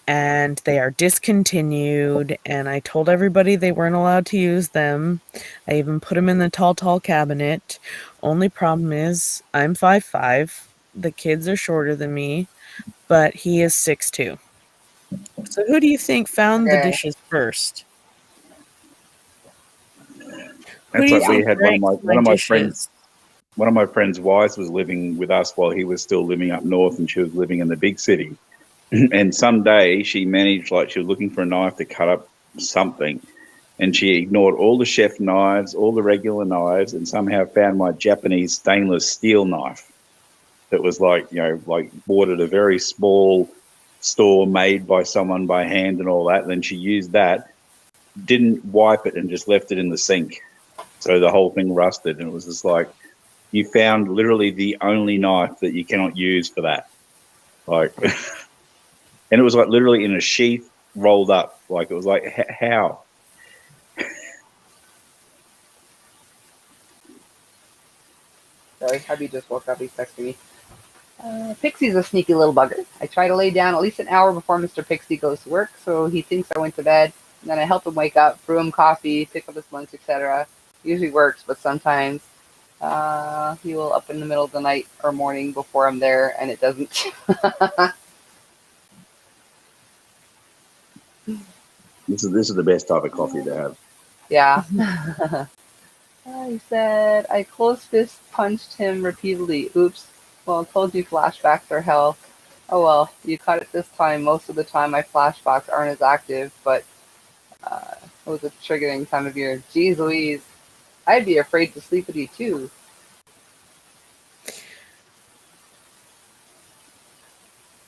and they are discontinued, and I told everybody they weren't allowed to use them. I even put them in the tall cabinet. Only problem is I'm 5'5". The kids are shorter than me, but he is 6'2". So who do you think found the dishes first? That's like we had one of my friends. One of my friends' wives was living with us while he was still living up north, and she was living in the big city. And someday she managed, like, she was looking for a knife to cut up something, and she ignored all the chef knives, all the regular knives, and somehow found my Japanese stainless steel knife that was like bought at a very small store made by someone by hand and all that. And then she used that, didn't wipe it, and just left it in the sink. So the whole thing rusted, and it was just like, you found literally the only knife that you cannot use for that. Like, and it was like literally in a sheath rolled up. Like, it was like, how? Sorry, hubby just woke up. He's texting me. Pixie's a sneaky little bugger. I try to lay down at least an hour before Mr. Pixie goes to work, so he thinks I went to bed. And then I help him wake up, brew him coffee, pick up his lunch, etc. Usually works, but sometimes he will up in the middle of the night or morning before I'm there, and it doesn't. This is the best type of coffee to have. Yeah. He said, I close fist punched him repeatedly. Oops. Well, I told you flashbacks are hell. Oh well, you caught it this time. Most of the time my flashbacks aren't as active, but it was a triggering time of year. Jeez Louise. I'd be afraid to sleep with you too.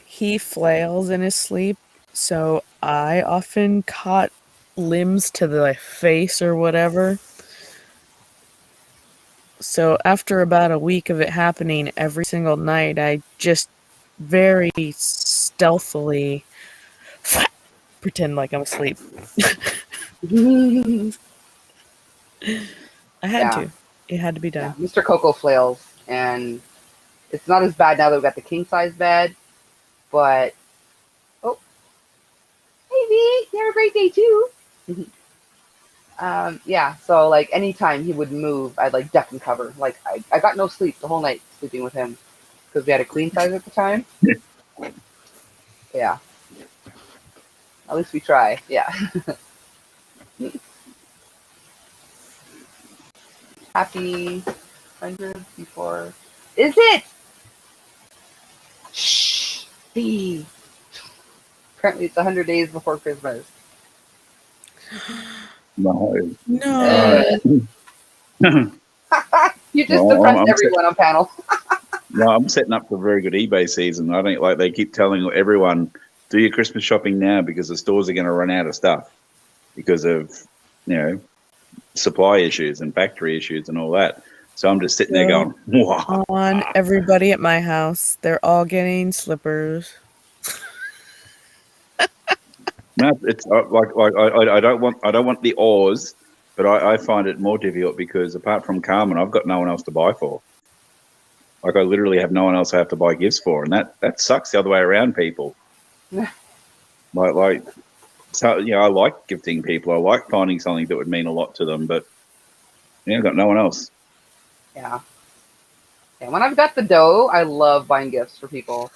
He flails in his sleep, so I often caught limbs to the face or whatever. So after about a week of it happening every single night, I just very stealthily pretend like I'm asleep. I had to. It had to be done. Yeah, Mr. Coco flails, and it's not as bad now that we've got the king size bed, but oh, hey V, you have a great day too. Yeah, so like anytime he would move, I'd like duck and cover. Like I got no sleep the whole night sleeping with him because we had a queen size at the time. Yeah. At least we try. Yeah. Happy 100 before. Is it? Shh. B. Apparently it's 100 days before Christmas. No. No. You just Well, depressed I'm everyone on panel. No, I'm setting up for a very good eBay season. I don't like they keep telling everyone do your Christmas shopping now because the stores are going to run out of stuff because of supply issues and factory issues and all that. So I'm just sitting there going, wow. On everybody at my house, they're all getting slippers. No, it's I don't want the Oz, but I find it more difficult because apart from Carmen, I've got no one else to buy for. Like I literally have no one else I have to buy gifts for, and that sucks the other way around, people. like so I like gifting people. I like finding something that would mean a lot to them, but I've got no one else. Yeah. And when I've got the dough, I love buying gifts for people.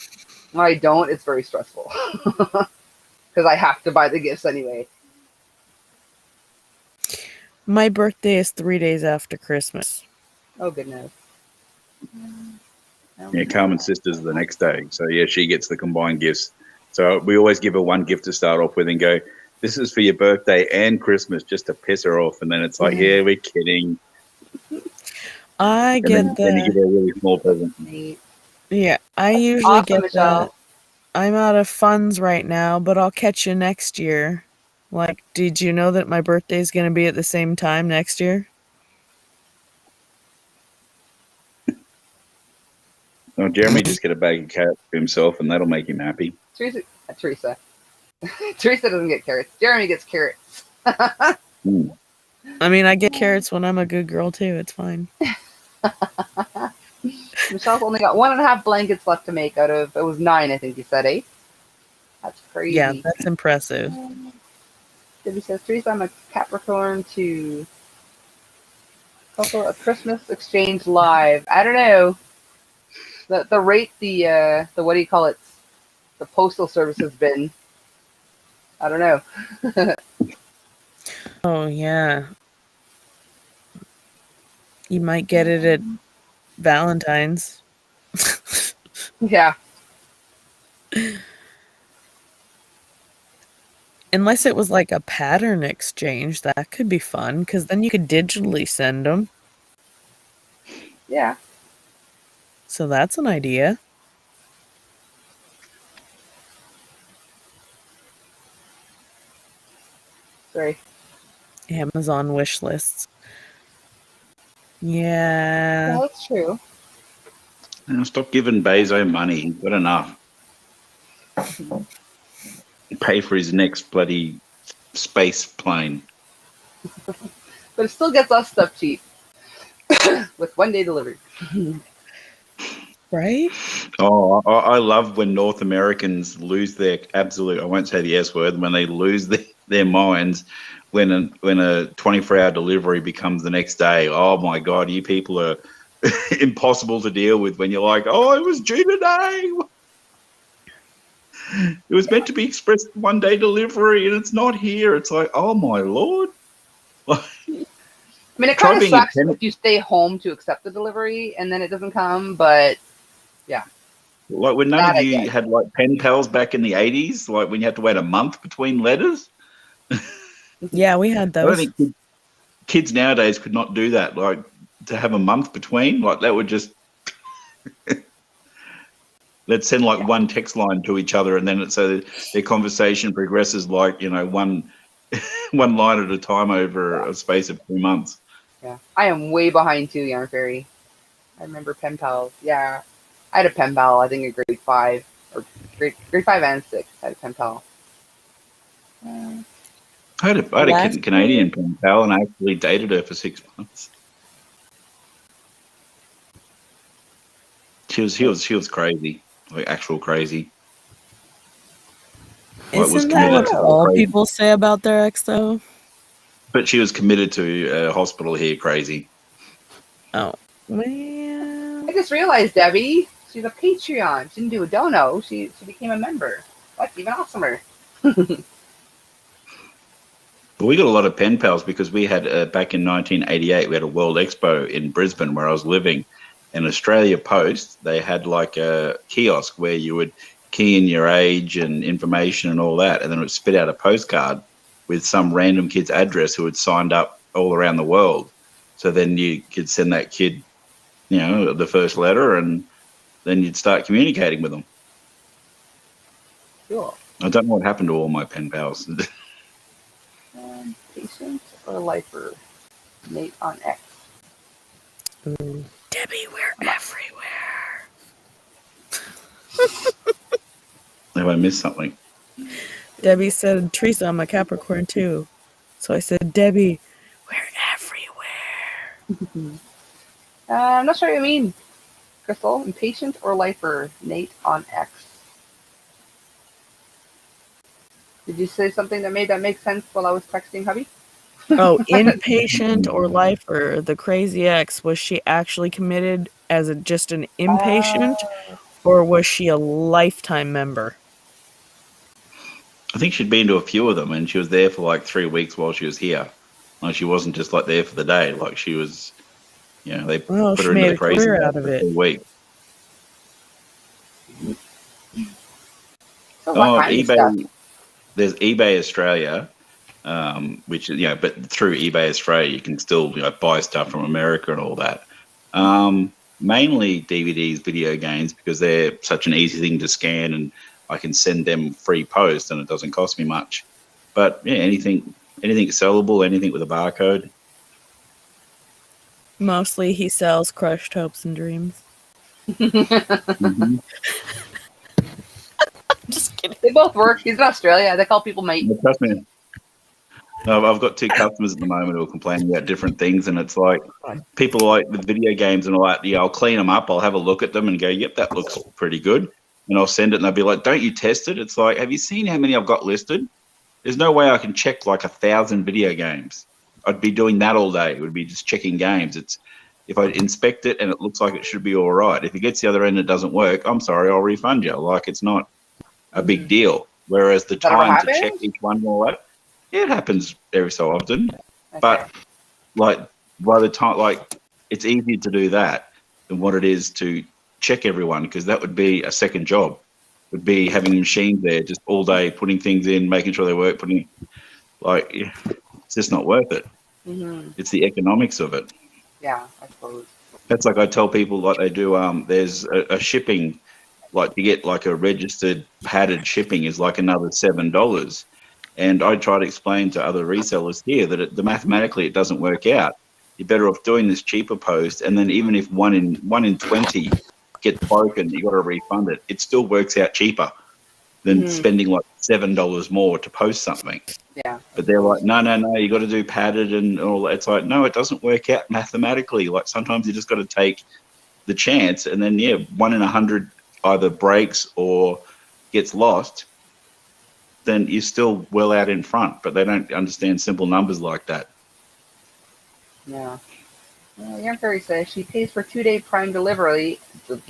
When I don't, it's very stressful because I have to buy the gifts anyway. My birthday is 3 days after Christmas. Oh goodness. Yeah, Carmen's sister's the next day, so yeah, she gets the combined gifts. So we always give her one gift to start off with and go, "This is for your birthday and Christmas," just to piss her off. And then it's like, "Yeah, we're kidding." I and get then you give her a really small present. Yeah, I usually awesome, get Michelle. that. I'm out of funds right now, but I'll catch you next year. Like, did you know that my birthday is going to be at the same time next year? Oh, Jeremy just get a bag of carrots for himself, and that'll make him happy. Teresa doesn't get carrots. Jeremy gets carrots. I mean, I get carrots when I'm a good girl too. It's fine. Michelle's only got 1.5 blankets left to make out of, it was 9, I think you said, 8. That's crazy. Yeah, that's impressive. Debbie says, Teresa, I'm a Capricorn too. Also, a Christmas exchange live. I don't know. The rate the what do you call it? The postal service has been. I don't know. Oh yeah. You might get it at Valentine's. Yeah. Unless it was like a pattern exchange, that could be fun because then you could digitally send them. Yeah. So that's an idea. Sorry. Amazon wish lists. Yeah. Yeah, that's true. Stop giving Bezos money. He's got enough. Pay for his next bloody space plane. But it still gets us stuff cheap. with 1 day delivery. Right? Oh, I love when North Americans lose their absolute, I won't say the S word, when they lose their minds when a 24-hour delivery becomes the next day. Oh my God, you people are impossible to deal with when you're like, oh, it was due today. It was meant to be express 1 day delivery and it's not here. It's like, oh my Lord. I mean, it kind of sucks if you stay home to accept the delivery and then it doesn't come, but yeah. Like when none of you had like pen pals back in the 80s, like when you had to wait a month between letters. Yeah, we had those. I don't think kids nowadays could not do that. Like to have a month between, like that would just let's send like one text line to each other, and then it's so their conversation progresses like one line at a time over a space of 2 months. Yeah, I am way behind too, Yarn Fairy. I remember pen pals. Yeah, I had a pen pal. I think in grade 5 or grade 5 and 6. I had a pen pal. I had a Canadian pen pal, and I actually dated her for 6 months. She was crazy, like actual crazy. Isn't that what all people say about their ex, though? But she was committed to a hospital here, crazy. Oh, man. I just realized, Debbie, she's a Patreon. She didn't do a dono. She became a member. That's even awesomer. But we got a lot of pen pals because we had, back in 1988, we had a World Expo in Brisbane where I was living. And Australia Post, they had like a kiosk where you would key in your age and information and all that, and then it would spit out a postcard with some random kid's address who had signed up all around the world. So then you could send that kid, the first letter, and then you'd start communicating with them. Cool. I don't know what happened to all my pen pals. Patient or lifer? Nate on X. Debbie, we're everywhere. Have I missed something? Debbie said, Teresa, I'm a Capricorn too. So I said, Debbie, we're everywhere. I'm not sure what you mean, Crystal. Impatient or lifer? Nate on X. Did you say something that made that make sense while I was texting hubby? Oh, inpatient or lifer? The crazy ex, was she actually committed as just an inpatient, or was she a lifetime member? I think she'd been to a few of them, and she was there for like 3 weeks while she was here. Like she wasn't just like there for the day. Like she was, they put her into the crazy out of for it. 2 weeks. So what kind of stuff? There's eBay Australia, which is, but through eBay Australia, you can still buy stuff from America and all that. Mainly DVDs, video games, because they're such an easy thing to scan, and I can send them free post, and it doesn't cost me much. But yeah, anything sellable, anything with a barcode. Mostly, he sells crushed hopes and dreams. Mm-hmm. Just kidding. They both work. He's in Australia. They call people mate. Trust me. I've got 2 customers at the moment who are complaining about different things, and it's like people like the video games and all that. I'll clean them up, I'll have a look at them and go, yep, that looks pretty good. And I'll send it, and they'll be like, don't you test it? It's like, have you seen how many I've got listed? There's no way I can check like 1,000 video games. I'd be doing that all day. It would be just checking games. It's if I inspect it and it looks like it should be all right. If it gets the other end and it doesn't work, I'm sorry, I'll refund you. Like it's not a big deal. Whereas the time to check each one and all that, yeah, it happens every so often. Okay. But like by the time, like it's easier to do that than what it is to check everyone, because that would be a second job. Would be having machines there just all day, putting things in, making sure they work, it's just not worth it. Mm-hmm. It's the economics of it. Yeah, I suppose. That's like I tell people like they do, there's a shipping, like to get like a registered padded shipping is like another $7. And I try to explain to other resellers here that mathematically it doesn't work out. You're better off doing this cheaper post, and then even if one in 20 gets broken, you got to refund it. It still works out cheaper. than spending like $7 more to post something. Yeah. But they're like, no, you got to do padded and all that. It's like, no, it doesn't work out mathematically. Like sometimes you just got to take the chance, and then 1 in 100 either breaks or gets lost. Then you're still well out in front. But they don't understand simple numbers like that. Yeah. Well, Young Fairy says she pays for 2-day Prime delivery, and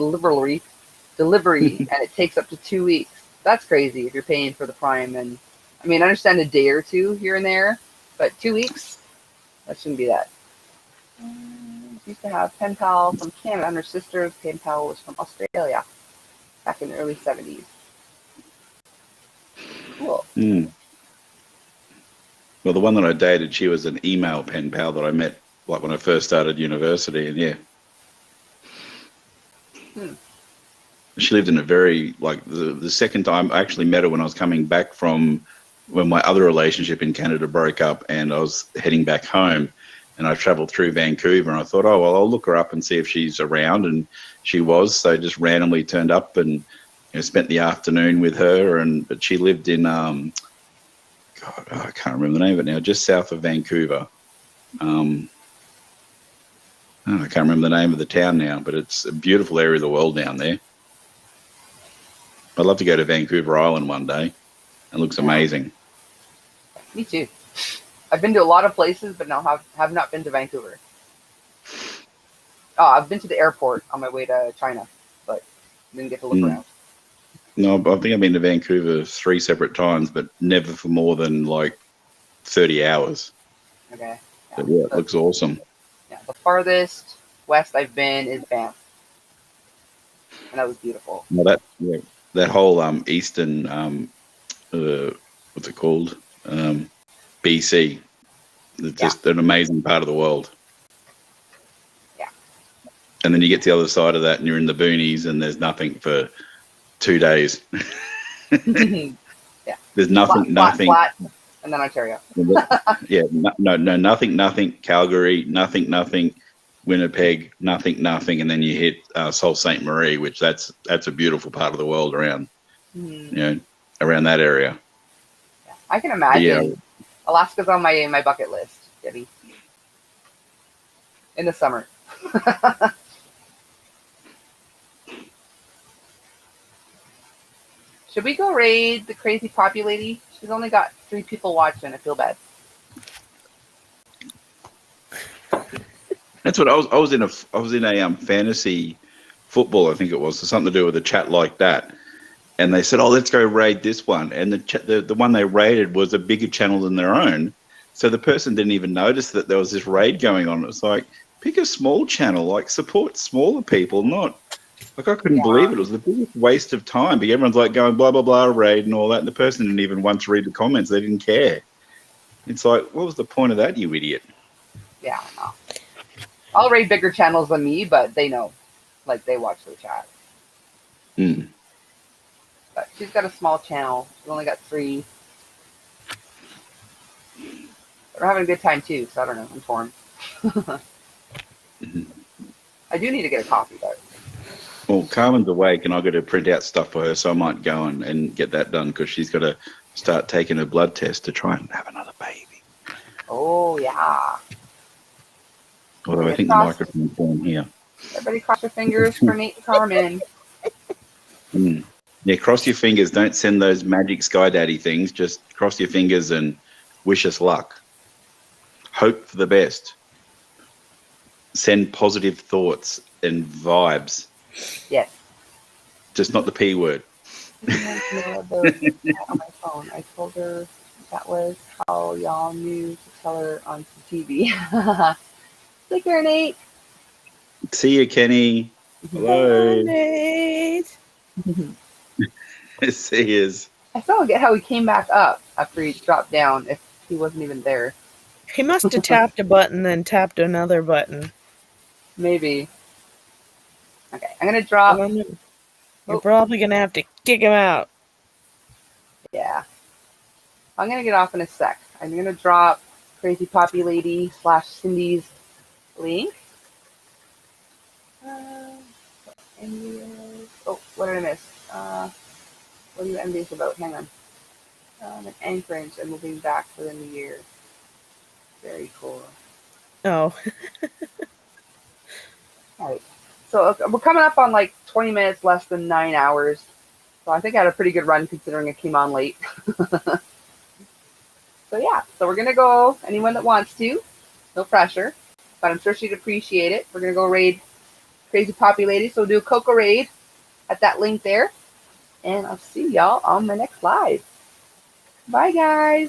it takes up to 2 weeks. That's crazy if you're paying for the Prime. And I mean, I understand a day or two here and there, but 2 weeks, that shouldn't be that. She used to have pen pal from Canada, and her sister's pen pal was from Australia back in the early 70s. Cool. Well, the one that I dated, she was an email pen pal that I met like when I first started university, and she lived in a very, like, the second time I actually met her when I was coming back from when my other relationship in Canada broke up, and I was heading back home, and I traveled through Vancouver, and I thought, oh, well, I'll look her up and see if she's around, and she was, so I just randomly turned up and spent the afternoon with her, but she lived in, I can't remember the name of it now, just south of Vancouver. I can't remember the name of the town now, but it's a beautiful area of the world down there. I'd love to go to Vancouver Island one day. It looks amazing. Me too. I've been to a lot of places, but have not been to Vancouver. Oh, I've been to the airport on my way to China, but didn't get to look around. No, I think I've been to Vancouver 3 separate times, but never for more than like 30 hours. Okay. But yeah, it looks awesome. Yeah, the farthest west I've been is Banff, and that was beautiful. Well, that whole eastern, what's it called? BC. It's just an amazing part of the world. Yeah. And then you get to the other side of that, and you're in the boonies, and there's nothing for 2 days. Yeah. There's nothing. Flat, and then Ontario. Yeah, nothing. Calgary, nothing. Winnipeg, nothing, and then you hit Sault Ste. Marie, which that's a beautiful part of the world around, around that area. Yeah. I can imagine. Alaska's on my bucket list, Debbie. In the summer. Should we go raid the crazy poppy lady? She's only got 3 people watching. I feel bad. That's what I was in a fantasy football, I think it was, something to do with a chat like that. And they said, "Oh, let's go raid this one." And the one they raided was a bigger channel than their own. So the person didn't even notice that there was this raid going on. It's like, pick a small channel, like support smaller people, not like I couldn't believe it. It was the biggest waste of time. But everyone's like going blah blah blah raid and all that, and the person didn't even once read the comments. They didn't care. It's like, what was the point of that, you idiot? Yeah, no. I'll raid bigger channels than me, but they know, like they watch the chat. But she's got a small channel. She's only got 3. We're having a good time too, so I don't know. I'm torn. I do need to get a coffee though. Well, Carmen's awake, and I've got to print out stuff for her, so I might go and get that done because she's got to start taking a blood test to try and have another baby. Oh yeah. Although I think the microphone's on here. Everybody cross your fingers for Nate and Carmen. Yeah, cross your fingers. Don't send those magic Sky Daddy things. Just cross your fingers and wish us luck. Hope for the best. Send positive thoughts and vibes. Yes. Just not the P word. On my phone, I told her that was how y'all knew to tell her on TV. Take care, Nate. See you, Kenny. Hello. Nate. See yous. I still get how he came back up after he dropped down if he wasn't even there. He must have tapped a button, then tapped another button. Maybe. Okay, I'm going to drop. You're probably going to have to kick him out. Yeah. I'm going to get off in a sec. I'm going to drop Crazy Poppy Lady / Cindy's link. Oh, what did I miss? What are you envious about? Hang on. An Anchorage and moving back within the year. Very cool. Oh. All right. So we're coming up on like 20 minutes less than 9 hours. So I think I had a pretty good run considering it came on late. So yeah, so we're going to go, anyone that wants to, no pressure, but I'm sure she'd appreciate it. We're going to go raid Crazy Poppy Lady. So we'll do a Coco raid at that link there. And I'll see y'all on my next live. Bye, guys.